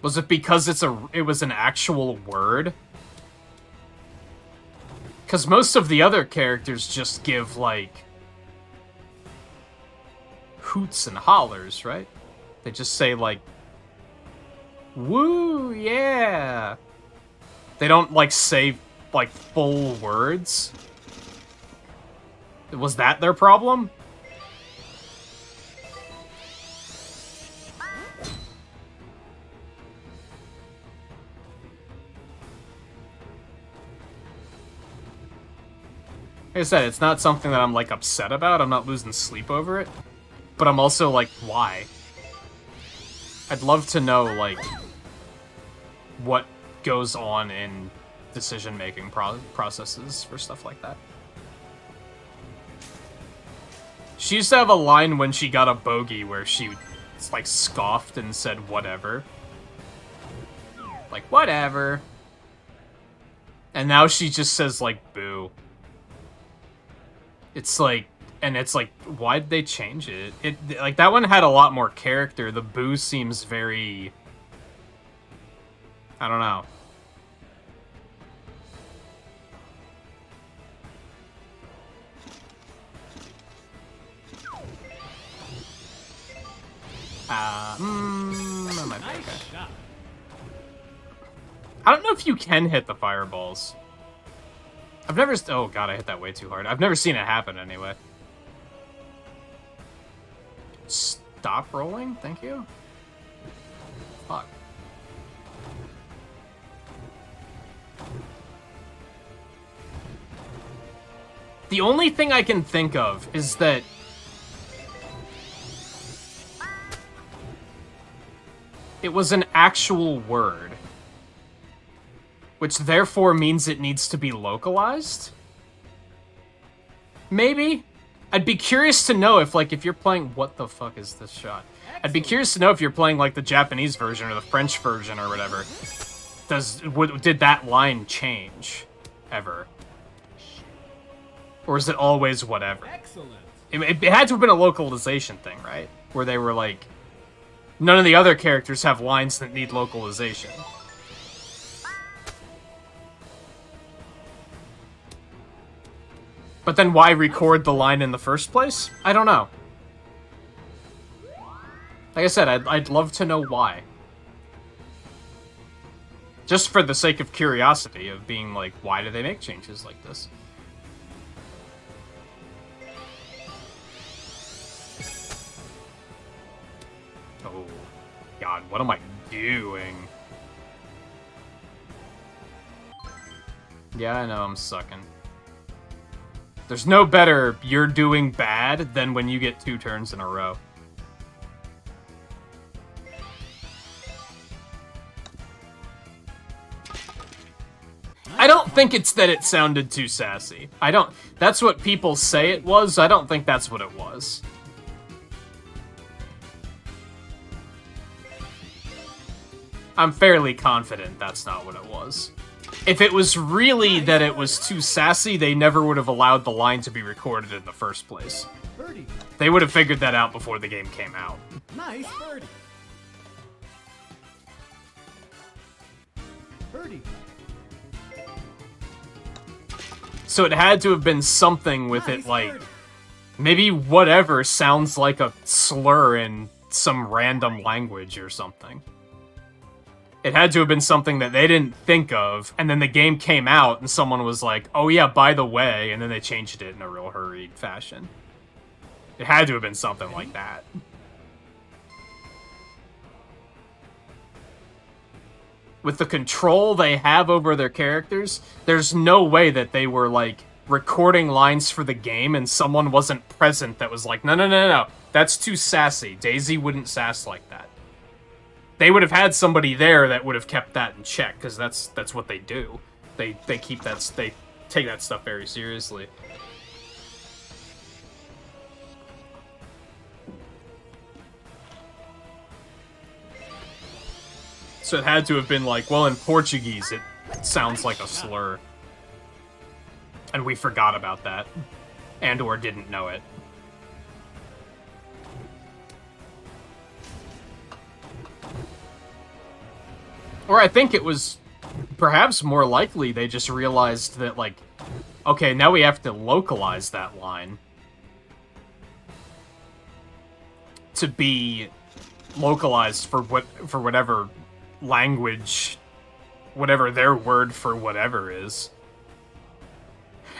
Was it because it was an actual word? Because most of the other characters just give, like, hoots and hollers, right? They just say, like, woo, yeah. They don't, like, say, like, full words. Was that their problem? Like I said, it's not something that I'm, like, upset about. I'm not losing sleep over it. But I'm also like, why? I'd love to know, like, what goes on in decision-making processes for stuff like that. She used to have a line when she got a bogey where she, like, scoffed and said, whatever. Like, whatever. And now she just says, like, boo. It's like, and it's like, why'd they change it? Like, that one had a lot more character. The boo seems very... I don't know. That might be okay. Nice shot. I don't know if you can hit the fireballs. I've never... Oh, God, I hit that way too hard. I've never seen it happen, anyway. Stop rolling? Thank you? Fuck. The only thing I can think of is that... it was an actual word. Which therefore means it needs to be localized? Maybe? I'd be curious to know if, like, if you're playing... What the fuck is this shot? I'd be curious to know if you're playing like the Japanese version or the French version or whatever. Did that line change ever? Or is it always whatever? Excellent. It had to have been a localization thing, right? Where they were like, none of the other characters have lines that need localization. But then why record the line in the first place? I don't know. Like I said, I'd love to know why. Just for the sake of curiosity of being like, why do they make changes like this? Oh, God, what am I doing? Yeah, I know, I'm sucking. There's no better you're doing bad than when you get 2 turns in a row. I don't think it's that it sounded too sassy. That's what people say it was. I don't think that's what it was. I'm fairly confident that's not what it was. If it was really that it was too sassy, they never would have allowed the line to be recorded in the first place. Birdie. They would have figured that out before the game came out. Nice birdie. Birdie. So it had to have been something with it, like, maybe whatever sounds like a slur in some random language or something. It had to have been something that they didn't think of, and then the game came out and someone was like, oh yeah, by the way, and then they changed it in a real hurried fashion. It had to have been something like that. With the control they have over their characters, there's no way that they were, like, recording lines for the game and someone wasn't present that was like, no, that's too sassy. Daisy wouldn't sass like that. They would have had somebody there that would have kept that in check, because that's what they do. They take that stuff very seriously. So it had to have been like, well, in Portuguese, it sounds like a slur. And we forgot about that. And or didn't know it. Or I think it was perhaps more likely they just realized that, like, okay, now we have to localize that line to be localized for whatever language, whatever their word for whatever is.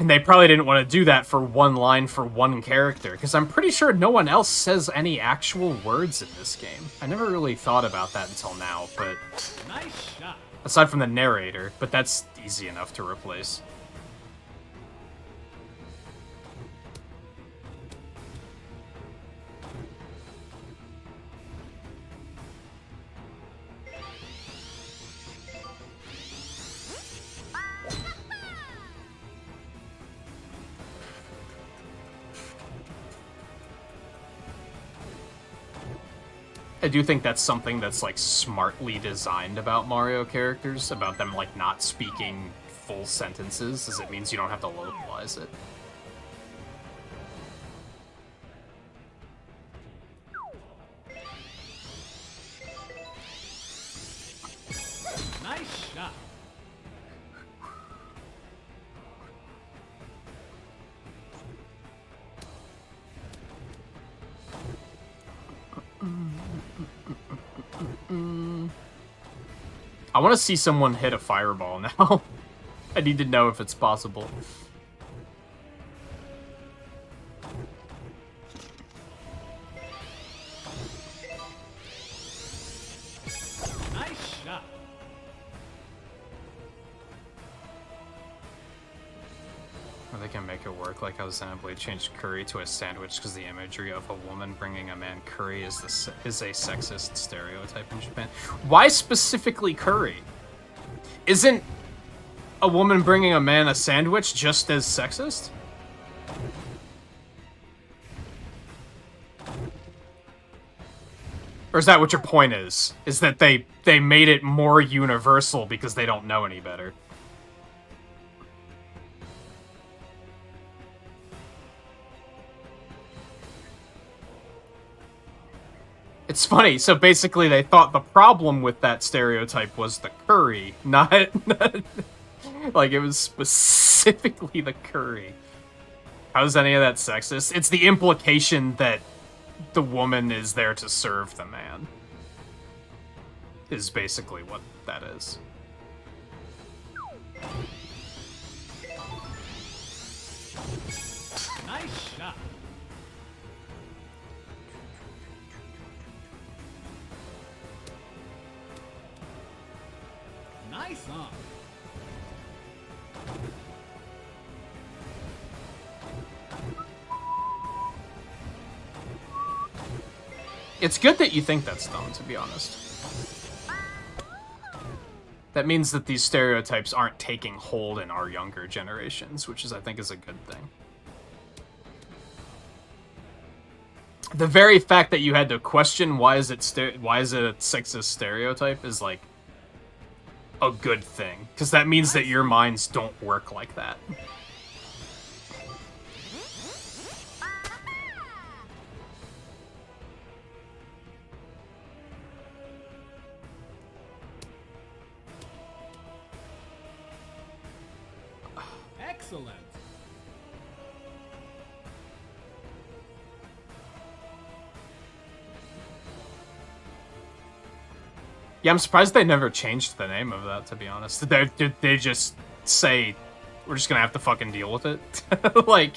And they probably didn't want to do that for one line for one character, because I'm pretty sure no one else says any actual words in this game. I never really thought about that until now, but... Nice shot. Aside from the narrator, but that's easy enough to replace. I do think that's something that's, like, smartly designed about Mario characters, about them, like, not speaking full sentences, as it means you don't have to localize it. Nice shot. I want to see someone hit a fireball now. I need to know if it's possible. Nice shot. Or they can make it work like how Xenoblade changed curry to a sandwich because the imagery of a woman bringing a man curry is a sexist stereotype in Japan. Why specifically curry? Isn't a woman bringing a man a sandwich just as sexist? Or is that what your point is? Is that they made it more universal because they don't know any better? It's funny, so basically they thought the problem with that stereotype was the curry, not like it was specifically the curry. How's any of that sexist? It's the implication that the woman is there to serve the man. Is basically what that is. Nice shot. Nice on. It's good that you think that's dumb, to be honest. That means that these stereotypes aren't taking hold in our younger generations, which I think is a good thing. The very fact that you had to question why is it a sexist stereotype is like a good thing, because that means that your minds don't work like that. Excellent. Yeah, I'm surprised they never changed the name of that, to be honest. They just say, we're just gonna have to fucking deal with it? Like...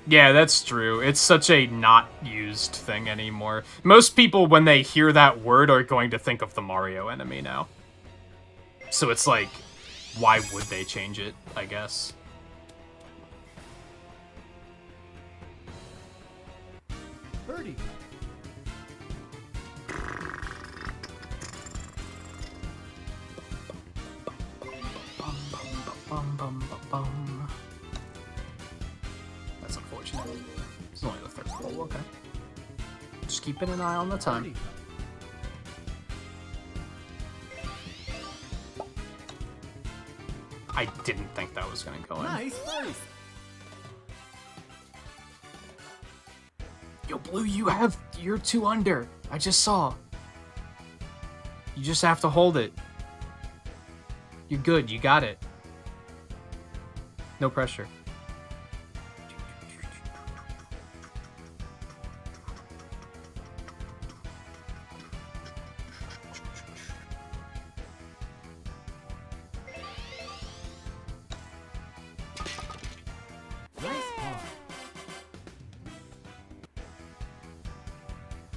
Yeah, that's true. It's such a not used thing anymore. Most people, when they hear that word, are going to think of the Mario enemy now. So it's like, why would they change it, I guess? Birdie. That's unfortunate. It's only the third hole, okay. Just keeping an eye on the time. Birdie. I didn't think that was gonna go in. Nice birdie. Yo, Blue, you're 2 under. I just saw. You just have to hold it. You're good, you got it. No pressure. Nice par.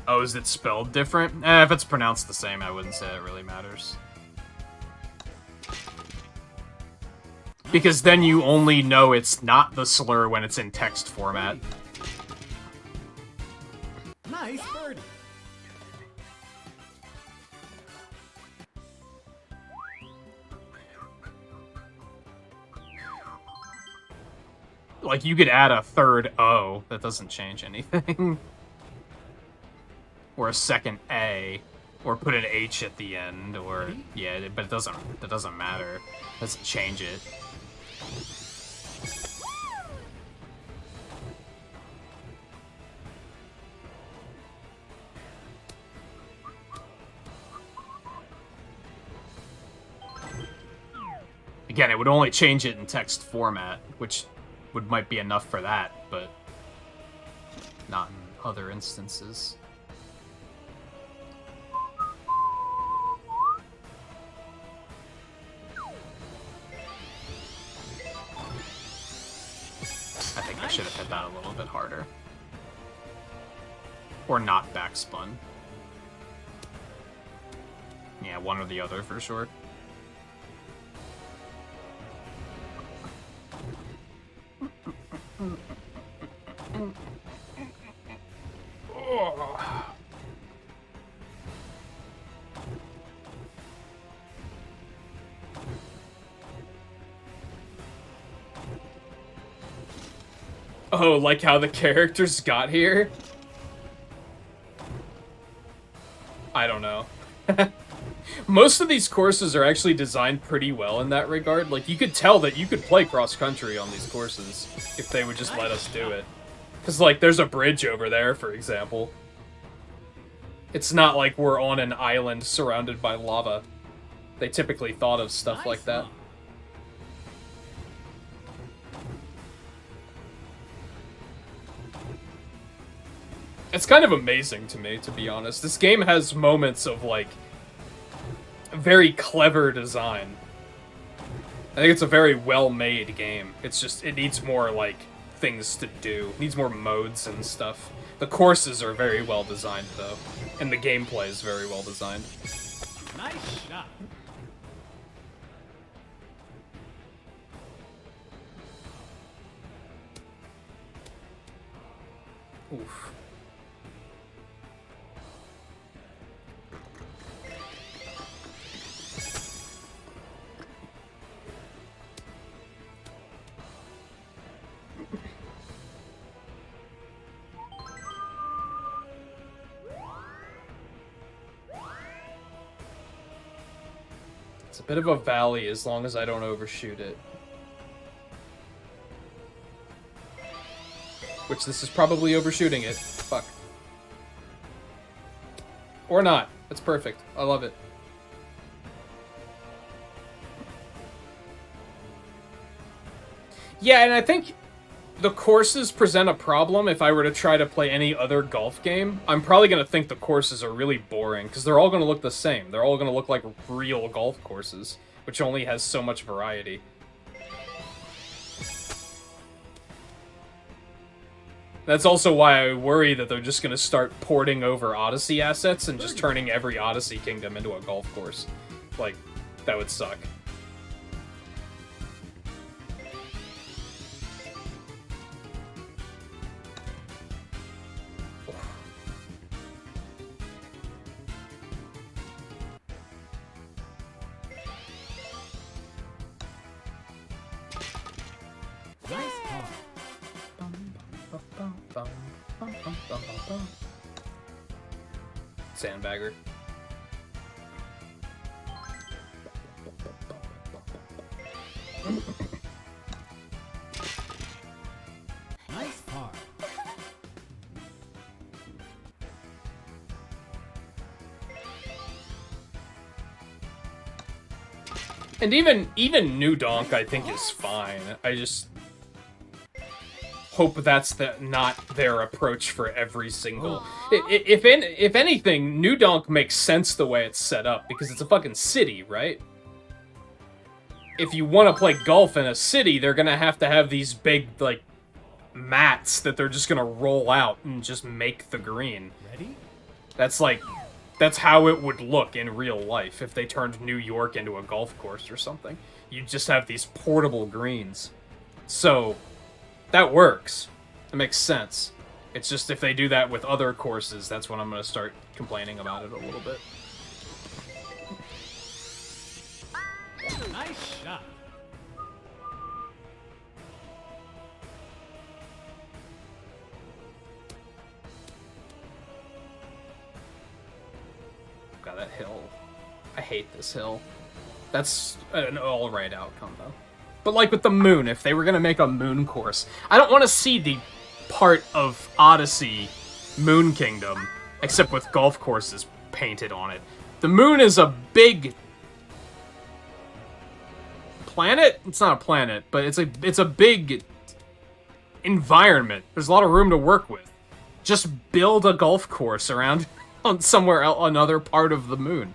Oh, is it spelled different? If it's pronounced the same, I wouldn't say it really matters. Because then you only know it's not the slur when it's in text format. Nice birdie. Like, you could add a third O. That doesn't change anything. Or a second A. Or put an H at the end. Or, yeah, but that doesn't matter. It doesn't change it. Again, it would only change it in text format, which might be enough for that, but not in other instances. I think I should have hit that a little bit harder. Or not backspun. Yeah, one or the other for sure. Oh, like how the characters got here? I don't know. Most of these courses are actually designed pretty well in that regard. Like, you could tell that you could play cross-country on these courses if they would just let us do it. Because, like, there's a bridge over there, for example. It's not like we're on an island surrounded by lava. They typically thought of stuff like that. It's kind of amazing to me, to be honest. This game has moments of, like, very clever design. I think it's a very well-made game. It's just, it needs more, like, things to do. It needs more modes and stuff. The courses are very well designed, though. And the gameplay is very well designed. Nice shot. Oof. It's a bit of a valley as long as I don't overshoot it. Which this is probably overshooting it. Fuck. Or not. That's perfect. I love it. Yeah, and I think the courses present a problem if I were to try to play any other golf game. I'm probably going to think the courses are really boring, because they're all going to look the same. They're all going to look like real golf courses, which only has so much variety. That's also why I worry that they're just going to start porting over Odyssey assets and just turning every Odyssey kingdom into a golf course. Like, that would suck. Nice par. Sandbagger. Nice par. And even New Donk, I think, is fine. I just hope that's not their approach for every single. If anything, New Donk makes sense the way it's set up because it's a fucking city, right? If you want to play golf in a city, they're gonna have to have these big like mats that they're just gonna roll out and just make the green. Ready? That's how it would look in real life if they turned New York into a golf course or something. You'd just have these portable greens. So, that works. It makes sense. It's just if they do that with other courses, that's when I'm going to start complaining about it a little bit. Nice shot. God, that hill. I hate this hill. That's an alright outcome, though. But like with the moon, if they were going to make a moon course, I don't want to see the part of Odyssey Moon Kingdom, except with golf courses painted on it. The moon is a big planet? It's not a planet, but it's a big environment. There's a lot of room to work with. Just build a golf course around on somewhere else, another part of the moon.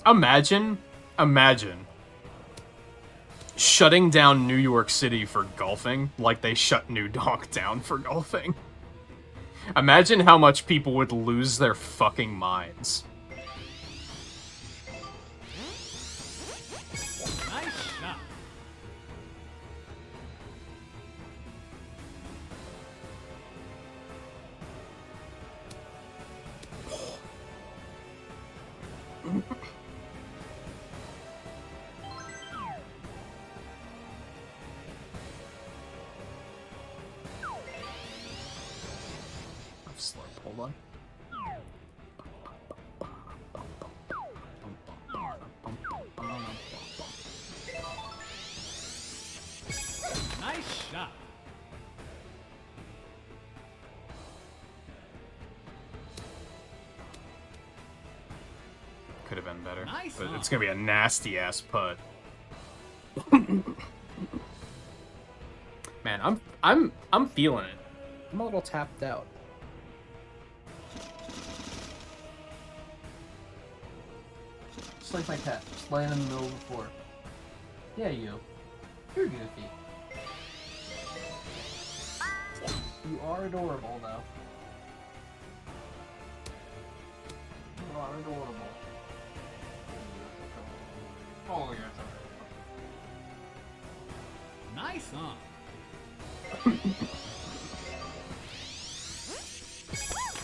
Imagine shutting down New York City for golfing like they shut New Donk down for golfing. Imagine how much people would lose their fucking minds. Nice shot. Slow, hold on. Nice shot. Could have been better, Nice but on. it's gonna be a nasty ass putt. Man, I'm feeling it. I'm a little tapped out. Just like my cat, just laying in the middle of the floor. Yeah, you. You're goofy. You are adorable, though. You are adorable. Oh, yeah, Nice on.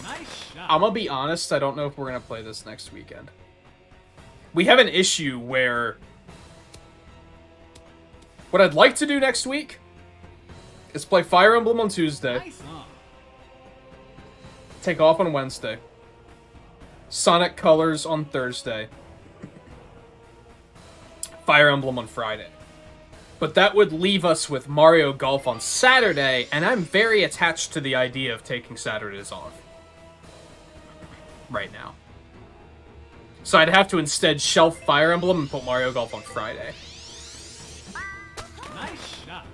Nice shot. I'm gonna be honest, I don't know if we're gonna play this next weekend. We have an issue where what I'd like to do next week is play Fire Emblem on Tuesday, Nice on. take off on Wednesday, Sonic Colors on Thursday, Fire Emblem on Friday. But that would leave us with Mario Golf on Saturday, and I'm very attached to the idea of taking Saturdays off right now. So I'd have to instead shelf Fire Emblem and put Mario Golf on Friday. Nice shot.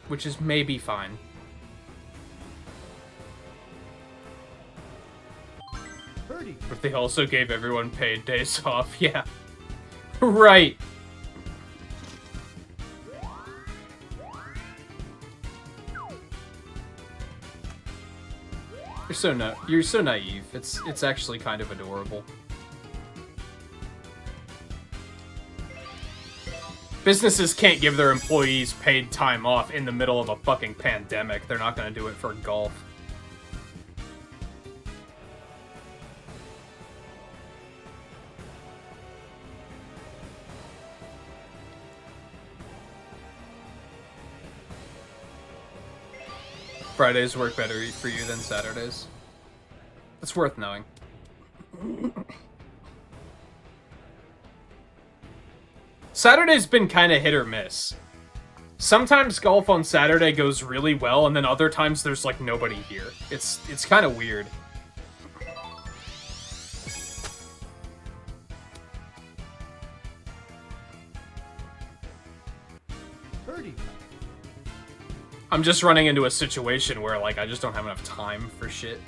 Which is maybe fine. Birdie. But they also gave everyone paid days off. Yeah. Right. You're so naive. It's actually kind of adorable. Businesses can't give their employees paid time off in the middle of a fucking pandemic. They're not going to do it for golf. Fridays work better for you than Saturdays. It's worth knowing. Saturday's been kind of hit or miss. Sometimes golf on Saturday goes really well, and then other times there's like nobody here. It's kind of weird. Birdie. I'm just running into a situation where like I just don't have enough time for shit.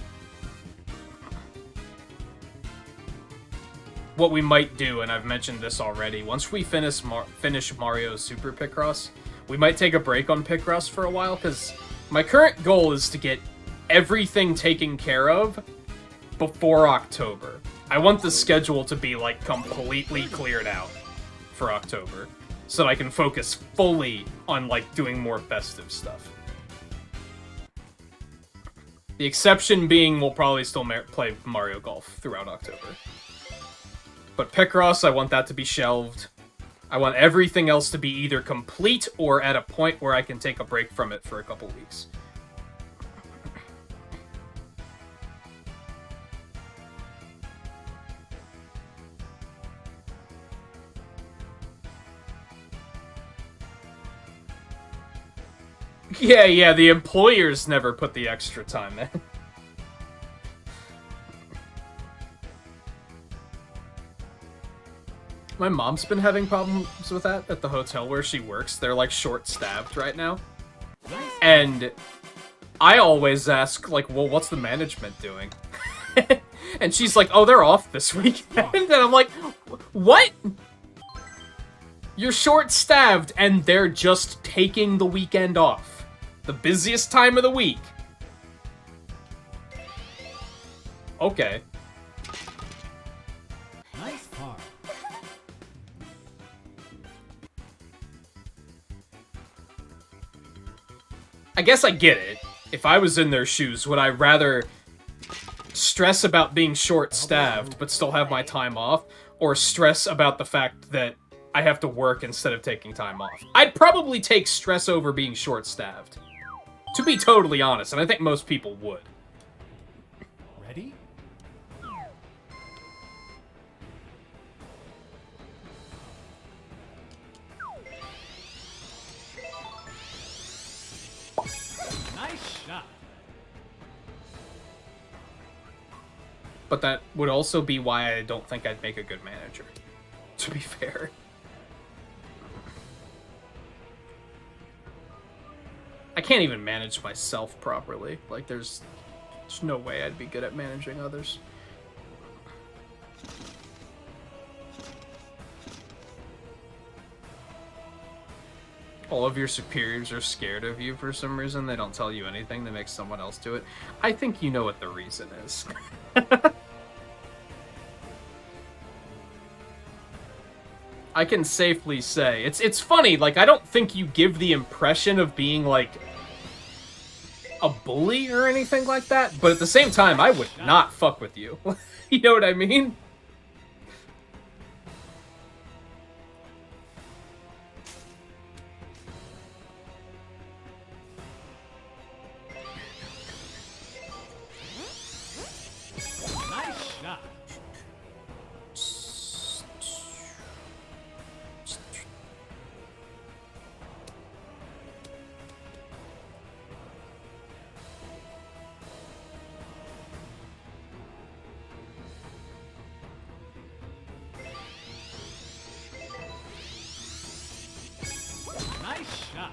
What we might do, and I've mentioned this already, once we finish Mario Super Picross, we might take a break on Picross for a while, because my current goal is to get everything taken care of before October. I want the schedule to be, like, completely cleared out for October, so that I can focus fully on, like, doing more festive stuff. The exception being we'll probably still play Mario Golf throughout October. But Picross, I want that to be shelved. I want everything else to be either complete or at a point where I can take a break from it for a couple weeks. Yeah, the employers never put the extra time in. My mom's been having problems with that at the hotel where she works. They're, like, short-staffed right now. And I always ask, like, well, what's the management doing? And she's like, oh, they're off this weekend. And I'm like, what? You're short-staffed, and they're just taking the weekend off. The busiest time of the week. Okay. Nice par. I guess I get it. If I was in their shoes, would I rather stress about being short-staffed but still have my time off, or stress about the fact that I have to work instead of taking time off? I'd probably take stress over being short-staffed, to be totally honest, and I think most people would. Ready? Nice shot. But that would also be why I don't think I'd make a good manager, to be fair. I can't even manage myself properly. Like, there's no way I'd be good at managing others. All of your superiors are scared of you for some reason. They don't tell you anything. They make someone else do it. I think you know what the reason is. I can safely say it's funny. Like, I don't think you give the impression of being like a bully or anything like that, but at the same time, I would not fuck with you. You know what I mean? Nice shot. Nice shot.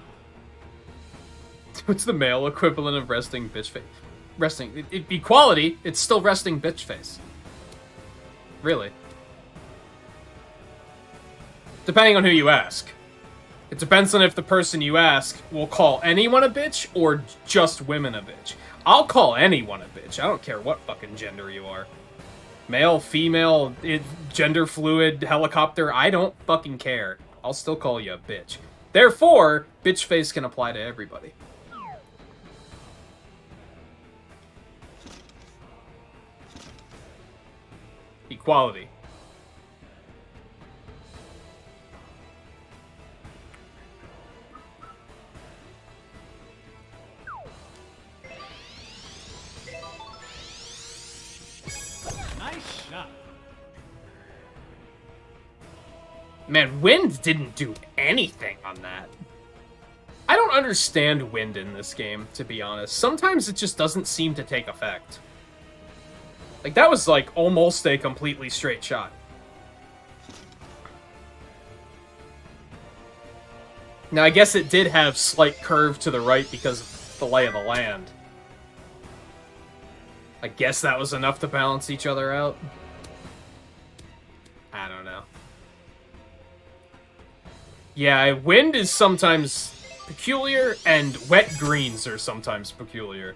What's the male equivalent of resting bitch face? Resting equality. It's still resting bitch face. Really. Depending on who you ask. It depends on if the person you ask will call anyone a bitch or just women a bitch. I'll call anyone a bitch. I don't care what fucking gender you are. Male, female, gender fluid, helicopter, I don't fucking care. I'll still call you a bitch. Therefore, bitch face can apply to everybody. Equality. Nice shot. Man, wind didn't do anything on that. I don't understand wind in this game, to be honest. Sometimes it just doesn't seem to take effect. Like, that was, like, almost a completely straight shot. Now, I guess it did have slight curve to the right because of the lay of the land. I guess that was enough to balance each other out. I don't know. Yeah, wind is sometimes peculiar, and wet greens are sometimes peculiar.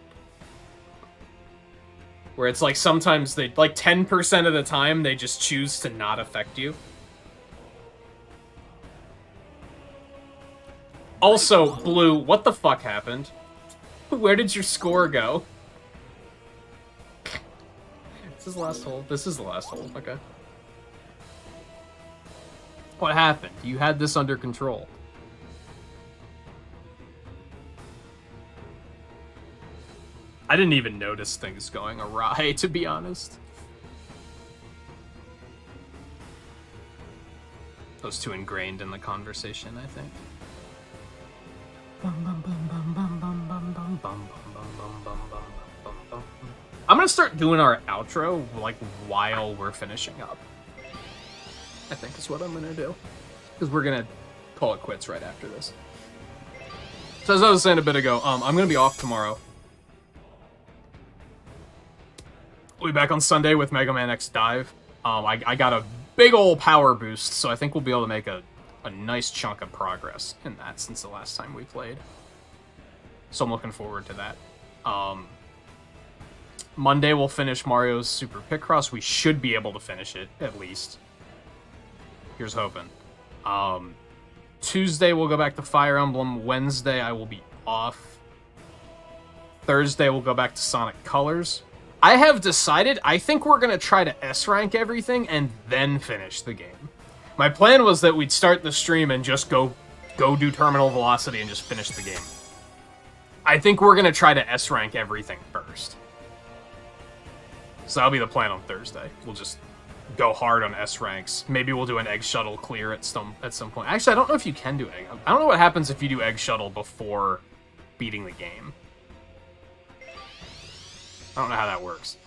Where it's like sometimes they, like 10% of the time, they just choose to not affect you. Also, Blue, what the fuck happened? Where did your score go? This is the last hole. This is the last hole. Okay. What happened? You had this under control. I didn't even notice things going awry, to be honest. Those two ingrained in the conversation, I think. I'm gonna start doing our outro, like, while we're finishing up. I think is what I'm gonna do. Because we're gonna call it quits right after this. So as I was saying a bit ago, I'm gonna be off tomorrow. We'll be back on Sunday with Mega Man X Dive. I got a big old power boost, so I think we'll be able to make a nice chunk of progress in that since the last time we played. So I'm looking forward to that. Monday we'll finish Mario's Super Picross. We should be able to finish it, at least. Here's hoping. Tuesday we'll go back to Fire Emblem. Wednesday I will be off. Thursday, we'll go back to Sonic Colors. I have decided, I think we're going to try to S-rank everything and then finish the game. My plan was that we'd start the stream and just go do Terminal Velocity and just finish the game. I think we're going to try to S-rank everything first. So that'll be the plan on Thursday. We'll just go hard on S-ranks. Maybe we'll do an Egg Shuttle clear at some point. Actually, I don't know if you can do Egg. I don't know what happens if you do Egg Shuttle before beating the game. I don't know how that works.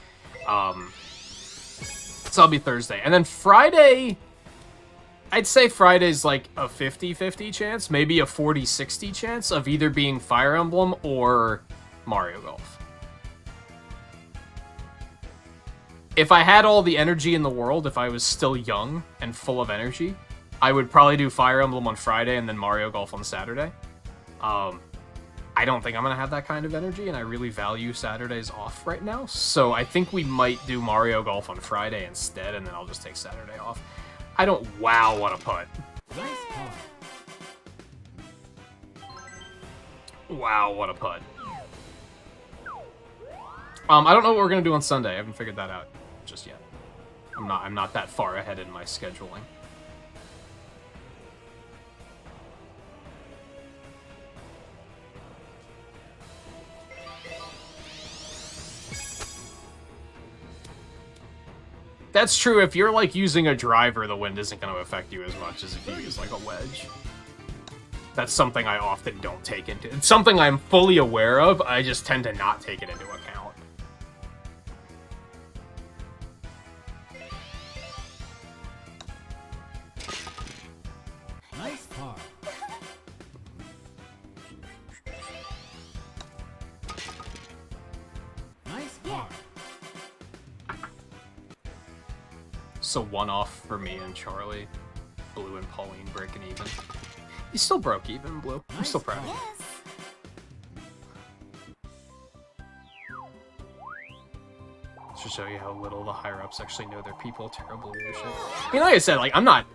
So that'll be Thursday. And then Friday, I'd say Friday's like a 50-50 chance, maybe a 40-60 chance of either being Fire Emblem or Mario Golf. If I had all the energy in the world, if I was still young and full of energy, I would probably do Fire Emblem on Friday and then Mario Golf on Saturday. I don't think I'm going to have that kind of energy, and I really value Saturdays off right now. So I think we might do Mario Golf on Friday instead, and then I'll just take Saturday off. I don't... Wow, what a putt. Nice par. Wow, what a putt. I don't know what we're going to do on Sunday. I haven't figured that out just yet. I'm not that far ahead in my scheduling. That's true. If you're, like, using a driver, the wind isn't going to affect you as much as if you use, like, a wedge. That's something I often don't take into... It's something I'm fully aware of, I just tend to not take it into account. Nice par. Nice par. So one off for me and Charlie. Blue and Pauline breaking even. You still broke even, Blue. I'm still proud of you. Yes. To show you how little the higher-ups actually know their people. Terrible leadership. I mean, like I said, like, I'm not...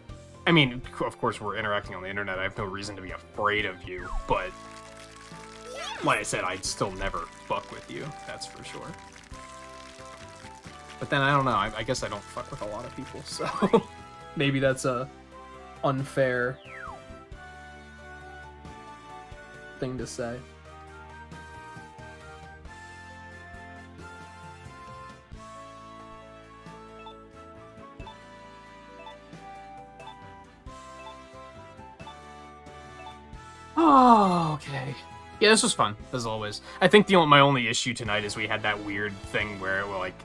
I mean, of course, we're interacting on the internet. I have no reason to be afraid of you, but... Like I said, I'd still never fuck with you. That's for sure. But then, I don't know. I guess I don't fuck with a lot of people, so... Maybe that's a unfair thing to say. Oh, okay. Yeah, this was fun, as always. I think my only issue tonight is we had that weird thing where it, like,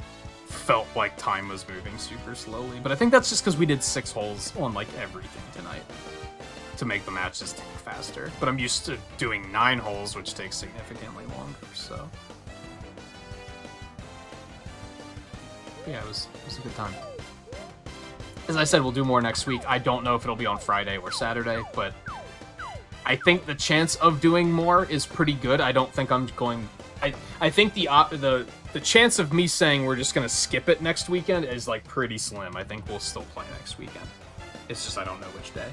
felt like time was moving super slowly. But I think that's just because we did 6 holes on, like, everything tonight to make the matches take faster. But I'm used to doing 9 holes, which takes significantly longer, so... Yeah, it was a good time. As I said, we'll do more next week. I don't know if it'll be on Friday or Saturday, but... I think the chance of doing more is pretty good. I don't think I'm going... I think the chance of me saying we're just going to skip it next weekend is, like, pretty slim. I think we'll still play next weekend. It's just I don't know which day.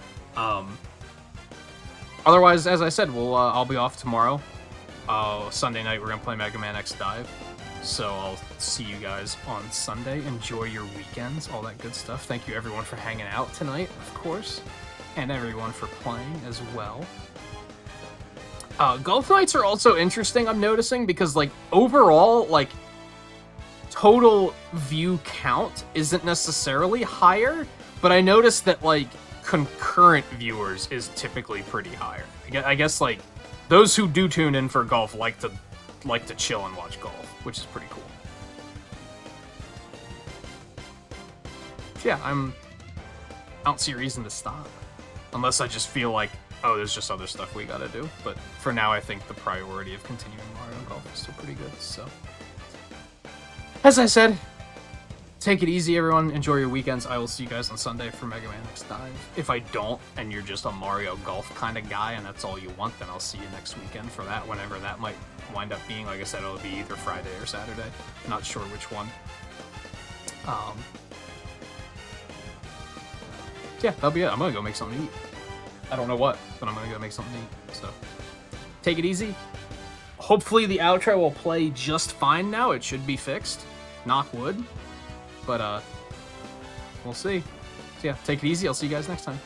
Otherwise, as I said, I'll be off tomorrow. Sunday night, we're going to play Mega Man X Dive. So I'll see you guys on Sunday. Enjoy your weekends, all that good stuff. Thank you, everyone, for hanging out tonight, of course. And everyone for playing as well. Golf nights are also interesting, I'm noticing, because, like, overall, like, total view count isn't necessarily higher, but I noticed that, like, concurrent viewers is typically pretty higher. I guess, like, those who do tune in for golf like to chill and watch golf, which is pretty cool. Yeah, I don't see a reason to stop. Unless I just feel like, oh, there's just other stuff we gotta do. But for now, I think the priority of continuing Mario Golf is still pretty good, so... As I said, take it easy, everyone. Enjoy your weekends. I will see you guys on Sunday for Mega Man X Dive. If I don't, and you're just a Mario Golf kind of guy, and that's all you want, then I'll see you next weekend for that, whenever that might wind up being. Like I said, it'll be either Friday or Saturday. Not sure which one. Yeah, that'll be it. I'm gonna go make something to eat. I don't know what, but I'm gonna go make something to eat, so... Take it easy. hopefully the outro will play just fine now. It should be fixed. Knock wood. But, we'll see. So yeah, take it easy. I'll see you guys next time.